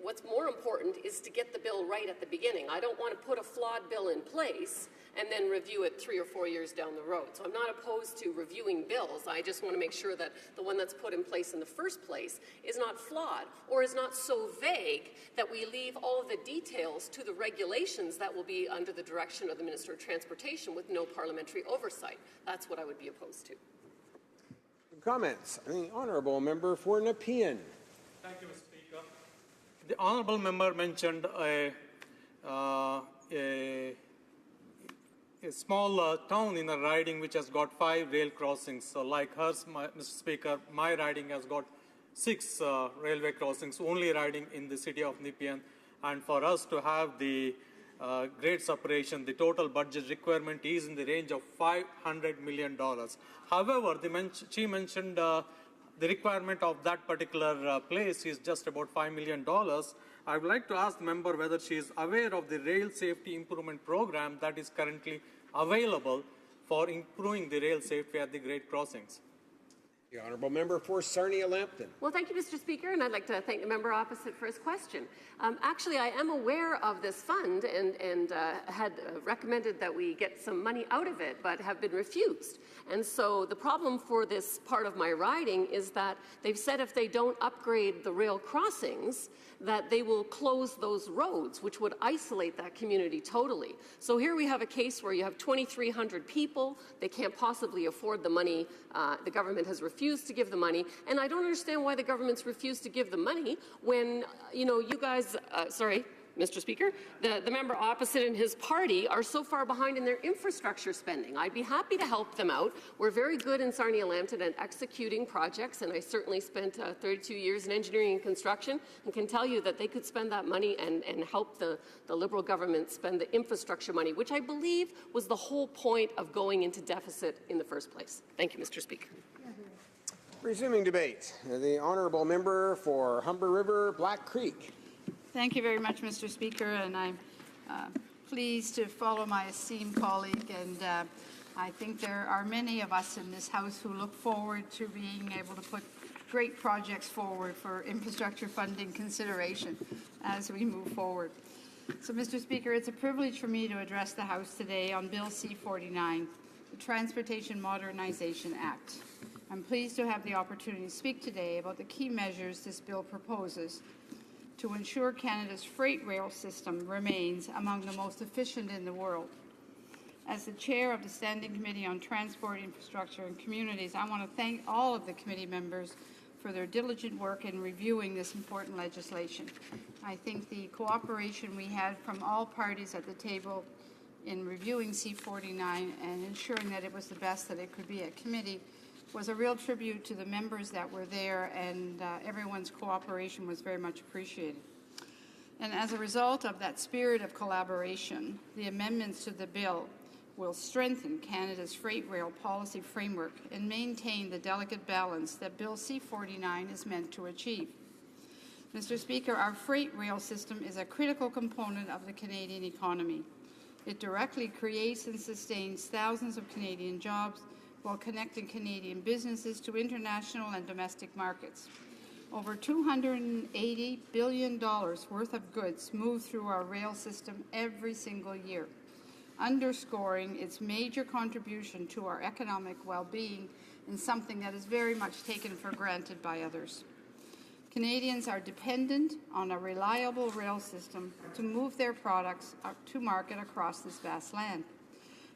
what's more important is to get the bill right at the beginning. I don't want to put a flawed bill in place and then review it 3 or 4 years down the road. So I'm not opposed to reviewing bills. I just want to make sure that the one that's put in place in the first place is not flawed or is not so vague that we leave all of the details to the regulations that will be under the direction of the Minister of Transportation with no parliamentary oversight. That's what I would be opposed to. Comments? The honourable member for Nepean. Thank you, Mr. Speaker. The honourable member mentioned a small town in a riding which has got 5 rail crossings. So like hers, Mr. Speaker, my riding has got 6 railway crossings, only riding in the city of Nepean. And for us to have the grade separation, the total budget requirement is in the range of $500 million. However, she mentioned the requirement of that particular place is just about $5 million. I would like to ask the member whether she is aware of the rail safety improvement program that is currently available for improving the rail safety at the grade crossings. The honourable member for Sarnia-Lambton. Well, thank you, Mr. Speaker, and I'd like to thank the member opposite for his question. Actually, I am aware of this fund and had recommended that we get some money out of it, but have been refused. And so the problem for this part of my riding is that they've said if they don't upgrade the rail crossings, that they will close those roads, which would isolate that community totally. So here we have a case where you have 2,300 people. They can't possibly afford the money. The government has refused to give the money. And I don't understand why the government's refused to give the money when, you guys, Mr. Speaker, the member opposite and his party are so far behind in their infrastructure spending. I'd be happy to help them out. We're very good in Sarnia-Lambton at executing projects, and I certainly spent 32 years in engineering and construction and can tell you that they could spend that money and help the Liberal government spend the infrastructure money, which I believe was the whole point of going into deficit in the first place. Thank you, Mr. Speaker. Resuming debate, the honourable member for Humber River, Black Creek. Thank you very much, Mr. Speaker, and I'm pleased to follow my esteemed colleague, and I think there are many of us in this House who look forward to being able to put great projects forward for infrastructure funding consideration as we move forward. So, Mr. Speaker, it's a privilege for me to address the House today on Bill C-49, the Transportation Modernization Act. I'm pleased to have the opportunity to speak today about the key measures this bill proposes to ensure Canada's freight rail system remains among the most efficient in the world. As the chair of the Standing Committee on Transport, Infrastructure and Communities, I want to thank all of the committee members for their diligent work in reviewing this important legislation. I think the cooperation we had from all parties at the table in reviewing C-49 and ensuring that it was the best that it could be at committee was a real tribute to the members that were there, and everyone's cooperation was very much appreciated. And as a result of that spirit of collaboration, the amendments to the bill will strengthen Canada's freight rail policy framework and maintain the delicate balance that Bill C-49 is meant to achieve. Mr. Speaker, our freight rail system is a critical component of the Canadian economy. It directly creates and sustains thousands of Canadian jobs while connecting Canadian businesses to international and domestic markets. Over $280 billion worth of goods move through our rail system every single year, underscoring its major contribution to our economic well-being and something that is very much taken for granted by others. Canadians are dependent on a reliable rail system to move their products to market across this vast land.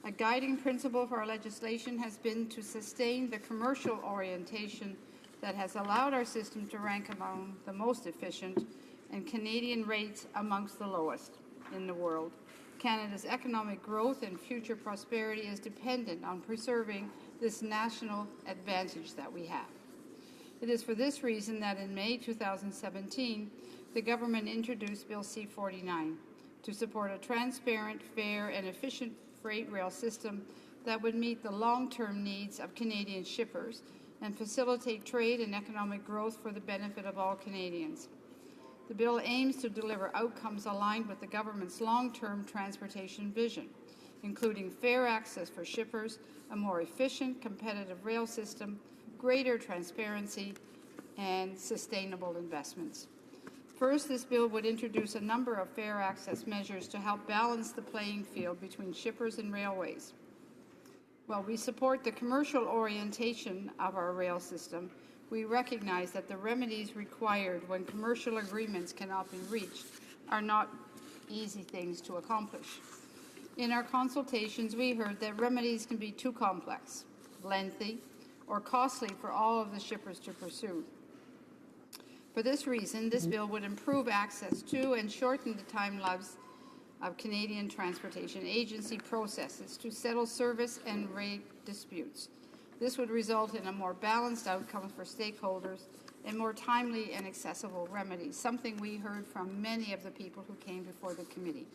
A guiding principle for our legislation has been to sustain the commercial orientation that has allowed our system to rank among the most efficient and Canadian rates amongst the lowest in the world. Canada's economic growth and future prosperity is dependent on preserving this national advantage that we have. It is for this reason that in May 2017, the government introduced Bill C-49 to support a transparent, fair, and efficient freight rail system that would meet the long-term needs of Canadian shippers and facilitate trade and economic growth for the benefit of all Canadians. The bill aims to deliver outcomes aligned with the government's long-term transportation vision, including fair access for shippers, a more efficient, competitive rail system, greater transparency, and sustainable investments. First, this bill would introduce a number of fair access measures to help balance the playing field between shippers and railways. While we support the commercial orientation of our rail system, we recognize that the remedies required when commercial agreements cannot be reached are not easy things to accomplish. In our consultations, we heard that remedies can be too complex, lengthy, or costly for all of the shippers to pursue. For this reason, this bill would improve access to and shorten the time lapse of Canadian Transportation Agency processes to settle service and rate disputes. This would result in a more balanced outcome for stakeholders and more timely and accessible remedies, something we heard from many of the people who came before the committee.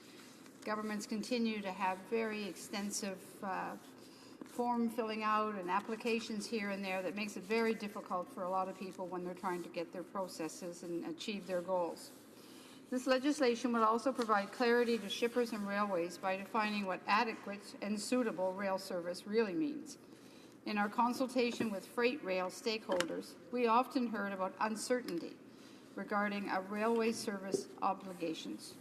Governments continue to have very extensive form filling out and applications here and there that makes it very difficult for a lot of people when they're trying to get their processes and achieve their goals. This legislation will also provide clarity to shippers and railways by defining what adequate and suitable rail service really means. In our consultation with freight rail stakeholders, we often heard about uncertainty regarding a railway service obligations.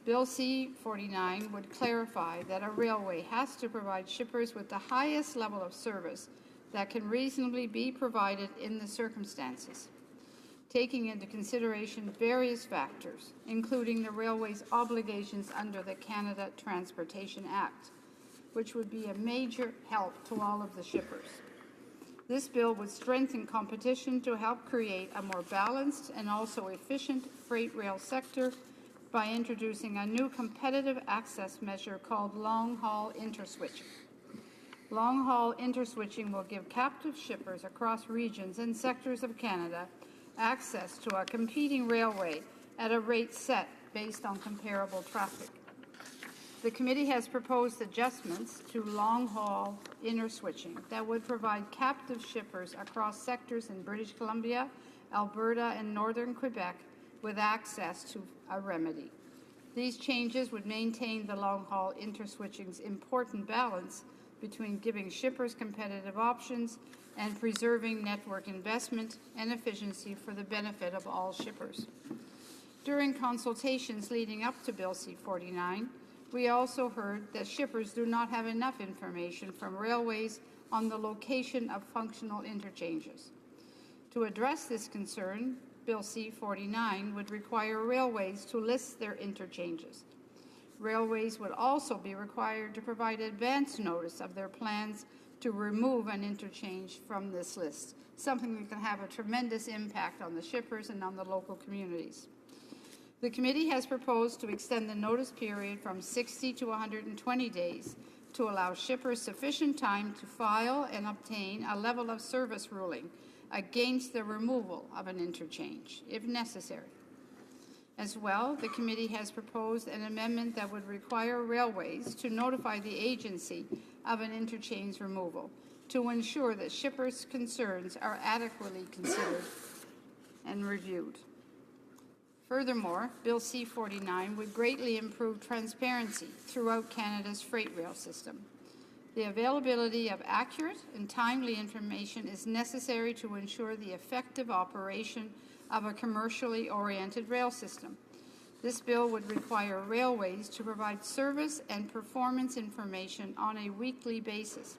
Bill C-49 would clarify that a railway has to provide shippers with the highest level of service that can reasonably be provided in the circumstances, taking into consideration various factors, including the railway's obligations under the Canada Transportation Act, which would be a major help to all of the shippers. This bill would strengthen competition to help create a more balanced and also efficient freight rail sector by introducing a new competitive access measure called long-haul interswitching. Long-haul interswitching will give captive shippers across regions and sectors of Canada access to a competing railway at a rate set based on comparable traffic. The committee has proposed adjustments to long-haul interswitching that would provide captive shippers across sectors in British Columbia, Alberta, and northern Quebec with access to a remedy. These changes would maintain the long-haul interswitching's important balance between giving shippers competitive options and preserving network investment and efficiency for the benefit of all shippers. During consultations leading up to Bill C-49, we also heard that shippers do not have enough information from railways on the location of functional interchanges. To address this concern, Bill C-49 would require railways to list their interchanges. Railways would also be required to provide advance notice of their plans to remove an interchange from this list, something that can have a tremendous impact on the shippers and on the local communities. The committee has proposed to extend the notice period from 60 to 120 days to allow shippers sufficient time to file and obtain a level of service ruling against the removal of an interchange, if necessary. As well, the committee has proposed an amendment that would require railways to notify the agency of an interchange removal to ensure that shippers' concerns are adequately considered and reviewed. Furthermore, Bill C-49 would greatly improve transparency throughout Canada's freight rail system. The availability of accurate and timely information is necessary to ensure the effective operation of a commercially oriented rail system. This bill would require railways to provide service and performance information on a weekly basis,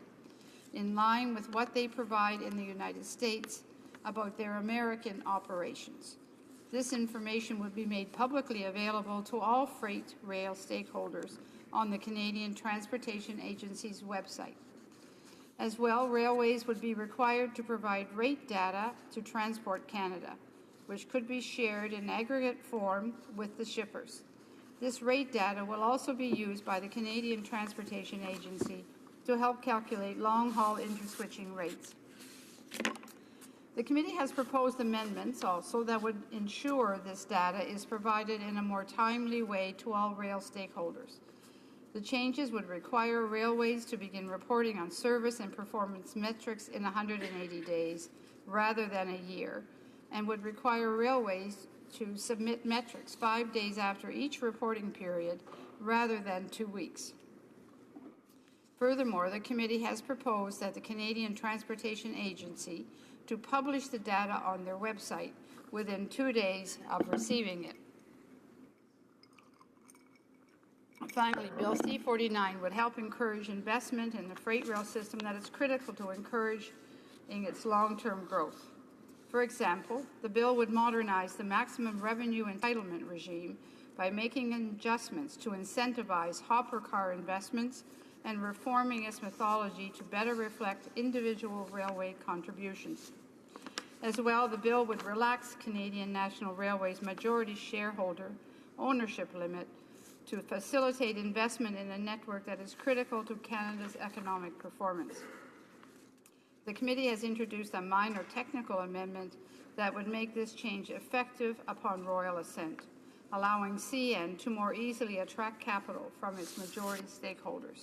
in line with what they provide in the United States about their American operations. This information would be made publicly available to all freight rail stakeholders on the Canadian Transportation Agency's website. As well, railways would be required to provide rate data to Transport Canada, which could be shared in aggregate form with the shippers. This rate data will also be used by the Canadian Transportation Agency to help calculate long-haul interswitching rates. The committee has proposed amendments also that would ensure this data is provided in a more timely way to all rail stakeholders. The changes would require railways to begin reporting on service and performance metrics in 180 days rather than a year, and would require railways to submit metrics 5 days after each reporting period rather than 2 weeks. Furthermore, the committee has proposed that the Canadian Transportation Agency to publish the data on their website within 2 days of receiving it. Finally, Bill C-49 would help encourage investment in the freight rail system that is critical to encouraging its long-term growth. For example, the bill would modernize the maximum revenue entitlement regime by making adjustments to incentivize hopper car investments and reforming its methodology to better reflect individual railway contributions. As well, the bill would relax Canadian National Railway's majority shareholder ownership limit to facilitate investment in a network that is critical to Canada's economic performance. The committee has introduced a minor technical amendment that would make this change effective upon royal assent, allowing CN to more easily attract capital from its majority stakeholders.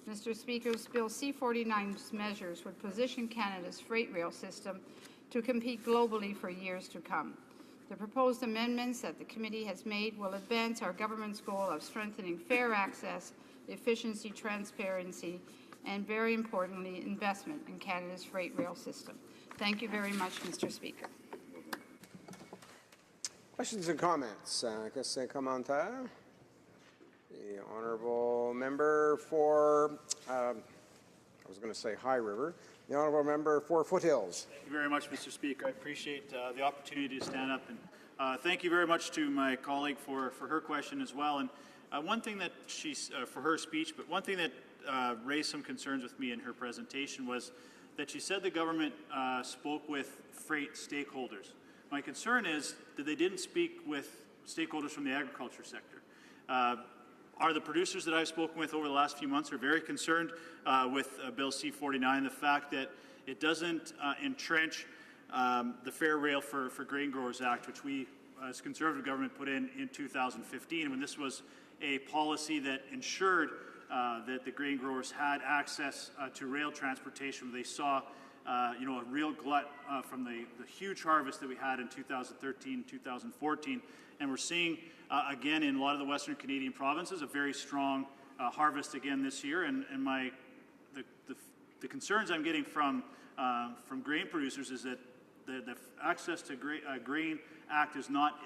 Mr. Speaker, Bill C-49's measures would position Canada's freight rail system to compete globally for years to come. The proposed amendments that the committee has made will advance our government's goal of strengthening fair access, efficiency, transparency, and very importantly, investment in Canada's freight rail system. Thank you very much, Mr. Speaker. Questions and comments? I guess they come on to the honourable member for, I was going to say High River, the honourable member for Foothills. Thank you very much, Mr. Speaker. I appreciate the opportunity to stand up, and thank you very much to my colleague for her question as well. And one thing that she's for her speech, but one thing that raised some concerns with me in her presentation was that she said the government spoke with freight stakeholders. My concern is that they didn't speak with stakeholders from the agriculture sector. Are the producers that I've spoken with over the last few months are very concerned with Bill C-49, the fact that it doesn't entrench the Fair Rail for Grain Growers Act, which we as Conservative government put in 2015, when this was a policy that ensured that the grain growers had access to rail transportation. They saw a real glut from the huge harvest that we had in 2013, 2014, and we're seeing again in a lot of the Western Canadian provinces a very strong harvest again this year. And the concerns I'm getting from grain producers is that the access to grain act is not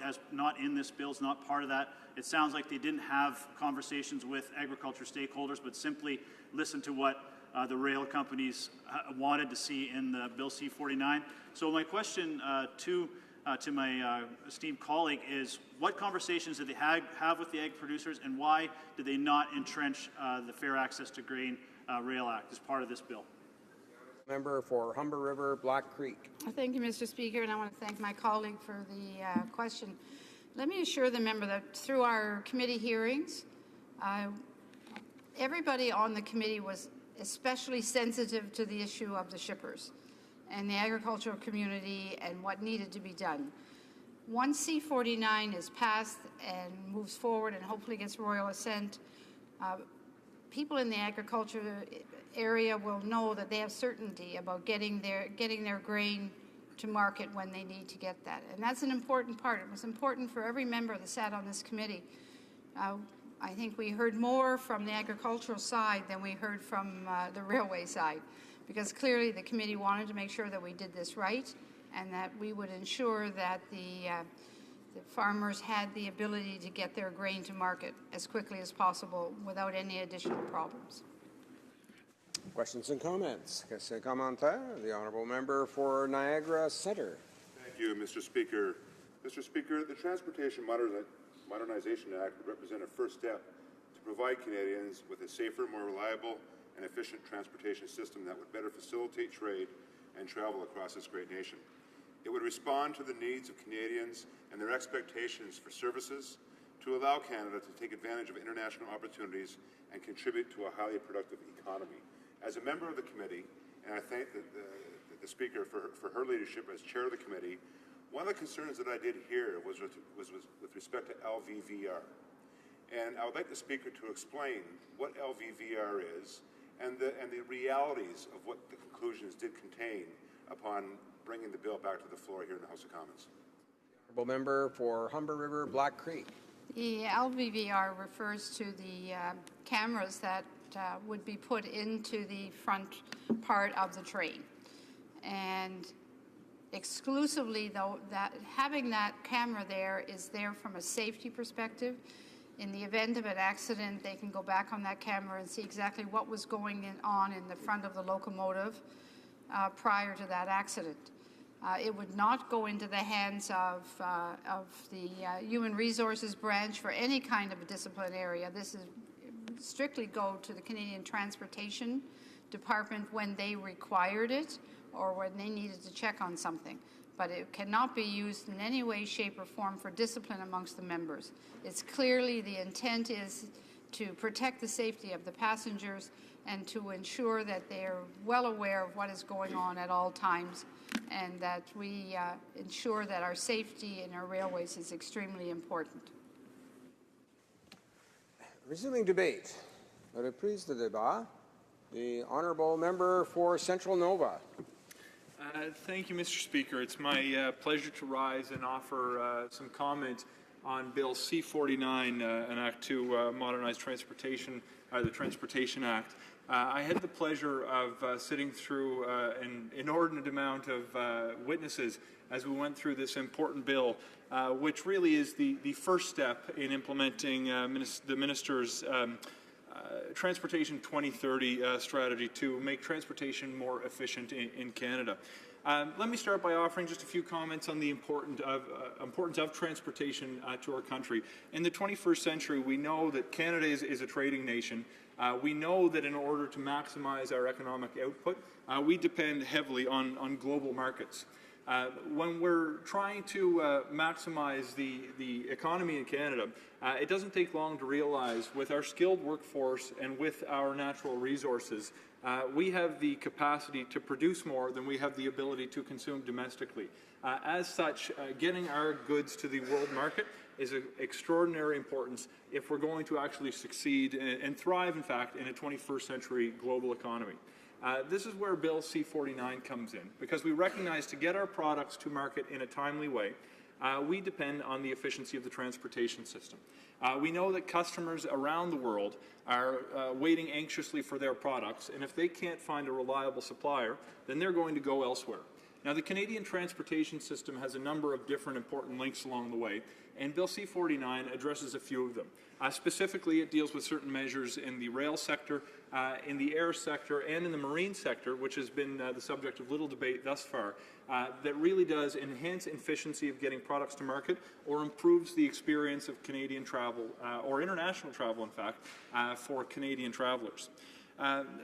in this bill, is not part of that. It sounds like they didn't have conversations with agriculture stakeholders, but simply listened to what the rail companies wanted to see in the Bill C-49. So my question to to my esteemed colleague is what conversations did they have with the egg producers, and why did they not entrench the Fair Access to Grain Rail Act as part of this bill? Member for Humber River, Black Creek. Thank you, Mr. Speaker, and I want to thank my colleague for the question. Let me assure the member that through our committee hearings, everybody on the committee was especially sensitive to the issue of the shippers and the agricultural community and what needed to be done. Once C-49 is passed and moves forward and hopefully gets royal assent, people in the agriculture area will know that they have certainty about getting their grain to market when they need to get that. And that's an important part. It was important for every member that sat on this committee. I think we heard more from the agricultural side than we heard from the railway side, because clearly the committee wanted to make sure that we did this right and that we would ensure that the farmers had the ability to get their grain to market as quickly as possible without any additional problems. Questions and comments? Question commentaire. The honourable member for Niagara Centre. Thank you, Mr. Speaker. Mr. Speaker, the Transportation Modernization Act would represent a first step to provide Canadians with a safer, more reliable, and efficient transportation system that would better facilitate trade and travel across this great nation. It would respond to the needs of Canadians and their expectations for services to allow Canada to take advantage of international opportunities and contribute to a highly productive economy. As a member of the committee, and I thank the Speaker for her leadership as chair of the committee, one of the concerns that I did hear was with respect to LVVR. And I would like the Speaker to explain what LVVR is and the realities of what the conclusions did contain upon bringing the bill back to the floor here in the House of Commons. Honourable member for Humber River, Black Creek. The LVVR refers to the cameras that would be put into the front part of the train. And exclusively, though, that having that camera there is there from a safety perspective. In the event of an accident, they can go back on that camera and see exactly what was going on in the front of the locomotive prior to that accident. It would not go into the hands of the Human Resources branch for any kind of a discipline area. This is strictly go to the Canadian Transportation Department when they required it or when they needed to check on something. But it cannot be used in any way, shape, or form for discipline amongst the members. It's clearly the intent is to protect the safety of the passengers and to ensure that they are well aware of what is going on at all times, and that we ensure that our safety in our railways is extremely important. Resuming debate. La reprise de débat. The honourable member for Central Nova. Thank you, Mr. Speaker. It's my pleasure to rise and offer some comment on Bill C-49, an act to modernize transportation, the Transportation Act. I had the pleasure of sitting through an inordinate amount of witnesses as we went through this important bill, which really is the first step in implementing the Minister's Transportation 2030 strategy to make transportation more efficient in Canada. Let me start by offering just a few comments on the importance of transportation to our country. In the 21st century, we know that Canada is a trading nation. We know that in order to maximize our economic output, we depend heavily on global markets. When we're trying to maximize the economy in Canada, it doesn't take long to realize with our skilled workforce and with our natural resources, we have the capacity to produce more than we have the ability to consume domestically. As such, getting our goods to the world market is of extraordinary importance if we're going to actually succeed and thrive, in fact, in a 21st century global economy. This is where Bill C-49 comes in, because we recognize to get our products to market in a timely way, we depend on the efficiency of the transportation system. We know that customers around the world are waiting anxiously for their products, and if they can't find a reliable supplier, then they're going to go elsewhere. Now, the Canadian transportation system has a number of different important links along the way, and Bill C-49 addresses a few of them. Specifically, it deals with certain measures in the rail sector, in the air sector, and in the marine sector, which has been the subject of little debate thus far, that really does enhance efficiency of getting products to market or improves the experience of Canadian travel, or international travel, in fact, for Canadian travelers.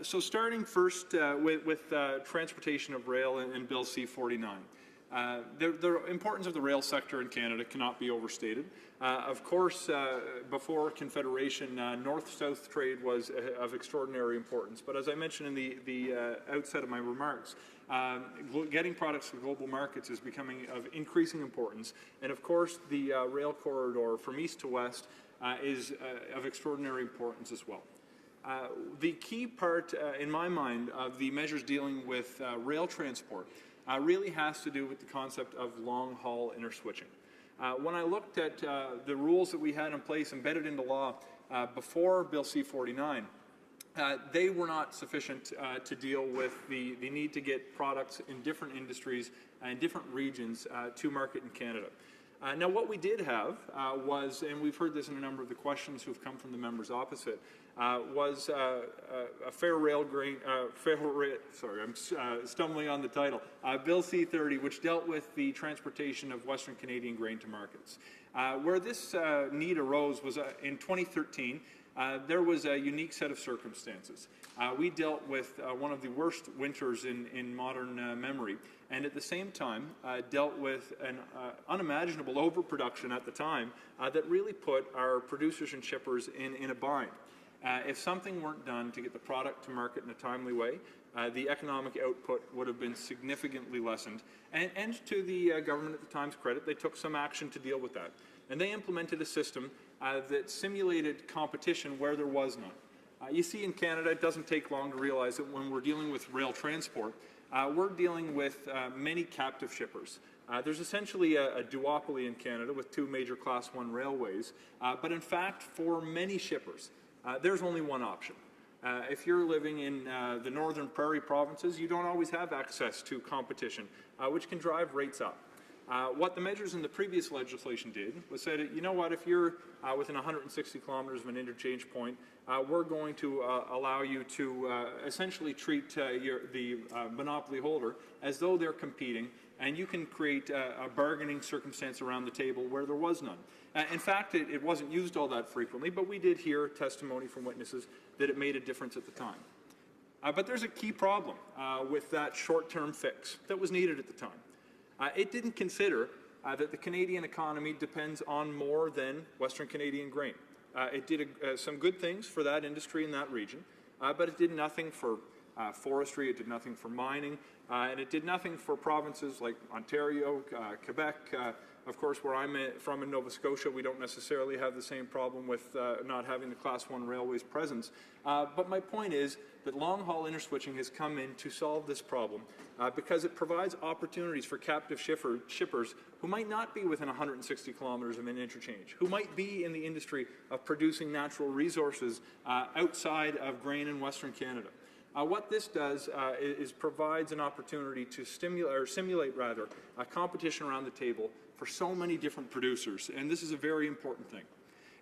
So starting first with transportation of rail in Bill C-49. The importance of the rail sector in Canada cannot be overstated. Of course, before Confederation, north-south trade was of extraordinary importance. But as I mentioned in the outset of my remarks, getting products to global markets is becoming of increasing importance. And of course, the rail corridor from east to west is of extraordinary importance as well. The key part, in my mind, of the measures dealing with rail transport really has to do with the concept of long-haul interswitching. When I looked at the rules that we had in place embedded into law before Bill C-49, they were not sufficient to deal with the need to get products in different industries and different regions to market in Canada. Now, what we did have was, and we've heard this in a number of the questions who have come from the members opposite, was a fair rail grain, sorry, I'm stumbling on the title, Bill C-30, which dealt with the transportation of Western Canadian grain to markets. Where this need arose was in 2013. There was a unique set of circumstances. We dealt with one of the worst winters in modern memory, and at the same time dealt with an unimaginable overproduction at the time that really put our producers and shippers in a bind. If something weren't done to get the product to market in a timely way, the economic output would have been significantly lessened. And to the government at the time's credit, they took some action to deal with that. And they implemented a system that simulated competition where there was none. You see, in Canada, it doesn't take long to realize that when we're dealing with rail transport, we're dealing with many captive shippers. There's essentially a duopoly in Canada with two major Class 1 railways, but in fact, for many shippers, there's only one option. If you're living in the northern prairie provinces, you don't always have access to competition, which can drive rates up. What the measures in the previous legislation did was said, you know what, if you're within 160 kilometers of an interchange point, we're going to allow you to essentially treat the monopoly holder as though they're competing, and you can create a bargaining circumstance around the table where there was none. In fact, it wasn't used all that frequently, but we did hear testimony from witnesses that it made a difference at the time. But there's a key problem with that short-term fix that was needed at the time. It didn't consider that the Canadian economy depends on more than Western Canadian grain. It did some good things for that industry in that region, but it did nothing for forestry, it did nothing for mining, and it did nothing for provinces like Ontario, Quebec. Of course, where I'm from in Nova Scotia, we don't necessarily have the same problem with not having the Class 1 railways presence. But my point is that long-haul interswitching has come in to solve this problem because it provides opportunities for captive shippers who might not be within 160 kilometers of an interchange, who might be in the industry of producing natural resources outside of grain in Western Canada. What this does is provides an opportunity to simulate a competition around the table for so many different producers, and this is a very important thing.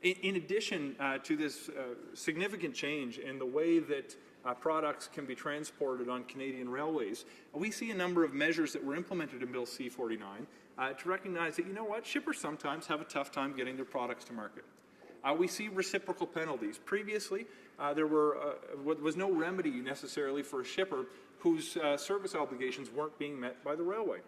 In addition to this significant change in the way that products can be transported on Canadian railways, we see a number of measures that were implemented in Bill C-49 to recognize that, you know what, shippers sometimes have a tough time getting their products to market. We see reciprocal penalties. Previously, there was no remedy necessarily for a shipper whose service obligations weren't being met by the railway.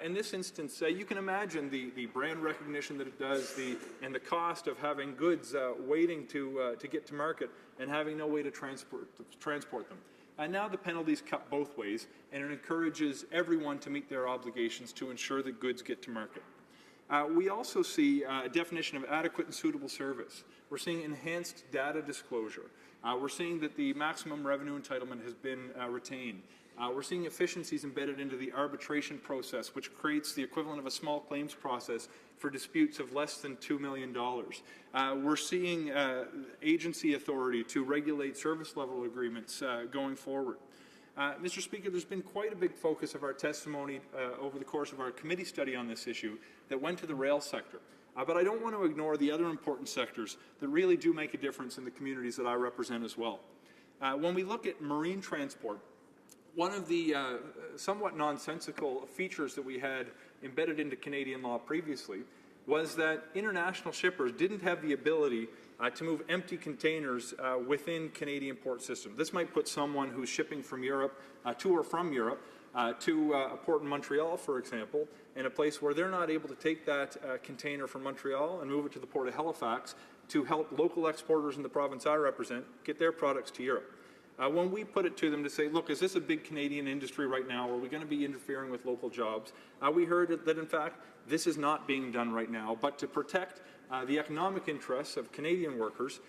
In this instance, you can imagine the brand recognition that it does, and the cost of having goods waiting to get to market and having no way to transport them. And now the penalties cut both ways, and it encourages everyone to meet their obligations to ensure that goods get to market. We also see a definition of adequate and suitable service. We're seeing enhanced data disclosure. We're seeing that the maximum revenue entitlement has been retained. We're seeing efficiencies embedded into the arbitration process, which creates the equivalent of a small claims process for disputes of less than $2 million. We're seeing agency authority to regulate service level agreements going forward. Mr. Speaker, there's been quite a big focus of our testimony over the course of our committee study on this issue that went to the rail sector. But I don't want to ignore the other important sectors that really do make a difference in the communities that I represent as well. When we look at marine transport, one of the somewhat nonsensical features that we had embedded into Canadian law previously was that international shippers didn't have the ability to move empty containers within Canadian port system. This might put someone who's shipping from Europe to or from Europe to a port in Montreal, for example, in a place where they're not able to take that container from Montreal and move it to the port of Halifax to help local exporters in the province I represent get their products to Europe. When we put it to them to say, look, is this a big Canadian industry right now? Are we going to be interfering with local jobs? We heard that, in fact, this is not being done right now. But to protect the economic interests of Canadian workers,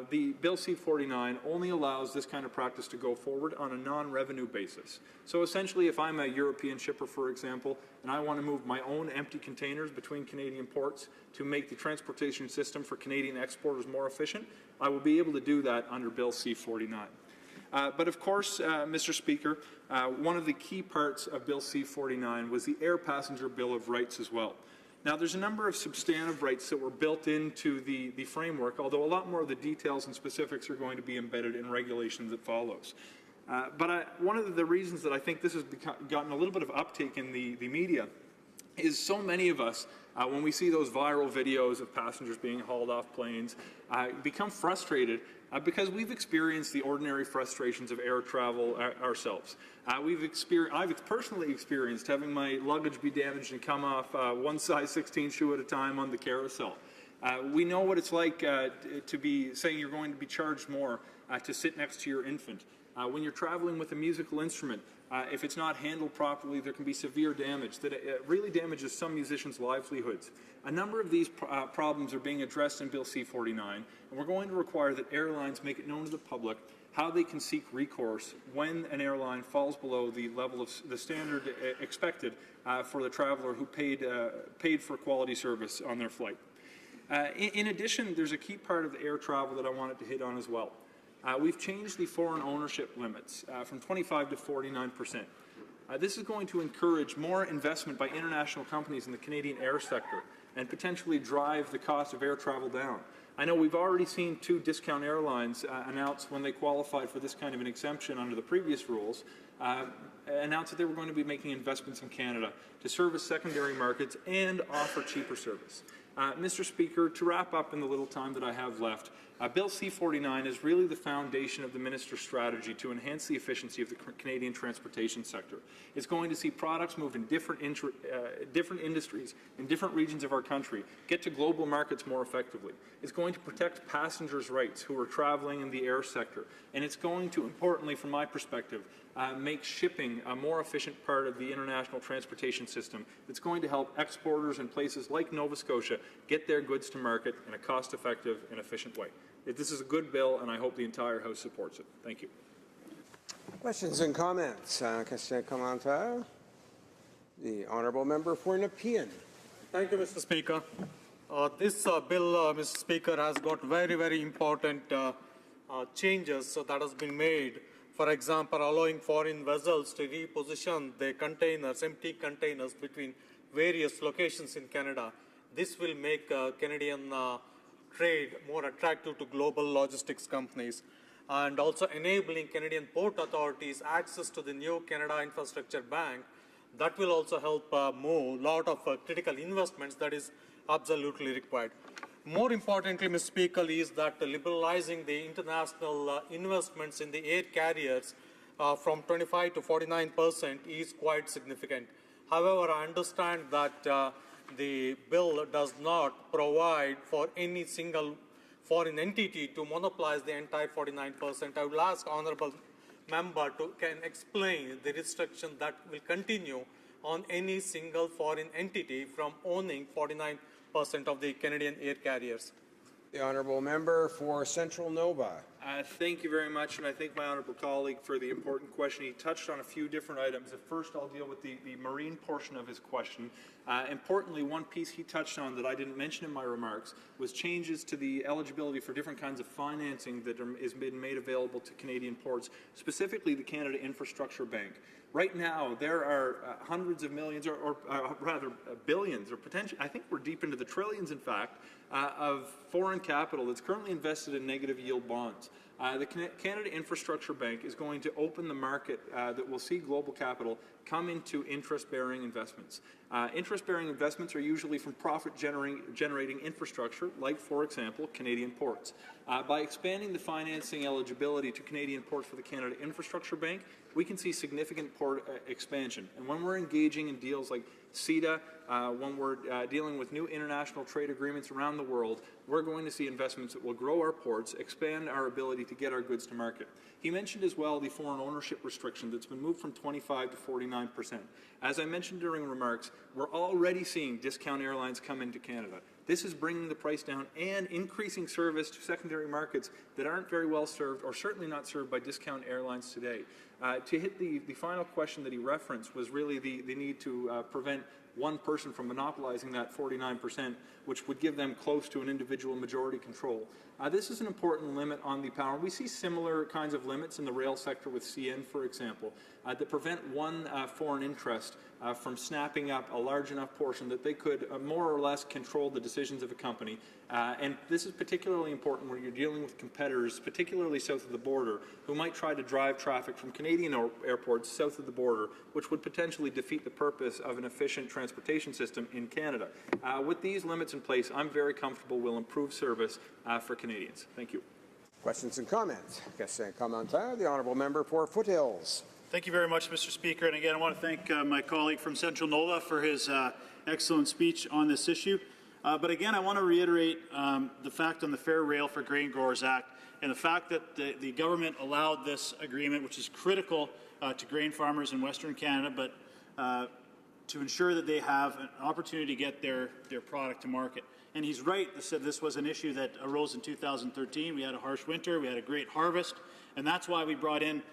the Bill C-49 only allows this kind of practice to go forward on a non-revenue basis. So essentially, if I'm a European shipper, for example, and I want to move my own empty containers between Canadian ports to make the transportation system for Canadian exporters more efficient, I will be able to do that under Bill C-49. But of course, Mr. Speaker, one of the key parts of Bill C-49 was the Air Passenger Bill of Rights as well. Now, there's a number of substantive rights that were built into the framework, although a lot more of the details and specifics are going to be embedded in regulations that follows. But one of the reasons that I think this has gotten a little bit of uptake in the media is so many of us, when we see those viral videos of passengers being hauled off planes, become frustrated because we've experienced the ordinary frustrations of air travel ourselves. I've personally experienced having my luggage be damaged and come off one size 16 shoe at a time on the carousel. We know what it's like to be saying you're going to be charged more to sit next to your infant. When you're traveling with a musical instrument, if it's not handled properly, there can be severe damage that really damages some musicians' livelihoods. A number of these problems are being addressed in Bill C-49, and we're going to require that airlines make it known to the public how they can seek recourse when an airline falls below the level of the standard expected for the traveler who paid for quality service on their flight. In addition, there's a key part of the air travel that I wanted to hit on as well. We've changed the foreign ownership limits from 25% to 49%. This is going to encourage more investment by international companies in the Canadian air sector and potentially drive the cost of air travel down. I know we've already seen 2 discount airlines announce when they qualified for this kind of an exemption under the previous rules, announced that they were going to be making investments in Canada to service secondary markets and offer cheaper service. Mr. Speaker, to wrap up in the little time that I have left, Bill C-49 is really the foundation of the minister's strategy to enhance the efficiency of the Canadian transportation sector. It's going to see products moved in different industries in different regions of our country get to global markets more effectively. It's going to protect passengers' rights who are traveling in the air sector. And it's going to, importantly from my perspective, make shipping a more efficient part of the international transportation system that's going to help exporters in places like Nova Scotia get their goods to market in a cost-effective and efficient way. This is a good bill, and I hope the entire House supports it. Thank you. Questions and comments? Question commentaire? The Honourable Member for Nepean. Thank you, Mr. Speaker. This bill, Mr. Speaker, has got very, very important changes that has been made. For example, allowing foreign vessels to reposition their containers, empty containers, between various locations in Canada. This will make Canadian trade more attractive to global logistics companies, and also enabling Canadian port authorities access to the new Canada Infrastructure Bank. That will also help move a lot of critical investments that is absolutely required. More importantly, Mr. Speaker, is that liberalizing the international investments in the air carriers from 25 to 49% is quite significant. However, I understand that the bill does not provide for any single foreign entity to monopolize the entire 49%. I will ask Honourable Member to explain the restriction that will continue on any single foreign entity from owning 49% of the Canadian air carriers. The Honourable Member for Central Nova. Thank you very much, and I thank my honourable colleague for the important question. He touched on a few different items. At first, I'll deal with the marine portion of his question. Importantly, one piece he touched on that I didn't mention in my remarks was changes to the eligibility for different kinds of financing that is been made available to Canadian ports, specifically the Canada Infrastructure Bank. Right now, there are hundreds of millions, or rather billions, or potentially, I think we're deep into the trillions, in fact, of foreign capital that's currently invested in negative yield bonds. The Canada Infrastructure Bank is going to open the market that will see global capital come into interest-bearing investments. Interest-bearing investments are usually from profit-generating infrastructure, like, for example, Canadian ports. By expanding the financing eligibility to Canadian ports for the Canada Infrastructure Bank, we can see significant port expansion. And when we're engaging in deals like CETA, when we're dealing with new international trade agreements around the world, we're going to see investments that will grow our ports, expand our ability to get our goods to market. He mentioned as well the foreign ownership restriction that's been moved from 25 to 49%. As I mentioned during remarks, we're already seeing discount airlines come into Canada. This is bringing the price down and increasing service to secondary markets that aren't very well served, or certainly not served by discount airlines today. To hit the final question that he referenced was really the need to prevent one person from monopolizing that 49%, which would give them close to an individual majority control. This is an important limit on the power. We see similar kinds of limits in the rail sector with CN, for example, that prevent one foreign interest from snapping up a large enough portion that they could more or less control the decisions of a company. And this is particularly important when you're dealing with competitors, particularly south of the border, who might try to drive traffic from Canadian airports south of the border, which would potentially defeat the purpose of an efficient transportation system in Canada. With these limits in place, I'm very comfortable we'll improve service for Canadians. Thank you. Questions and comments. Question commentaire, the honourable member for Foothills. Thank you very much, Mr. Speaker. And again, I want to thank my colleague from Central Nova for his excellent speech on this issue. But again, I want to reiterate the fact on the Fair Rail for Grain Growers Act and the fact that the government allowed this agreement, which is critical to grain farmers in Western Canada, but to ensure that they have an opportunity to get their product to market. And he's right that said this was an issue that arose in 2013. We had a harsh winter, we had a great harvest, and that's why we brought in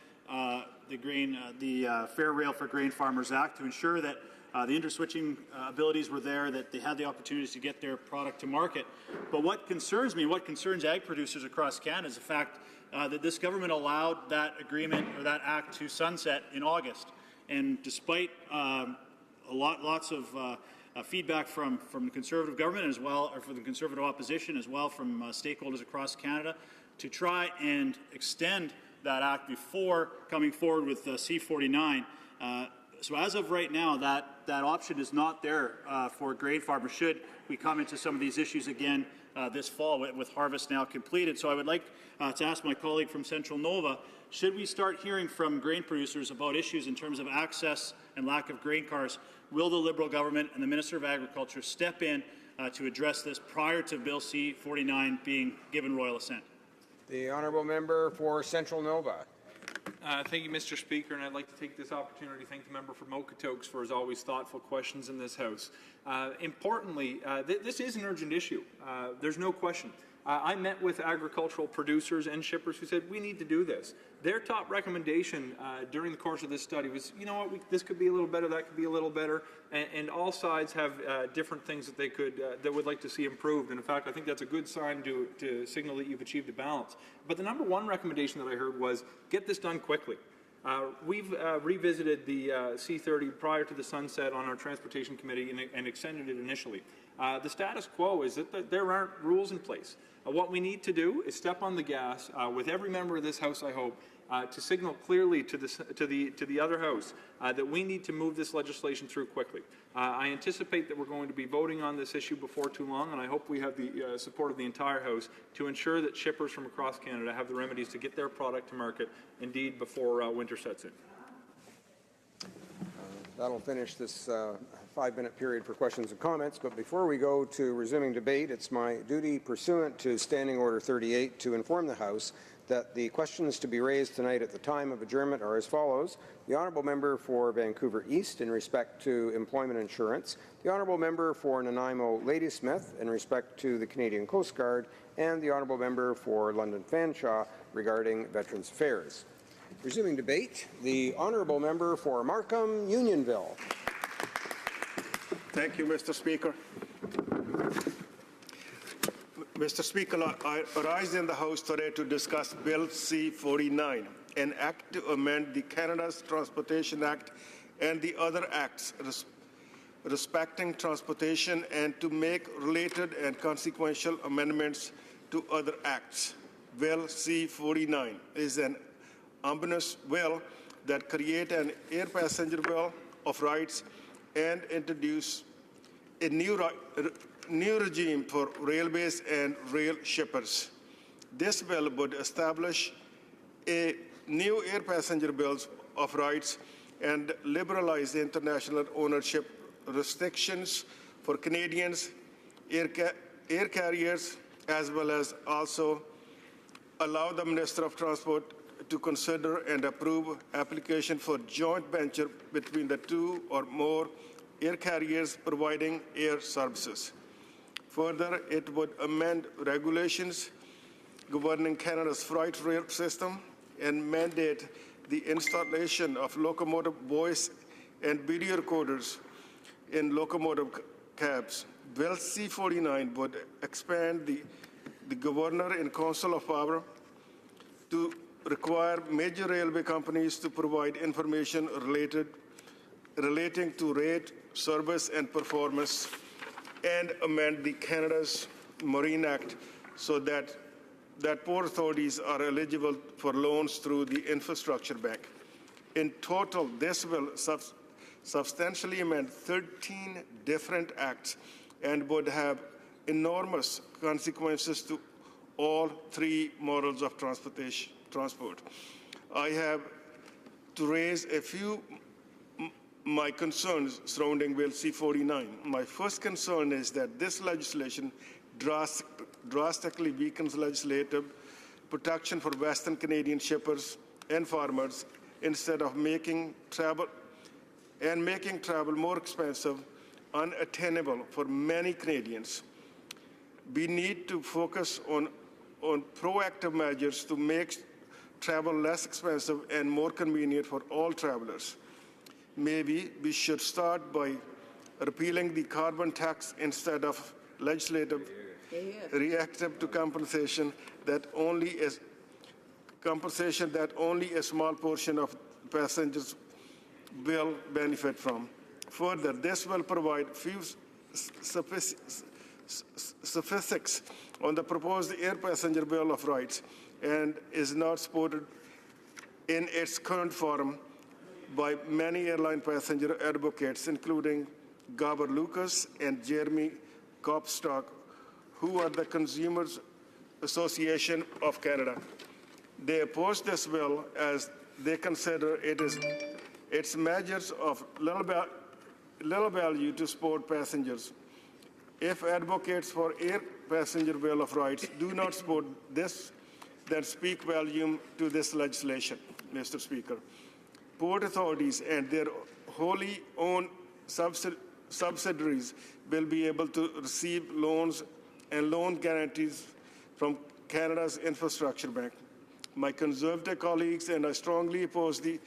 the Fair Rail for Grain Farmers Act to ensure that the interswitching abilities were there, that they had the opportunities to get their product to market. But what concerns me, what concerns ag producers across Canada is the fact that this government allowed that agreement or that act to sunset in August. And despite lots of feedback from the Conservative government as well, or from the Conservative opposition as well, from stakeholders across Canada, to try and extend that act before coming forward with C-49. So as of right now, that option is not there for grain farmers should we come into some of these issues again this fall with harvest now completed. So I would like to ask my colleague from Central Nova, should we start hearing from grain producers about issues in terms of access and lack of grain cars, will the Liberal government and the Minister of Agriculture step in to address this prior to Bill C-49 being given royal assent? The honourable member for Central Nova. Thank you, Mr. Speaker, and I'd like to take this opportunity to thank the member for Mokatoks for his always thoughtful questions in this House. Importantly, this is an urgent issue. There's no question. I met with agricultural producers and shippers who said, we need to do this. Their top recommendation during the course of this study was, you know what, this could be a little better, that could be a little better, and all sides have different things that they could, that would like to see improved. And in fact, I think that's a good sign to signal that you've achieved a balance. But the number one recommendation that I heard was, get this done quickly. We've revisited the C-30 prior to the sunset on our Transportation Committee and extended it initially. The status quo is that there aren't rules in place. What we need to do is step on the gas with every member of this House, I hope, to signal clearly to the other House that we need to move this legislation through quickly. I anticipate that we're going to be voting on this issue before too long, and I hope we have the support of the entire House to ensure that shippers from across Canada have the remedies to get their product to market, indeed, before winter sets in. That'll finish this 5-minute period for questions and comments, but before we go to resuming debate, it's my duty pursuant to Standing Order 38 to inform the House that the questions to be raised tonight at the time of adjournment are as follows. The Honourable Member for Vancouver East in respect to employment insurance, the Honourable Member for Nanaimo Ladysmith in respect to the Canadian Coast Guard, and the Honourable Member for London Fanshawe regarding Veterans Affairs. Resuming debate, the Honourable Member for Markham Unionville. Thank you, Mr. Speaker. Mr. Speaker, I rise in the House today to discuss Bill C-49, an act to amend the Canada's Transportation Act and the other acts respecting transportation and to make related and consequential amendments to other acts. Bill C-49 is an omnibus bill that creates an air passenger bill of rights and introduce a new regime for railways and rail shippers. This bill would establish a new air passenger bill of rights and liberalize international ownership restrictions for Canadians, air carriers, as well as also allow the Minister of Transport to consider and approve application for joint venture between the two or more air carriers providing air services. Further, it would amend regulations governing Canada's freight rail system and mandate the installation of locomotive voice and video recorders in locomotive cabs. Bill C-49 would expand the Governor and Council of Power to require major railway companies to provide information relating to rate, service, and performance, and amend the Canada's Marine Act so that port authorities are eligible for loans through the Infrastructure Bank. In total, this will substantially amend 13 different acts and would have enormous consequences to all three models of transport. I have to raise a few my concerns surrounding Bill C-49. My first concern is that this legislation drastically weakens legislative protection for Western Canadian shippers and farmers instead of making travel more expensive, unattainable for many Canadians. We need to focus on proactive measures to make travel less expensive and more convenient for all travelers. Maybe we should start by repealing the carbon tax instead of legislative reactive to compensation that only a small portion of passengers will benefit from. Further, this will provide few specifics on the proposed air passenger bill of rights and is not supported in its current form by many airline passenger advocates, including Gabor Lucas and Jeremy Kopstock, who are the Consumers Association of Canada. They oppose this bill as they consider its measures of little value to sport passengers. If advocates for air passenger bill of rights do not support this, then speak volume to this legislation, Mr. Speaker. Port authorities and their wholly owned subsidiaries will be able to receive loans and loan guarantees from Canada's Infrastructure Bank. My Conservative colleagues and I strongly oppose the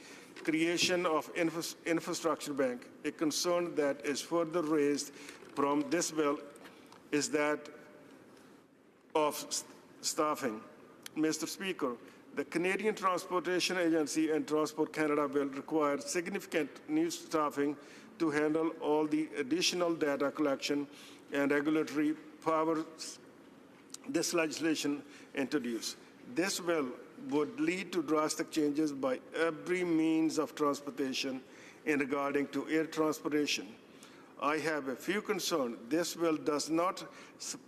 creation of Infrastructure Bank. A concern that is further raised from this bill is that of staffing. Mr. Speaker, the Canadian Transportation Agency and Transport Canada will require significant new staffing to handle all the additional data collection and regulatory powers this legislation introduces. This bill would lead to drastic changes by every means of transportation in regarding to air transportation. I have a few concerns. This bill does not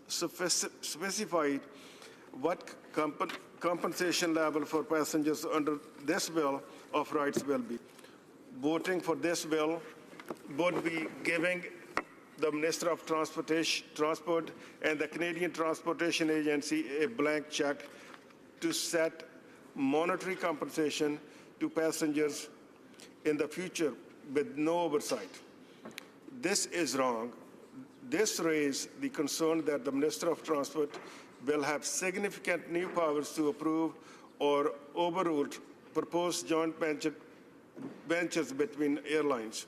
specify what compensation level for passengers under this bill of rights will be. Voting for this bill would be giving the Minister of Transport and the Canadian Transportation Agency a blank check to set monetary compensation to passengers in the future with no oversight. This is wrong. This raises the concern that the Minister of Transport will have significant new powers to approve or overrule proposed joint ventures between airlines.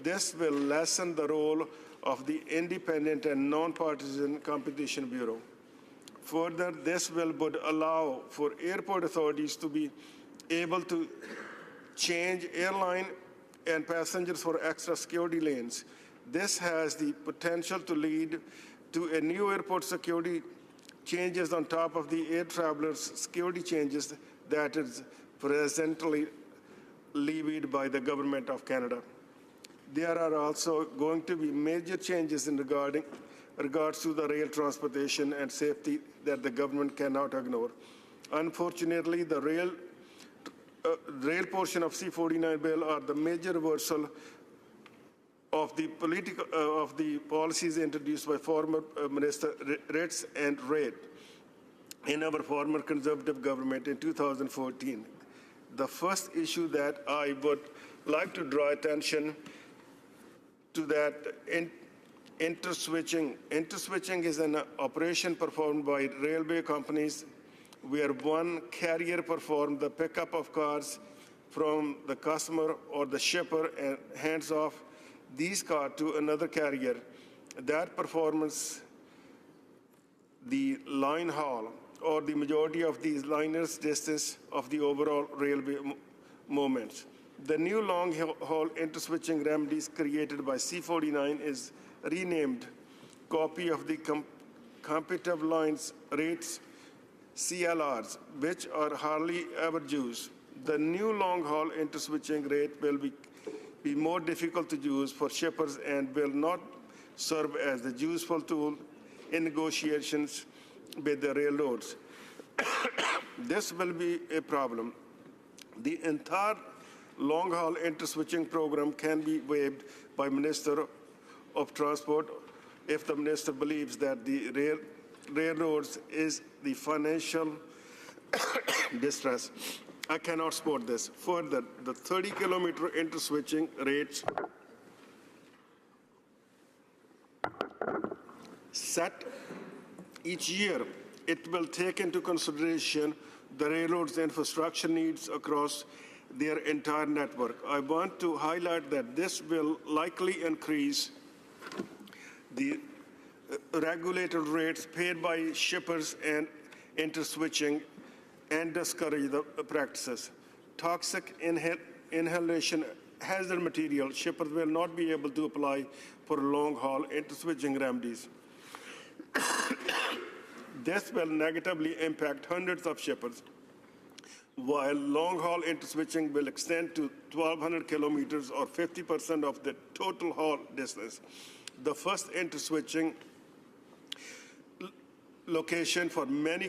This will lessen the role of the independent and non-partisan Competition Bureau. Further, this would allow for airport authorities to be able to change airline and passengers for extra security lanes. This has the potential to lead to a new airport security changes on top of the air travelers' security changes that is presently levied by the Government of Canada. There are also going to be major changes in regards to the rail transportation and safety that the government cannot ignore. Unfortunately, the rail portion of C-49 bill are the major reversal of the policies introduced by former Minister Ritz and Reid in our former Conservative government in 2014. The first issue that I would like to draw attention to that interswitching. Interswitching is an operation performed by railway companies where one carrier performs the pickup of cars from the customer or the shipper and hands off these cars to another carrier. That performance, the line haul, or the majority of these liners distance of the overall railway movements. The new long-haul interswitching remedies created by C-49 is renamed copy of the competitive lines rates, CLRs, which are hardly ever used. The new long-haul interswitching rate will be more difficult to use for shippers and will not serve as a useful tool in negotiations with the railroads. This will be a problem. The entire long-haul interswitching program can be waived by Minister of Transport if the minister believes that the railroads is the financial distress. I cannot support this. Further, the 30-kilometer interswitching rates set each year. It will take into consideration the railroad's infrastructure needs across their entire network. I want to highlight that this will likely increase the regulated rates paid by shippers and interswitching and discourage the practices. Toxic inhalation hazard material, shippers will not be able to apply for long-haul interswitching remedies. This will negatively impact hundreds of shippers. While long-haul interswitching will extend to 1,200 kilometers or 50% of the total haul distance, the first interswitching location for many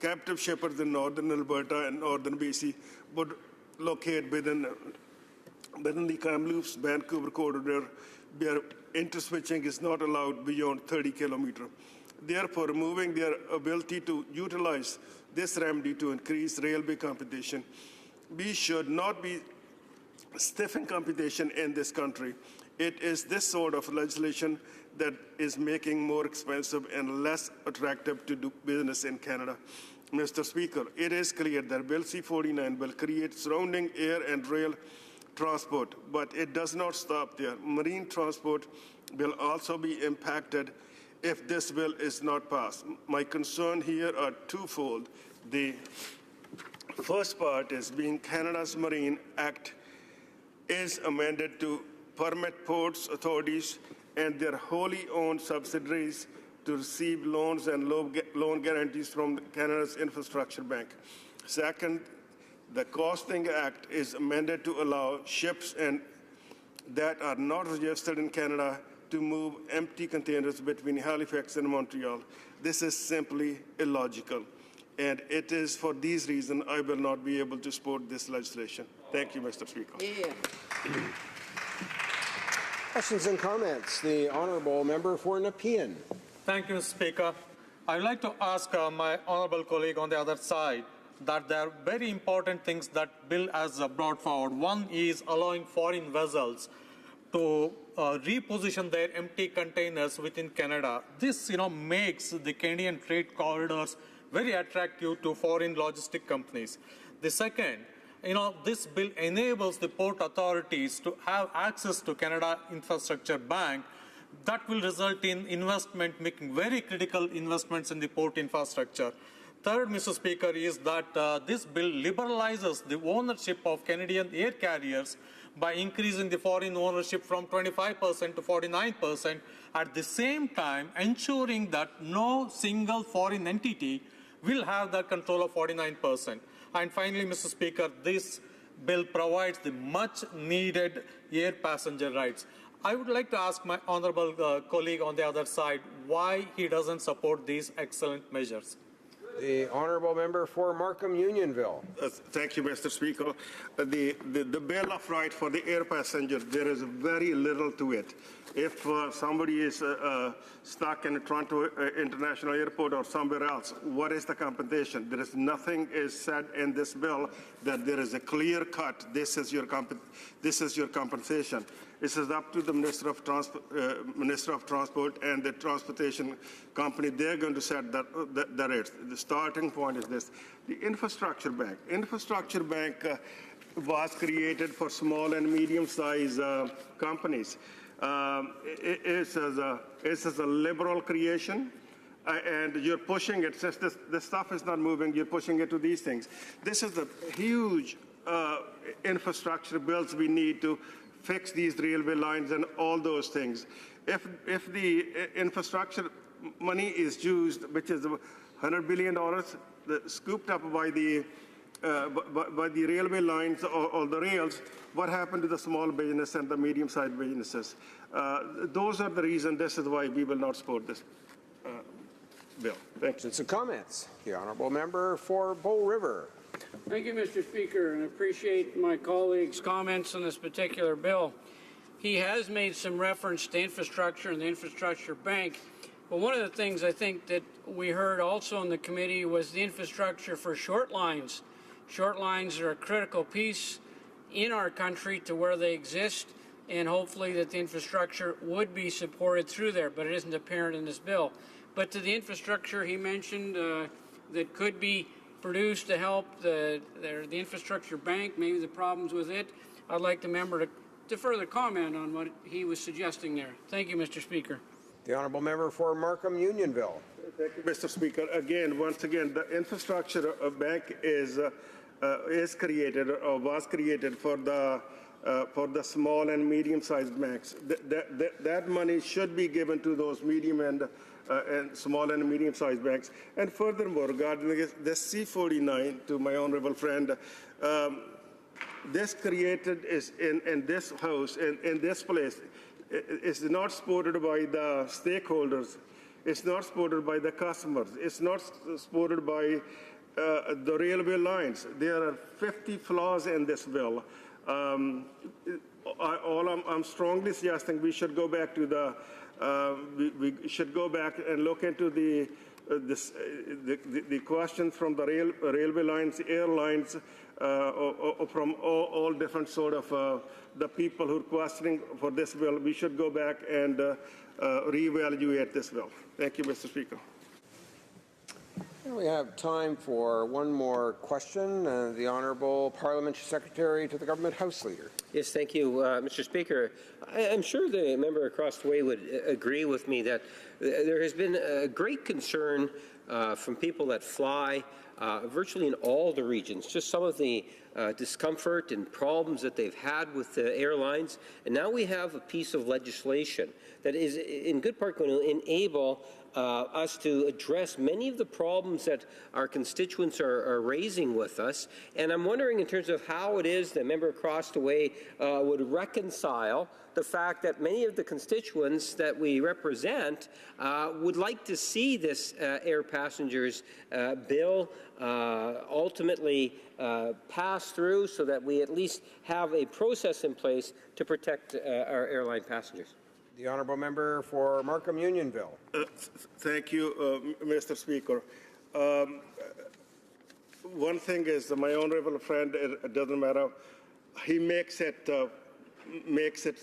captive shippers in northern Alberta and northern BC would locate within the Kamloops Vancouver corridor, where interswitching is not allowed beyond 30 kilometers. Therefore, removing their ability to utilize this remedy to increase railway competition, we should not be stiffing competition in this country. It is this sort of legislation that is making more expensive and less attractive to do business in Canada. Mr. Speaker, it is clear that Bill C-49 will create surrounding air and rail transport, but it does not stop there. Marine transport will also be impacted if this bill is not passed. My concern here are twofold. The first part is being Canada's Marine Act is amended to permit ports authorities and their wholly owned subsidiaries to receive loans and loan guarantees from Canada's Infrastructure Bank. Second, the Costing Act is amended to allow ships that are not registered in Canada to move empty containers between Halifax and Montreal. This is simply illogical, and it is for these reasons I will not be able to support this legislation. Thank you, Mr. Speaker. Yeah. Questions and comments. The Honourable Member for Nepean. Thank you, Speaker. I'd like to ask my honorable colleague on the other side that there are very important things that bill has brought forward. One is allowing foreign vessels to reposition their empty containers within Canada. This, makes the Canadian trade corridors very attractive to foreign logistic companies. The second, this bill enables the port authorities to have access to Canada Infrastructure Bank. That will result in investment, making very critical investments in the port infrastructure. Third, Mr. Speaker, is that this bill liberalizes the ownership of Canadian air carriers by increasing the foreign ownership from 25% to 49%, at the same time ensuring that no single foreign entity will have that control of 49%. And finally, Mr. Speaker, this bill provides the much-needed air passenger rights. I would like to ask my honourable colleague on the other side why he doesn't support these excellent measures. The honourable member for Markham Unionville. Thank you, Mr. Speaker. The Bill of Rights for the air passengers, there is very little to it. If somebody is stuck in Toronto International Airport or somewhere else, what is the compensation? There is nothing is said in this bill that there is a clear cut. This is your compensation. This is up to the Minister of Transport and the transportation company. They're going to set the rates. The starting point is this. The Infrastructure Bank. Infrastructure Bank was created for small and medium-sized companies. It's a liberal creation. And you're pushing it, since this stuff is not moving, you're pushing it to these things. This is the huge infrastructure bills we need to fix these railway lines and all those things. If the infrastructure money is used, which is $100 billion, scooped up by the railway lines or the rails, what happened to the small business and the medium-sized businesses? Those are the reasons. This is why we will not support this bill. Thank you. Some comments. The honourable member for Bow River. Thank you, Mr. Speaker, and I appreciate my colleague's comments on this particular bill. He has made some reference to infrastructure and the infrastructure bank, but one of the things I think that we heard also in the committee was the infrastructure for short lines. Short lines are a critical piece in our country to where they exist, and hopefully that the infrastructure would be supported through there, but it isn't apparent in this bill. But to the infrastructure he mentioned that could be produced to help the infrastructure bank, maybe the problems with it, I'd like the member to further comment on what he was suggesting there. Thank you, Mr. Speaker. The honourable member for Markham Unionville. Thank you, Mr. Speaker. Once again, the infrastructure bank is created or was created for the small and medium-sized banks. That money should be given to those medium and small and medium-sized banks. And furthermore, regarding this C-49, to my honourable friend, this created is in this house, in this place, is not supported by the stakeholders. It's not supported by the customers. It's not supported by the railway lines. There are 50 flaws in this bill. I'm strongly suggesting we should go back to we should go back and look into the questions from the railway lines, airlines, from all different sort of the people who are questioning for this bill. We should go back and reevaluate this bill. Thank you, Mr. Speaker. And we have time for one more question. The Honourable Parliamentary Secretary to the Government House Leader. Yes, thank you, Mr. Speaker. I'm sure the member across the way would agree with me that there has been a great concern from people that fly virtually in all the regions, just some of the discomfort and problems that they've had with the airlines. And now we have a piece of legislation that is in good part going to enable us to address many of the problems that our constituents are raising with us. And I'm wondering in terms of how it is the member across the way would reconcile the fact that many of the constituents that we represent would like to see this air passengers bill ultimately pass through so that we at least have a process in place to protect our airline passengers. The honourable member for Markham Unionville. Thank you, Mr. Speaker. One thing is my honourable friend, it doesn't matter, he makes it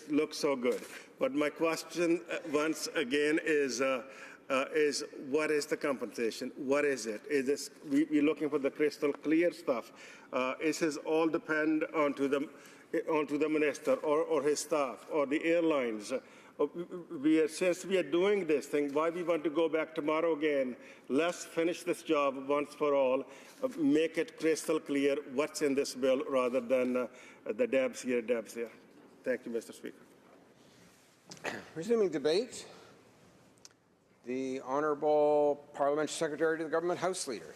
look so good. But my question once again is what is the compensation? What is it? Is this we're looking for the crystal clear stuff? Is this all depend onto the minister or his staff or the airlines? Since we are doing this thing, why we want to go back tomorrow again? Let's finish this job once for all, make it crystal clear what's in this bill rather than the dabs here, dabs there. Thank you, Mr. Speaker. Resuming debate, the Honourable Parliamentary Secretary to the Government House Leader.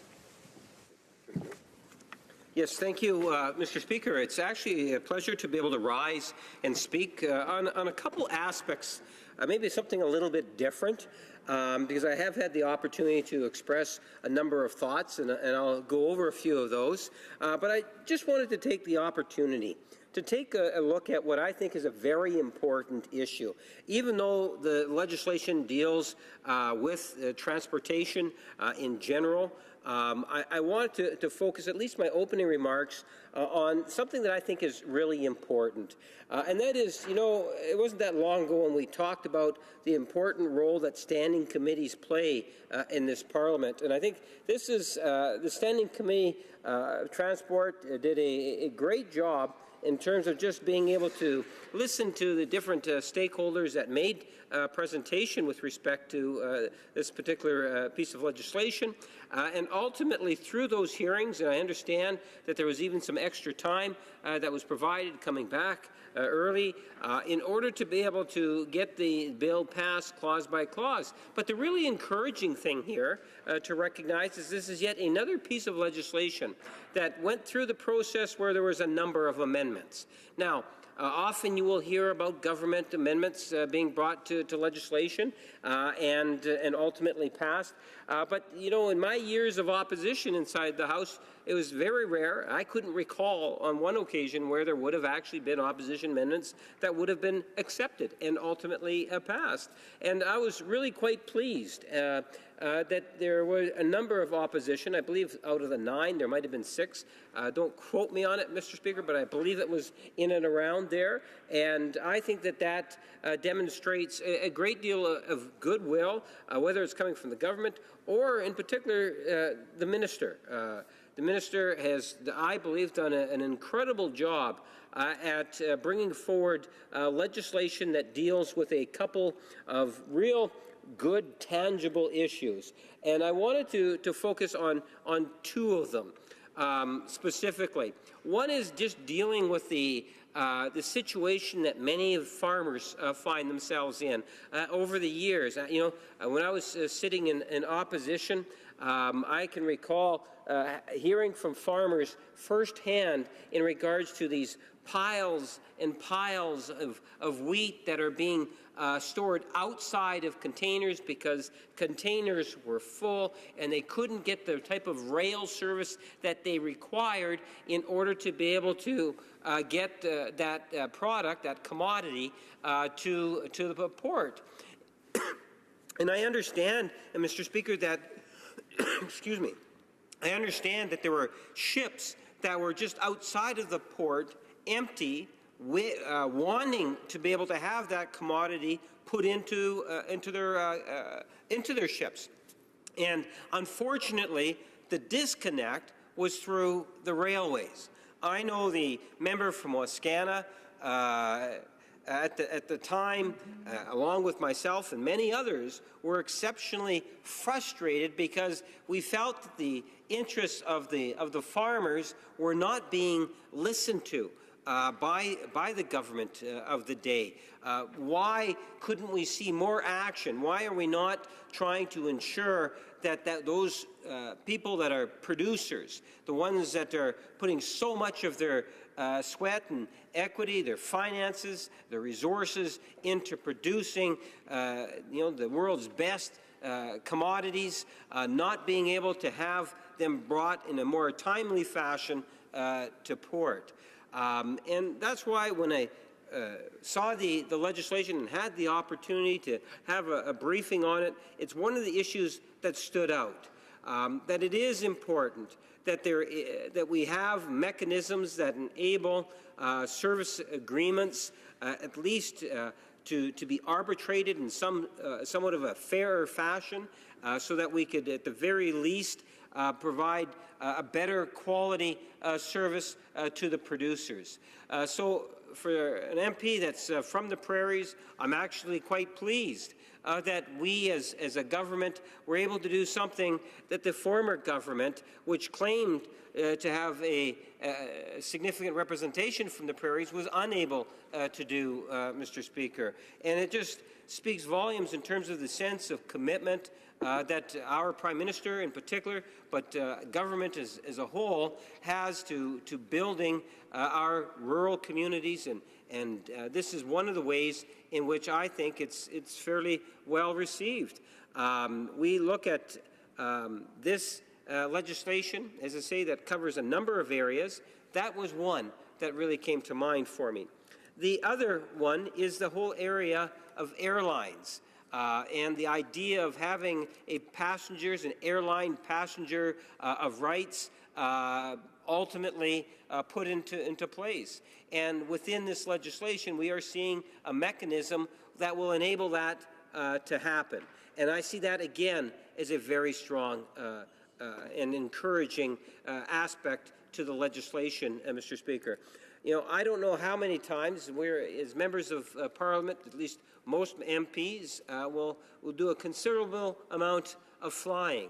Yes, thank you, Mr. Speaker. It's actually a pleasure to be able to rise and speak on a couple aspects, maybe something a little bit different, because I have had the opportunity to express a number of thoughts, and I'll go over a few of those. But I just wanted to take the opportunity to take a look at what I think is a very important issue. Even though the legislation deals with transportation in general, I wanted to focus at least my opening remarks on something that I think is really important. And that is, it wasn't that long ago when we talked about the important role that standing committees play in this Parliament. And I think this is, the Standing Committee of Transport did a great job in terms of just being able to listen to the different stakeholders that made presentation with respect to this particular piece of legislation. And ultimately, through those hearings, and I understand that there was even some extra time that was provided coming back early in order to be able to get the bill passed clause by clause. But the really encouraging thing here to recognize is this is yet another piece of legislation that went through the process where there was a number of amendments. Now, often you will hear about government amendments being brought to legislation and ultimately passed. But, in my years of opposition inside the House, it was very rare. I couldn't recall on one occasion where there would have actually been opposition amendments that would have been accepted and ultimately passed. And I was really quite pleased that there were a number of opposition. I believe out of the 9, there might have been 6. Don't quote me on it, Mr. Speaker, but I believe it was in and around there. And I think that demonstrates a great deal of goodwill, whether it's coming from the government or, in particular, the minister. The minister has, I believe, done an incredible job at bringing forward legislation that deals with a couple of real good, tangible issues. And I wanted to focus on 2 of them specifically. One is just dealing with the situation that many farmers find themselves in over the years. When I was sitting in opposition, I can recall hearing from farmers firsthand in regards to these piles and piles of wheat that are being stored outside of containers because containers were full and they couldn't get the type of rail service that they required in order to be able to get that product, that commodity, to the port. And I understand, Mr. Speaker, that, excuse me, I understand that there were ships that were just outside of the port, empty, wanting to be able to have that commodity put into their ships. And unfortunately, the disconnect was through the railways. I know the member from Wascana at the time, along with myself and many others, were exceptionally frustrated because we felt that the interests of the farmers were not being listened to by the government of the day. Why couldn't we see more action? Why are we not trying to ensure that those people that are producers, the ones that are putting so much of their sweat and equity, their finances, their resources into producing, the world's best commodities, not being able to have them brought in a more timely fashion to port. And that's why when I saw the legislation and had the opportunity to have a briefing on it, it's one of the issues that stood out. That it is important that that we have mechanisms that enable service agreements at least to be arbitrated in somewhat of a fairer fashion, so that we could, at the very least, provide a better quality service to the producers. So for an MP that's from the prairies, I'm actually quite pleased that we as a government were able to do something that the former government, which claimed to have a significant representation from the prairies, was unable to do, Mr. Speaker. And it just speaks volumes in terms of the sense of commitment that our Prime Minister in particular, but government as a whole, has to building our rural communities, and this is one of the ways in which I think it's fairly well received. We look at this legislation, as I say, that covers a number of areas. That was one that really came to mind for me. The other one is the whole area of airlines. And the idea of having a passengers, an airline passenger of rights ultimately put into place. And within this legislation, we are seeing a mechanism that will enable that to happen. And I see that, again, as a very strong and encouraging aspect to the legislation, Mr. Speaker. You know, I don't know how many times we're, as members of Parliament, at least most MPs, will do a considerable amount of flying.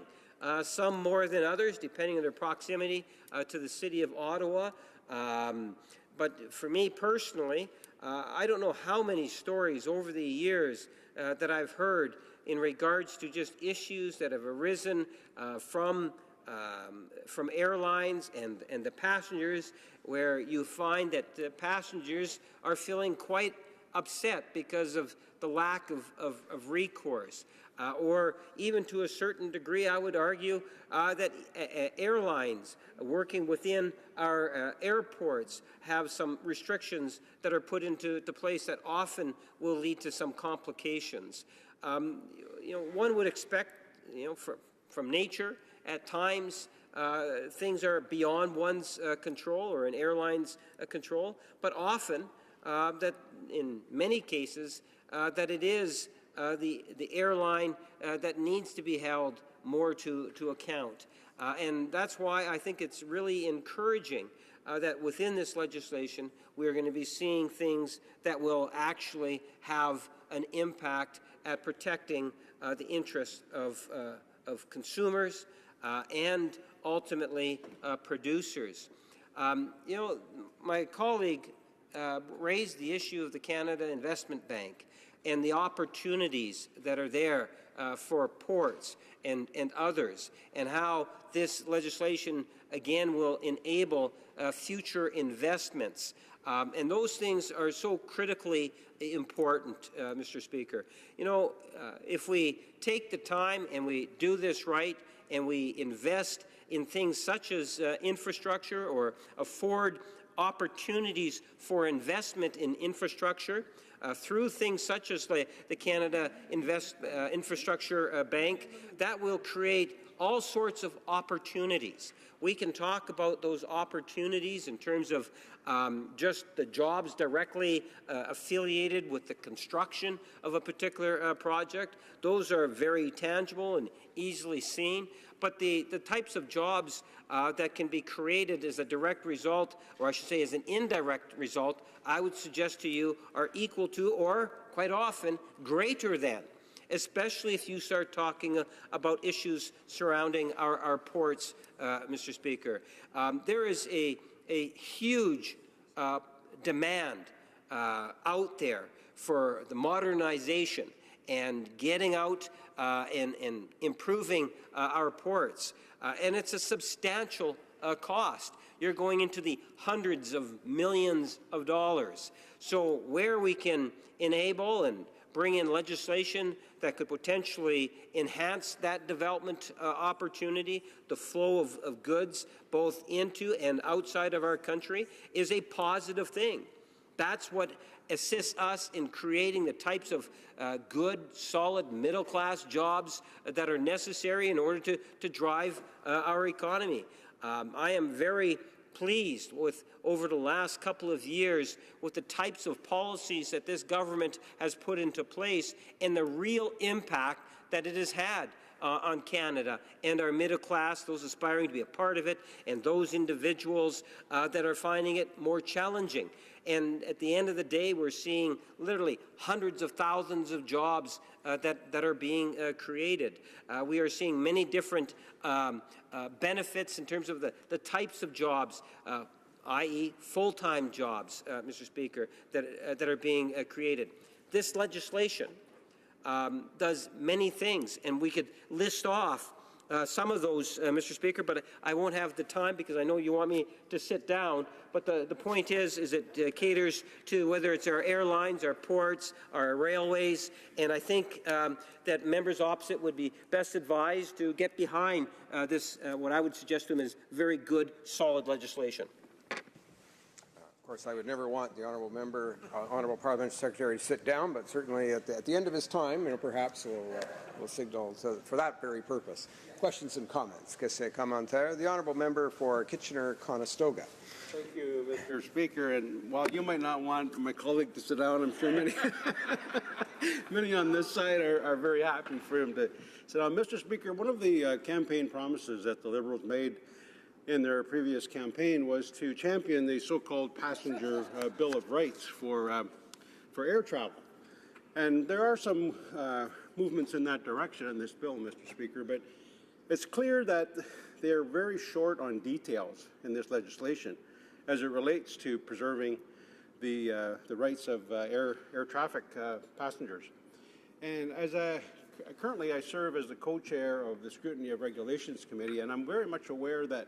Some more than others, depending on their proximity to the city of Ottawa. But for me personally, I don't know how many stories over the years that I've heard in regards to just issues that have arisen from airlines and the passengers, where you find that the passengers are feeling quite upset because of the lack of recourse. Or even to a certain degree, I would argue that airlines working within our airports have some restrictions that are put into place that often will lead to some complications. You know, one would expect, you know, from nature, at times things are beyond one's control or an airline's control, but often that in many cases that it is the airline that needs to be held more to account. And that's why I think it's really encouraging that within this legislation we're going to be seeing things that will actually have an impact at protecting the interests of consumers and ultimately producers. You know, my colleague raised the issue of the Canada Investment Bank and the opportunities that are there for ports and others, and how this legislation, again, will enable future investments. And those things are so critically important, Mr. Speaker. You know, if we take the time and we do this right and we invest in things such as infrastructure, or afford opportunities for investment in infrastructure through things such as the Canada Infrastructure Bank, that will create all sorts of opportunities. We can talk about those opportunities in terms of just the jobs directly affiliated with the construction of a particular project. Those are very tangible and easily seen. But the types of jobs that can be created as a direct result, or I should say as an indirect result, I would suggest to you are equal to, or quite often greater than, especially if you start talking about issues surrounding our ports, Mr. Speaker. There is a huge demand out there for the modernization and getting out and improving our ports. And it's a substantial cost. You're going into the hundreds of millions of dollars. So where we can enable and bring in legislation that could potentially enhance that development opportunity, the flow of goods both into and outside of our country, is a positive thing. That's what assists us in creating the types of good, solid, middle-class jobs that are necessary in order to drive our economy. I am very pleased with, over the last couple of years, with the types of policies that this government has put into place and the real impact that it has had on Canada and our middle class, those aspiring to be a part of it, and those individuals that are finding it more challenging. And at the end of the day, we're seeing literally hundreds of thousands of jobs that are being created. We are seeing many different benefits in terms of the types of jobs, i.e. full-time jobs, Mr. Speaker, that are being created. This legislation does many things, and we could list off some of those, Mr. Speaker, but I won't have the time because I know you want me to sit down. But the point is it caters to whether it's our airlines, our ports, our railways, and I think that members opposite would be best advised to get behind this, what I would suggest to them is very good, solid legislation. Of course, I would never want the honourable member, honourable parliamentary secretary, to sit down, but certainly at the end of his time, perhaps we'll signal for that very purpose. Questions and comments? The honourable member for Kitchener-Conestoga. Thank you, Mr. Speaker. And while you might not want my colleague to sit down, I'm sure many on this side are very happy for him to sit down. Mr. Speaker, one of the campaign promises that the Liberals made in their previous campaign was to champion the so-called passenger Bill of Rights for air travel. And there are some movements in that direction in this bill, Mr. Speaker, but it's clear that they're very short on details in this legislation as it relates to preserving the rights of air traffic passengers. And currently I serve as the co-chair of the Scrutiny of Regulations Committee, and I'm very much aware that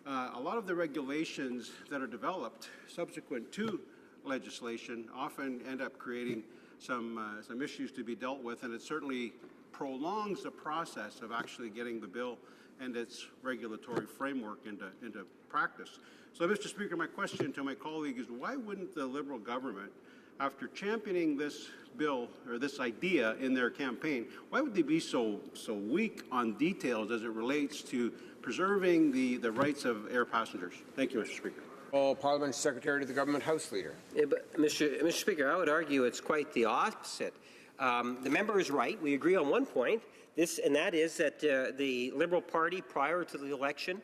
a lot of the regulations that are developed subsequent to legislation often end up creating some issues to be dealt with, and it certainly prolongs the process of actually getting the bill and its regulatory framework into practice. So, Mr. Speaker, my question to my colleague is, why wouldn't the Liberal government, after championing this bill or this idea in their campaign, why would they be so weak on details as it relates to preserving the rights of air passengers? Thank you, Mr. Speaker. Parliamentary Secretary to the Government House Leader. Yeah, but Mr. Speaker, I would argue it's quite the opposite. The member is right. We agree on one point, and that is that the Liberal Party, prior to the election,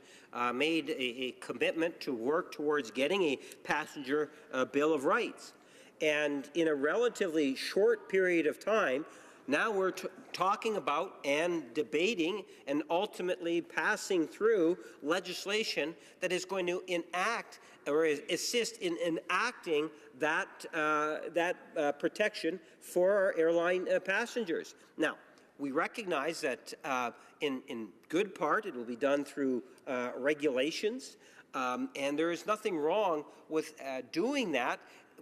made a commitment to work towards getting a passenger Bill of Rights. And in a relatively short period of time, now we're talking about and debating and ultimately passing through legislation that is going to enact or assist in enacting that protection for our airline passengers. Now, we recognize that in good part it will be done through regulations, and there is nothing wrong with doing that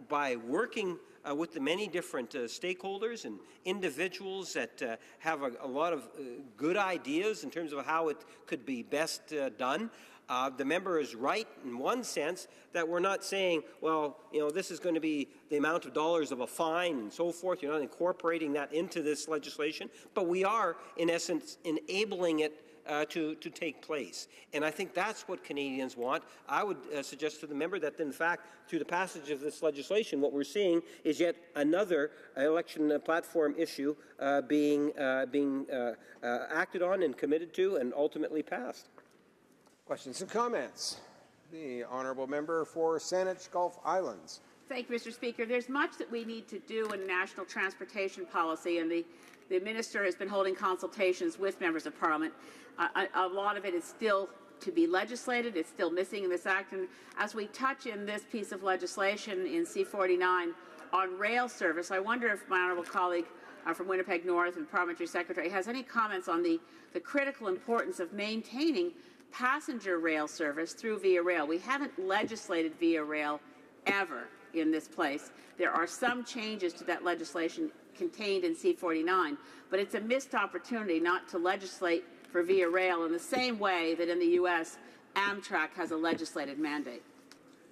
by working with the many different stakeholders and individuals that have a lot of good ideas in terms of how it could be best done. The member is right in one sense that we're not saying, well, this is going to be the amount of dollars of a fine and so forth. You're not incorporating that into this legislation, but we are, in essence, enabling it to take place. And I think that's what Canadians want. I would suggest to the member that, in fact, through the passage of this legislation, what we're seeing is yet another election platform issue being acted on and committed to and ultimately passed. Questions and comments? The honourable member for Saanich Gulf Islands. Thank you, Mr. Speaker. There's much that we need to do in national transportation policy, and the Minister has been holding consultations with members of Parliament. A lot of it is still to be legislated. It's still missing in this Act. And as we touch in this piece of legislation in C-49 on rail service, I wonder if my honourable colleague from Winnipeg North and Parliamentary Secretary has any comments on the critical importance of maintaining passenger rail service through Via Rail. We haven't legislated Via Rail ever in this place. There are some changes to that legislation contained in C-49, but it's a missed opportunity not to legislate for Via Rail in the same way that in the U.S. Amtrak has a legislated mandate.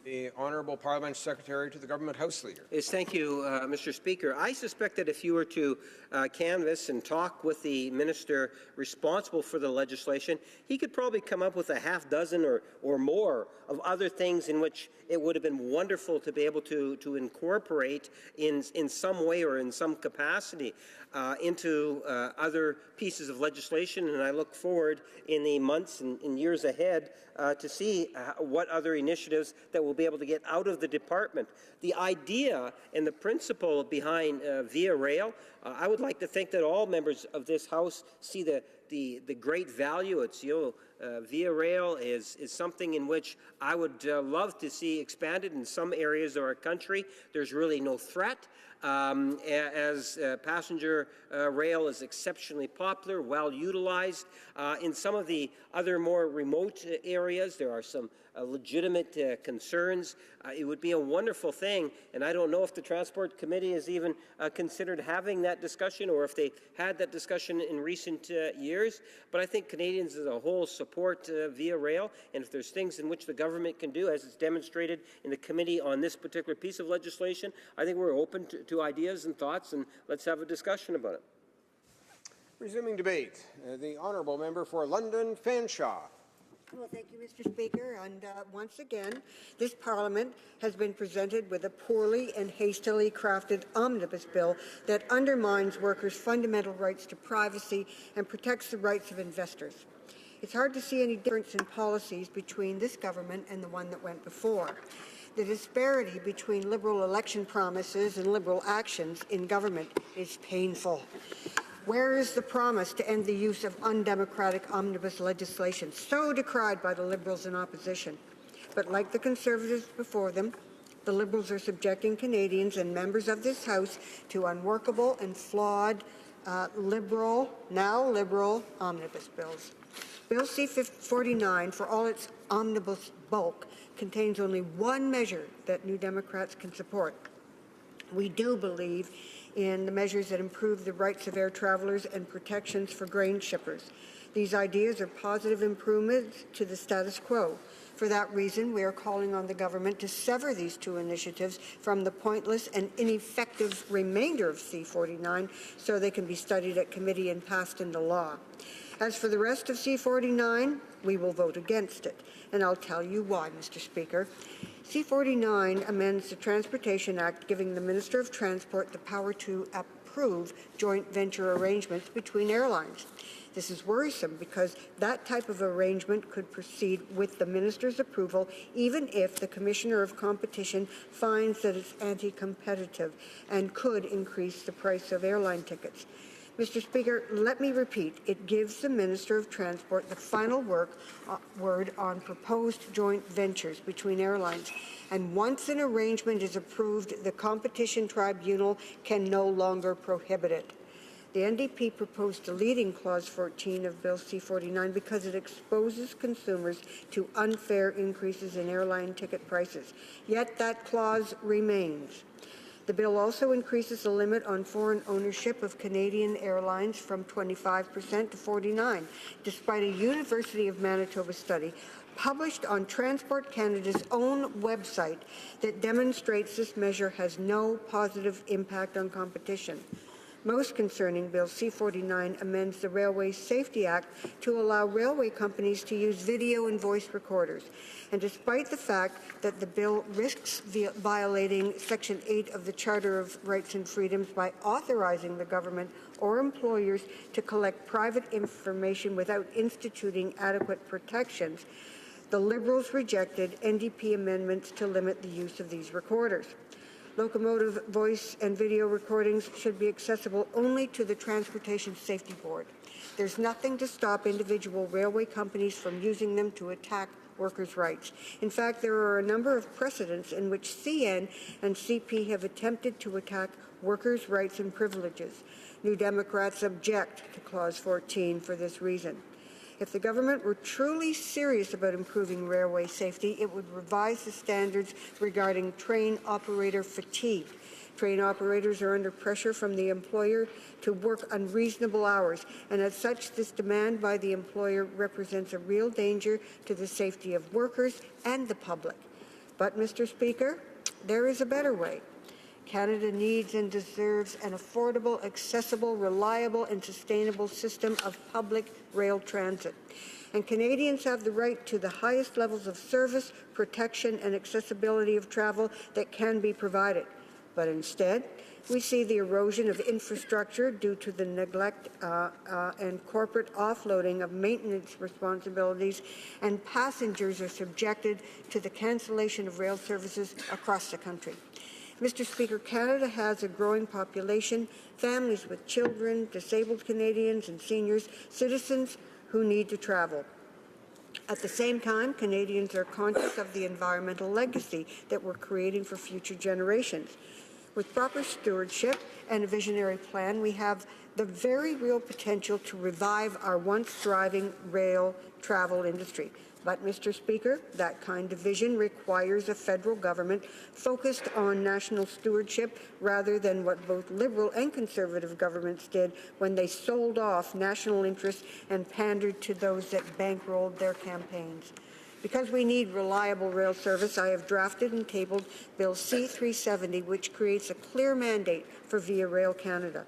The Honourable Parliament Secretary to the Government House Leader. Yes, thank you, Mr. Speaker. I suspect that if you were to canvass and talk with the minister responsible for the legislation, he could probably come up with a half dozen or more of other things in which it would have been wonderful to be able to incorporate in some way or in some capacity into other pieces of legislation. And I look forward in the months and years ahead to see what other initiatives that we'll be able to get out of the department. The idea and the principle behind Via Rail, I would like to think that all members of this House see the great value. It's, Via Rail is something in which I would love to see expanded in some areas of our country. There's really no threat. As passenger rail is exceptionally popular, well utilized. In some of the other more remote areas, there are some legitimate concerns. It would be a wonderful thing, and I don't know if the Transport Committee has even considered having that discussion or if they had that discussion in recent years, but I think Canadians as a whole support Via Rail, and if there's things in which the government can do, as it's demonstrated in the committee on this particular piece of legislation, I think we're open to ideas and thoughts, and let's have a discussion about it. Resuming debate, the Honourable Member for London Fanshawe. Well, thank you, Mr. Speaker. And once again, this Parliament has been presented with a poorly and hastily crafted omnibus bill that undermines workers' fundamental rights to privacy and protects the rights of investors. It's hard to see any difference in policies between this government and the one that went before. The disparity between Liberal election promises and Liberal actions in government is painful. Where is the promise to end the use of undemocratic omnibus legislation, so decried by the Liberals in opposition? But like the Conservatives before them, the Liberals are subjecting Canadians and members of this House to unworkable and flawed now liberal omnibus bills. Bill C-49, for all its omnibus bulk, contains only one measure that New Democrats can support. We do believe in the measures that improve the rights of air travelers and protections for grain shippers. These ideas are positive improvements to the status quo. For that reason, we are calling on the government to sever these two initiatives from the pointless and ineffective remainder of C-49 so they can be studied at committee and passed into law. As for the rest of C-49, we will vote against it, and I'll tell you why, Mr. Speaker. C-49 amends the Transportation Act, giving the Minister of Transport the power to approve joint venture arrangements between airlines. This is worrisome because that type of arrangement could proceed with the Minister's approval even if the Commissioner of Competition finds that it's anti-competitive and could increase the price of airline tickets. Mr. Speaker, let me repeat, it gives the Minister of Transport the final word on proposed joint ventures between airlines. And once an arrangement is approved, the Competition Tribunal can no longer prohibit it. The NDP proposed deleting Clause 14 of Bill C-49 because it exposes consumers to unfair increases in airline ticket prices. Yet that clause remains. The bill also increases the limit on foreign ownership of Canadian airlines from 25% to 49%, despite a University of Manitoba study published on Transport Canada's own website that demonstrates this measure has no positive impact on competition. Most concerning, Bill C-49 amends the Railway Safety Act to allow railway companies to use video and voice recorders. And despite the fact that the bill risks violating Section 8 of the Charter of Rights and Freedoms by authorizing the government or employers to collect private information without instituting adequate protections, the Liberals rejected NDP amendments to limit the use of these recorders. Locomotive voice and video recordings should be accessible only to the Transportation Safety Board. There's nothing to stop individual railway companies from using them to attack workers' rights. In fact, there are a number of precedents in which CN and CP have attempted to attack workers' rights and privileges. New Democrats object to Clause 14 for this reason. If the government were truly serious about improving railway safety, it would revise the standards regarding train operator fatigue. Train operators are under pressure from the employer to work unreasonable hours, and as such, this demand by the employer represents a real danger to the safety of workers and the public. But, Mr. Speaker, there is a better way. Canada needs and deserves an affordable, accessible, reliable, and sustainable system of public rail transit. And Canadians have the right to the highest levels of service, protection, and accessibility of travel that can be provided. But instead, we see the erosion of infrastructure due to the neglect and corporate offloading of maintenance responsibilities, and passengers are subjected to the cancellation of rail services across the country. Mr. Speaker, Canada has a growing population, families with children, disabled Canadians and seniors, citizens who need to travel. At the same time, Canadians are conscious of the environmental legacy that we're creating for future generations. With proper stewardship and a visionary plan, we have the very real potential to revive our once thriving rail travel industry. But, Mr. Speaker, that kind of vision requires a federal government focused on national stewardship rather than what both Liberal and Conservative governments did when they sold off national interests and pandered to those that bankrolled their campaigns. Because we need reliable rail service, I have drafted and tabled Bill C-370, which creates a clear mandate for Via Rail Canada.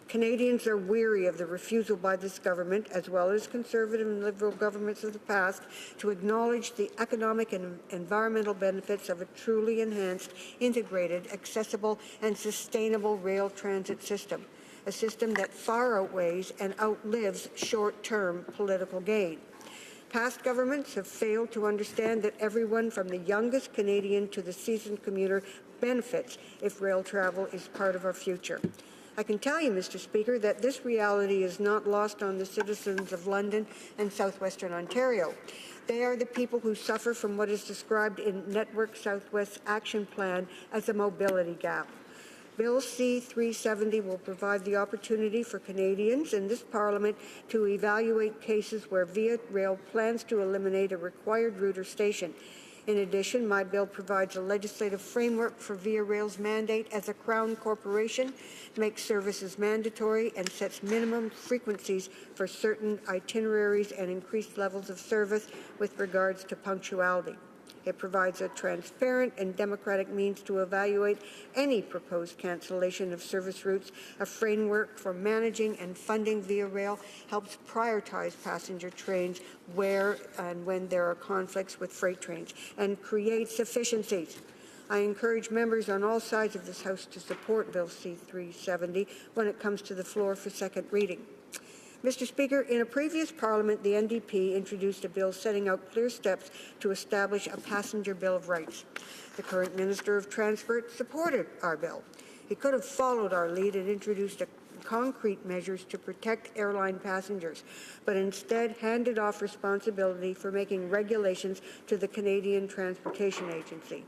Canadians are weary of the refusal by this government, as well as Conservative and Liberal governments of the past, to acknowledge the economic and environmental benefits of a truly enhanced, integrated, accessible, and sustainable rail transit system, a system that far outweighs and outlives short-term political gain. Past governments have failed to understand that everyone from the youngest Canadian to the seasoned commuter benefits if rail travel is part of our future. I can tell you, Mr. Speaker, that this reality is not lost on the citizens of London and southwestern Ontario. They are the people who suffer from what is described in Network Southwest's action plan as a mobility gap. Bill C-370 will provide the opportunity for Canadians in this Parliament to evaluate cases where Via Rail plans to eliminate a required route or station. In addition, my bill provides a legislative framework for Via Rail's mandate as a Crown corporation, makes services mandatory, and sets minimum frequencies for certain itineraries and increased levels of service with regards to punctuality. It provides a transparent and democratic means to evaluate any proposed cancellation of service routes. A framework for managing and funding Via Rail helps prioritize passenger trains where and when there are conflicts with freight trains and creates efficiencies. I encourage members on all sides of this House to support Bill C-370 when it comes to the floor for second reading. Mr. Speaker, in a previous Parliament, the NDP introduced a bill setting out clear steps to establish a passenger Bill of Rights. The current Minister of Transport supported our bill. He could have followed our lead and introduced concrete measures to protect airline passengers, but instead handed off responsibility for making regulations to the Canadian Transportation Agency.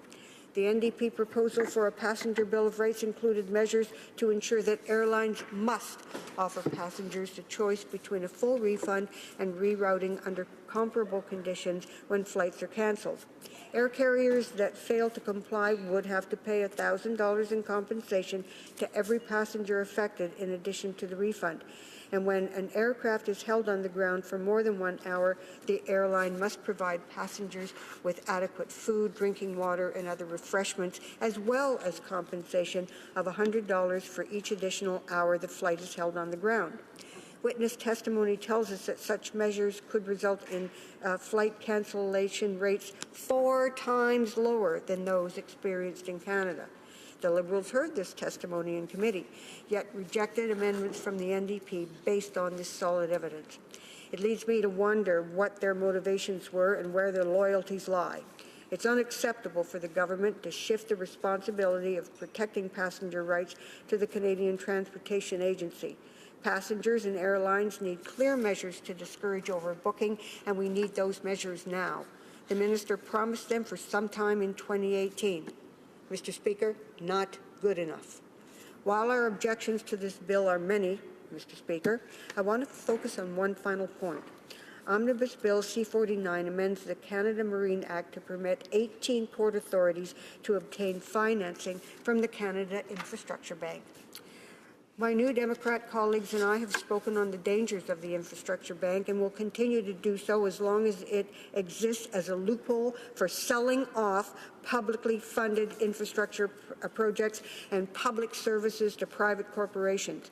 The NDP proposal for a passenger Bill of Rights included measures to ensure that airlines must offer passengers the choice between a full refund and rerouting under comparable conditions when flights are cancelled. Air carriers that fail to comply would have to pay $1,000 in compensation to every passenger affected in addition to the refund. And when an aircraft is held on the ground for more than 1 hour, the airline must provide passengers with adequate food, drinking water, and other refreshments, as well as compensation of $100 for each additional hour the flight is held on the ground. Witness testimony tells us that such measures could result in flight cancellation rates 4 times lower than those experienced in Canada. The Liberals heard this testimony in committee, yet rejected amendments from the NDP based on this solid evidence. It leads me to wonder what their motivations were and where their loyalties lie. It's unacceptable for the government to shift the responsibility of protecting passenger rights to the Canadian Transportation Agency. Passengers and airlines need clear measures to discourage overbooking, and we need those measures now. The minister promised them for some time in 2018. Mr. Speaker, not good enough. While our objections to this bill are many, Mr. Speaker, I want to focus on one final point. Omnibus Bill C-49 amends the Canada Marine Act to permit 18 port authorities to obtain financing from the Canada Infrastructure Bank. My New Democrat colleagues and I have spoken on the dangers of the infrastructure bank and will continue to do so as long as it exists as a loophole for selling off publicly funded infrastructure projects and public services to private corporations.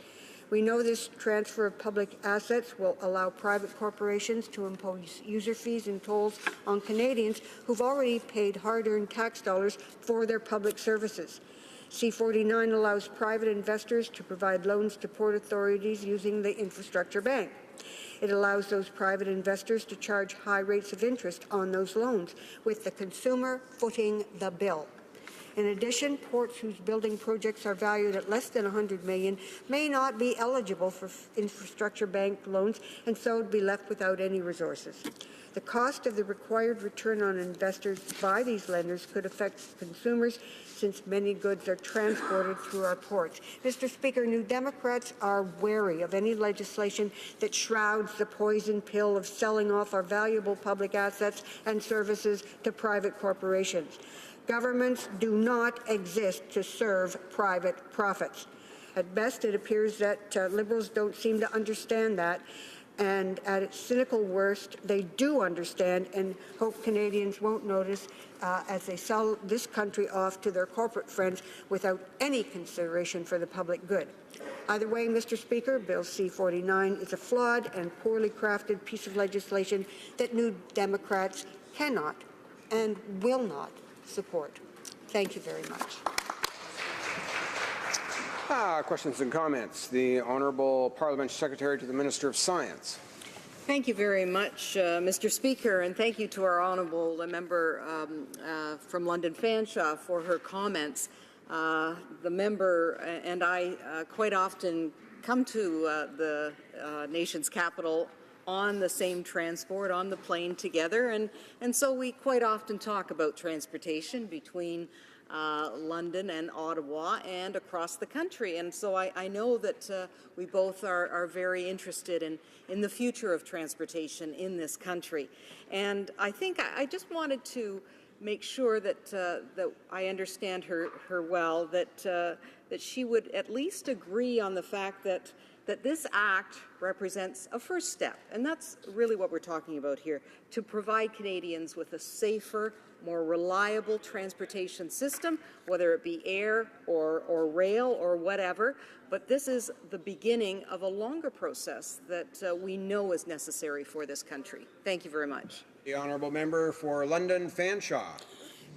We know this transfer of public assets will allow private corporations to impose user fees and tolls on Canadians who've already paid hard-earned tax dollars for their public services. C-49 allows private investors to provide loans to port authorities using the infrastructure bank. It allows those private investors to charge high rates of interest on those loans, with the consumer footing the bill. In addition, ports whose building projects are valued at less than $100 million may not be eligible for infrastructure bank loans and so be left without any resources. The cost of the required return on investors by these lenders could affect consumers since many goods are transported through our ports. Mr. Speaker, New Democrats are wary of any legislation that shrouds the poison pill of selling off our valuable public assets and services to private corporations. Governments do not exist to serve private profits. At best, it appears that Liberals don't seem to understand that. And at its cynical worst, they do understand and hope Canadians won't notice as they sell this country off to their corporate friends without any consideration for the public good. Either way, Mr. Speaker, Bill C-49 is a flawed and poorly crafted piece of legislation that New Democrats cannot and will not support. Thank you very much. Questions and comments. The Honourable Parliamentary Secretary to the Minister of Science. Thank you very much, Mr. Speaker, and thank you to our honourable member from London Fanshawe for her comments. The member and I quite often come to the nation's capital on the same transport, on the plane together, and so we quite often talk about transportation between London and Ottawa and across the country. And so I know that we both are very interested in the future of transportation in this country. And I think I just wanted to make sure that that I understand her well, that she would at least agree on the fact that this act represents a first step, and that's really what we're talking about here, to provide Canadians with a safer, more reliable transportation system, whether it be air or rail or whatever. But this is the beginning of a longer process that we know is necessary for this country. Thank you very much. The Honourable Member for London Fanshawe.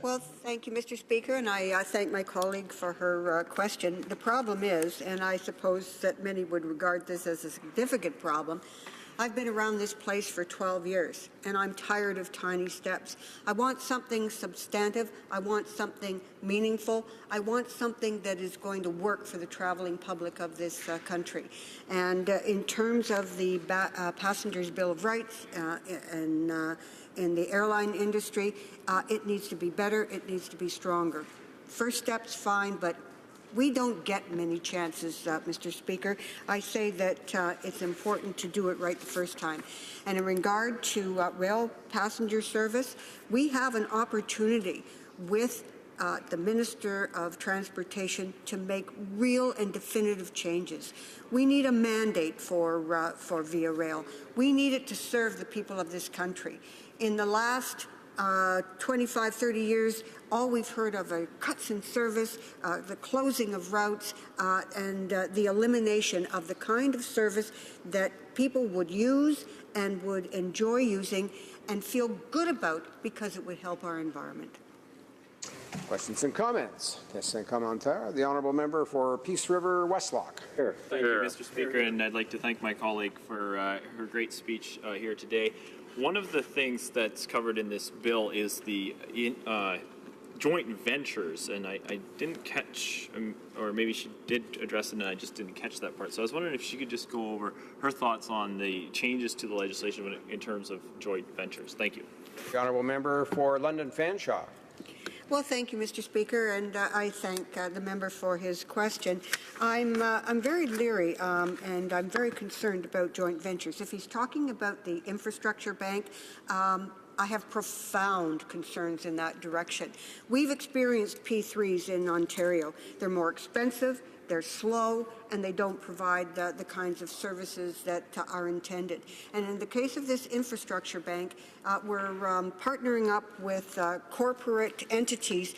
Well, thank you, Mr. Speaker, and I thank my colleague for her question. The problem is, and I suppose that many would regard this as a significant problem, I've been around this place for 12 years, and I'm tired of tiny steps. I want something substantive. I want something meaningful. I want something that is going to work for the traveling public of this country. And in terms of the Passengers' Bill of Rights in the airline industry, it needs to be better. It needs to be stronger. First step's fine, but we don't get many chances, Mr. Speaker. I say that it's important to do it right the first time. And in regard to rail passenger service, we have an opportunity with the Minister of Transportation to make real and definitive changes. We need a mandate for Via Rail. We need it to serve the people of this country. In the last 25, 30 years, all we've heard of are cuts in service, the closing of routes, and the elimination of the kind of service that people would use and would enjoy using and feel good about because it would help our environment. Questions and comments. Yes, and commentaire. The Honourable Member for Peace River Westlock. Thank you, Mr. Speaker, and I'd like to thank my colleague for her great speech here today. One of the things that's covered in this bill is the joint ventures, and I didn't catch, or maybe she did address it and I just didn't catch that part. So I was wondering if she could just go over her thoughts on the changes to the legislation in terms of joint ventures. Thank you. The Honourable Member for London Fanshawe. Well, thank you, Mr. Speaker, and I thank the member for his question. I'm very leery and I'm very concerned about joint ventures. If he's talking about the infrastructure bank, I have profound concerns in that direction. We've experienced P3s in Ontario. They're more expensive, they're slow, and they don't provide the kinds of services that are intended. And in the case of this infrastructure bank, we're partnering up with corporate entities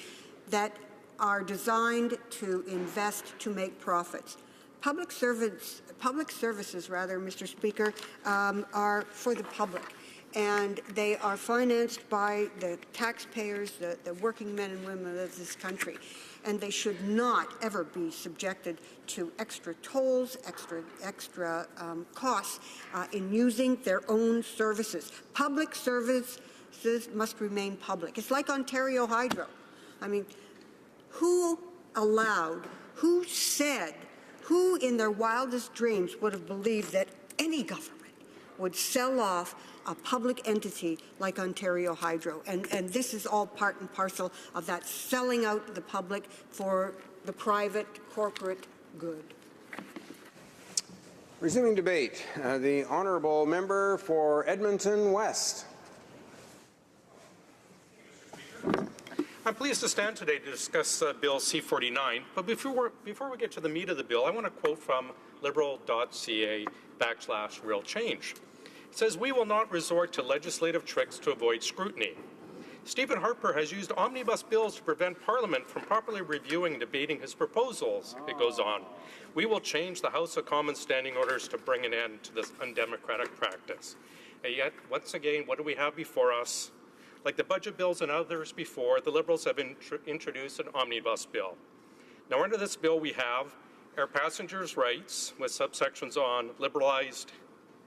that are designed to invest to make profits. Public services, Mr. Speaker, are for the public, and they are financed by the taxpayers, the working men and women of this country, and they should not ever be subjected to extra tolls, extra costs in using their own services. Public services must remain public. It's like Ontario Hydro. I mean, who said, who in their wildest dreams would have believed that any government would sell off a public entity like Ontario Hydro? And this is all part and parcel of that selling out the public for the private corporate good. Resuming debate, the honourable member for Edmonton West. I'm pleased to stand today to discuss Bill C-49, but before we get to the meat of the bill, I want to quote from liberal.ca/real change. It says, "We will not resort to legislative tricks to avoid scrutiny. Stephen Harper has used omnibus bills to prevent Parliament from properly reviewing and debating his proposals," it goes on. "We will change the House of Commons standing orders to bring an end to this undemocratic practice." And yet, once again, what do we have before us? Like the budget bills and others before, the Liberals have introduced an omnibus bill. Now, under this bill, we have air passengers' rights with subsections on liberalized,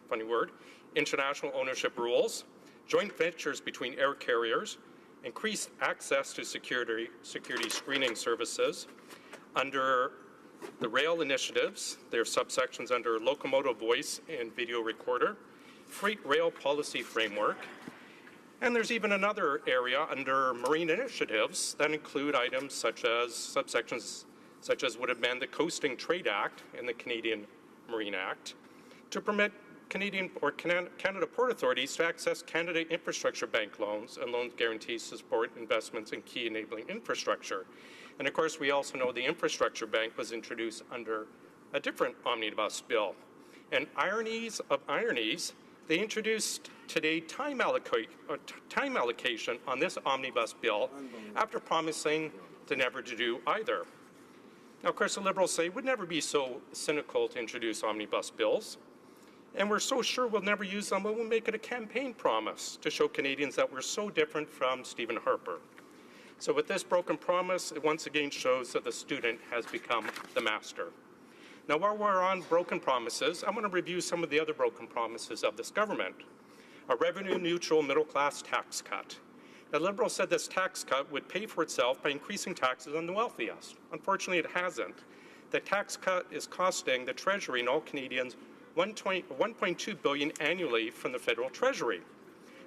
funny word, international ownership rules, joint ventures between air carriers, increased access to security screening services. Under the rail initiatives, there are subsections under locomotive voice and video recorder, freight rail policy framework, and there's even another area under marine initiatives that include items such as subsections such as would amend the Coasting Trade Act and the Canadian Marine Act to permit Canadian or Canada Port Authorities to access Canada Infrastructure Bank loans and loan guarantees to support investments in key enabling infrastructure. And of course, we also know the Infrastructure Bank was introduced under a different omnibus bill. And ironies of ironies, they introduced today time allocation on this omnibus bill after promising to never to do either. Now, of course, the Liberals say we'd never be so cynical to introduce omnibus bills, and we're so sure we'll never use them, but we'll make it a campaign promise to show Canadians that we're so different from Stephen Harper. So with this broken promise, it once again shows that the student has become the master. Now, while we're on broken promises, I want to review some of the other broken promises of this government. A revenue-neutral middle-class tax cut. The Liberals said this tax cut would pay for itself by increasing taxes on the wealthiest. Unfortunately, it hasn't. The tax cut is costing the Treasury and all Canadians $1.2 billion annually from the federal Treasury.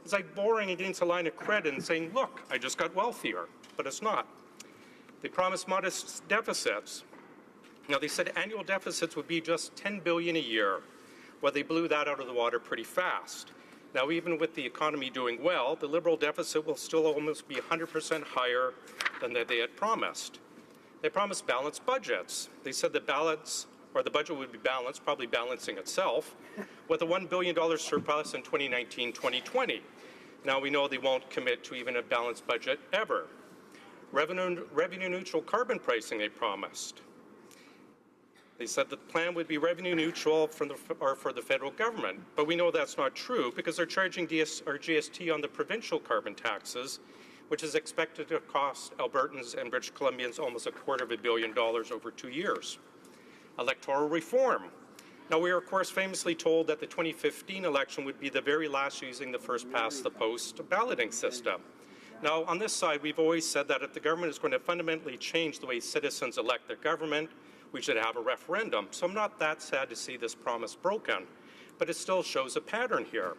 It's like borrowing against a line of credit and saying, look, I just got wealthier, but it's not. They promised modest deficits. Now, they said annual deficits would be just $10 billion a year. Well, they blew that out of the water pretty fast. Now, even with the economy doing well, the Liberal deficit will still almost be 100% higher than they had promised. They promised balanced budgets. They said the budget would be balanced, probably balancing itself, with a $1 billion surplus in 2019-2020. Now, we know they won't commit to even a balanced budget ever. Revenue-neutral carbon pricing they promised. They said the plan would be revenue neutral for the federal government, but we know that's not true because they're charging GST on the provincial carbon taxes, which is expected to cost Albertans and British Columbians almost $250 million over 2 years. Electoral reform. Now, we are, of course, famously told that the 2015 election would be the very last using the first-past-the-post balloting system. Now, on this side, we've always said that if the government is going to fundamentally change the way citizens elect their government, we should have a referendum. So I'm not that sad to see this promise broken, but it still shows a pattern here.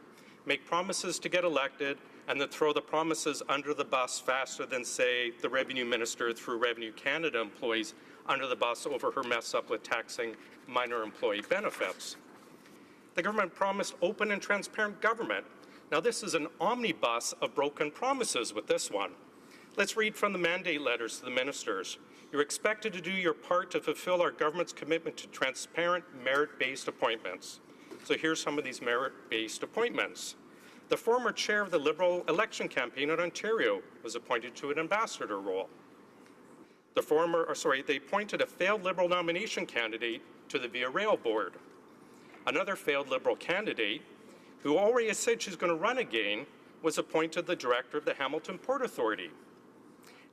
Make promises to get elected and then throw the promises under the bus faster than, say, the revenue minister threw Revenue Canada employees under the bus over her mess up with taxing minor employee benefits. The government promised open and transparent government. Now, this is an omnibus of broken promises with this one. Let's read from the mandate letters to the ministers. You're expected to do your part to fulfill our government's commitment to transparent, merit-based appointments. So here's some of these merit-based appointments. The former chair of the Liberal election campaign in Ontario was appointed to an ambassador role. They appointed a failed Liberal nomination candidate to the Via Rail board. Another failed Liberal candidate, who already has said she's going to run again, was appointed the director of the Hamilton Port Authority.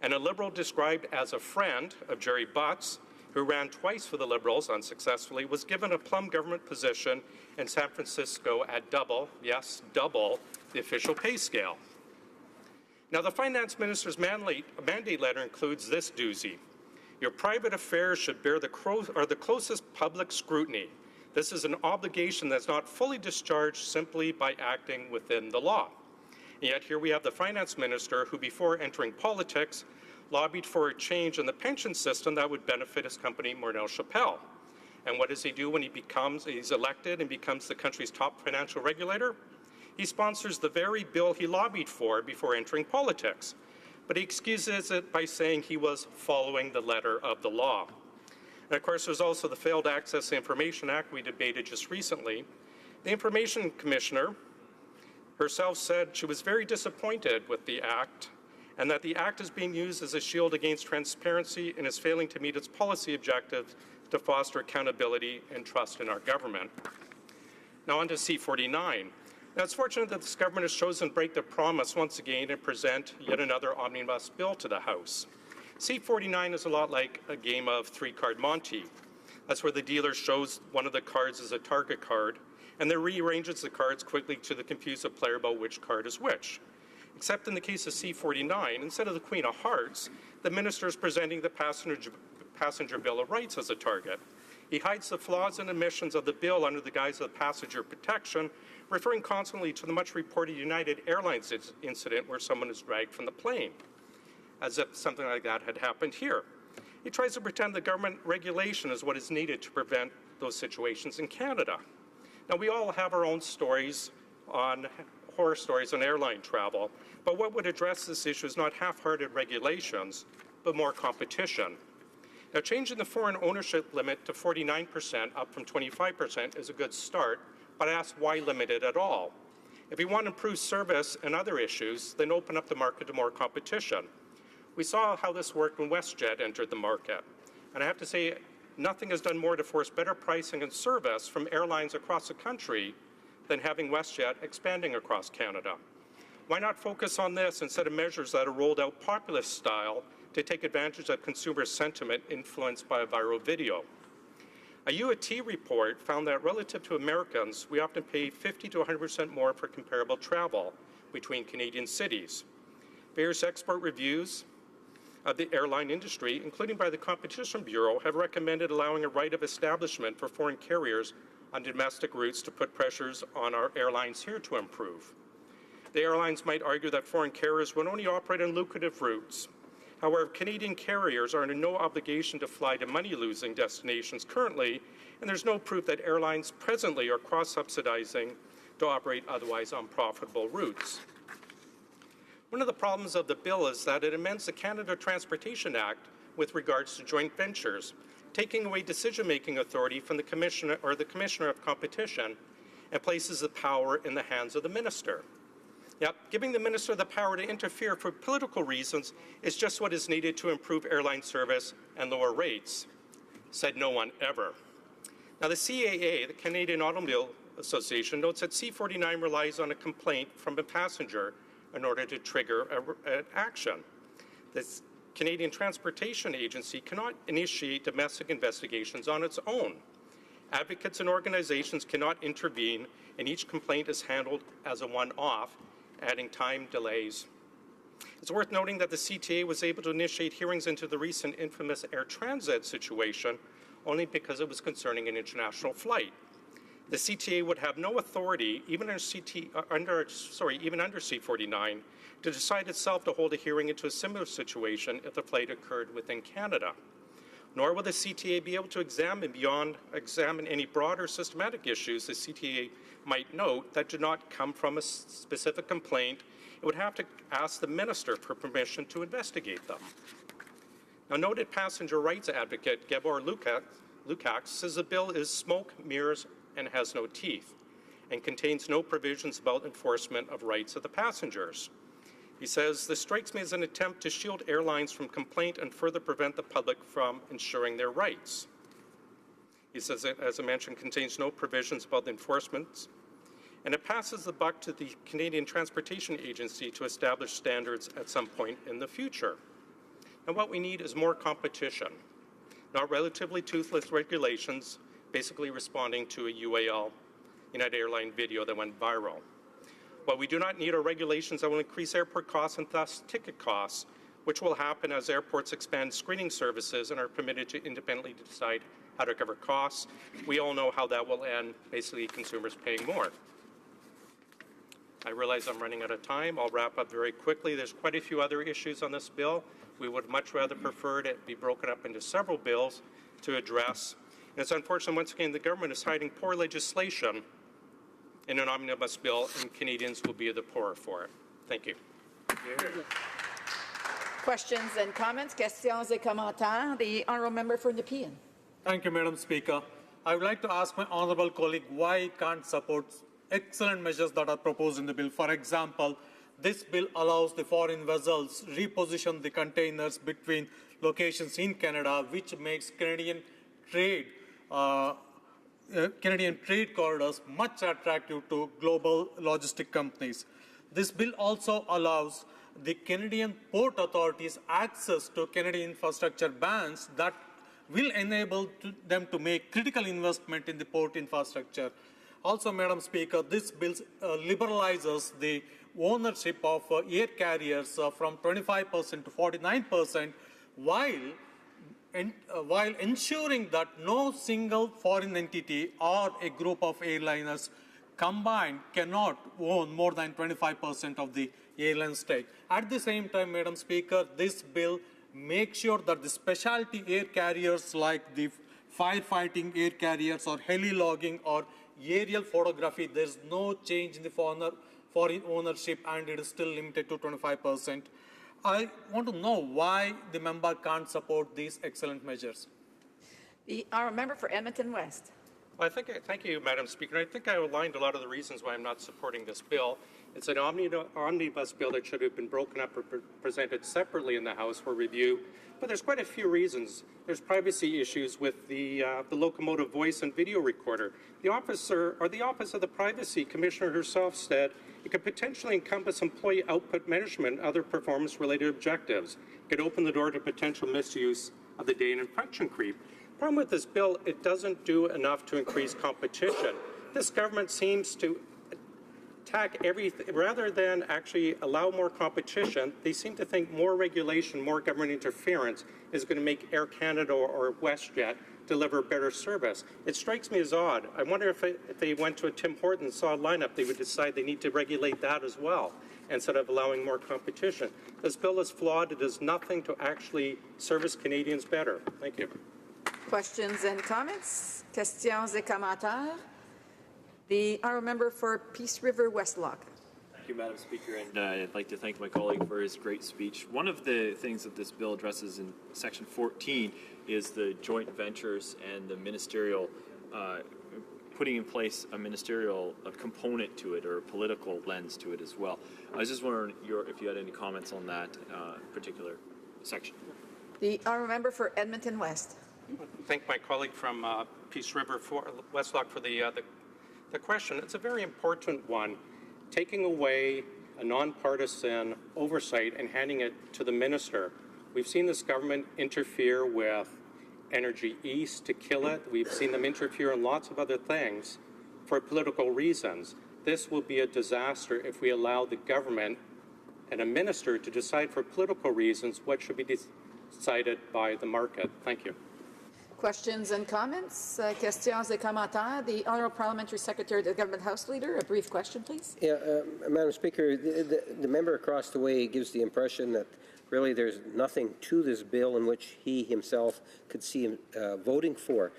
And a Liberal described as a friend of Jerry Butts, who ran twice for the Liberals unsuccessfully, was given a plum government position in San Francisco at double, yes, double, the official pay scale. Now, the finance minister's mandate letter includes this doozy. Your private affairs should bear the closest public scrutiny. This is an obligation that's not fully discharged simply by acting within the law. And yet here we have the finance minister who, before entering politics, lobbied for a change in the pension system that would benefit his company, Morneau Chappell. And what does he do when he's elected and becomes the country's top financial regulator? He sponsors the very bill he lobbied for before entering politics. But he excuses it by saying he was following the letter of the law. And of course, there's also the Failed Access to Information Act we debated just recently. The Information Commissioner herself said she was very disappointed with the Act and that the Act is being used as a shield against transparency and is failing to meet its policy objectives to foster accountability and trust in our government. Now on to C-49. Now it's fortunate that this government has chosen to break their promise once again and present yet another omnibus bill to the House. C-49 is a lot like a game of three-card Monte. That's where the dealer shows one of the cards as a target card and then rearranges the cards quickly to confuse the player about which card is which. Except in the case of C-49, instead of the Queen of Hearts, the minister is presenting the Passenger Bill of Rights as a target. He hides the flaws and omissions of the bill under the guise of passenger protection, referring constantly to the much-reported United Airlines incident where someone is dragged from the plane, as if something like that had happened here. He tries to pretend that government regulation is what is needed to prevent those situations in Canada. Now, we all have our own horror stories on airline travel, but what would address this issue is not half-hearted regulations, but more competition. Now, changing the foreign ownership limit to 49%, up from 25%, is a good start, but I ask why limit it at all? If we want to improve service and other issues, then open up the market to more competition. We saw how this worked when WestJet entered the market, and I have to say, nothing has done more to force better pricing and service from airlines across the country than having WestJet expanding across Canada. Why not focus on this instead of measures that are rolled out populist style to take advantage of consumer sentiment influenced by a viral video? A UAT report found that relative to Americans, we often pay 50 to 100% more for comparable travel between Canadian cities. Various expert reviews of the airline industry, including by the Competition Bureau, have recommended allowing a right of establishment for foreign carriers on domestic routes to put pressures on our airlines here to improve. The airlines might argue that foreign carriers would only operate on lucrative routes. However, Canadian carriers are under no obligation to fly to money-losing destinations currently, and there's no proof that airlines presently are cross-subsidizing to operate otherwise unprofitable routes. One of the problems of the bill is that it amends the Canada Transportation Act with regards to joint ventures, taking away decision-making authority from the Commissioner or the Commissioner of Competition and places the power in the hands of the Minister. Yep, giving the Minister the power to interfere for political reasons is just what is needed to improve airline service and lower rates, said no one ever. Now, the CAA, the Canadian Automobile Association, notes that C-49 relies on a complaint from a passenger in order to trigger an action. The Canadian Transportation Agency cannot initiate domestic investigations on its own. Advocates and organizations cannot intervene, and each complaint is handled as a one-off, adding time delays. It's worth noting that the CTA was able to initiate hearings into the recent infamous Air Transat situation only because it was concerning an international flight. The CTA would have no authority, even under C-49, to decide itself to hold a hearing into a similar situation if the flight occurred within Canada. Nor will the CTA be able to examine any broader systematic issues the CTA might note that do not come from a specific complaint it would have to ask the minister for permission to investigate them. Now, noted passenger rights advocate Gabor Lukács says the bill is smoke, mirrors, and has no teeth, and contains no provisions about enforcement of rights of the passengers. He says, this strikes me as an attempt to shield airlines from complaint and further prevent the public from ensuring their rights. He says it, as I mentioned, contains no provisions about the enforcement, and it passes the buck to the Canadian Transportation Agency to establish standards at some point in the future. And what we need is more competition, not relatively toothless regulations, basically responding to a UAL, United Airlines video that went viral. What we do not need are regulations that will increase airport costs and thus ticket costs, which will happen as airports expand screening services and are permitted to independently decide how to cover costs. We all know how that will end, basically consumers paying more. I realize I'm running out of time. I'll wrap up very quickly. There's quite a few other issues on this bill. We would much rather prefer it be broken up into several bills to address. And it's unfortunate, once again, the government is hiding poor legislation in an omnibus bill, and Canadians will be the poorer for it. Thank you. Questions and comments? Questions et commentaires. The honourable member for Nepean. Thank you, Madam Speaker. I would like to ask my honourable colleague why he can't support excellent measures that are proposed in the bill. For example, this bill allows the foreign vessels reposition the containers between locations in Canada, which makes Canadian trade corridors much attractive to global logistic companies. This bill also allows the Canadian port authorities access to Canadian infrastructure bands that will enable them to make critical investment in the port infrastructure. Also, Madam Speaker, this bill liberalizes the ownership of air carriers from 25% to 49%, while ensuring that no single foreign entity or a group of airliners combined cannot own more than 25% of the airline stake. At the same time, Madam Speaker, this bill makes sure that the specialty air carriers like the firefighting air carriers or heli logging or aerial photography, there's no change in the foreign ownership and it is still limited to 25%. I want to know why the member can't support these excellent measures. The honourable member for Edmonton West. Well, thank you, Madam Speaker. I think I outlined a lot of the reasons why I'm not supporting this bill. It's an omnibus bill that should have been broken up or presented separately in the House for review. But there's quite a few reasons. There's privacy issues with the locomotive voice and video recorder. The Office of the Privacy Commissioner herself said it could potentially encompass employee output measurement and other performance-related objectives. It could open the door to potential misuse of the data and function creep. The problem with this bill, it doesn't do enough to increase competition. This government seems to attack everything, rather than actually allow more competition. They seem to think more regulation, more government interference is going to make Air Canada or WestJet deliver better service. It strikes me as odd. I wonder if they went to a Tim Hortons, saw a lineup, they would decide they need to regulate that as well, instead of allowing more competition. This bill is flawed. It does nothing to actually service Canadians better. Thank you. Questions and comments? Questions et commentaires? The honourable member for Peace River Westlock. Thank you, Madam Speaker, and I'd like to thank my colleague for his great speech. One of the things that this bill addresses in Section 14 is the joint ventures and the ministerial, putting in place a ministerial component to it or a political lens to it as well. I was just wondering if you had any comments on that particular section. The honourable member for Edmonton West. Thank my colleague from Peace River Westlock for the question. It's a very important one. Taking away a nonpartisan oversight and handing it to the minister. We've seen this government interfere with Energy East to kill it. We've seen them interfere in lots of other things for political reasons. This will be a disaster if we allow the government and a minister to decide for political reasons what should be decided by the market. Thank you. Questions and comments? Questions et commentaires. The Honourable Parliamentary Secretary to the Government House Leader. A brief question, please. Yeah, Madam Speaker, the member across the way gives the impression that really there's nothing to this bill in which he himself could see him voting for.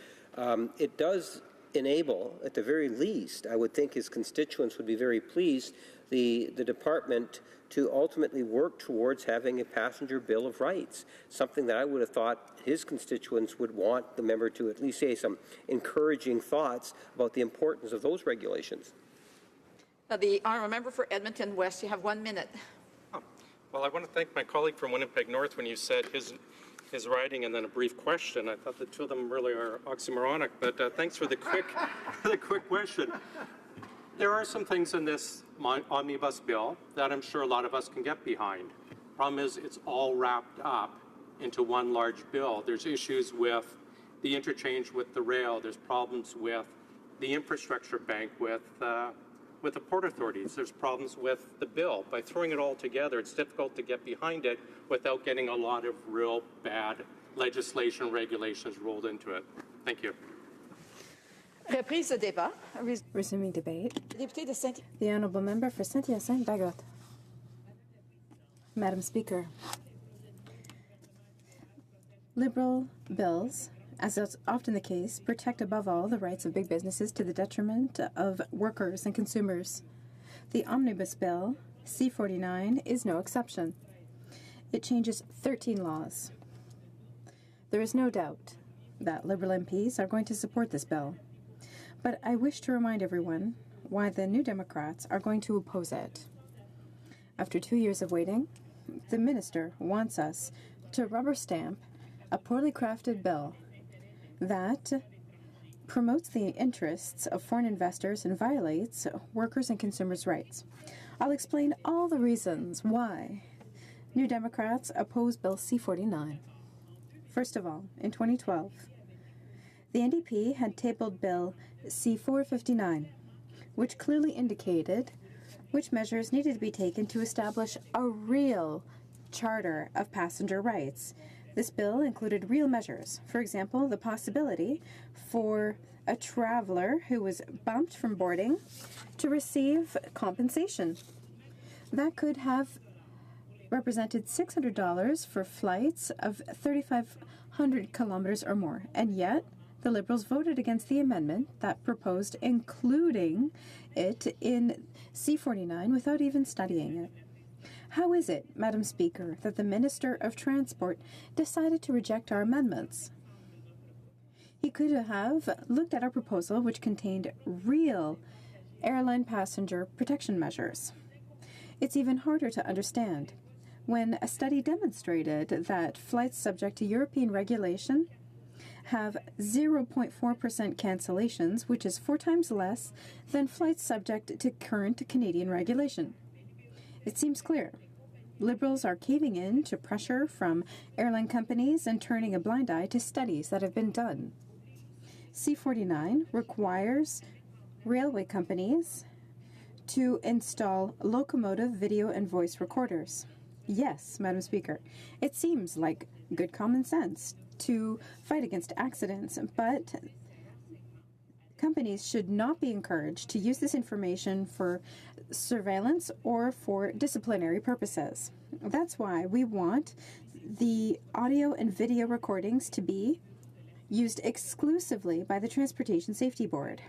It does enable, at the very least, I would think his constituents would be very pleased the department to ultimately work towards having a passenger bill of rights, something that I would have thought his constituents would want the member to at least say some encouraging thoughts about the importance of those regulations. The honourable member for Edmonton West, you have 1 minute. Well, I want to thank my colleague from Winnipeg North when you said his riding and then a brief question. I thought the two of them really are oxymoronic, but thanks for the quick, the quick question. There are some things in this omnibus bill that I'm sure a lot of us can get behind. Problem is, it's all wrapped up into one large bill. There's issues with the interchange with the rail. There's problems with the infrastructure bank with the port authorities. There's problems with the bill. By throwing it all together, it's difficult to get behind it without getting a lot of real bad legislation, regulations rolled into it. Thank you. Reprise de débat. Resuming debate. Député de Saint- The Honourable Member for Saint-Hyacinthe-Bagotte. Madam Speaker, Liberal bills, as is often the case, protect above all the rights of big businesses to the detriment of workers and consumers. The Omnibus Bill, C-49, is no exception. It changes 13 laws. There is no doubt that Liberal MPs are going to support this bill. But I wish to remind everyone why the New Democrats are going to oppose it. After 2 years of waiting, the minister wants us to rubber stamp a poorly crafted bill that promotes the interests of foreign investors and violates workers' and consumers' rights. I'll explain all the reasons why New Democrats oppose Bill C-49. First of all, in 2012, the NDP had tabled Bill C-459, which clearly indicated which measures needed to be taken to establish a real charter of passenger rights. This bill included real measures. For example, the possibility for a traveler who was bumped from boarding to receive compensation. That could have represented $600 for flights of 3,500 kilometers or more, and yet the Liberals voted against the amendment that proposed including it in C-49 without even studying it. How is it, Madam Speaker, that the Minister of Transport decided to reject our amendments? He could have looked at our proposal, which contained real airline passenger protection measures. It's even harder to understand when a study demonstrated that flights subject to European regulation have 0.4% cancellations, which is 4 times less than flights subject to current Canadian regulation. It seems clear. Liberals are caving in to pressure from airline companies and turning a blind eye to studies that have been done. C-49 requires railway companies to install locomotive video and voice recorders. Yes, Madam Speaker, it seems like good common sense to fight against accidents, but companies should not be encouraged to use this information for surveillance or for disciplinary purposes. That's why we want the audio and video recordings to be used exclusively by the Transportation Safety Board.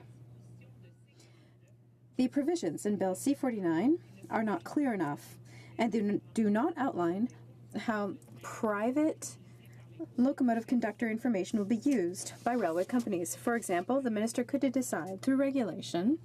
The provisions in Bill C-49 are not clear enough and do not outline how private locomotive conductor information will be used by railway companies. For example, the minister could decide through regulation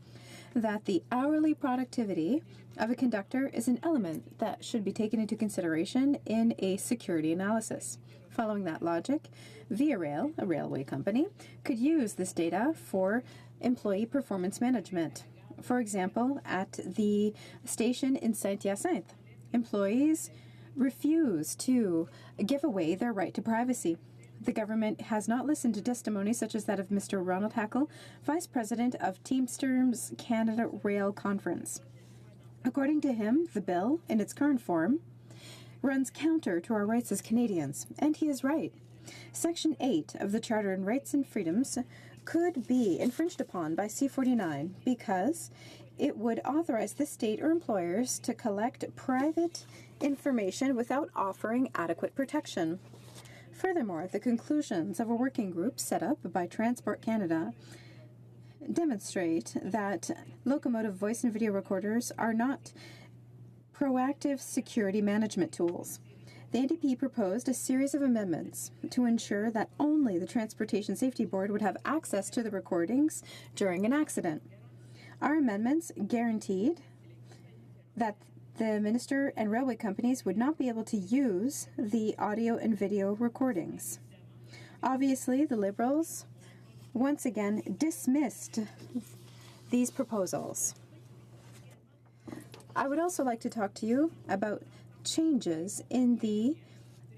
that the hourly productivity of a conductor is an element that should be taken into consideration in a security analysis. Following that logic, Via Rail, a railway company, could use this data for employee performance management. For example, at the station in Saint-Hyacinthe, employees refuse to give away their right to privacy. The government has not listened to testimony such as that of Mr. Ronald Hackle, Vice President of Teamsters Canada Rail Conference. According to him, the bill, in its current form, runs counter to our rights as Canadians, and he is right. Section 8 of the Charter on Rights and Freedoms could be infringed upon by C-49 because it would authorize the state or employers to collect private information without offering adequate protection. Furthermore, the conclusions of a working group set up by Transport Canada demonstrate that locomotive voice and video recorders are not proactive security management tools. The NDP proposed a series of amendments to ensure that only the Transportation Safety Board would have access to the recordings during an accident. Our amendments guaranteed that the minister and railway companies would not be able to use the audio and video recordings. Obviously, the Liberals once again dismissed these proposals. I would also like to talk to you about changes in the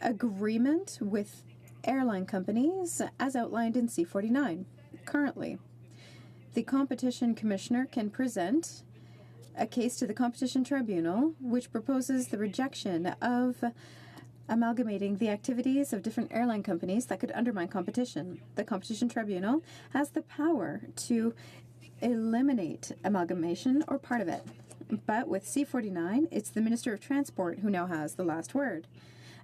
agreement with airline companies as outlined in C49. Currently, the Competition Commissioner can present a case to the Competition Tribunal which proposes the rejection of amalgamating the activities of different airline companies that could undermine competition. The Competition Tribunal has the power to eliminate amalgamation or part of it. But with C49, it's the Minister of Transport who now has the last word.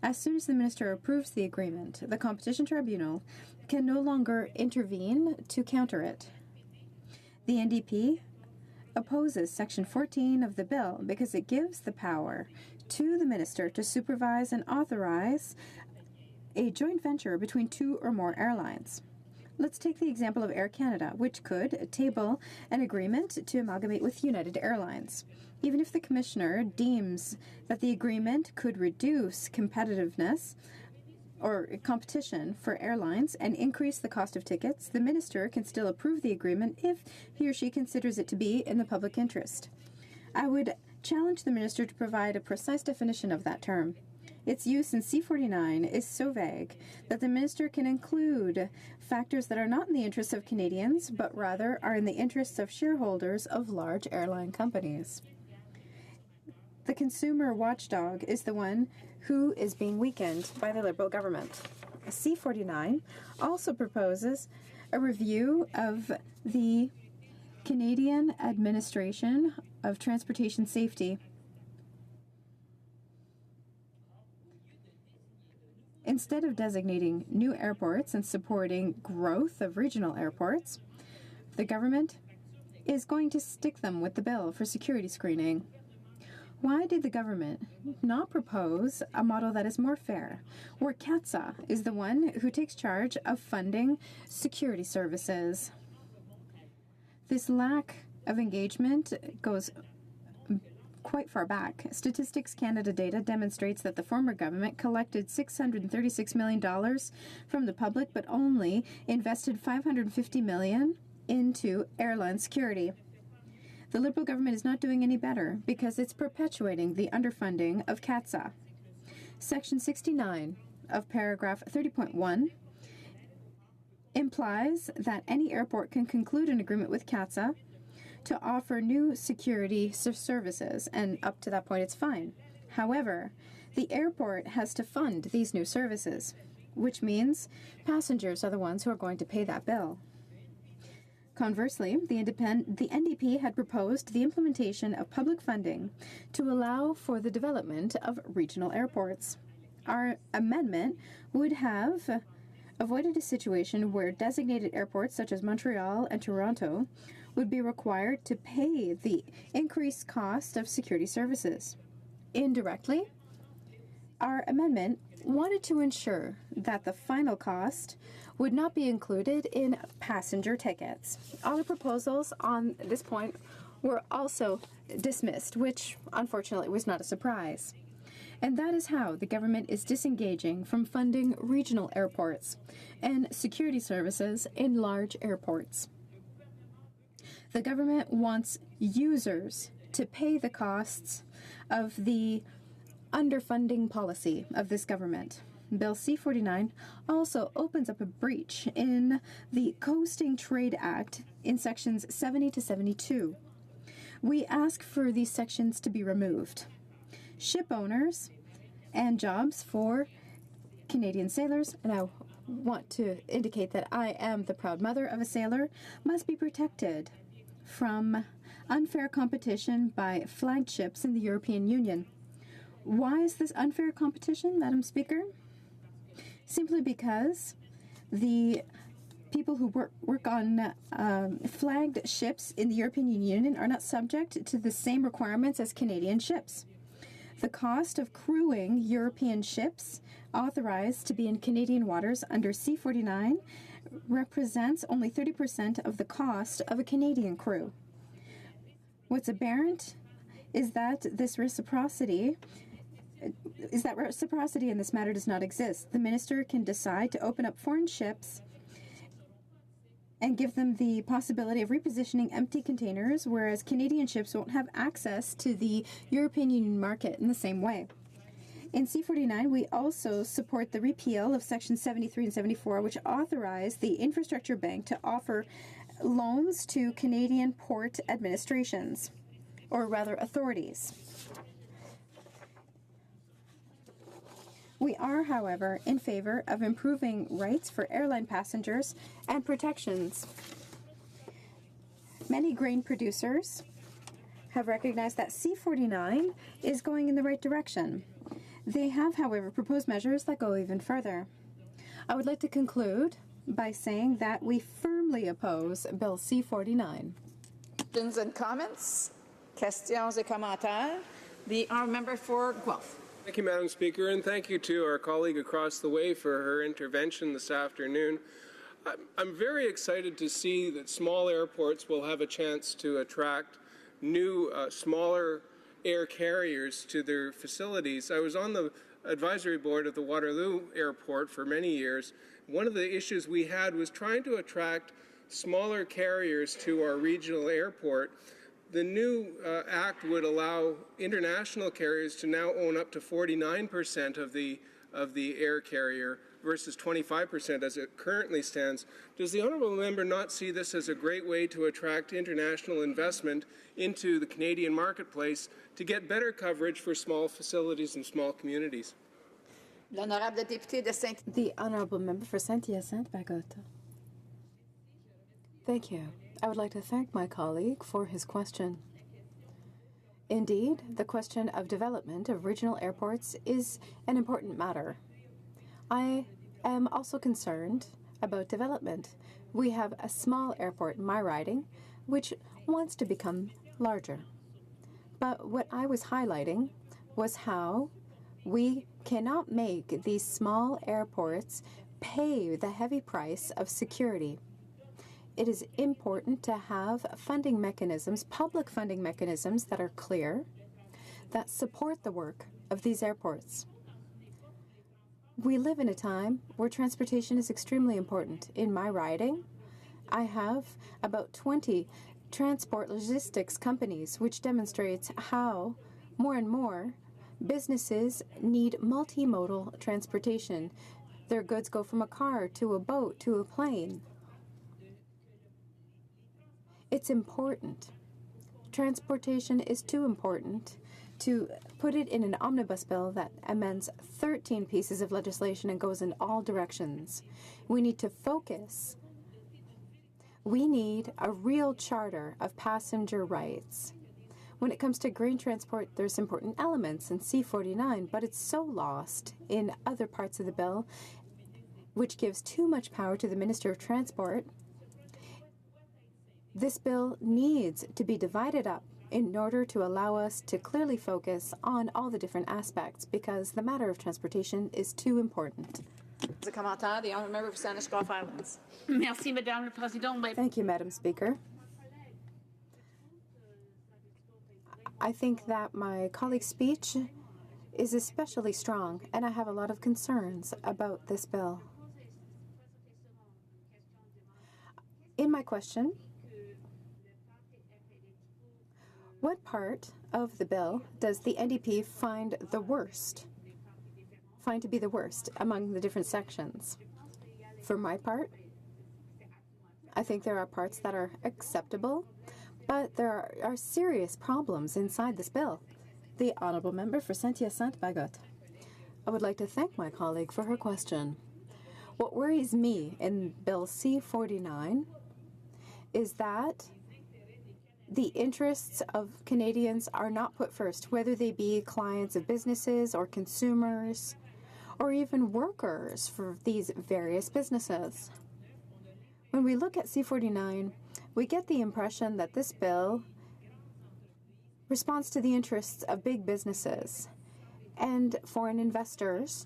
As soon as the Minister approves the agreement, the Competition Tribunal can no longer intervene to counter it. The NDP opposes Section 14 of the bill because it gives the power to the Minister to supervise and authorize a joint venture between two or more airlines. Let's take the example of Air Canada, which could table an agreement to amalgamate with United Airlines. Even if the Commissioner deems that the agreement could reduce competitiveness or competition for airlines and increase the cost of tickets, the Minister can still approve the agreement if he or she considers it to be in the public interest. I would challenge the Minister to provide a precise definition of that term. Its use in C49 is so vague that the Minister can include factors that are not in the interests of Canadians, but rather are in the interests of shareholders of large airline companies. The consumer watchdog is the one who is being weakened by the Liberal government. C49 also proposes a review of the Canadian Administration of Transportation Safety. Instead of designating new airports and supporting growth of regional airports, the government is going to stick them with the bill for security screening. Why did the government not propose a model that is more fair, where CATSA is the one who takes charge of funding security services? This lack of engagement goes quite far back. Statistics Canada data demonstrates that the former government collected $636 million from the public, but only invested $550 million into airline security. The Liberal government is not doing any better because it's perpetuating the underfunding of CATSA. Section 69 of paragraph 30.1 implies that any airport can conclude an agreement with CATSA to offer new security services, and up to that point it's fine. However, the airport has to fund these new services, which means passengers are the ones who are going to pay that bill. Conversely, the NDP had proposed the implementation of public funding to allow for the development of regional airports. Our amendment would have avoided a situation where designated airports such as Montreal and Toronto would be required to pay the increased cost of security services. Indirectly, our amendment wanted to ensure that the final cost would not be included in passenger tickets. All the proposals on this point were also dismissed, which unfortunately was not a surprise. And that is how the government is disengaging from funding regional airports and security services in large airports. The government wants users to pay the costs of the underfunding policy of this government. Bill C49 also opens up a breach in the Coasting Trade Act in sections 70 to 72. We ask for these sections to be removed. Ship owners and jobs for Canadian sailors, and I want to indicate that I am the proud mother of a sailor, must be protected from unfair competition by flagged ships in the European Union. Why is this unfair competition, Madam Speaker? Simply because the people who work on flagged ships in the European Union are not subject to the same requirements as Canadian ships. The cost of crewing European ships authorized to be in Canadian waters under C-49 represents only 30% of the cost of a Canadian crew. What's aberrant is that reciprocity in this matter does not exist. The minister can decide to open up foreign ships and give them the possibility of repositioning empty containers, whereas Canadian ships won't have access to the European Union market in the same way. In C-49, we also support the repeal of Section 73 and 74, which authorize the Infrastructure Bank to offer loans to Canadian port administrations, or rather authorities. We are, however, in favor of improving rights for airline passengers and protections. Many grain producers have recognized that C-49 is going in the right direction. They have, however, proposed measures that go even further. I would like to conclude by saying that we firmly oppose Bill C-49. Questions and comments? Questions et commentaires? The honourable member for Guelph. Thank you, Madam Speaker, and thank you to our colleague across the way for her intervention this afternoon. I'm very excited to see that small airports will have a chance to attract new, smaller air carriers to their facilities. I was on the advisory board of the Waterloo Airport for many years. One of the issues we had was trying to attract smaller carriers to our regional airport. The new act would allow international carriers to now own up to 49% of the air carrier versus 25% as it currently stands. Does the honourable member not see this as a great way to attract international investment into the Canadian marketplace to get better coverage for small facilities and small communities? L'honorable député de Saint. The honourable member for Saint-Hyacinthe-Bagotte. Thank you. I would like to thank my colleague for his question. Indeed, the question of development of regional airports is an important matter. I am also concerned about development. We have a small airport in my riding which wants to become larger. But what I was highlighting was how we cannot make these small airports pay the heavy price of security. It is important to have funding mechanisms, public funding mechanisms that are clear, that support the work of these airports. We live in a time where transportation is extremely important. In my riding, I have about 20 transport logistics companies, which demonstrates how more and more businesses need multimodal transportation. Their goods go from a car to a boat to a plane. It's important. Transportation is too important to put it in an omnibus bill that amends 13 pieces of legislation and goes in all directions. We need to focus. We need a real charter of passenger rights. When it comes to grain transport, there's important elements in C-49, but it's so lost in other parts of the bill, which gives too much power to the Minister of Transport. This bill needs to be divided up in order to allow us to clearly focus on all the different aspects, because the matter of transportation is too important. The commentaire, the honourable member for Sandwich Gulf Islands. Merci, Madame la Présidente. Thank you, Madam Speaker. I think that my colleague's speech is especially strong, and I have a lot of concerns about this bill. In my question, what part of the bill does the NDP find to be the worst among the different sections? For my part, I think there are parts that are acceptable, but there are serious problems inside this bill. The honourable member for Saint-Hyacinthe-Bagotte. I would like to thank my colleague for her question. What worries me in Bill C-49 is that the interests of Canadians are not put first, whether they be clients of businesses or consumers or even workers for these various businesses. When we look at C-49, we get the impression that this bill responds to the interests of big businesses and foreign investors,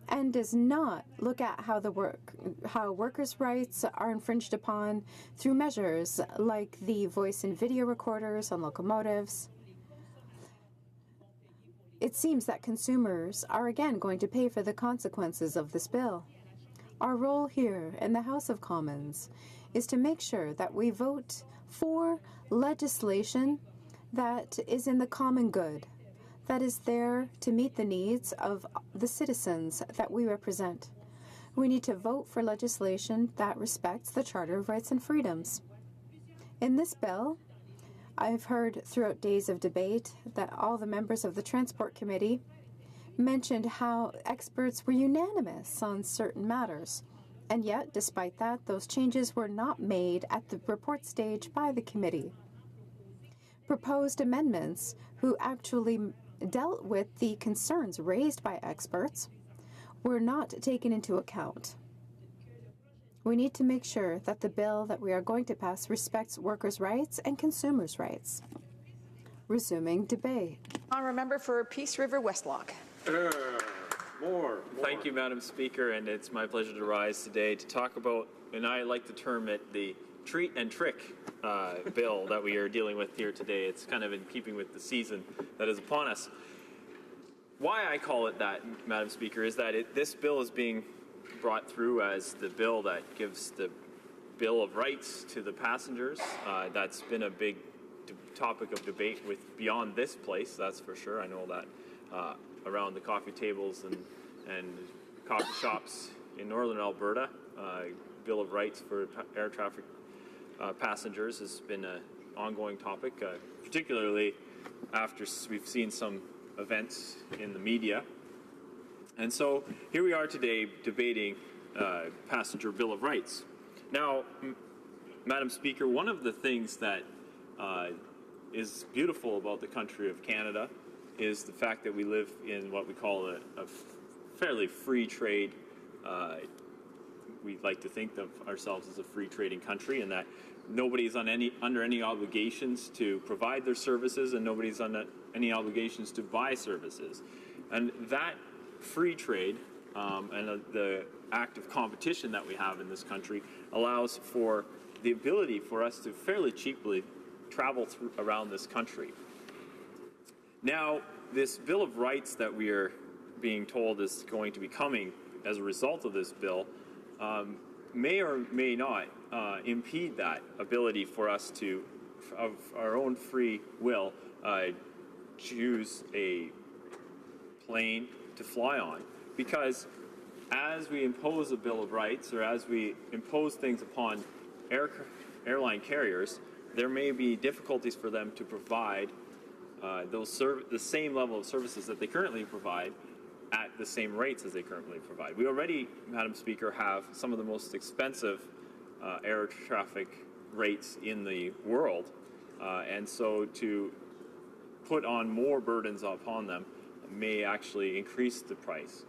and does not look at how workers' rights are infringed upon through measures like the voice and video recorders on locomotives. It seems that consumers are again going to pay for the consequences of this bill. Our role here in the House of Commons is to make sure that we vote for legislation that is in the common good, that is there to meet the needs of the citizens that we represent. We need to vote for legislation that respects the Charter of Rights and Freedoms. In this bill, I've heard throughout days of debate that all the members of the Transport Committee mentioned how experts were unanimous on certain matters. And yet, despite that, those changes were not made at the report stage by the committee. Proposed amendments who actually dealt with the concerns raised by experts were not taken into account. We need to make sure that the bill that we are going to pass respects workers' rights and consumers' rights. Resuming debate. Honourable member for Peace River Westlock. More. Thank you, Madam Speaker, and it's my pleasure to rise today to talk about, and I like to term it the treat and trick bill that we are dealing with here today. It's kind of in keeping with the season that is upon us. Why I call it that, Madam Speaker, is that this bill is being brought through as the bill that gives the Bill of Rights to the passengers. That's been a big topic of debate with beyond this place, that's for sure. I know that around the coffee tables and coffee shops in northern Alberta, Bill of Rights for air traffic passengers has been an ongoing topic, particularly after we've seen some events in the media. And so here we are today debating passenger Bill of Rights. Now, Madam Speaker, one of the things that is beautiful about the country of Canada is the fact that we live in what we call a fairly free trade. We like to think of ourselves as a free trading country, and that nobody's under any obligations to provide their services, and nobody's under any obligations to buy services. And that free trade and the active competition that we have in this country allows for the ability for us to fairly cheaply travel around this country. Now, this Bill of Rights that we are being told is going to be coming as a result of this bill may or may not impede that ability for us to, of our own free will, choose a plane to fly on. Because as we impose a Bill of Rights, or as we impose things upon airline carriers, there may be difficulties for them to provide the same level of services that they currently provide at the same rates as they currently provide. We already, Madam Speaker, have some of the most expensive air traffic rates in the world, and so to put on more burdens upon them may actually increase the price.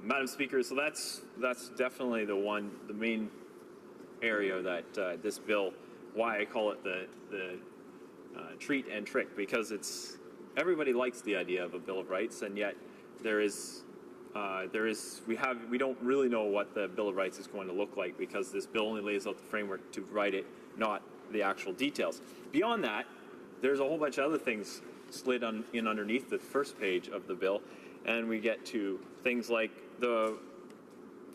Madam Speaker, so that's definitely the main area that this bill, why I call it the treat and trick, because everybody likes the idea of a Bill of Rights, and yet we don't really know what the Bill of Rights is going to look like, because this bill only lays out the framework to write it, not the actual details. Beyond that, there's a whole bunch of other things slid in underneath the first page of the bill, and we get to things like the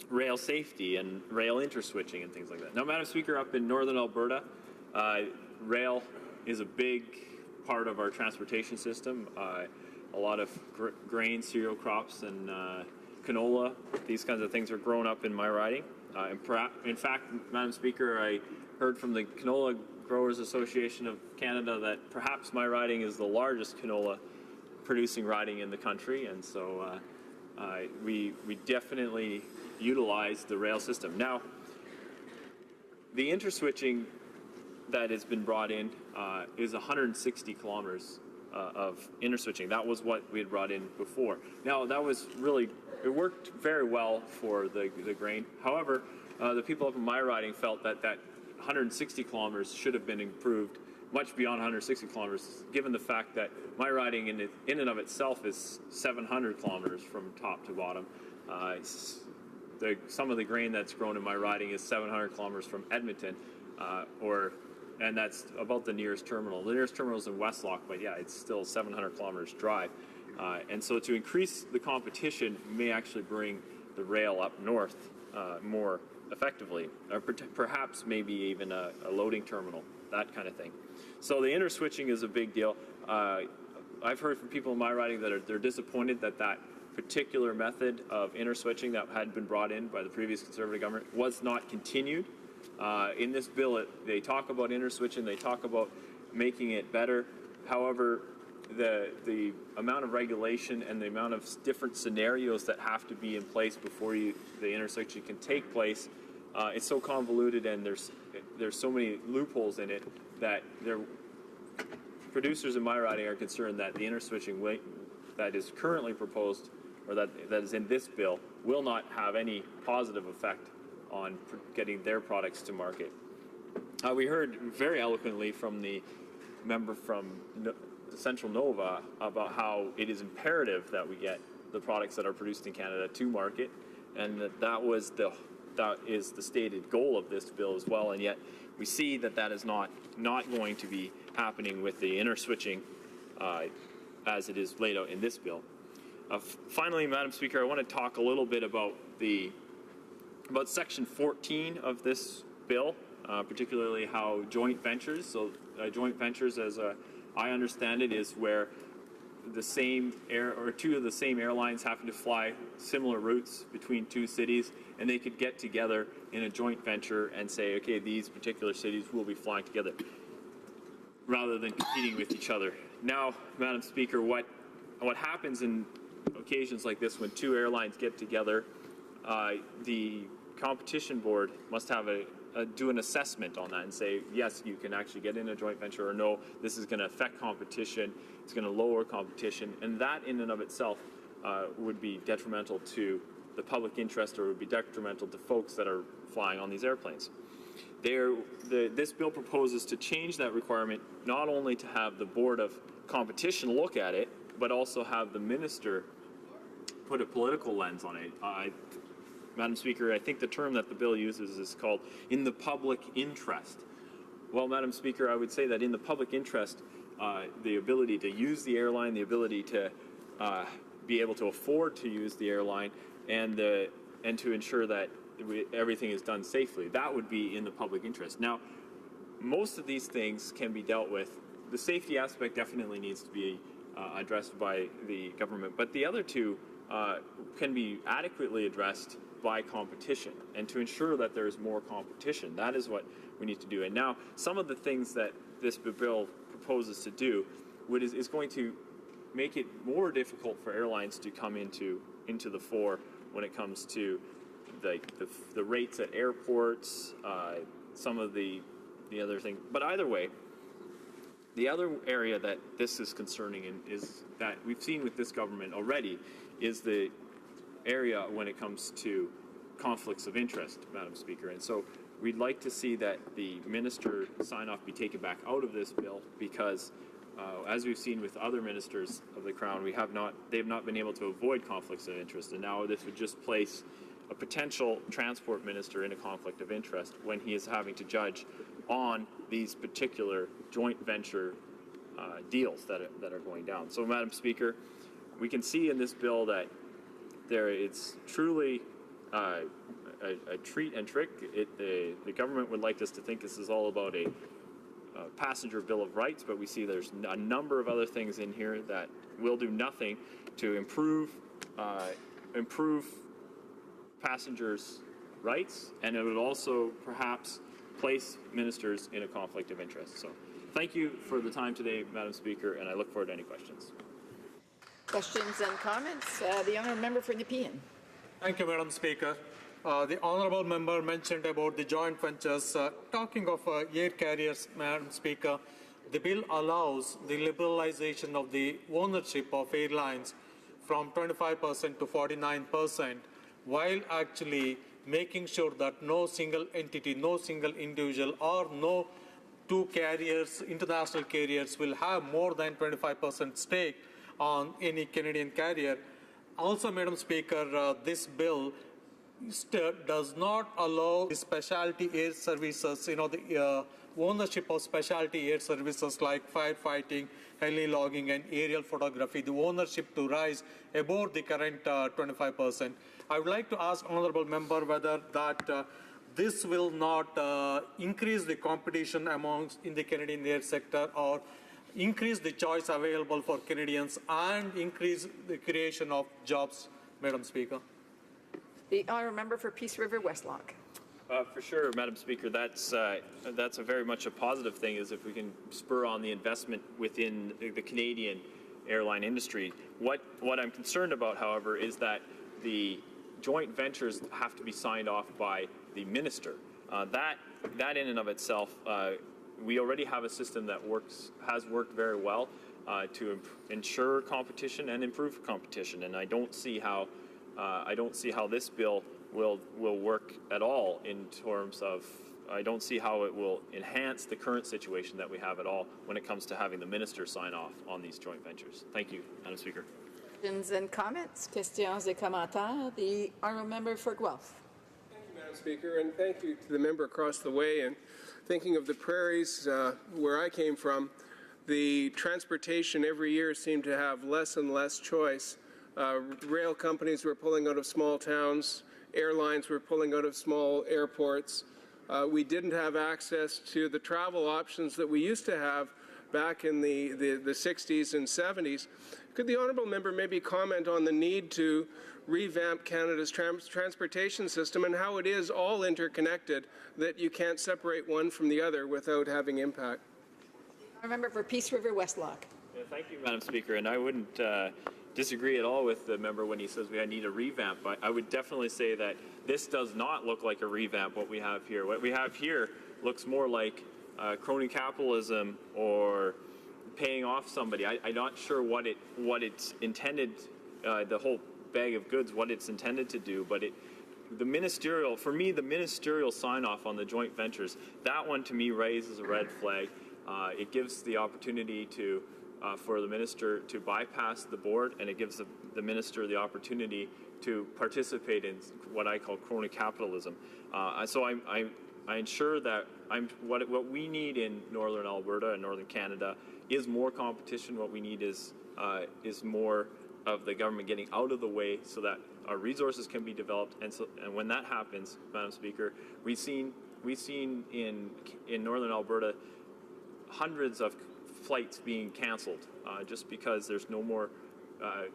rail safety and rail interswitching and things like that. Now, Madam Speaker, up in northern Alberta, rail is a big part of our transportation system. A lot of grain, cereal crops, and canola, these kinds of things are grown up in my riding. In fact, Madam Speaker, I heard from the Canola Growers Association of Canada that perhaps my riding is the largest canola producing riding in the country, and so we definitely utilize the rail system. Now, the interswitching that has been brought in is 160 kilometers of interswitching. That was what we had brought in before. Now, that was really, it worked very well for the grain. However, the people up in my riding felt that 160 kilometers should have been improved much beyond 160 kilometers, given the fact that my riding in and of itself is 700 kilometers from top to bottom. Some of the grain that's grown in my riding is 700 kilometers from Edmonton, and that's about the nearest terminal. The nearest terminal is in Westlock, but yeah, it's still 700 kilometers drive. And so to increase the competition may actually bring the rail up north more effectively, or perhaps maybe even a loading terminal, that kind of thing. So the interswitching is a big deal. I've heard from people in my riding that they're disappointed that that particular method of interswitching that had been brought in by the previous Conservative government was not continued. In this bill, they talk about interswitching, they talk about making it better. However, the amount of regulation and the amount of different scenarios that have to be in place before the intersection can take place, it's so convoluted, and there's so many loopholes in it that producers in my riding are concerned that the interswitching that is currently proposed, or that is in this bill, will not have any positive effect on getting their products to market. We heard very eloquently from the member from Central Nova about how it is imperative that we get the products that are produced in Canada to market, and that is the stated goal of this bill as well. And yet we see that is not going to be happening with the interswitching as it is laid out in this bill. Finally, Madam Speaker, I want to talk a little bit about Section 14 of this bill, particularly how joint ventures. So joint ventures, as I understand it, is where two of the same airlines happen to fly similar routes between two cities, and they could get together in a joint venture and say, okay, these particular cities will be flying together, rather than competing with each other. Now, Madam Speaker, what happens in occasions like this when two airlines get together, the Competition Board must have do an assessment on that and say, yes, you can actually get in a joint venture, or no, this is going to affect competition, it's going to lower competition, and that in and of itself would be detrimental to the public interest, or would be detrimental to folks that are flying on these airplanes. This bill proposes to change that requirement, not only to have the Board of Competition look at it, but also have the minister put a political lens on it. Madam Speaker, I think the term that the bill uses is called "in the public interest." Well, Madam Speaker, I would say that in the public interest, the ability to use the airline, the ability to be able to afford to use the airline, and to ensure that everything is done safely, that would be in the public interest. Now, most of these things can be dealt with. The safety aspect definitely needs to be addressed by the government, but the other two can be adequately addressed by competition, and to ensure that there is more competition. That is what we need to do. And now, some of the things that this bill proposes to do is going to make it more difficult for airlines to come into the fore when it comes to the rates at airports, some of the other things. But either way, the other area that this is concerning is that we've seen with this government already is the area when it comes to conflicts of interest, Madam Speaker. And so we'd like to see that the minister sign-off be taken back out of this bill, because as we've seen with other ministers of the Crown, they've not been able to avoid conflicts of interest, and now this would just place a potential transport minister in a conflict of interest when he is having to judge on these particular joint venture deals that are going down. So, Madam Speaker, we can see in this bill that it's truly a treat and trick. The government would like us to think this is all about a passenger bill of rights, but we see there's a number of other things in here that will do nothing to improve passengers' rights, and it would also perhaps place ministers in a conflict of interest. So thank you for the time today, Madam Speaker, and I look forward to any questions. Questions and comments? The honourable member for Nepean. Thank you, Madam Speaker. The honourable member mentioned about the joint ventures. Talking of air carriers, Madam Speaker, the bill allows the liberalization of the ownership of airlines from 25% to 49%, while actually making sure that no single entity, no single individual, or no two carriers, international carriers, will have more than 25% stake on any Canadian carrier. Also, Madam Speaker, this bill does not allow the specialty air services, the ownership of specialty air services like firefighting, heli logging, and aerial photography, the ownership to rise above the current 25%. I would like to ask honourable member whether that this will not increase the competition in the Canadian air sector, or increase the choice available for Canadians and increase the creation of jobs, Madam Speaker. The honourable member for Peace River Westlock. For sure, Madam Speaker, that's a very much a positive thing, is if we can spur on the investment within the Canadian airline industry. What I'm concerned about, however, is that the joint ventures have to be signed off by the minister. That in and of itself, we already have a system that has worked very well to ensure competition and improve competition, and I don't see how this bill will work at all in terms of. I don't see how it will enhance the current situation that we have at all when it comes to having the minister sign off on these joint ventures. Thank you, Madam Speaker. Questions and comments? Questions et commentaires? The honourable member for Guelph. Thank you, Madam Speaker, and thank you to the member across the way. And thinking of the prairies where I came from, the transportation every year seemed to have less and less choice. Rail companies were pulling out of small towns. Airlines were pulling out of small airports. We didn't have access to the travel options that we used to have back in the 60s and 70s. Could the honourable member maybe comment on the need to revamp Canada's transportation system and how it is all interconnected, that you can't separate one from the other without having impact? I remember for Peace River Westlock. Yeah, thank you, Madam Speaker, and I wouldn't disagree at all with the member when he says we need a revamp. But I would definitely say that this does not look like a revamp, what we have here. What we have here looks more like crony capitalism or paying off somebody. I'm not sure what it's intended, the whole bag of goods, what it's intended to do, but the ministerial sign-off on the joint ventures, that one to me raises a red flag. It gives the opportunity for the minister to bypass the board, and it gives the minister the opportunity to participate in what I call crony capitalism. So I ensure that what we need in Northern Alberta and Northern Canada is more competition. What we need is more of the government getting out of the way so that our resources can be developed. And when that happens, Madam Speaker, we've seen in Northern Alberta hundreds of flights being canceled just because there's no more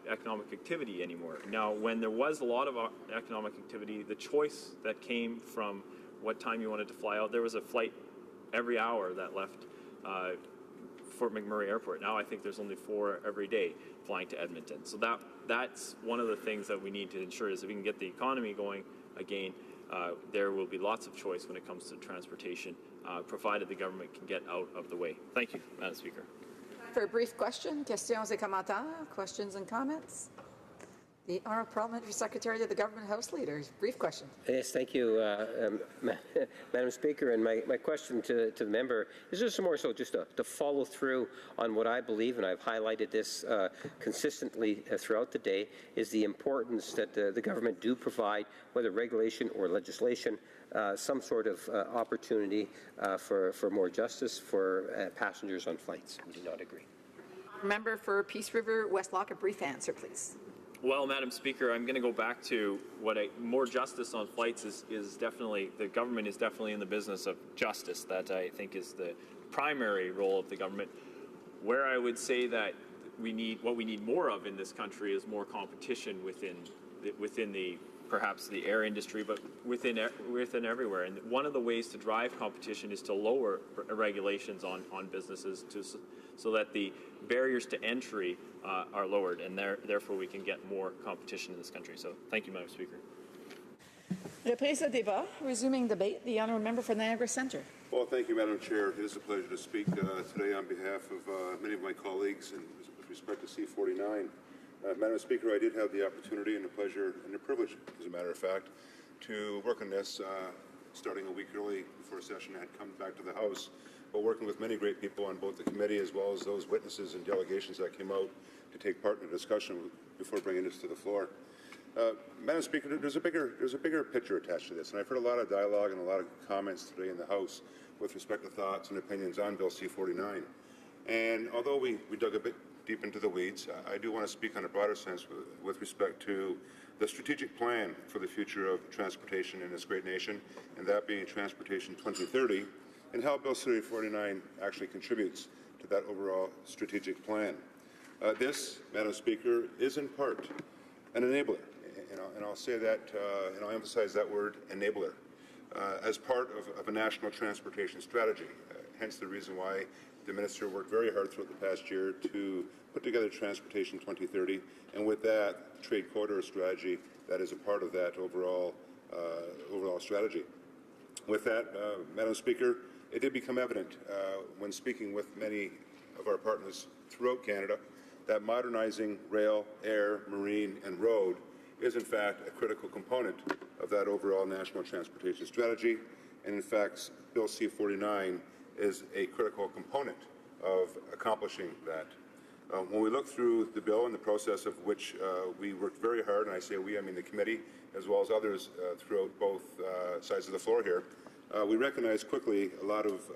economic activity anymore. Now, when there was a lot of economic activity, the choice that came from what time you wanted to fly out, there was a flight every hour that left Fort McMurray Airport. Now I think there's only 4 every day flying to Edmonton. So that's one of the things that we need to ensure, is if we can get the economy going again, there will be lots of choice when it comes to transportation, provided the government can get out of the way. Thank you, Madam Speaker. For a brief question, questions et commentaires, questions and comments? The Honourable Parliamentary Secretary of the Government House Leader. Brief question. Yes, thank you, Madam Speaker. And my question to the member is just more so just to follow through on what I believe, and I've highlighted this consistently throughout the day, is the importance that the government do provide, whether regulation or legislation, some sort of opportunity for more justice for passengers on flights. I do not agree. Member for Peace River Westlock, a brief answer, please. Well, Madam Speaker, I'm going to go back to more justice on flights is definitely, the government is definitely in the business of justice. That I think is the primary role of the government. Where I would say that what we need more of in this country is more competition within the perhaps the air industry, but within everywhere. And one of the ways to drive competition is to lower regulations on businesses so that the barriers to entry are lowered, and therefore we can get more competition in this country. So thank you, Madam Speaker. Reprise de débat. Resuming debate. The Honourable Member for Niagara Centre. Well, thank you, Madam Chair. It is a pleasure to speak today on behalf of many of my colleagues and with respect to C-49. Madam Speaker, I did have the opportunity and the pleasure and the privilege, as a matter of fact, to work on this, starting a week early before session had come back to the House, but working with many great people on both the committee as well as those witnesses and delegations that came out to take part in the discussion before bringing this to the floor. Madam Speaker, there's a bigger picture attached to this, and I've heard a lot of dialogue and a lot of comments today in the House with respect to thoughts and opinions on Bill C-49. And although we dug a bit deep into the weeds, I do want to speak on a broader sense with respect to the strategic plan for the future of transportation in this great nation, and that being Transportation 2030, and how Bill C-49 actually contributes to that overall strategic plan. This, Madam Speaker, is in part an enabler, and I'll say that, and I'll emphasize that word, enabler, as part of a national transportation strategy, hence the reason why the Minister worked very hard throughout the past year to put together Transportation 2030, and with that, trade corridor strategy that is a part of that overall strategy. With that, Madam Speaker, it did become evident when speaking with many of our partners throughout Canada that modernizing rail, air, marine, and road is in fact a critical component of that overall national transportation strategy, and in fact, Bill C-49 is a critical component of accomplishing that. When we look through the bill and the process of which we worked very hard, and I say we, I mean the committee, as well as others throughout both sides of the floor here, we recognized quickly a lot of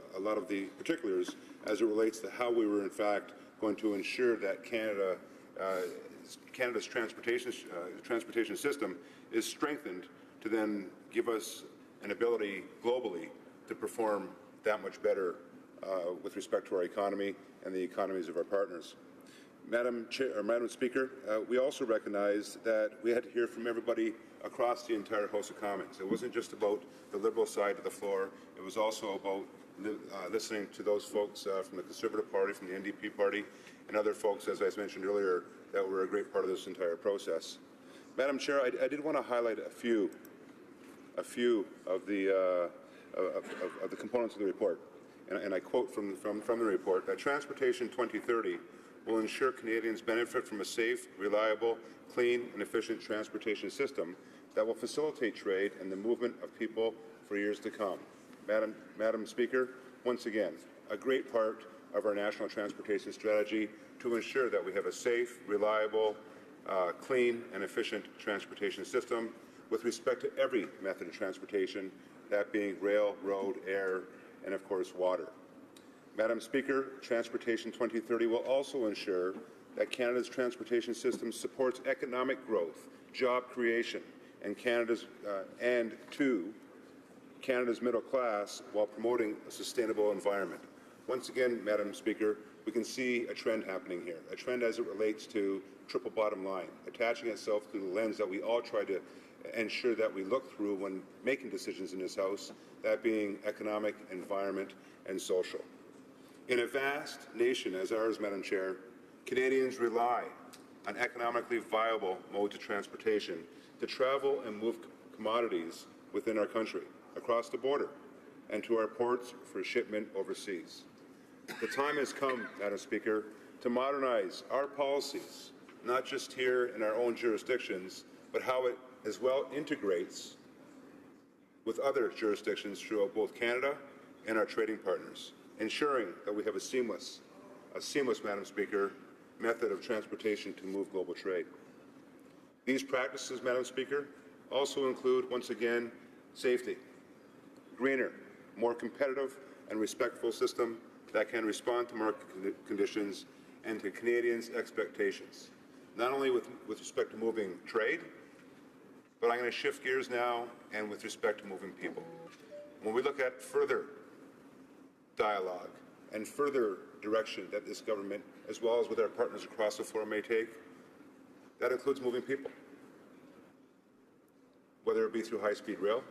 the particulars as it relates to how we were in fact going to ensure that Canada's transportation system is strengthened to then give us an ability globally to perform that much better with respect to our economy and the economies of our partners. Madam Speaker, we also recognized that we had to hear from everybody across the entire host of comments. It wasn't just about the Liberal side of the floor. It was also about listening to those folks from the Conservative Party, from the NDP Party, and other folks, as I mentioned earlier, that were a great part of this entire process. Madam Chair, I did want to highlight a few of the components of the report, and I quote from the report that Transportation 2030 will ensure Canadians benefit from a safe, reliable, clean, and efficient transportation system that will facilitate trade and the movement of people for years to come. Madam Speaker, once again, a great part of our national transportation strategy to ensure that we have a safe, reliable, clean, and efficient transportation system with respect to every method of transportation, that being rail, road, air, and of course water. Madam Speaker, Transportation 2030 will also ensure that Canada's transportation system supports economic growth, job creation, and Canada's middle class while promoting a sustainable environment. Once again, Madam Speaker, we can see a trend happening here, a trend as it relates to triple bottom line, attaching itself to the lens that we all try to ensure that we look through when making decisions in this House, that being economic, environment, and social. In a vast nation as ours, Madam Chair, Canadians rely on economically viable modes of transportation to travel and move commodities within our country, across the border, and to our ports for shipment overseas. The time has come, Madam Speaker, to modernize our policies, not just here in our own jurisdictions, but how it as well integrates with other jurisdictions throughout both Canada and our trading partners, ensuring that we have a seamless, Madam Speaker, method of transportation to move global trade. These practices, Madam Speaker, also include, once again, safety, greener, more competitive and respectful system that can respond to market conditions and to Canadians' expectations, not only with respect to moving trade, but I'm going to shift gears now and with respect to moving people. When we look at further dialogue and further direction that this government, as well as with our partners across the floor, may take, that includes moving people, whether it be through high-speed rail,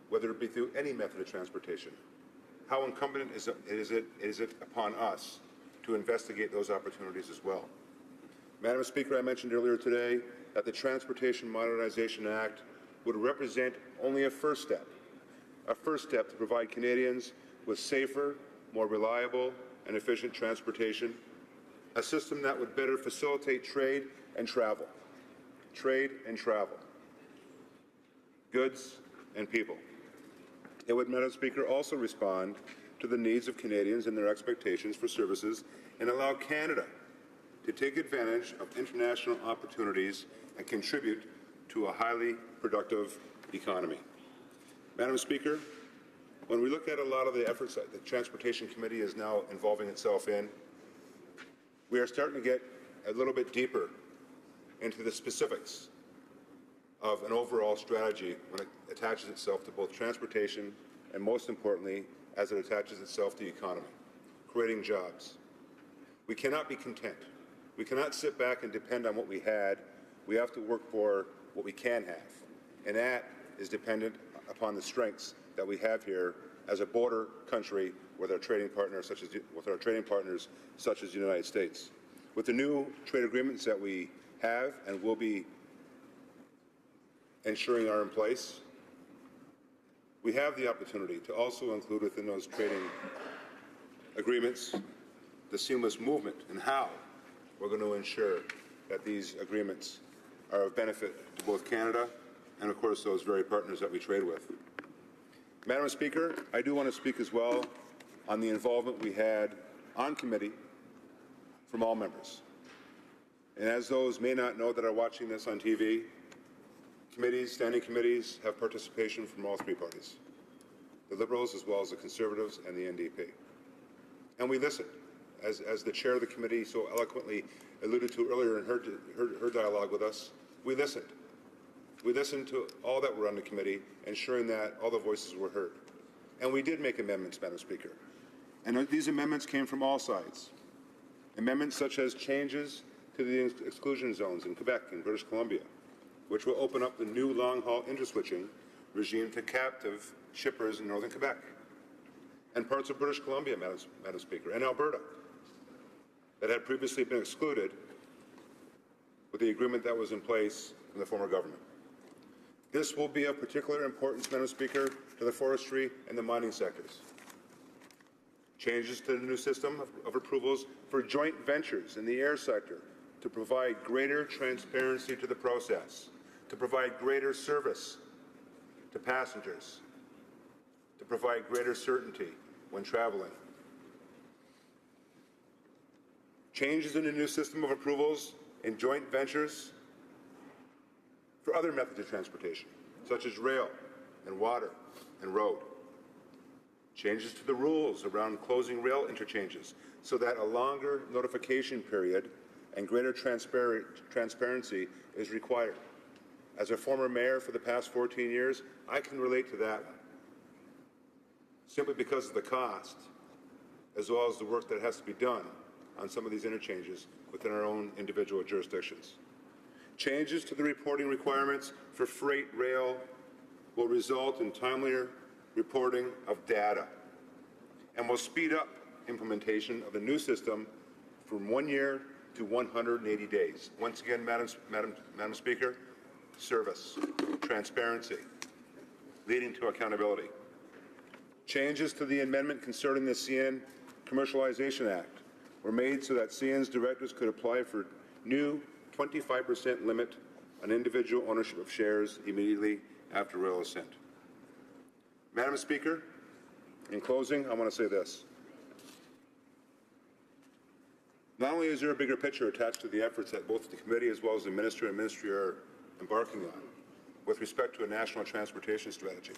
whether it be through any method of transportation. How incumbent is it upon us to investigate those opportunities as well? Madam Speaker, I mentioned earlier today that the Transportation Modernization Act would represent only a first step to provide Canadians with safer, more reliable, and efficient transportation, a system that would better facilitate trade and travel. Goods, and people. It would, Madam Speaker, also respond to the needs of Canadians and their expectations for services and allow Canada to take advantage of international opportunities and contribute to a highly productive economy. Madam Speaker, when we look at a lot of the efforts that the Transportation Committee is now involving itself in, we are starting to get a little bit deeper into the specifics of an overall strategy when it attaches itself to both transportation and, most importantly, as it attaches itself to the economy, creating jobs. We cannot be content. We cannot sit back and depend on what we had. We have to work for what we can have, and that is dependent upon the strengths that we have here as a border country with our trading partners, such as the United States. With the new trade agreements that we have and will be ensuring are in place, we have the opportunity to also include within those trading agreements the seamless movement and how we're going to ensure that these agreements are of benefit to both Canada and, of course, those very partners that we trade with. Madam Speaker, I do want to speak as well on the involvement we had on committee from all members. And as those may not know that are watching this on TV, committees, standing committees, have participation from all three parties, the Liberals as well as the Conservatives and the NDP. And we listened, as the chair of the committee so eloquently alluded to earlier in her dialogue with us. We listened. We listened to all that were on the committee, ensuring that all the voices were heard. And we did make amendments, Madam Speaker. And these amendments came from all sides. Amendments such as changes to the exclusion zones in Quebec and British Columbia, which will open up the new long-haul interswitching regime to captive shippers in northern Quebec, and parts of British Columbia, Madam Speaker, and Alberta, that had previously been excluded with the agreement that was in place in the former government. This will be of particular importance, Madam Speaker, to the forestry and the mining sectors. Changes to the new system of approvals for joint ventures in the air sector to provide greater transparency to the process, to provide greater service to passengers, to provide greater certainty when traveling. Changes in the new system of approvals in joint ventures for other methods of transportation, such as rail and water and road. Changes to the rules around closing rail interchanges so that a longer notification period and greater transparency is required. As a former mayor for the past 14 years, I can relate to that one, simply because of the cost, as well as the work that has to be done on some of these interchanges within our own individual jurisdictions. Changes to the reporting requirements for freight rail will result in timelier reporting of data and will speed up implementation of the new system from 1 year to 180 days. Once again, Madam Speaker, service, transparency, leading to accountability. Changes to the amendment concerning the CN Commercialization Act were made so that CN's directors could apply for new 25% limit on individual ownership of shares immediately after rail ascent. Madam Speaker, in closing, I want to say this. Not only is there a bigger picture attached to the efforts that both the committee as well as the minister and ministry are embarking on with respect to a national transportation strategy,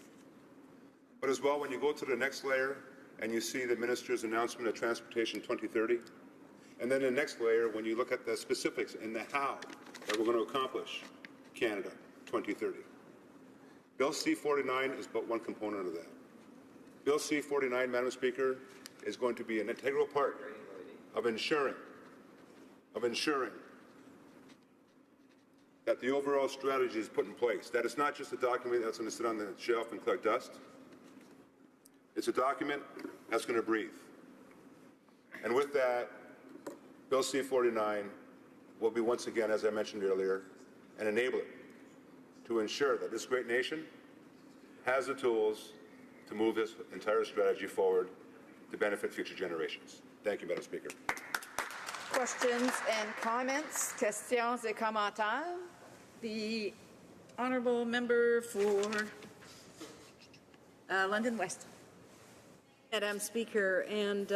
but as well when you go to the next layer and you see the minister's announcement of Transportation 2030, and then the next layer when you look at the specifics and the how that we're going to accomplish Canada 2030. Bill C-49 is but one component of that. Bill C-49, Madam Speaker, is going to be an integral part of ensuring that the overall strategy is put in place, that it's not just a document that's going to sit on the shelf and collect dust. It's a document that's going to breathe. And with that, Bill C-49 will be once again, as I mentioned earlier, an enabler to ensure that this great nation has the tools to move this entire strategy forward to benefit future generations. Thank you, Madam Speaker. Questions and comments? Questions et commentaires? The honourable member for London West. Madam Speaker, and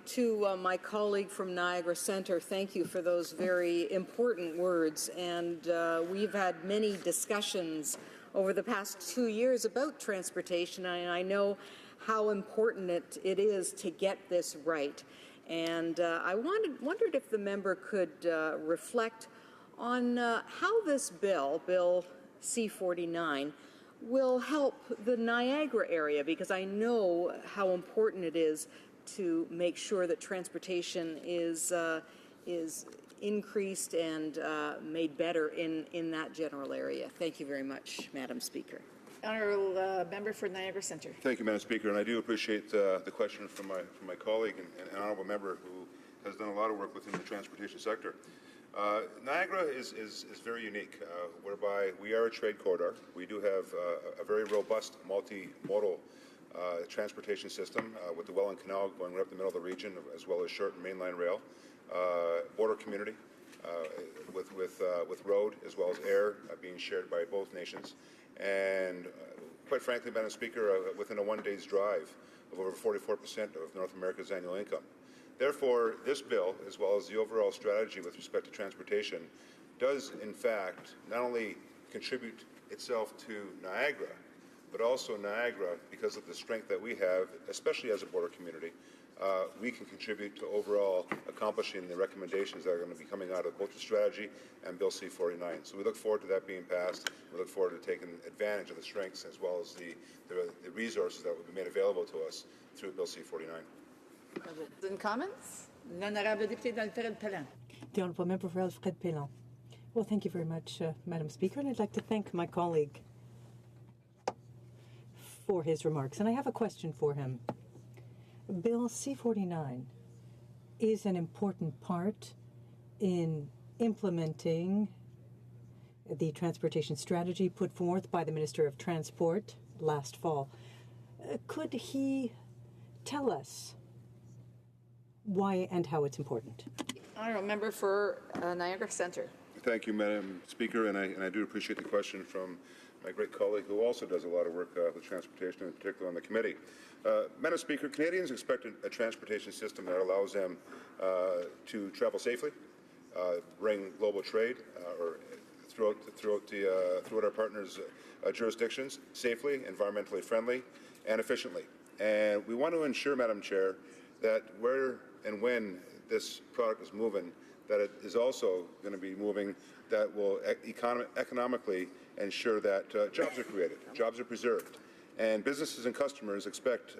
to my colleague from Niagara Centre, thank you for those very important words. And we've had many discussions over the past 2 years about transportation, and I know how important it is to get this right. And I wondered if the member could reflect on how this bill, Bill C-49, will help the Niagara area, because I know how important it is to make sure that transportation is increased and made better in that general area. Thank you very much, Madam Speaker. Honourable member for Niagara Centre. Thank you, Madam Speaker, and I do appreciate the question from my colleague and honourable member who has done a lot of work within the transportation sector. Niagara is very unique, whereby we are a trade corridor. We do have a very robust multimodal transportation system with the Welland Canal going right up the middle of the region, as well as short and mainline rail, border community with road as well as air being shared by both nations, and quite frankly, Madam Speaker, within a 1 day's drive of over 44% of North America's annual income. Therefore, this bill, as well as the overall strategy with respect to transportation, does in fact not only contribute itself to Niagara, but also Niagara, because of the strength that we have, especially as a border community, we can contribute to overall accomplishing the recommendations that are going to be coming out of both the strategy and Bill C-49. So we look forward to that being passed. We look forward to taking advantage of the strengths as well as the resources that will be made available to us through Bill C-49. Any comments? L'honorable député d'Alfred Pellan. The Honourable Member for Alfred Pellan. Well, thank you very much, Madam Speaker, and I'd like to thank my colleague for his remarks. And I have a question for him. Bill C-49 is an important part in implementing the transportation strategy put forth by the Minister of Transport last fall. Could he tell us why and how it's important? Honourable member for Niagara Centre. Thank you, Madam Speaker, and I do appreciate the question from my great colleague who also does a lot of work with transportation, in particular on the committee. Madam Speaker, Canadians expect a transportation system that allows them to travel safely, bring global trade or throughout our partners' jurisdictions safely, environmentally friendly, and efficiently. And we want to ensure, Madam Chair, that where and when this product is moving, that it is also going to be moving that will economically ensure that jobs are created, jobs are preserved, and businesses and customers expect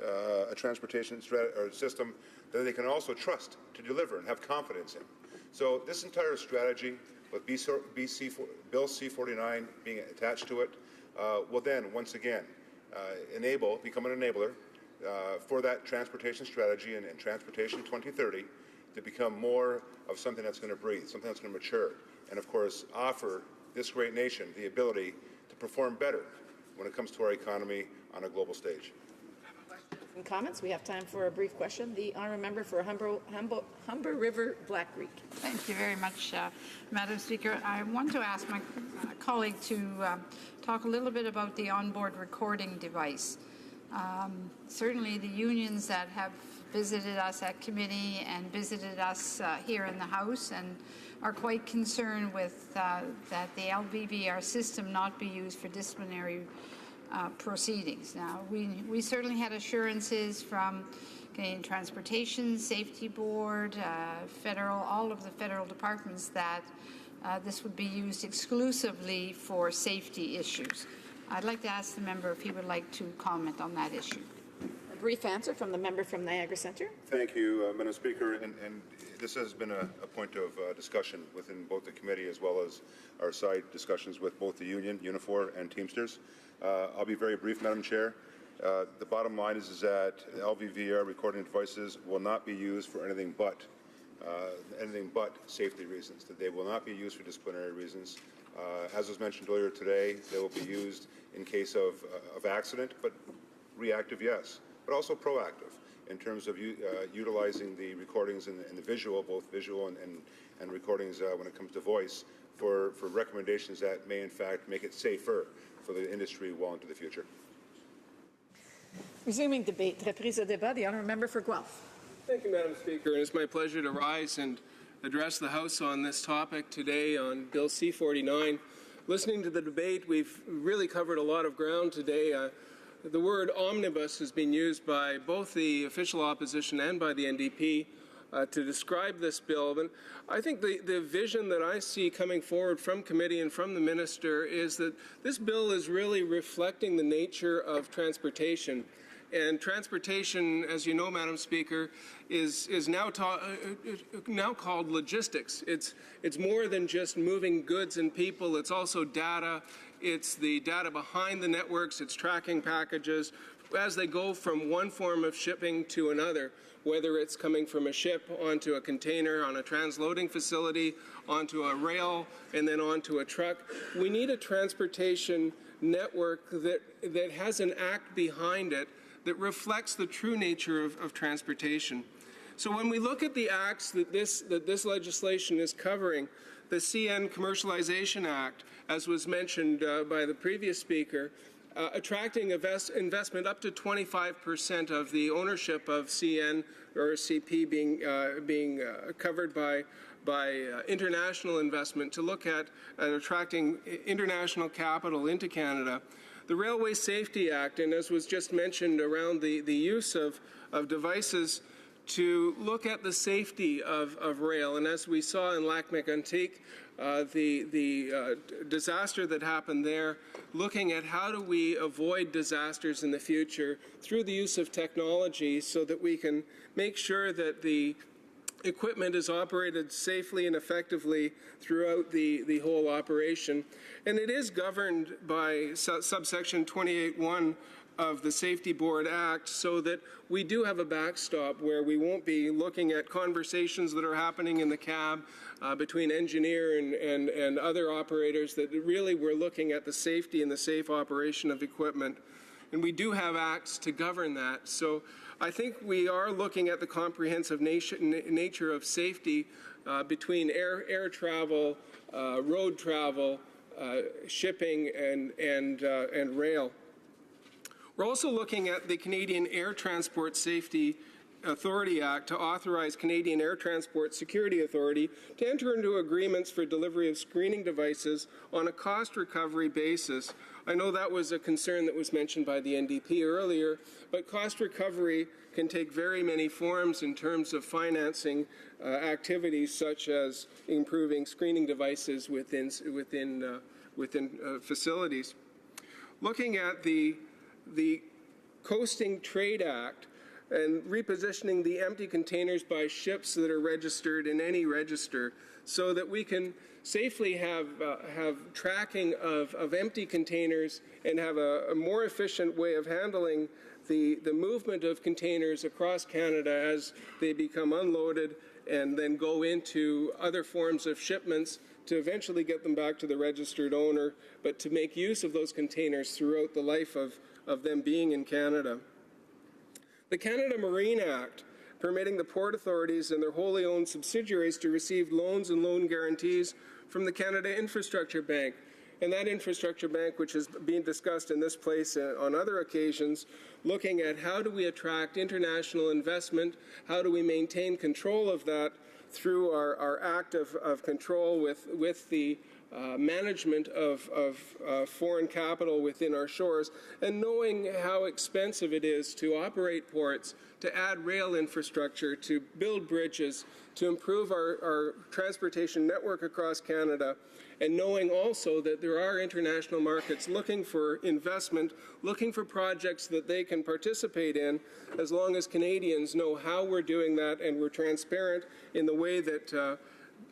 a transportation system that they can also trust to deliver and have confidence in. So this entire strategy with Bill C-49 being attached to it will then once again become an enabler for that transportation strategy and Transportation 2030 to become more of something that's going to breathe, something that's going to mature, and of course offer this great nation the ability to perform better when it comes to our economy on a global stage. And comments? We have time for a brief question. The honourable member for Humber River Black Creek. Thank you very much, Madam Speaker. I want to ask my colleague to talk a little bit about the onboard recording device. Certainly the unions that have visited us at committee and visited us here in the House and are quite concerned with that the LVVR system not be used for disciplinary proceedings. Now, we certainly had assurances from Canadian Transportation, Safety Board, all of the federal departments that this would be used exclusively for safety issues. I'd like to ask the member if he would like to comment on that issue. A brief answer from the member from Niagara Centre. Thank you, Madam Speaker, and this has been a point of discussion within both the committee as well as our side discussions with both the union, Unifor, and Teamsters. I'll be very brief, Madam Chair. The bottom line is that LVVR recording devices will not be used for anything but safety reasons, that they will not be used for disciplinary reasons. As was mentioned earlier today, they will be used in case of accident, but reactive, yes, but also proactive in terms of utilizing the recordings and the visual, both visual and recordings when it comes to voice, for recommendations that may in fact make it safer for the industry well into the future. Resuming debate, reprise au débat, the honourable member for Guelph. Thank you, Madam Speaker. It's my pleasure to rise and address the House on this topic today on Bill C-49. Listening to the debate, we've really covered a lot of ground today. The word omnibus has been used by both the official opposition and by the NDP to describe this bill. But I think the vision that I see coming forward from committee and from the minister is that this bill is really reflecting the nature of transportation. And transportation, as you know, Madam Speaker, is now called logistics. It's more than just moving goods and people. It's also data. It's the data behind the networks. It's tracking packages as they go from one form of shipping to another, whether it's coming from a ship onto a container on a transloading facility, onto a rail, and then onto a truck. We need a transportation network that has an act behind it that reflects the true nature of transportation. So when we look at the acts that this legislation is covering, the CN Commercialization Act, as was mentioned by the previous speaker, attracting investment up to 25% of the ownership of CN or CP being covered by international investment to look at attracting international capital into Canada. The Railway Safety Act, and as was just mentioned around the use of devices to look at the safety of rail. And as we saw in Lac-Mégantic, the disaster that happened there, looking at how do we avoid disasters in the future through the use of technology so that we can make sure that the equipment is operated safely and effectively throughout the whole operation. And it is governed by subsection 28.1 of the Safety Board Act, so that we do have a backstop where we won't be looking at conversations that are happening in the cab between engineer and other operators, that really we're looking at the safety and the safe operation of equipment. And we do have acts to govern that. So I think we are looking at the comprehensive nature of safety between air travel, road travel, shipping, and rail. We're also looking at the Canadian Air Transport Safety Authority Act to authorize Canadian Air Transport Security Authority to enter into agreements for delivery of screening devices on a cost recovery basis. I know that was a concern that was mentioned by the NDP earlier, but cost recovery can take very many forms in terms of financing activities such as improving screening devices within facilities. Looking at the Coasting Trade Act and repositioning the empty containers by ships that are registered in any register so that we can safely have tracking of empty containers and have a more efficient way of handling the movement of containers across Canada as they become unloaded and then go into other forms of shipments to eventually get them back to the registered owner, but to make use of those containers throughout the life of them being in Canada. The Canada Marine Act, permitting the port authorities and their wholly owned subsidiaries to receive loans and loan guarantees from the Canada Infrastructure Bank. And that infrastructure bank, which is being discussed in this place on other occasions, looking at how do we attract international investment, how do we maintain control of that through our act of control with the management of foreign capital within our shores, and knowing how expensive it is to operate ports, to add rail infrastructure, to build bridges, to improve our transportation network across Canada, and knowing also that there are international markets looking for investment, looking for projects that they can participate in, as long as Canadians know how we're doing that and we're transparent in the way that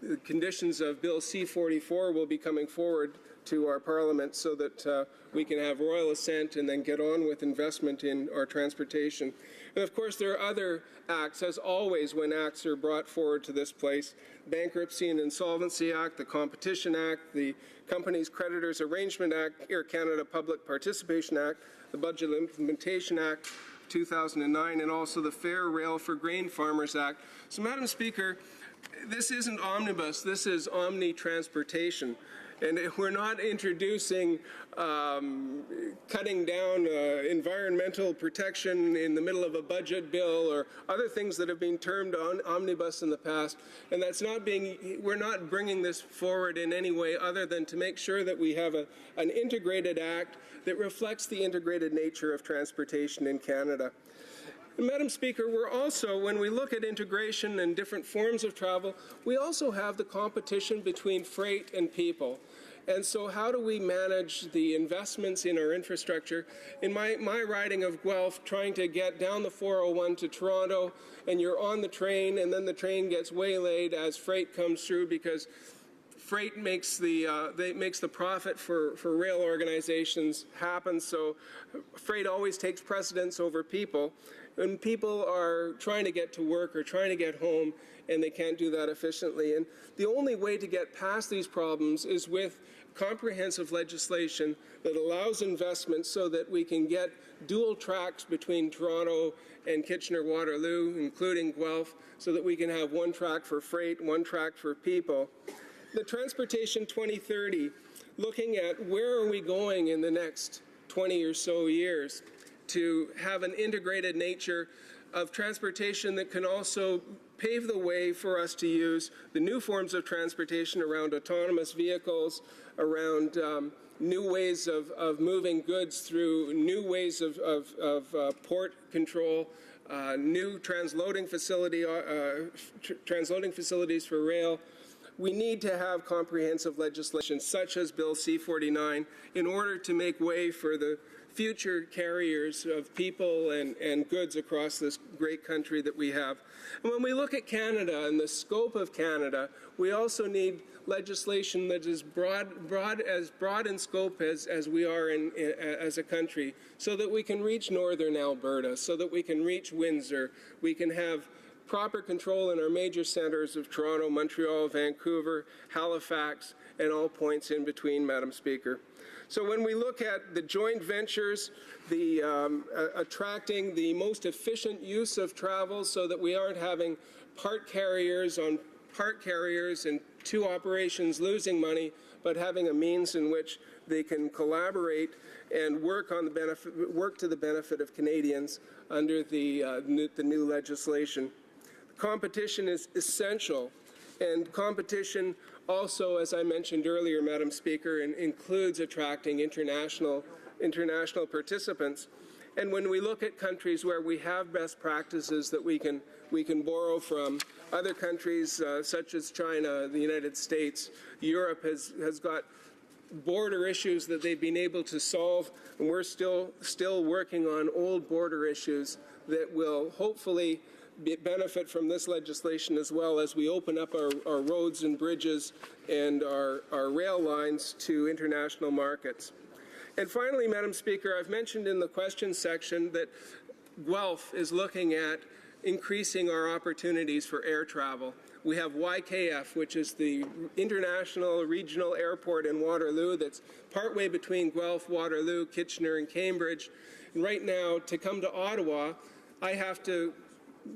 the conditions of Bill C-44 will be coming forward to our Parliament so that we can have royal assent and then get on with investment in our transportation. And of course there are other acts, as always when acts are brought forward to this place: Bankruptcy and Insolvency Act, the Competition Act, the Companies Creditors Arrangement Act, Air Canada Public Participation Act, the Budget Implementation Act 2009, and also the Fair Rail for Grain Farmers Act. So, Madam Speaker, this isn't omnibus, this is omni-transportation. And we're not introducing cutting down environmental protection in the middle of a budget bill or other things that have been termed omnibus in the past. And that's not we're not bringing this forward in any way other than to make sure that we have an integrated act that reflects the integrated nature of transportation in Canada. And Madam Speaker, we're also, when we look at integration and different forms of travel, we also have the competition between freight and people. And so how do we manage the investments in our infrastructure? In my riding of Guelph, trying to get down the 401 to Toronto, and you're on the train, and then the train gets waylaid as freight comes through because freight makes the profit for rail organizations happen. So freight always takes precedence over people. When people are trying to get to work or trying to get home and they can't do that efficiently. And the only way to get past these problems is with comprehensive legislation that allows investment so that we can get dual tracks between Toronto and Kitchener-Waterloo, including Guelph, so that we can have one track for freight, one track for people. The Transportation 2030, looking at where are we going in the next 20 or so years, to have an integrated nature of transportation that can also pave the way for us to use the new forms of transportation around autonomous vehicles, around new ways of moving goods through new ways of port control, new transloading facilities for rail. We need to have comprehensive legislation such as Bill C-49 in order to make way for the future carriers of people and goods across this great country that we have. And when we look at Canada and the scope of Canada, we also need legislation that is broad in scope as we are as a country, so that we can reach northern Alberta, so that we can reach Windsor, we can have proper control in our major centres of Toronto, Montreal, Vancouver, Halifax, and all points in between, Madam Speaker. So when we look at the joint ventures, the attracting the most efficient use of travel so that we aren't having part carriers on part carriers and two operations losing money, but having a means in which they can collaborate and work to the benefit of Canadians under the new legislation. Competition is essential, and competition also, as I mentioned earlier, Madam Speaker, includes attracting international participants. And when we look at countries where we have best practices that we can borrow from, other countries such as China, the United States, Europe has got border issues that they've been able to solve, and we're still working on old border issues that will hopefully benefit from this legislation as well as we open up our roads and bridges and our rail lines to international markets. And finally, Madam Speaker, I've mentioned in the questions section that Guelph is looking at increasing our opportunities for air travel. We have YKF, which is the international regional airport in Waterloo that's partway between Guelph, Waterloo, Kitchener, and Cambridge. And right now, to come to Ottawa, I have to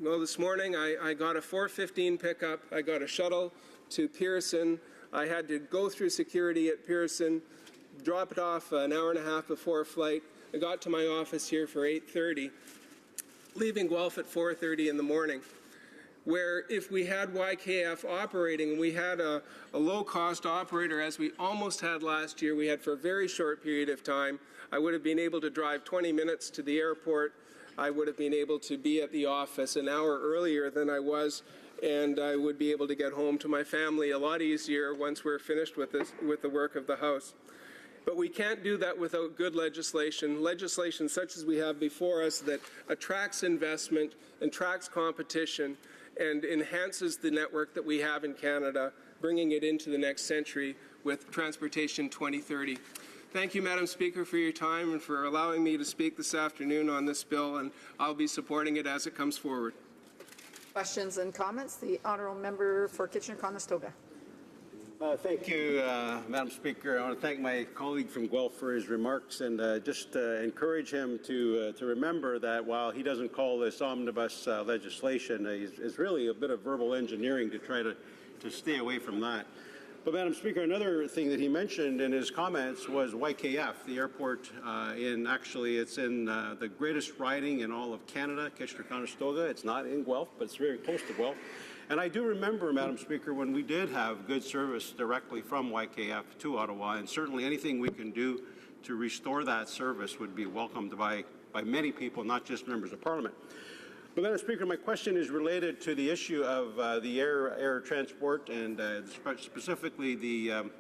well, this morning I got a 4:15 pickup. I got a shuttle to Pearson. I had to go through security at Pearson, drop it off an hour and a half before flight. I got to my office here for 8:30, leaving Guelph at 4:30 in the morning. Where if we had YKF operating and we had a low-cost operator, as we almost had last year, we had for a very short period of time, I would have been able to drive 20 minutes to the airport. I would have been able to be at the office an hour earlier than I was, and I would be able to get home to my family a lot easier once we're finished with the work of the House. But we can't do that without good legislation such as we have before us that attracts investment, attracts competition, and enhances the network that we have in Canada, bringing it into the next century with Transportation 2030. Thank you, Madam Speaker, for your time and for allowing me to speak this afternoon on this bill, and I'll be supporting it as it comes forward. Questions and comments? The Honourable Member for Kitchener-Conestoga. Thank you, Madam Speaker. I want to thank my colleague from Guelph for his remarks and just encourage him to remember that while he doesn't call this omnibus legislation, it's really a bit of verbal engineering to try to stay away from that. But, Madam Speaker, another thing that he mentioned in his comments was YKF, the airport it's in the greatest riding in all of Canada, Kitchener-Conestoga. It's not in Guelph, but it's very close to Guelph. And I do remember, Madam Speaker, when we did have good service directly from YKF to Ottawa, and certainly anything we can do to restore that service would be welcomed by many people, not just members of Parliament. But, Madam Speaker, my question is related to the issue of the air transport and specifically the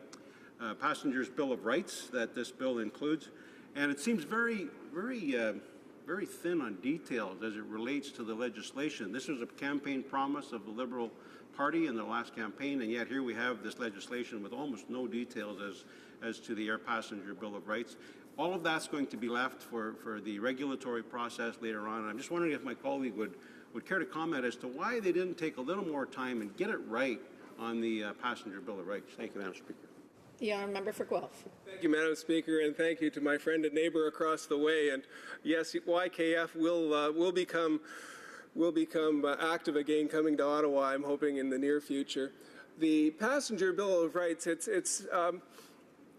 Passengers' Bill of Rights that this bill includes. And it seems very thin on details as it relates to the legislation. This was a campaign promise of the Liberal Party in the last campaign, and yet here we have this legislation with almost no details as to the Air Passenger Bill of Rights. All of that's going to be left for the regulatory process later on. And I'm just wondering if my colleague would care to comment as to why they didn't take a little more time and get it right on the Passenger Bill of Rights. Thank you, Madam Speaker. The honourable member for Guelph. Thank you, Madam Speaker, and thank you to my friend and neighbor across the way. And yes, YKF will become active again coming to Ottawa, I'm hoping, in the near future. The Passenger Bill of Rights, it's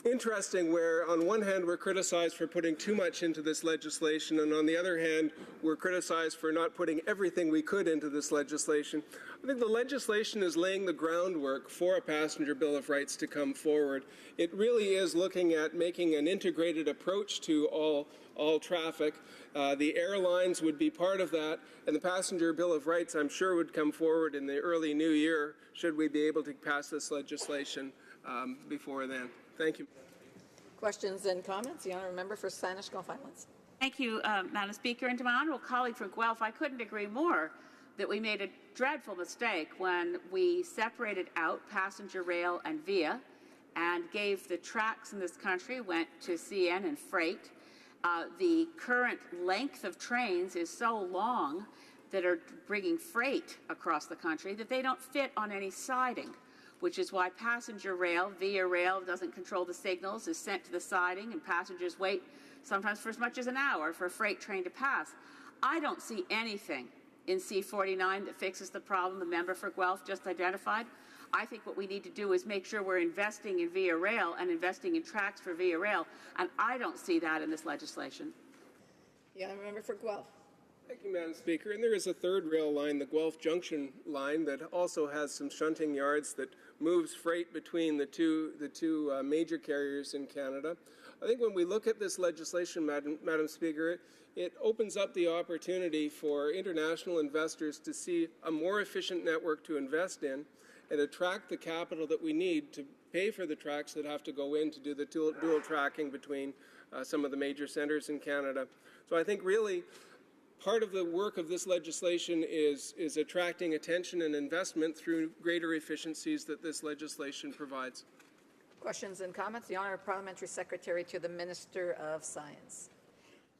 interesting where on one hand we're criticized for putting too much into this legislation, and on the other hand we're criticized for not putting everything we could into this legislation. I think the legislation is laying the groundwork for a Passenger Bill of Rights to come forward. It really is looking at making an integrated approach to all traffic. The airlines would be part of that, and the Passenger Bill of Rights, I'm sure, would come forward in the early new year should we be able to pass this legislation before then. Thank you. Questions and comments? The honourable member for Saanich Gulf Islands. Thank you, Madam Speaker. And to my honourable colleague from Guelph, I couldn't agree more that we made a dreadful mistake when we separated out passenger rail and via and gave the tracks in this country, went to CN and freight. The current length of trains is so long that are bringing freight across the country that they don't fit on any siding, which is why passenger rail, via rail, doesn't control the signals, is sent to the siding, and passengers wait sometimes for as much as an hour for a freight train to pass. I don't see anything in C-49 that fixes the problem the member for Guelph just identified. I think what we need to do is make sure we're investing in via rail and investing in tracks for via rail, and I don't see that in this legislation. The honourable member for Guelph. Thank you, Madam Speaker. And there is a third rail line, the Guelph Junction line, that also has some shunting yards that moves freight between the two major carriers in Canada. I think when we look at this legislation, Madam Speaker, it opens up the opportunity for international investors to see a more efficient network to invest in and attract the capital that we need to pay for the tracks that have to go in to do the dual tracking between some of the major centres in Canada. So I think really part of the work of this legislation is attracting attention and investment through greater efficiencies that this legislation provides. Questions and comments? The Honourable Parliamentary Secretary to the Minister of Science.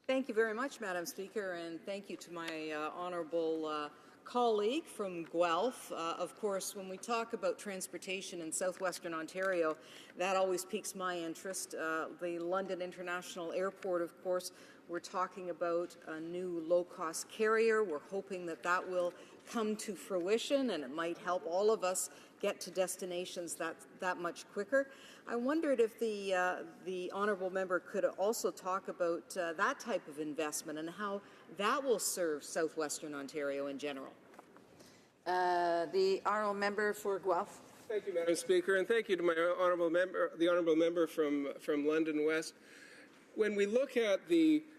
Thank you very much, Madam Speaker, and thank you to my honourable colleague from Guelph. Of course, when we talk about transportation in southwestern Ontario, that always piques my interest. The London International Airport, of course, we're talking about a new low-cost carrier. We're hoping that that will come to fruition, and it might help all of us get to destinations that much quicker. I wondered if the honourable member could also talk about that type of investment and how that will serve southwestern Ontario in general. The honourable member for Guelph. Thank you, Madam Speaker, and thank you to my honourable member, the honourable member from London West. When we look at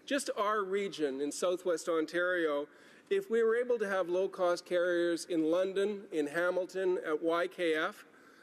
just our region in southwest Ontario, if we were able to have low-cost carriers in London, in Hamilton, at YKF,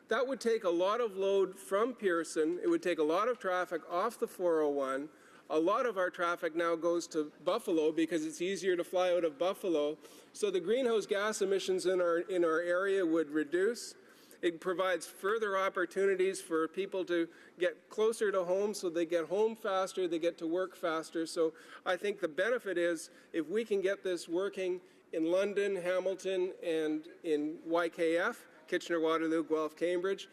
that would take a lot of load from Pearson. It would take a lot of traffic off the 401. A lot of our traffic now goes to Buffalo because it's easier to fly out of Buffalo. So the greenhouse gas emissions in our area would reduce. It provides further opportunities for people to get closer to home so they get home faster, they get to work faster. So I think the benefit is if we can get this working in London, Hamilton, and in YKF, Kitchener, Waterloo, Guelph, Cambridge,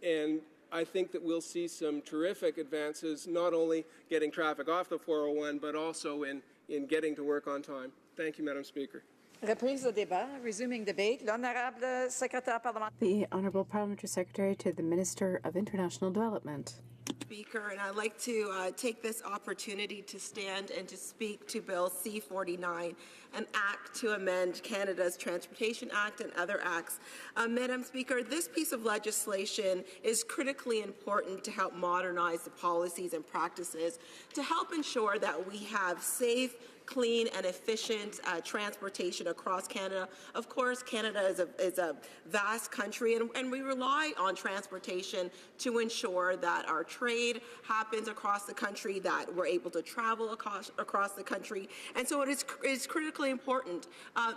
and I think that we'll see some terrific advances, not only getting traffic off the 401, but also in getting to work on time. Thank you, Madam Speaker. Reprise au débat, resuming debate. L'honorable secrétaire parlementaire. The Honourable Parliamentary Secretary to the Minister of International Development. Speaker, and I'd like to take this opportunity to stand and to speak to Bill C-49, an act to amend Canada's Transportation Act and other acts. Madam Speaker, this piece of legislation is critically important to help modernize the policies and practices to help ensure that we have safe, clean and efficient transportation across Canada. Of course, Canada is a vast country, and we rely on transportation to ensure that our trade happens across the country, that we're able to travel across the country, and so it is critically important.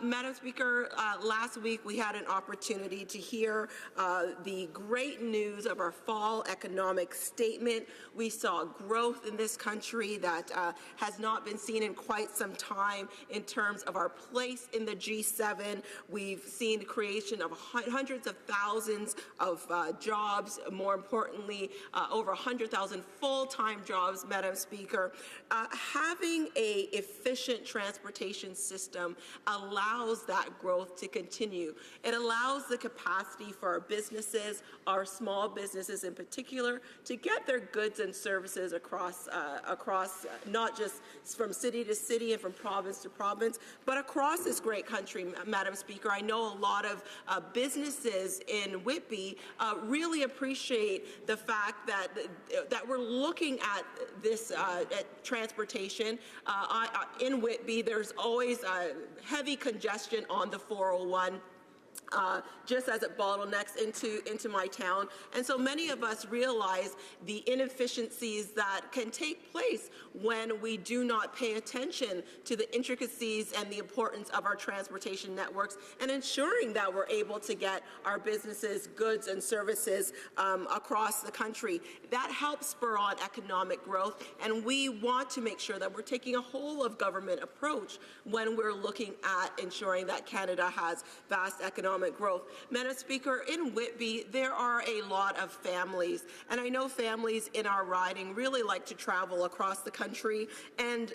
Madam Speaker, last week we had an opportunity to hear the great news of our fall economic statement. We saw growth in this country that has not been seen in quite some time in terms of our place in the G7. We've seen the creation of hundreds of thousands of jobs, more importantly, over 100,000 full-time jobs, Madam Speaker. Having an efficient transportation system allows that growth to continue. It allows the capacity for our businesses, our small businesses in particular, to get their goods and services across not just from city to city and from province to province, but across this great country, Madam Speaker. I know a lot of businesses in Whitby really appreciate the fact that we're looking at this at transportation. In Whitby, there's always heavy congestion on the 401. Just as it bottlenecks into my town. And so many of us realize the inefficiencies that can take place when we do not pay attention to the intricacies and the importance of our transportation networks and ensuring that we're able to get our businesses, goods, and services across the country. That helps spur on economic growth, and we want to make sure that we're taking a whole-of-government approach when we're looking at ensuring that Canada has vast economic growth. Madam Speaker, in Whitby, there are a lot of families, and I know families in our riding really like to travel across the country. And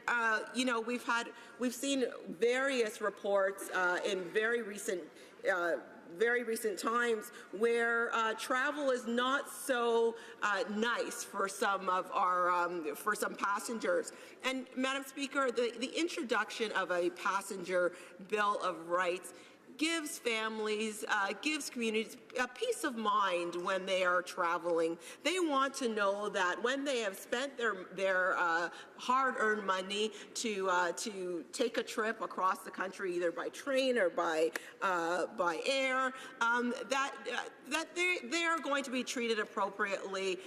you know, we've seen various reports in very recent times where travel is not so nice for some of our for some passengers. And Madam Speaker, the introduction of a passenger Bill of Rights gives families, gives communities a peace of mind when they are traveling. They want to know that when they have spent their hard-earned money to take a trip across the country, either by train or by air, that they are going to be treated appropriately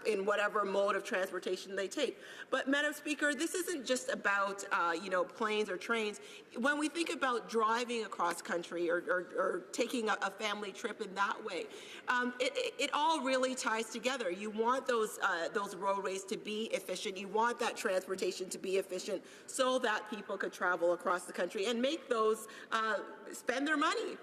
in whatever mode of transportation they take. But Madam Speaker, this isn't just about planes or trains. When we think about driving across country or taking a family trip in that way, it all really ties together. You want those roadways to be efficient. You want that transportation to be efficient so that people could travel across the country and make those spend their money.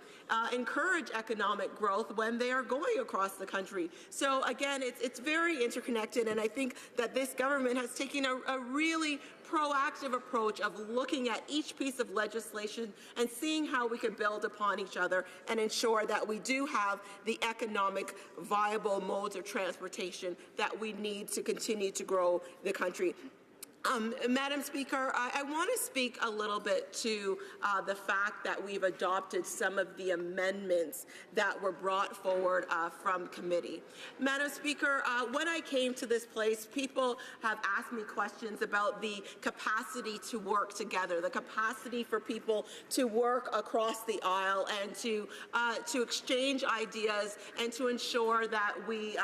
Encourage economic growth when they are going across the country. So again, it's very interconnected, and I think that this government has taken a really proactive approach of looking at each piece of legislation and seeing how we could build upon each other and ensure that we do have the economic viable modes of transportation that we need to continue to grow the country. Madam Speaker, I want to speak a little bit to the fact that we've adopted some of the amendments that were brought forward from committee. Madam Speaker, when I came to this place, people have asked me questions about the capacity to work together, the capacity for people to work across the aisle and to exchange ideas and to ensure that we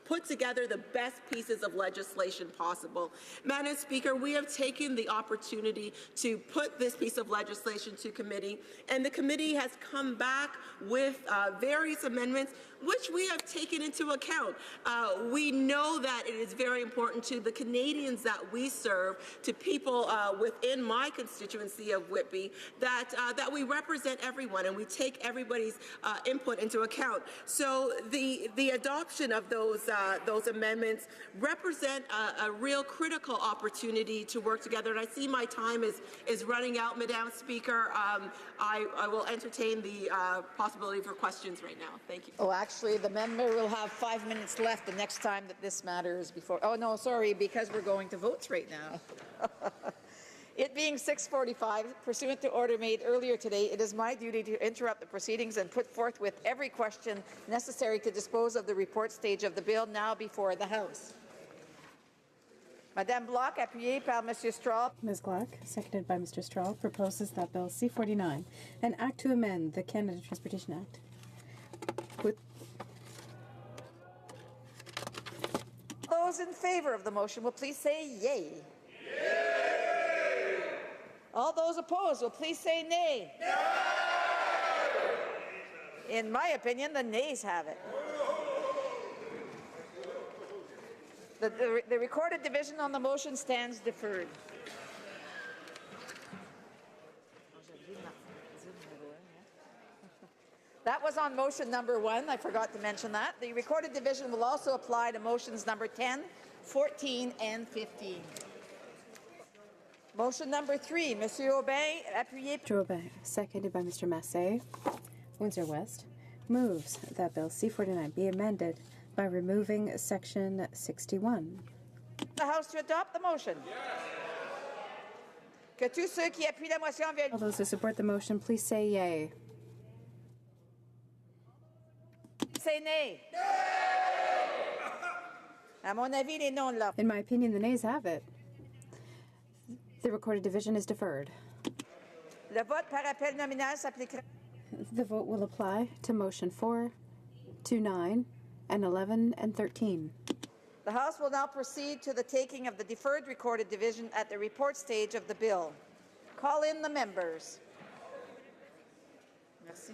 put together the best pieces of legislation possible. Madam Speaker, we have taken the opportunity to put this piece of legislation to committee, and the committee has come back with various amendments which we have taken into account. We know that it is very important to the Canadians that we serve, to people within my constituency of Whitby, that we represent everyone and we take everybody's input into account. So the adoption of those those amendments represent a real critical opportunity to work together. And I see my time is running out, Madam Speaker. I will entertain the possibility for questions right now. Thank you. Oh, actually, the member will have 5 minutes left the next time that this matter is before. Oh, no, sorry, because we're going to votes right now. It being 6:45, pursuant to order made earlier today, it is my duty to interrupt the proceedings and put forth with every question necessary to dispose of the report stage of the bill now before the House. Madame Bloch, appuyée par Monsieur Straub. Ms. Glock, seconded by Mr. Straub, proposes that Bill C-49, an act to amend the Canada Transportation Act, with Those in favor of the motion will please say yay. Yay! All those opposed will please say nay. Nay! In my opinion, the nays have it. The recorded division on the motion stands deferred. That was on motion number 1. I forgot to mention that. The recorded division will also apply to motions number 10, 14, and 15. Motion number 3, Monsieur Aubin, appuyé. Mr. Aubin, seconded by Mr. Massey, Windsor West, moves that Bill C-49 be amended by removing Section 61. The House to adopt the motion. Yes. Que tous ceux qui appuient la motion viennent. All those who support the motion, please say yay. Say nay. À mon avis, les noms là. In my opinion, the nays have it. The recorded division is deferred. Le vote par appel nominal s'appliquera. The vote will apply to motion 4, 2, 9, and 11 and 13. The House will now proceed to the taking of the deferred recorded division at the report stage of the bill. Call in the members. Merci.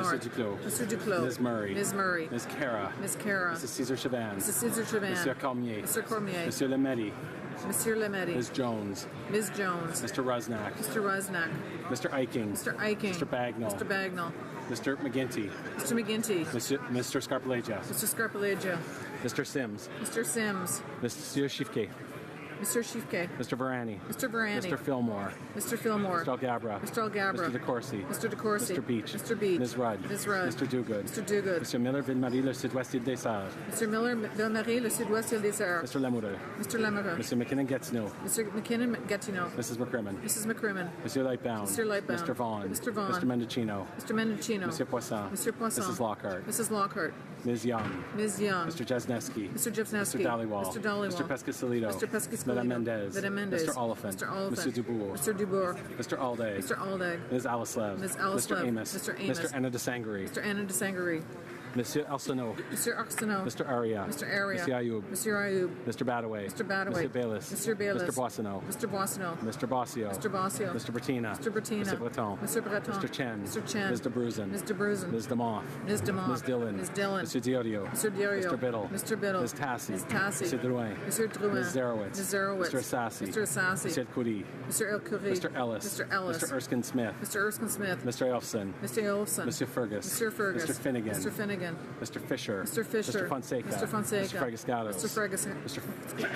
Honor. Mr. Duclos. Mr. Duclos. Ms. Murray. Ms. Murray. Ms. Cara. Ms. Cara. Mrs. Cesar Chavans. Mrs. Cesar Chavan. Monsieur Cormier. Mr. Cormier. Monsieur Lemaitre. Monsieur Lemetti. Ms. Jones. Ms. Jones. Mr. Rusnak. Mr. Rusnak. Mr. Eiking. Mr. Eiking. Mr. Bagnall. Mr. Bagnall. Mr. McGinty. Mr. McGinty. Mr. Scarpellegia. Mr. Scarpellegia. Mr. Sims. Mr. Sims. Monsieur Chiffke. Mr. Chiffke. Mr. Varani. Mr. Varani. Mr. Fillmore. Mr. Fillmore. Mr. Algabra. Mr. Algabra. Mr. DeCourcy. Mr. DeCourcy. Mr. Beach. Mr. Beach. Ms. Rudd. Ms. Rudd. Mr. Dogood. Mr. Dogood. Mr. Miller, Ville-Marie, le Sud-Ouest Île des Sœurs. Mr. Miller, Ville-Marie, le Sud-Ouest Île des Sœurs. Mr. Lamoureux. Mr. Lamoureux. Mr. McKinnon-Gatineau. Mr. McKinnon-Gatineau. Mrs. McCrimmon. Mrs. McCrimmon. Monsieur Lightbound. Mr. Lightbound. Mr. Vaughn. Mr. Vaughn. Mr. Mendocino. Mr. Mendocino. Monsieur Poisson. Mr. Poisson. Mrs. Lockhart. Mrs. Lockhart. Ms. Young. Ms. Young. Mr. Jesneski. Mr. Jesneski. Mr. Dhaliwal. Mr. Dhaliwal. Mr. Pescasolido. Mr. Pescasolido. Madame Mendez. Madame Mendez. Mr. Oliphant. Mr. Oliphant. Monsieur Dubourg. Mr. Dubourg. Mr. Alday. Mr. Alday. Ms. Alislev. Ms. Alislev. Mr. Amos. Mr. Amos. Mr. Anna de Sangari. Mr. Anna de Sangari. Monsieur Arsenault. Mr. Arsenault. Mr. Aria. Mr. Aria. Monsieur Ayoub. Mr. Ayoub. Mr. Badaway. Mr. Badaway. Monsieur Bayless. Mr. Bayless. Mr. Boissonneau. Mr. Boissonneau. Mr. Bossio. Mr. Bossio. Mr. Bertina. Mr. Bertina. Mr. Breton. Mr. Breton. Mr. Chen. Mr. Chen. Ms. DeBruzen. Ms. DeBruzen. Ms. DeMoff. Ms. DeMoff. Ms. Dillon. Ms. Dillon. Mr. Diodio. Mr. Diodio. Mr. Biddle. Mr. Biddle. Ms. Tassi. Ms. Tassi. Mr. Drouin. Mr. Drouin. Ms. Zarowitz. Ms. Zarowitz. Mr. Assassi. Mr. Assassi. Mr. El Khoury. Mr. El Khoury. Mr. Ellis. Mr. Ellis. Mr. Erskine Smith. Mr. Erskine Smith. Mr. Elfson. Mr. Elfson. Mr. Fergus. Mr. Fergus. Mr. Finnegan. Mr. Finnegan. Mr. Fisher. Mr. Fisher. Mr. Fonseca. Mr. Fonseca. Mr. Fregascatos. Mr.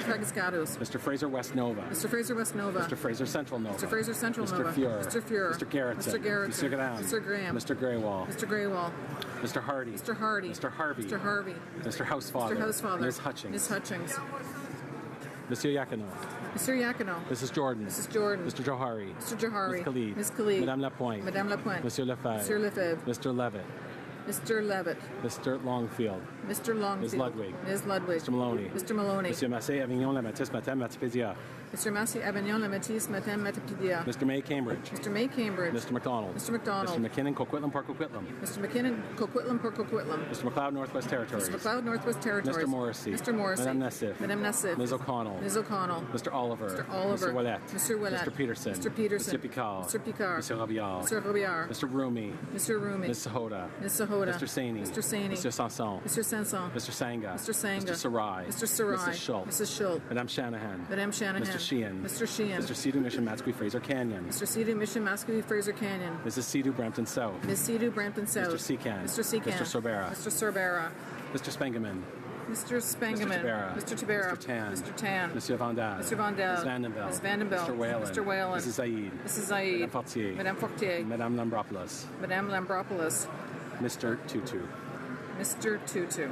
Fregascatos. Mr. Fraser West Nova. Mr. Fraser West Nova. Mr. Fraser Central Nova. Mr. Fraser Central Mr. Nova. Fuhrer. Mr. Fuhrer. Mr. Garrettson. Mr. Garrettson. Mr. Graham. Mr. Graham. Mr. Greywall. Mr. Greywall. Mr. Hardy. Mr. Hardy. Mr. Harvey. Mr. Harvey. Mr. Housefather. Mr. Housefather. Ms. Hutchings. Ms. Hutchings. Monsieur Yakino. Mr. Yakino. Mrs. Jordan. Mrs. Jordan. Mr. Johari. Mr. Johari. Ms. Khalid. Ms. Khalid. Madame Lapointe. Madame Lapointe. Monsieur Lefebvre. Monsieur Lefebvre. Mr. Levitt. Mr. Levitt. Mr. Longfield. Mr. Longfield. Ms. Ludwig. Ms. Ludwig. Mr. Maloney. Mr. Maloney. Monsieur Massé, Avignon, La Matisse, Matin, Matipédia. Mr. Massey, Avignon, La Matisse, Matin, Matapedia. Mr. May, Cambridge. Mr. May, Cambridge. Mr. McDonald. Mr. McDonald. Mr. McKinnon, Coquitlam, Park Coquitlam. Mr. McKinnon, Coquitlam, Port Coquitlam. Mr. McLeod, Northwest Territories. Mr. McLeod, Northwest Territories. Mr. Morrissey. Mr. Morrissey. Madame Nassif. Madame Nassif. Ms. O'Connell. Ms. O'Connell. Mr. Oliver. Mr. Oliver. Mr. Ouellette. Mr. Ouellette. Mr. Peterson. Mr. Peterson. Mr. Picard. Mr. Picard. Mr. Robillard. Mr. Robillard. Mr. Rumi. Mr. Rumi. Ms. Sahota. Ms. Sahota. Mr. Saini. Mr. Saini. Mr. Sanson. Mr. Sanson. Mr. Sanga. Mr. Sanga. Mr. Sarai. Mr. Sarai. Mrs. Schultz. Mrs. Schultz. Madame Shanahan. Madame Shanahan. Mr. Sheehan. Mr. Sheehan. Mr. Sidhu Mission Matsqui Fraser Canyon. Mr. Sidhu Mission Mascouy Fraser Canyon. Mrs. Sidhu Brampton South. Ms. Sidhu Brampton South. Mr. Secan. Mr. Secan. Mr. Sorbera. Mr. Sorbera. Mr. Spangaman. Mr. Spangaman. Mr. Tabera. Mr. Tabera. Mr. Tan. Mr. Tan. Monsieur Vandal. Mr. Vandal. Ms. Vandenbell. Ms. Vandenbell. Mr. Whalen. Mr. Whalen. Mrs. Zaid. Mrs. Zaid. Madame Fortier. Madame Fortier. Madame Lambropoulos. Madame Lambropoulos. Mr. Tutu. Mr. Tutu.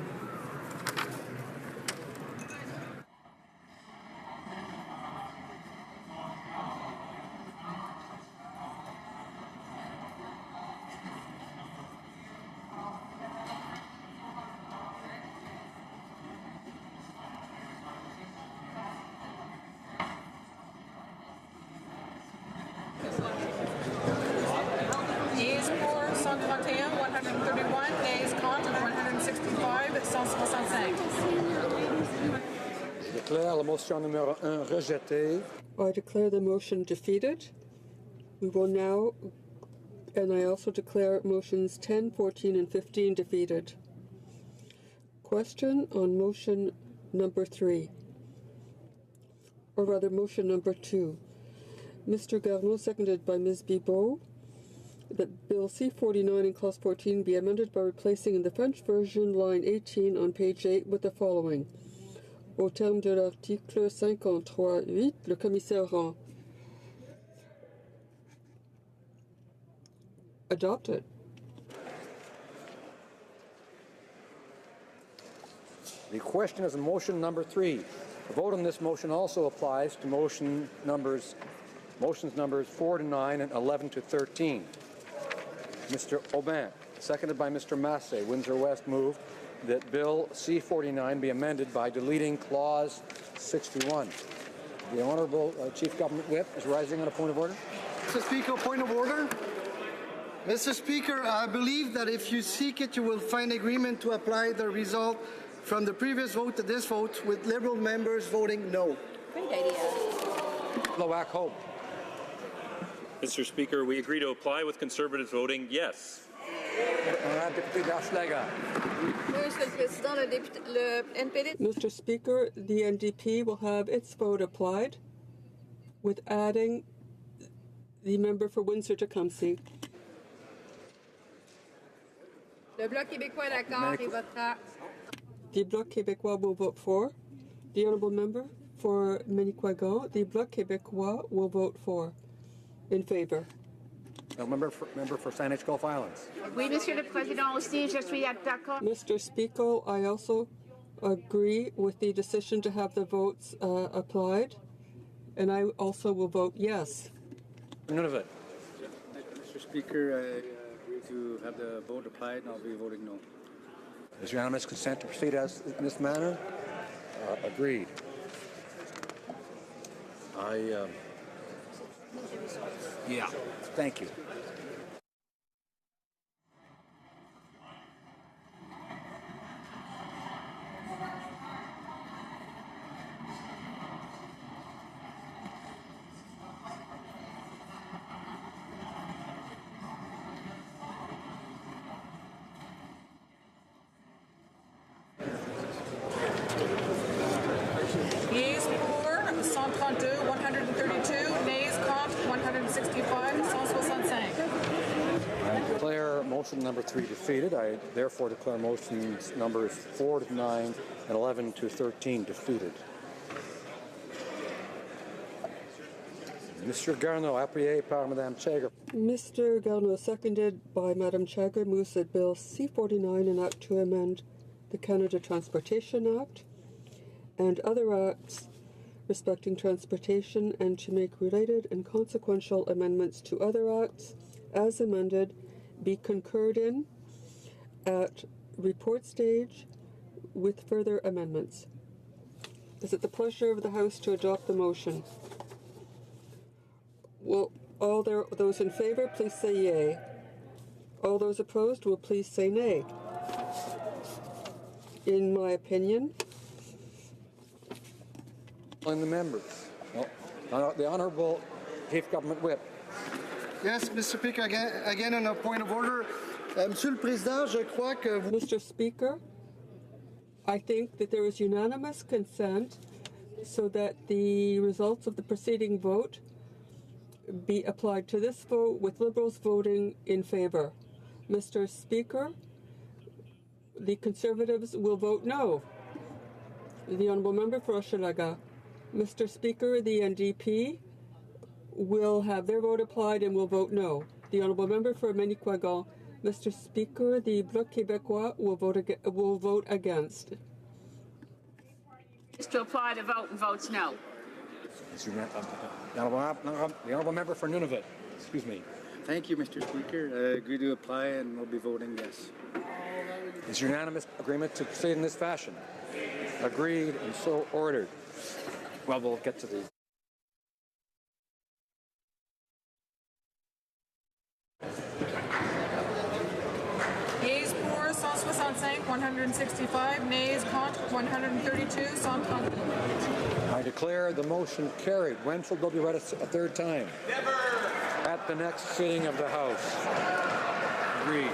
Yeas pour 131, 131. Nays contre 165, 165. Je déclare la motion numéro 1 rejetée. I declare the motion defeated. We will now, and I also declare motions 10, 14, and 15 defeated. Question on motion number 3, or rather motion number 2. Mr. Garneau, seconded by Ms. Bibeau, that Bill C-49 in Clause 14 be amended by replacing in the French version line 18 on page 8 with the following. Au terme de l'article 53.8, le commissaire rend. Adopted. The question is on motion number 3. The vote on this motion also applies to motions numbers 4 to 9 and 11 to 13. Mr. Aubin, seconded by Mr. Massé, Windsor West, moved that Bill C-49 be amended by deleting Clause 61. The Honourable Chief Government Whip is rising on a point of order. Mr. Speaker, point of order. Mr. Speaker, I believe that if you seek it, you will find agreement to apply the result from the previous vote to this vote, with Liberal members voting no. Great idea. Loac Hope. Mr. Speaker, we agree to apply with Conservatives voting yes. Honorable député d'Hochelaga. Monsieur le Président, le NPD. Mr. Speaker, the NDP will have its vote applied with adding the member for Windsor-Tecumseh. Le Bloc québécois est d'accord et votera. The Bloc québécois will vote for. The honourable member for Manicouagan, the Bloc québécois will vote for. In favour. Member for Saanich Gulf Islands. Oui, Monsieur le Président, aussi, je suis d'accord. Mr. Speaker, I also agree with the decision to have the votes applied, and I also will vote yes. None of it. Mr. Speaker, I agree to have the vote applied, and I'll be voting no. Is unanimous consent to proceed as in this manner? Agreed. Yeah. Thank you. Yeas pour 132, 132. Nays contre 165, 165. I declare motion number 3 defeated. I therefore declare motions numbers 4 to 9 and 11 to 13 defeated. Monsieur Garneau, appuyé par Madame Chager. Mr. Garneau, seconded by Madam Chager, moves that Bill C-49, an act to amend the Canada Transportation Act and other acts respecting transportation and to make related and consequential amendments to other acts as amended be concurred in at report stage with further amendments. Is it the pleasure of the House to adopt the motion? Will those in favour please say yea. All those opposed will please say nay. In my opinion, And the members. The Honourable Chief Government Whip. Yes, Mr. Speaker, again on a point of order. Monsieur le Président, je crois que vous... Mr. Speaker, I think that there is unanimous consent so that the results of the preceding vote be applied to this vote with Liberals voting in favour. Mr. Speaker, the Conservatives will vote no. The Honourable Member for Hochelaga. Mr. Speaker, the NDP will have their vote applied and will vote no. The Honourable Member for Manicouagan. Mr. Speaker, the Bloc québécois will vote against. Is to apply the vote and votes no. The Honourable Member for Nunavut. Excuse me. Thank you, Mr. Speaker. I agree to apply, and we'll be voting yes. Is unanimous agreement to proceed in this fashion? Agreed and so ordered. Well, we'll get to the... Yeas pour 165, 165. Nays contre 132, 132. I declare the motion carried. When shall bill be read a third time? Never! At the next sitting of the House. Agreed.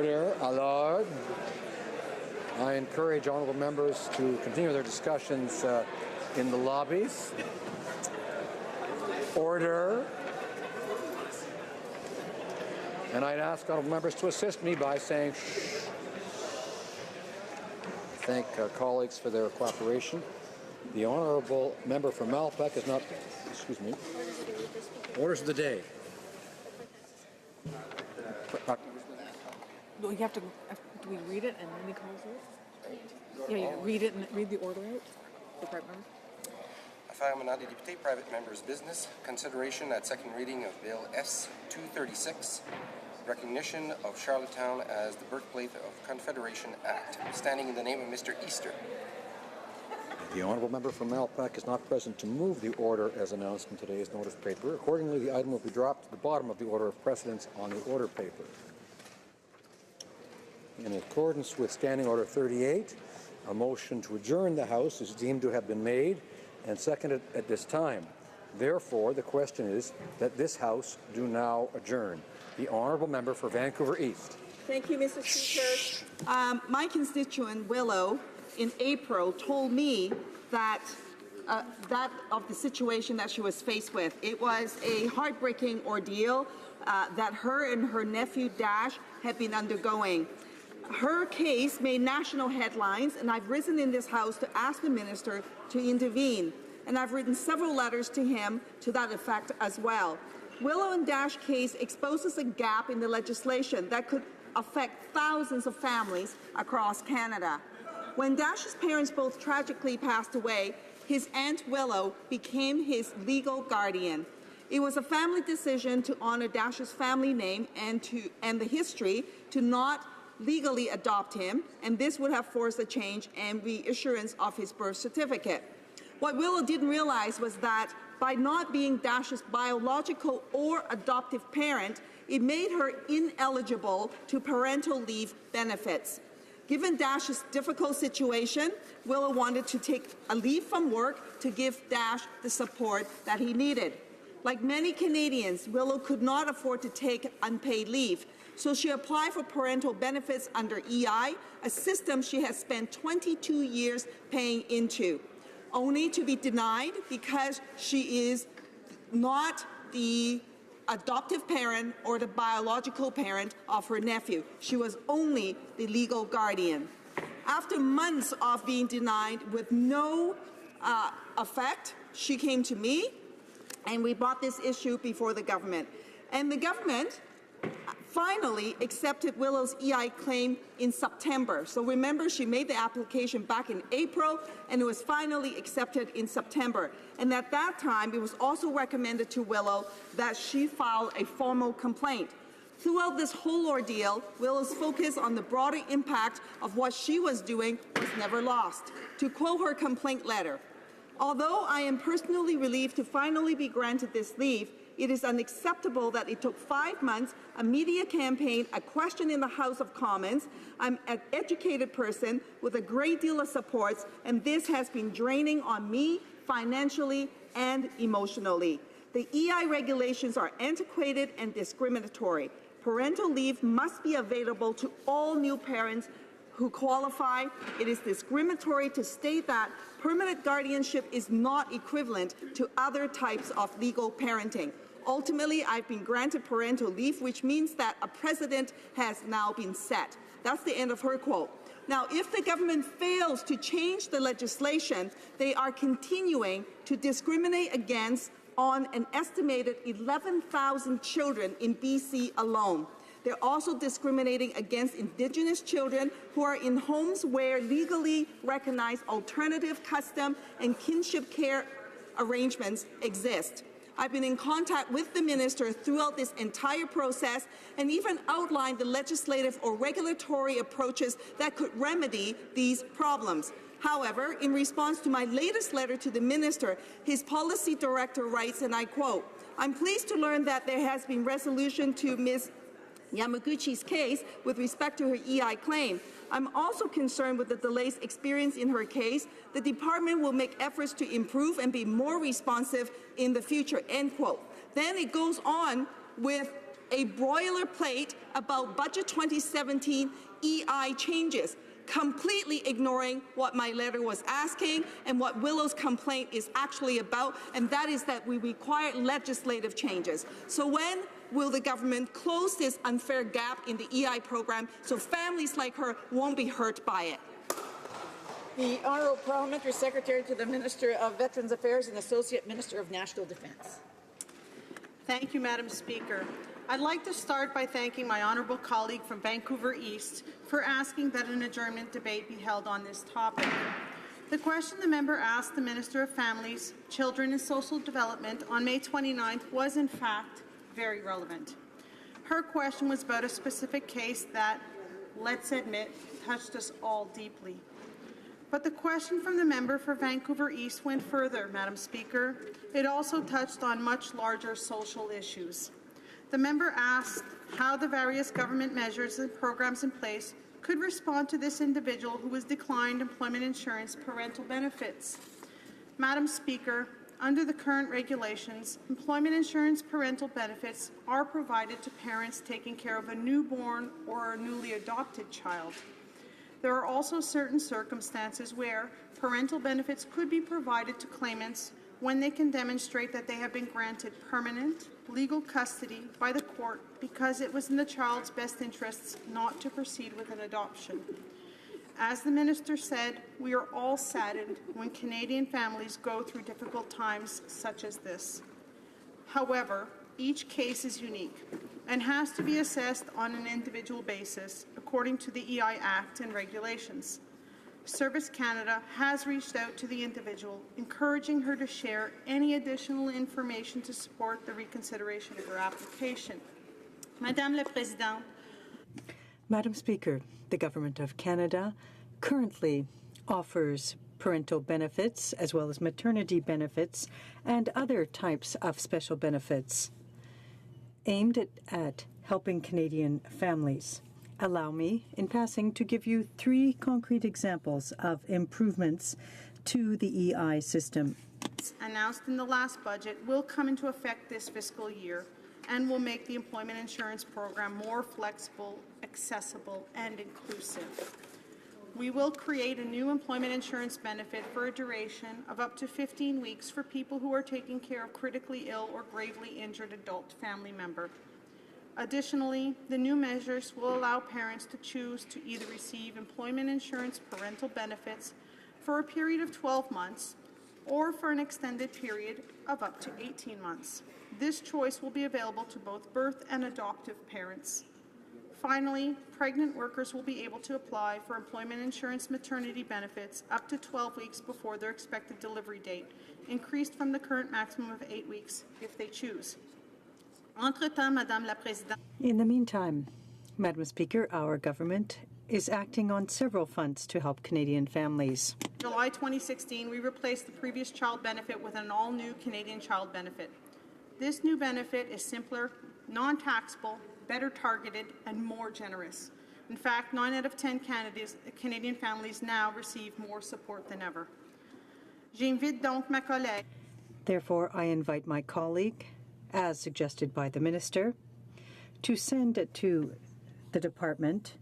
Order. Alors, I encourage honourable members to continue their discussions in the lobbies. Order. And I'd ask honourable members to assist me by saying shh. Thank colleagues for their cooperation. The honourable member from Malpeque is not, excuse me, orders of the day. No, you have to, do we read it and then we close it? Yeah, you read it and read the order out, the private member. Affaires des députés, private members' business, consideration at second reading of Bill S-236, recognition of Charlottetown as the birthplace of Confederation Act, standing in the name of Mr. Easter. The honourable member from Malpeque is not present to move the order as announced in today's notice paper. Accordingly, the item will be dropped to the bottom of the order of precedence on the order paper. In accordance with Standing Order 38, a motion to adjourn the House is deemed to have been made and seconded at this time. Therefore, the question is that this House do now adjourn. The honourable member for Vancouver East. Thank you, Mr. Speaker. My constituent, Willow, in April told me that of the situation that she was faced with. It was a heartbreaking ordeal that her and her nephew Dash had been undergoing. Her case made national headlines, and I've risen in this House to ask the minister to intervene. And I've written several letters to him to that effect as well. Willow and Dash case exposes a gap in the legislation that could affect thousands of families across Canada. When Dash's parents both tragically passed away, his Aunt Willow became his legal guardian. It was a family decision to honor Dash's family name and the history to not legally adopt him, and this would have forced a change and reissuance of his birth certificate. What Willow didn't realize was that by not being Dash's biological or adoptive parent, it made her ineligible to parental leave benefits. Given Dash's difficult situation, Willow wanted to take a leave from work to give Dash the support that he needed. Like many Canadians, Willow could not afford to take unpaid leave, so she applied for parental benefits under EI, a system she has spent 22 years paying into, only to be denied because she is not the adoptive parent or the biological parent of her nephew. She was only the legal guardian. After months of being denied with no effect, she came to me and we brought this issue before the government. And the government finally accepted Willow's EI claim in September. So remember, she made the application back in April, and it was finally accepted in September. And at that time, it was also recommended to Willow that she file a formal complaint. Throughout this whole ordeal, Willow's focus on the broader impact of what she was doing was never lost. To quote her complaint letter, "Although I am personally relieved to finally be granted this leave, it is unacceptable that it took 5 months, a media campaign, a question in the House of Commons. I'm an educated person with a great deal of supports, and this has been draining on me financially and emotionally. The EI regulations are antiquated and discriminatory. Parental leave must be available to all new parents who qualify. It is discriminatory to state that permanent guardianship is not equivalent to other types of legal parenting. Ultimately, I've been granted parental leave, which means that a precedent has now been set." That's the end of her quote. Now, if the government fails to change the legislation, they are continuing to discriminate against on an estimated 11,000 children in BC alone. They're also discriminating against Indigenous children who are in homes where legally recognized alternative custom and kinship care arrangements exist. I've been in contact with the minister throughout this entire process and even outlined the legislative or regulatory approaches that could remedy these problems. However, in response to my latest letter to the minister, his policy director writes, and I quote, "I'm pleased to learn that there has been resolution to Ms. Yamaguchi's case with respect to her EI claim. I'm also concerned with the delays experienced in her case. The department will make efforts to improve and be more responsive in the future," end quote. Then it goes on with a boilerplate about Budget 2017 EI changes, completely ignoring what my letter was asking and what Willow's complaint is actually about, and that is that we require legislative changes. So when will the government close this unfair gap in the EI program so families like her won't be hurt by it? The Honourable Parliamentary Secretary to the Minister of Veterans Affairs and Associate Minister of National Defence. Thank you, Madam Speaker. I'd like to start by thanking my honourable colleague from Vancouver East for asking that an adjournment debate be held on this topic. The question the member asked the Minister of Families, Children and Social Development on May 29th was, in fact, very relevant. Her question was about a specific case that, let's admit, touched us all deeply. But the question from the member for Vancouver East went further, Madam Speaker. It also touched on much larger social issues. The member asked how the various government measures and programs in place could respond to this individual who was declined employment insurance parental benefits. Madam Speaker, under the current regulations, employment insurance parental benefits are provided to parents taking care of a newborn or a newly adopted child. There are also certain circumstances where parental benefits could be provided to claimants when they can demonstrate that they have been granted permanent legal custody by the court because it was in the child's best interests not to proceed with an adoption. As the Minister said, we are all saddened when Canadian families go through difficult times such as this. However, each case is unique and has to be assessed on an individual basis according to the EI Act and regulations. Service Canada has reached out to the individual, encouraging her to share any additional information to support the reconsideration of her application. Madame la Présidente. Madam Speaker, the Government of Canada currently offers parental benefits as well as maternity benefits and other types of special benefits aimed at helping Canadian families. Allow me, in passing, to give you 3 concrete examples of improvements to the EI system. Announced in the last budget will come into effect this fiscal year and will make the employment insurance program more flexible, accessible, and inclusive. We will create a new employment insurance benefit for a duration of up to 15 weeks for people who are taking care of critically ill or gravely injured adult family member. Additionally, the new measures will allow parents to choose to either receive employment insurance parental benefits for a period of 12 months or for an extended period of up to 18 months. This choice will be available to both birth and adoptive parents. Finally, pregnant workers will be able to apply for employment insurance maternity benefits up to 12 weeks before their expected delivery date, increased from the current maximum of 8 weeks if they choose. Entre-temps, Madame la Présidente. In the meantime, Madam Speaker, our government is acting on several fronts to help Canadian families. July 2016, we replaced the previous child benefit with an all-new Canadian child benefit. This new benefit is simpler, non-taxable, better targeted, and more generous. In fact, 9 out of 10 Canadian families now receive more support than ever. J'invite donc ma collègue. Therefore, I invite my colleague, as suggested by the Minister, to send it to the Department,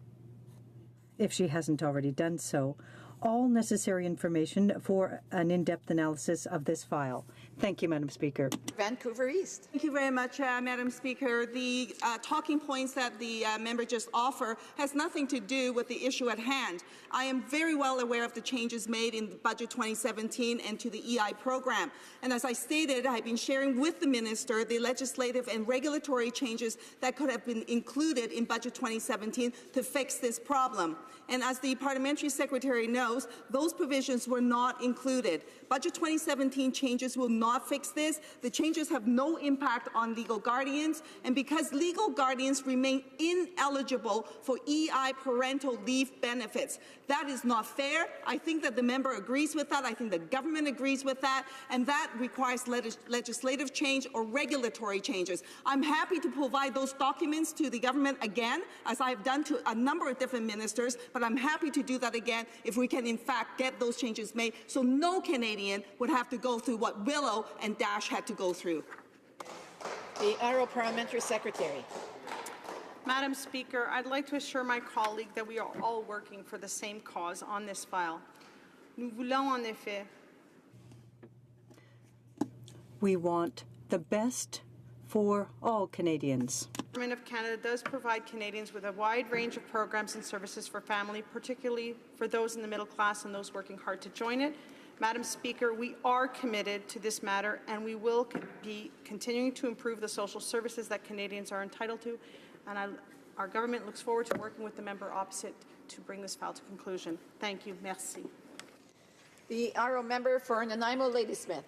if she hasn't already done so, all necessary information for an in-depth analysis of this file. Thank you, Madam Speaker. Vancouver East. Thank you very much, Madam Speaker. The talking points that the member just offered has nothing to do with the issue at hand. I am very well aware of the changes made in Budget 2017 and to the EI program. And as I stated, I've been sharing with the Minister the legislative and regulatory changes that could have been included in Budget 2017 to fix this problem. And as the Parliamentary Secretary knows, those provisions were not included. Budget 2017 changes will not fix this. The changes have no impact on legal guardians, and because legal guardians remain ineligible for EI parental leave benefits. That is not fair. I think that the member agrees with that. I think the government agrees with that, and that requires legislative change or regulatory changes. I'm happy to provide those documents to the government again, as I've done to a number of different ministers, but I'm happy to do that again if we can in fact get those changes made so no Canadian would have to go through what Willow and Dash had to go through. The Honourable Parliamentary Secretary. Madam Speaker, I'd like to assure my colleague that we are all working for the same cause on this file. Nous voulons en effet. We want the best for all Canadians. The Government of Canada does provide Canadians with a wide range of programs and services for family, particularly for those in the middle class and those working hard to join it. Madam Speaker, we are committed to this matter, and we will be continuing to improve the social services that Canadians are entitled to, and our government looks forward to working with the member opposite to bring this file to conclusion. Thank you. Merci. The honourable member for Nanaimo Ladysmith.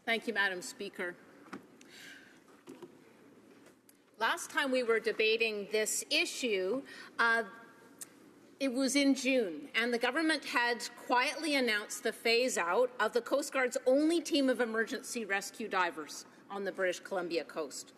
Thank you, Madam Speaker. Last time we were debating this issue, it was in June, and the government had quietly announced the phase-out of the Coast Guard's only team of emergency rescue divers on the British Columbia coast.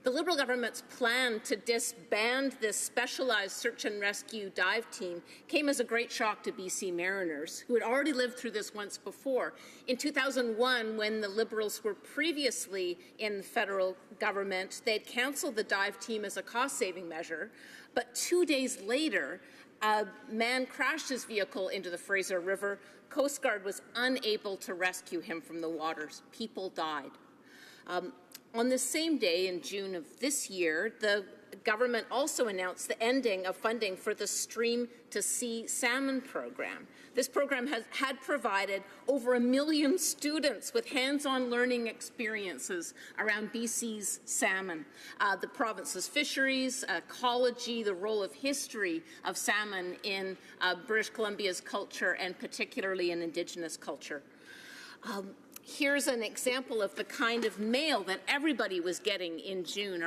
The Liberal government's plan to disband this specialized search and rescue dive team came as a great shock to BC mariners, who had already lived through this once before. In 2001, when the Liberals were previously in the federal government, they had cancelled the dive team as a cost-saving measure, but 2 days later, a man crashed his vehicle into the Fraser River. Coast Guard was unable to rescue him from the waters. People died. On the same day, in June of this year, the government also announced the ending of funding for the Stream to Sea salmon program. This program had provided over 1 million students with hands-on learning experiences around BC's salmon, the province's fisheries, ecology, the role of history of salmon in British Columbia's culture, and particularly in Indigenous culture. Here's an example of the kind of mail that everybody was getting in June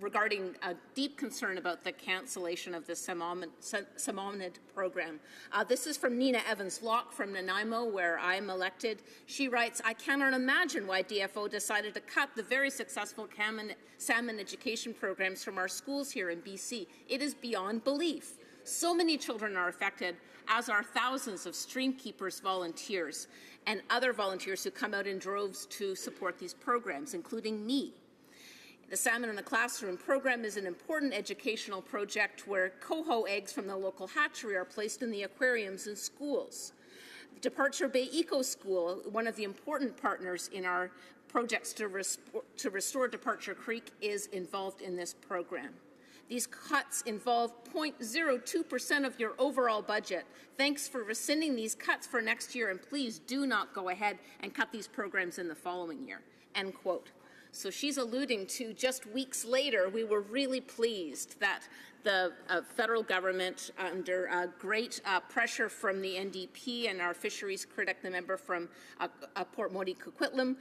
regarding a deep concern about the cancellation of the salmonid program. This is from Nina Evans-Locke from Nanaimo, where I'm elected. She writes, "I cannot imagine why DFO decided to cut the very successful salmon education programs from our schools here in BC. It is beyond belief. So many children are affected, as are thousands of streamkeepers volunteers and other volunteers who come out in droves to support these programs, including me. The Salmon in the Classroom program is an important educational project where coho eggs from the local hatchery are placed in the aquariums in schools. Departure Bay Eco School, one of the important partners in our projects to restore Departure Creek, is involved in this program. These cuts involve 0.02% of your overall budget. Thanks for rescinding these cuts for next year, and please do not go ahead and cut these programs in the following year." End quote. So she's alluding to just weeks later, we were really pleased that the federal government, under great pressure from the NDP and our fisheries critic, the member from Port Moody Coquitlam,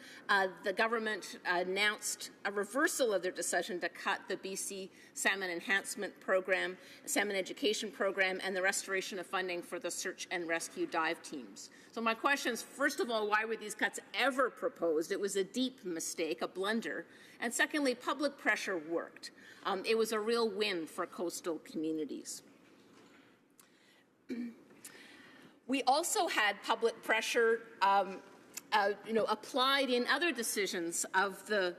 the government announced a reversal of their decision to cut the BC Salmon Enhancement Program, Salmon Education Program, and the restoration of funding for the search and rescue dive teams. So my question is, first of all, why were these cuts ever proposed? It was a deep mistake, a blunder. And secondly, public pressure worked. It was a real win for coastal communities. We also had public pressure applied in other decisions of the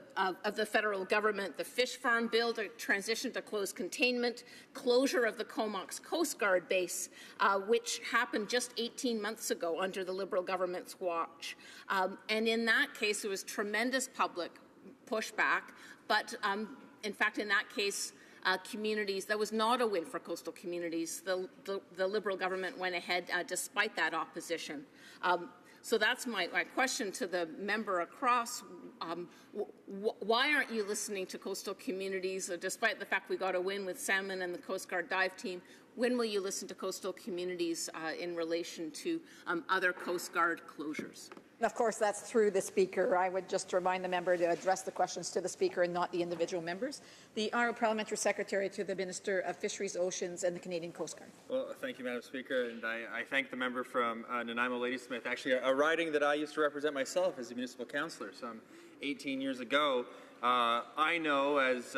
federal government: the fish farm bill, the transition to closed containment, closure of the Comox Coast Guard base, which happened just 18 months ago under the Liberal government's watch. And in that case, there was tremendous public pushback, but in fact, in that case, communities, that was not a win for coastal communities. The Liberal government went ahead despite that opposition. So that's my question to the member across. Why aren't you listening to coastal communities, despite the fact we got a win with salmon and the Coast Guard dive team? When will you listen to coastal communities in relation to other Coast Guard closures? And of course, that's through the Speaker. I would just remind the member to address the questions to the Speaker and not the individual members. The Honourable Parliamentary Secretary to the Minister of Fisheries, Oceans and the Canadian Coast Guard. Well, thank you, Madam Speaker, and I thank the member from Nanaimo Ladysmith, actually a riding that I used to represent myself as a municipal councillor some 18 years ago. I know, as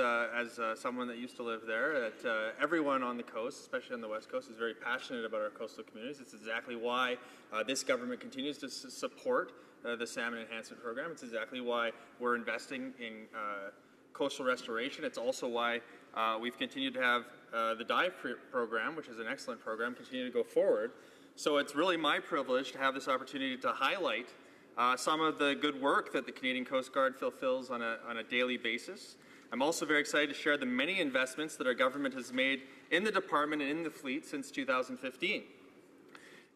someone that used to live there, that everyone on the coast, especially on the West Coast, is very passionate about our coastal communities. It's exactly why this government continues to support the Salmon Enhancement Program. It's exactly why we're investing in coastal restoration. It's also why we've continued to have the dive program, which is an excellent program, continue to go forward. So it's really my privilege to have this opportunity to highlight some of the good work that the Canadian Coast Guard fulfills on a daily basis. I'm also very excited to share the many investments that our government has made in the department and in the fleet since 2015.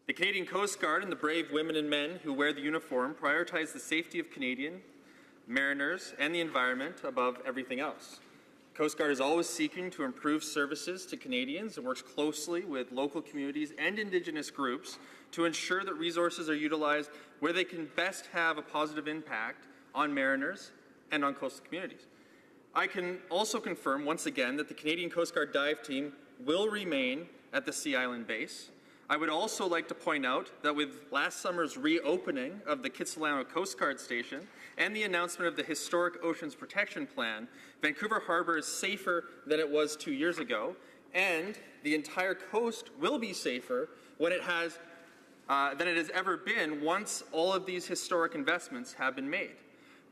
The Canadian Coast Guard and the brave women and men who wear the uniform prioritize the safety of Canadian mariners and the environment above everything else. Coast Guard is always seeking to improve services to Canadians and works closely with local communities and Indigenous groups to ensure that resources are utilized where they can best have a positive impact on mariners and on coastal communities. I can also confirm once again that the Canadian Coast Guard dive team will remain at the Sea Island base. I would also like to point out that with last summer's reopening of the Kitsilano Coast Guard Station and the announcement of the historic Oceans Protection Plan, Vancouver Harbour is safer than it was 2 years ago, and the entire coast will be safer when it has, than it has ever been once all of these historic investments have been made.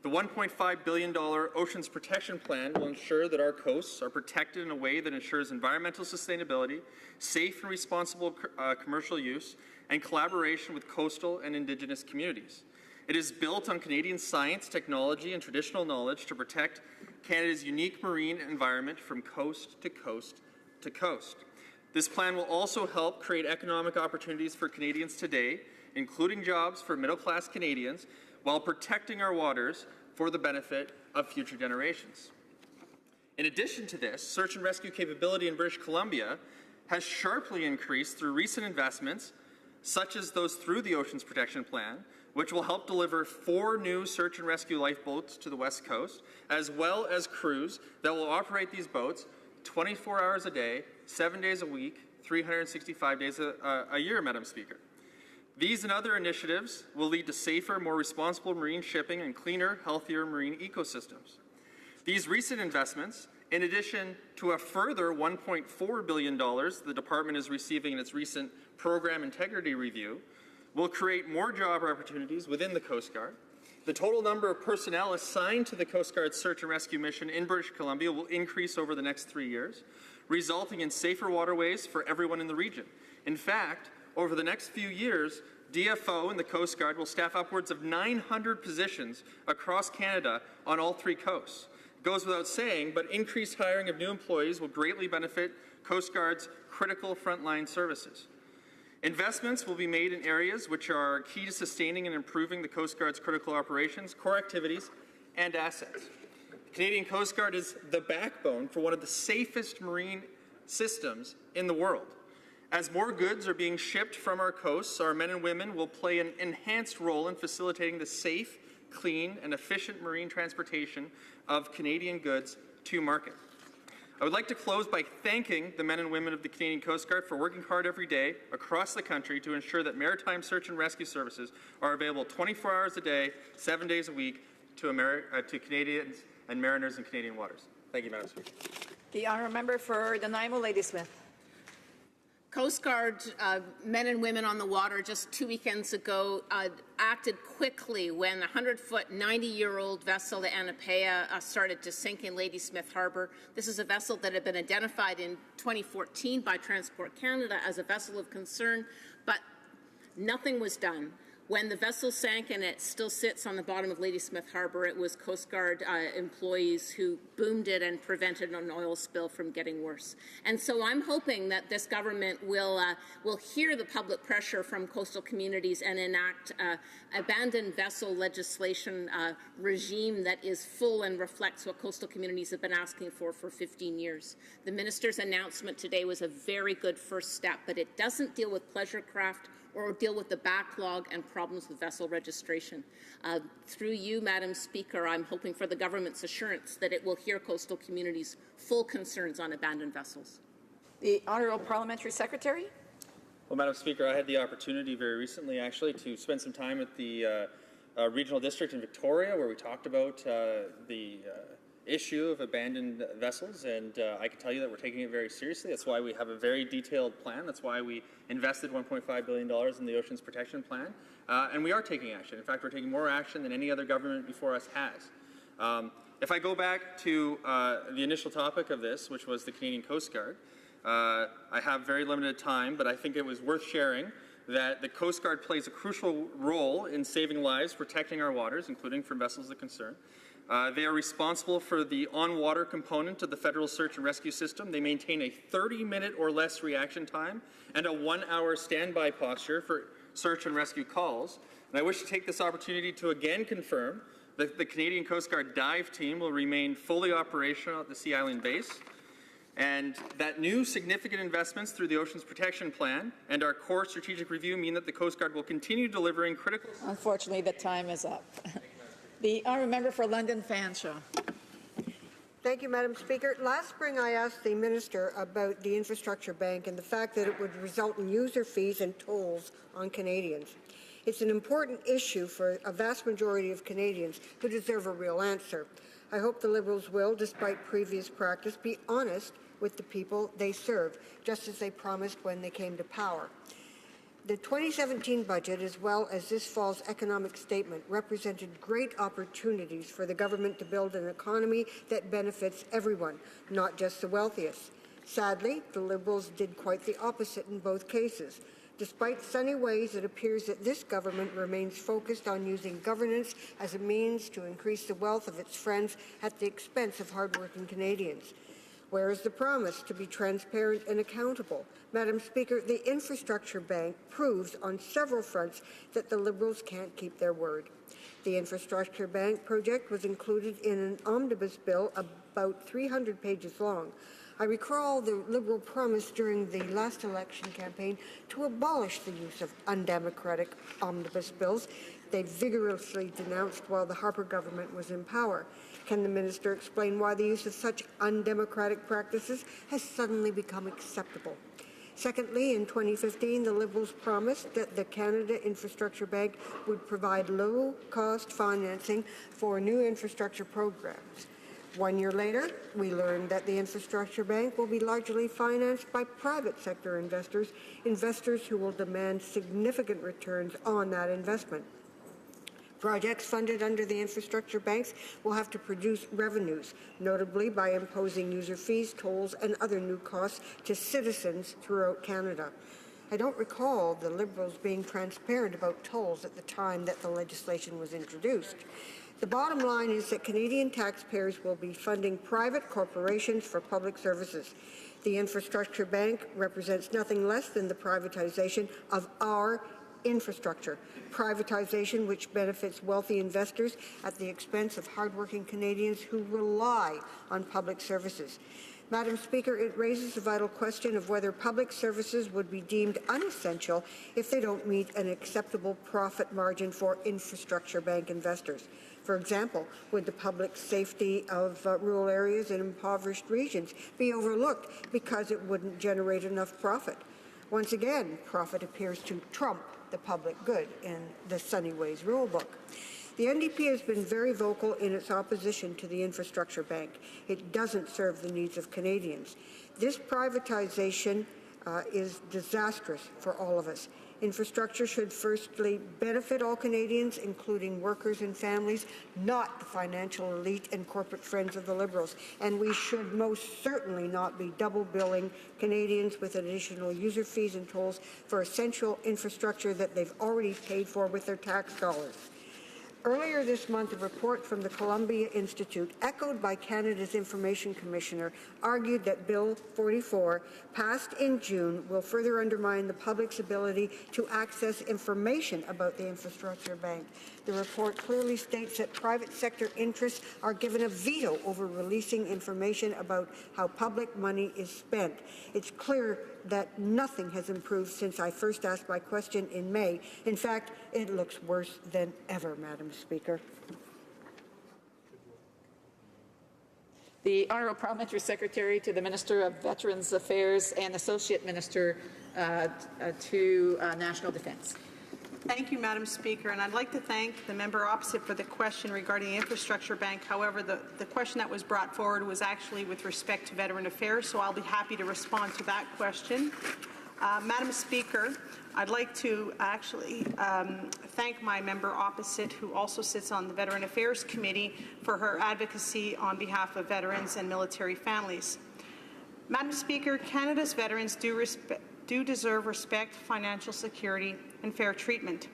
The $1.5 billion Oceans Protection Plan will ensure that our coasts are protected in a way that ensures environmental sustainability, safe and responsible commercial use, and collaboration with coastal and Indigenous communities. It is built on Canadian science, technology, and traditional knowledge to protect Canada's unique marine environment from coast to coast to coast. This plan will also help create economic opportunities for Canadians today, including jobs for middle-class Canadians, while protecting our waters for the benefit of future generations. In addition to this, search and rescue capability in British Columbia has sharply increased through recent investments, such as those through the Oceans Protection Plan, which will help deliver 4 new search and rescue lifeboats to the West Coast, as well as crews that will operate these boats 24 hours a day, 7 days a week, 365 days a year, Madam Speaker. These and other initiatives will lead to safer, more responsible marine shipping and cleaner, healthier marine ecosystems. These recent investments, in addition to a further $1.4 billion the Department is receiving in its recent program integrity review, will create more job opportunities within the Coast Guard. The total number of personnel assigned to the Coast Guard Search and Rescue Mission in British Columbia will increase over the next 3 years, resulting in safer waterways for everyone in the region. In fact, over the next few years, DFO and the Coast Guard will staff upwards of 900 positions across Canada on all 3 coasts. It goes without saying, but increased hiring of new employees will greatly benefit Coast Guard's critical frontline services. Investments will be made in areas which are key to sustaining and improving the Coast Guard's critical operations, core activities, and assets. The Canadian Coast Guard is the backbone for one of the safest marine systems in the world. As more goods are being shipped from our coasts, our men and women will play an enhanced role in facilitating the safe, clean, and efficient marine transportation of Canadian goods to market. I would like to close by thanking the men and women of the Canadian Coast Guard for working hard every day across the country to ensure that maritime search and rescue services are available 24 hours a day, 7 days a week to Canadians and mariners in Canadian waters. Thank you, Madam Speaker. The honourable member for Nanaimo, Ladysmith. Coast Guard men and women on the water just 2 weekends ago acted quickly when a 100-foot, 90-year-old vessel, the Anapea, started to sink in Ladysmith Harbour. This is a vessel that had been identified in 2014 by Transport Canada as a vessel of concern, but nothing was done. When the vessel sank, and it still sits on the bottom of Ladysmith Harbour, it was Coast Guard employees who boomed it and prevented an oil spill from getting worse. And so I'm hoping that this government will hear the public pressure from coastal communities and enact abandoned vessel legislation regime that is full and reflects what coastal communities have been asking for 15 years. The minister's announcement today was a very good first step, but it doesn't deal with pleasure craft or deal with the backlog and problems with vessel registration. Through you, Madam Speaker, I'm hoping for the government's assurance that it will hear coastal communities' full concerns on abandoned vessels. The Honourable Parliamentary Secretary. Well, Madam Speaker, I had the opportunity very recently, actually, to spend some time at the regional district in Victoria, where we talked about the issue of abandoned vessels, and I can tell you that we're taking it very seriously. That's why we have a very detailed plan. That's why we invested $1.5 billion in the Oceans Protection Plan, and we are taking action. In fact, we're taking more action than any other government before us has. If I go back to the initial topic of this, which was the Canadian Coast Guard, I have very limited time, but I think it was worth sharing that the Coast Guard plays a crucial role in saving lives, protecting our waters, including from vessels of concern. They are responsible for the on-water component of the federal search and rescue system. They maintain a 30-minute or less reaction time and a 1-hour standby posture for search and rescue calls. And I wish to take this opportunity to again confirm that the Canadian Coast Guard dive team will remain fully operational at the Sea Island base, and that new significant investments through the Oceans Protection Plan and our core strategic review mean that the Coast Guard will continue delivering critical... Unfortunately, the time is up. The honourable member for London Fanshawe. Thank you, Madam Speaker. Last spring, I asked the Minister about the Infrastructure Bank and the fact that it would result in user fees and tolls on Canadians. It's an important issue for a vast majority of Canadians who deserve a real answer. I hope the Liberals will, despite previous practice, be honest with the people they serve, just as they promised when they came to power. The 2017 budget, as well as this fall's economic statement, represented great opportunities for the government to build an economy that benefits everyone, not just the wealthiest. Sadly, the Liberals did quite the opposite in both cases. Despite sunny ways, it appears that this government remains focused on using governance as a means to increase the wealth of its friends at the expense of hardworking Canadians. Where is the promise to be transparent and accountable? Madam Speaker, the Infrastructure Bank proves on several fronts that the Liberals can't keep their word. The Infrastructure Bank project was included in an omnibus bill about 300 pages long. I recall the Liberal promise during the last election campaign to abolish the use of undemocratic omnibus bills they vigorously denounced while the Harper government was in power. Can the minister explain why the use of such undemocratic practices has suddenly become acceptable? Secondly, in 2015, the Liberals promised that the Canada Infrastructure Bank would provide low-cost financing for new infrastructure programs. 1 year later, we learned that the Infrastructure Bank will be largely financed by private sector investors, investors who will demand significant returns on that investment. Projects funded under the infrastructure banks will have to produce revenues, notably by imposing user fees, tolls, and other new costs to citizens throughout Canada. I don't recall the Liberals being transparent about tolls at the time that the legislation was introduced. The bottom line is that Canadian taxpayers will be funding private corporations for public services. The Infrastructure Bank represents nothing less than the privatization of our infrastructure, privatization which benefits wealthy investors at the expense of hardworking Canadians who rely on public services. Madam Speaker, it raises the vital question of whether public services would be deemed unessential if they don't meet an acceptable profit margin for Infrastructure Bank investors. For example, would the public safety of rural areas and impoverished regions be overlooked because it wouldn't generate enough profit? Once again, profit appears to trump the public good in the Sunny Ways rulebook. The NDP has been very vocal in its opposition to the Infrastructure Bank. It doesn't serve the needs of Canadians. This privatization is disastrous for all of us. Infrastructure should firstly benefit all Canadians, including workers and families, not the financial elite and corporate friends of the Liberals. And we should most certainly not be double billing Canadians with additional user fees and tolls for essential infrastructure that they've already paid for with their tax dollars. Earlier this month, a report from the Columbia Institute, echoed by Canada's Information Commissioner, argued that Bill 44, passed in June, will further undermine the public's ability to access information about the Infrastructure Bank. The report clearly states that private sector interests are given a veto over releasing information about how public money is spent. It's clear that nothing has improved since I first asked my question in May. In fact, it looks worse than ever, Madam Speaker. The Honourable Parliamentary Secretary to the Minister of Veterans Affairs and Associate Minister to National Defence. Thank you, Madam Speaker, and I'd like to thank the member opposite for the question regarding the Infrastructure Bank. However, the question that was brought forward was actually with respect to veteran affairs, so I'll be happy to respond to that question. Madam Speaker, I'd like to actually thank my member opposite, who also sits on the Veteran Affairs Committee, for her advocacy on behalf of veterans and military families. Madam Speaker, Canada's veterans do deserve respect, financial security, and fair treatment.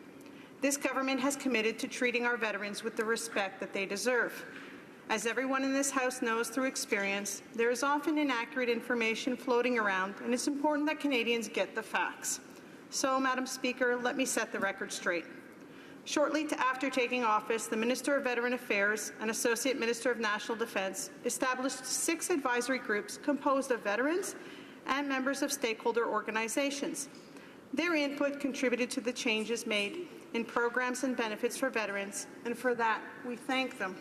This government has committed to treating our veterans with the respect that they deserve. As everyone in this House knows through experience, there is often inaccurate information floating around, and it's important that Canadians get the facts. So, Madam Speaker, let me set the record straight. Shortly after taking office, the Minister of Veteran Affairs and Associate Minister of National Defence established 6 advisory groups composed of veterans and members of stakeholder organizations. Their input contributed to the changes made in programs and benefits for veterans, and for that, we thank them.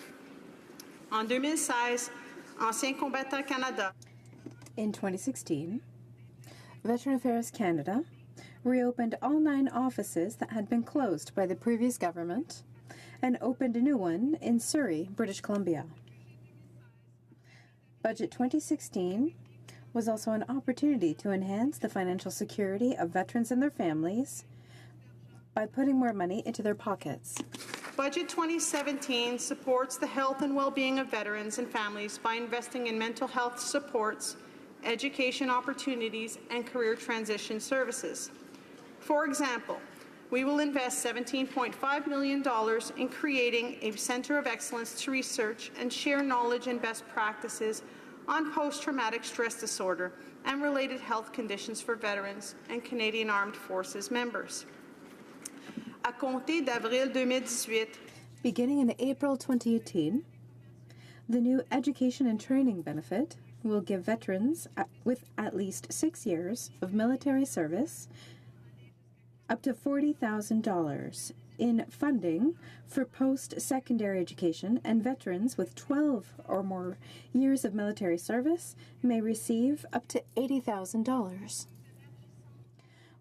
En 2016, Anciens Combattants Canada. In 2016, Veteran Affairs Canada reopened all 9 offices that had been closed by the previous government and opened a new one in Surrey, British Columbia. Budget 2016 was also an opportunity to enhance the financial security of veterans and their families by putting more money into their pockets. Budget 2017 supports the health and well-being of veterans and families by investing in mental health supports, education opportunities, and career transition services. For example, we will invest $17.5 million in creating a Centre of Excellence to research and share knowledge and best practices on post-traumatic stress disorder and related health conditions for veterans and Canadian Armed Forces members. À compter d'avril 2018, beginning in April 2018, the new Education and Training benefit will give veterans with at least 6 years of military service up to $40,000 in funding for post-secondary education, and veterans with 12 or more years of military service may receive up to $80,000.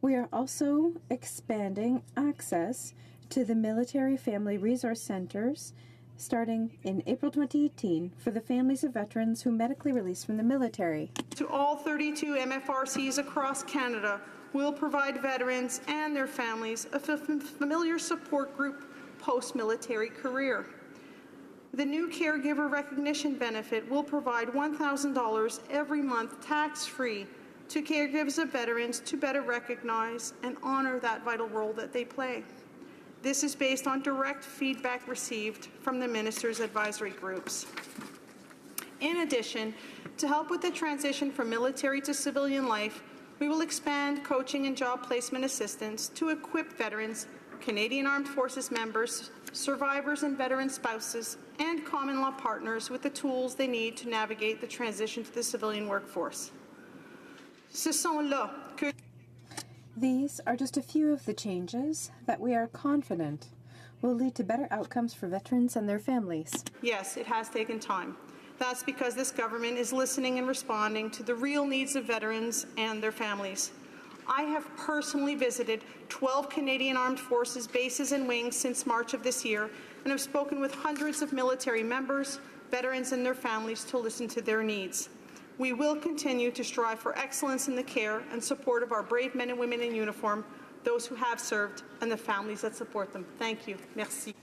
We are also expanding access to the Military Family Resource Centres starting in April 2018 for the families of veterans who medically released from the military. To all 32 MFRCs across Canada, we'll provide veterans and their families a familiar support group post-military career. The new caregiver recognition benefit will provide $1,000 every month tax-free to caregivers of veterans to better recognize and honor that vital role that they play. This is based on direct feedback received from the Minister's advisory groups. In addition, to help with the transition from military to civilian life, we will expand coaching and job placement assistance to equip veterans, Canadian Armed Forces members, survivors and veteran spouses, and common law partners with the tools they need to navigate the transition to the civilian workforce. These are just a few of the changes that we are confident will lead to better outcomes for veterans and their families. Yes, it has taken time. That's because this government is listening and responding to the real needs of veterans and their families. I have personally visited 12 Canadian Armed Forces bases and wings since March of this year and have spoken with hundreds of military members, veterans and their families to listen to their needs. We will continue to strive for excellence in the care and support of our brave men and women in uniform, those who have served, and the families that support them. Thank you. Merci.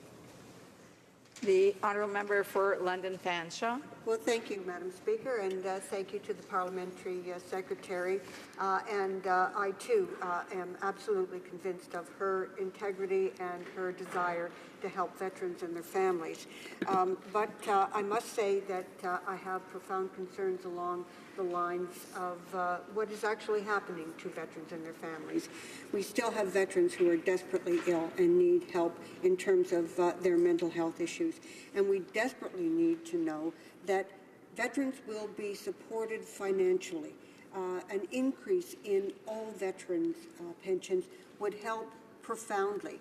The honourable member for London Fanshawe. Well, thank you, Madam Speaker, and thank you to the Parliamentary Secretary. I, too, am absolutely convinced of her integrity and her desire to help veterans and their families. But I must say that I have profound concerns along the lines of what is actually happening to veterans and their families. We still have veterans who are desperately ill and need help in terms of their mental health issues. And we desperately need to know that veterans will be supported financially. An increase in all veterans' pensions would help profoundly.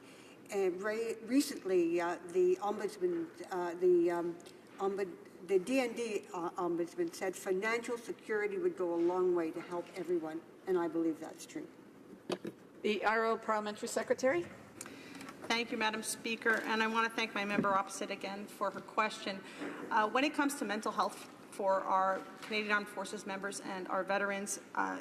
Recently, the Ombudsman, the DND Ombudsman said financial security would go a long way to help everyone, and I believe that's true. The Honourable Parliamentary Secretary. Thank you, Madam Speaker, and I want to thank my member opposite again for her question. When it comes to mental health for our Canadian Armed Forces members and our veterans.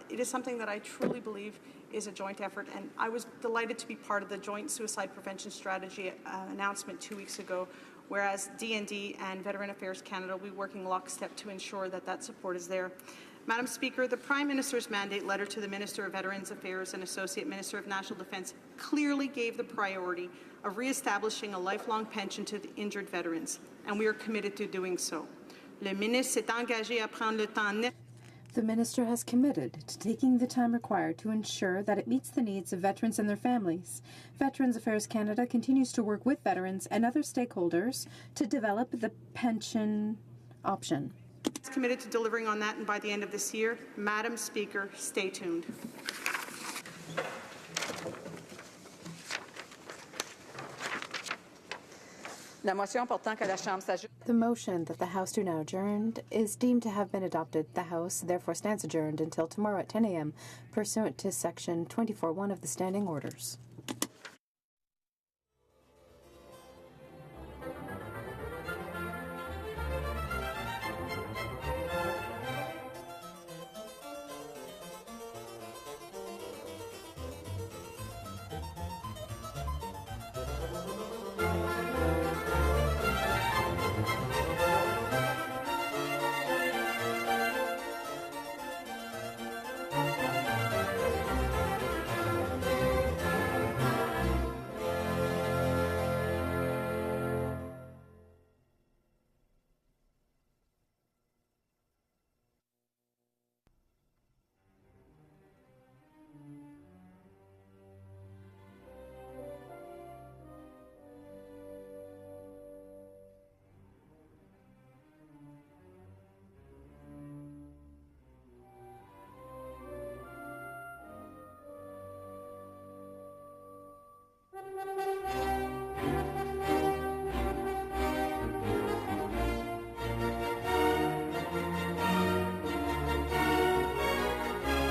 It is something that I truly believe is a joint effort, and I was delighted to be part of the Joint Suicide Prevention Strategy announcement 2 weeks ago, whereas DND and Veteran Affairs Canada will be working lockstep to ensure that that support is there. Madam Speaker, the Prime Minister's mandate letter to the Minister of Veterans Affairs and Associate Minister of National Defence clearly gave the priority of re-establishing a lifelong pension to the injured veterans, and we are committed to doing so. Le ministre s'est engagé à prendre le temps nécessaire. The Minister has committed to taking the time required to ensure that it meets the needs of veterans and their families. Veterans Affairs Canada continues to work with veterans and other stakeholders to develop the pension option. It's committed to delivering on that, and by the end of this year, Madam Speaker, stay tuned. La motion portant que la Chambre s'ajoute. The motion that the House do now adjourned is deemed to have been adopted. The House therefore stands adjourned until tomorrow at 10 a.m. pursuant to Section 24(1) of the Standing Orders.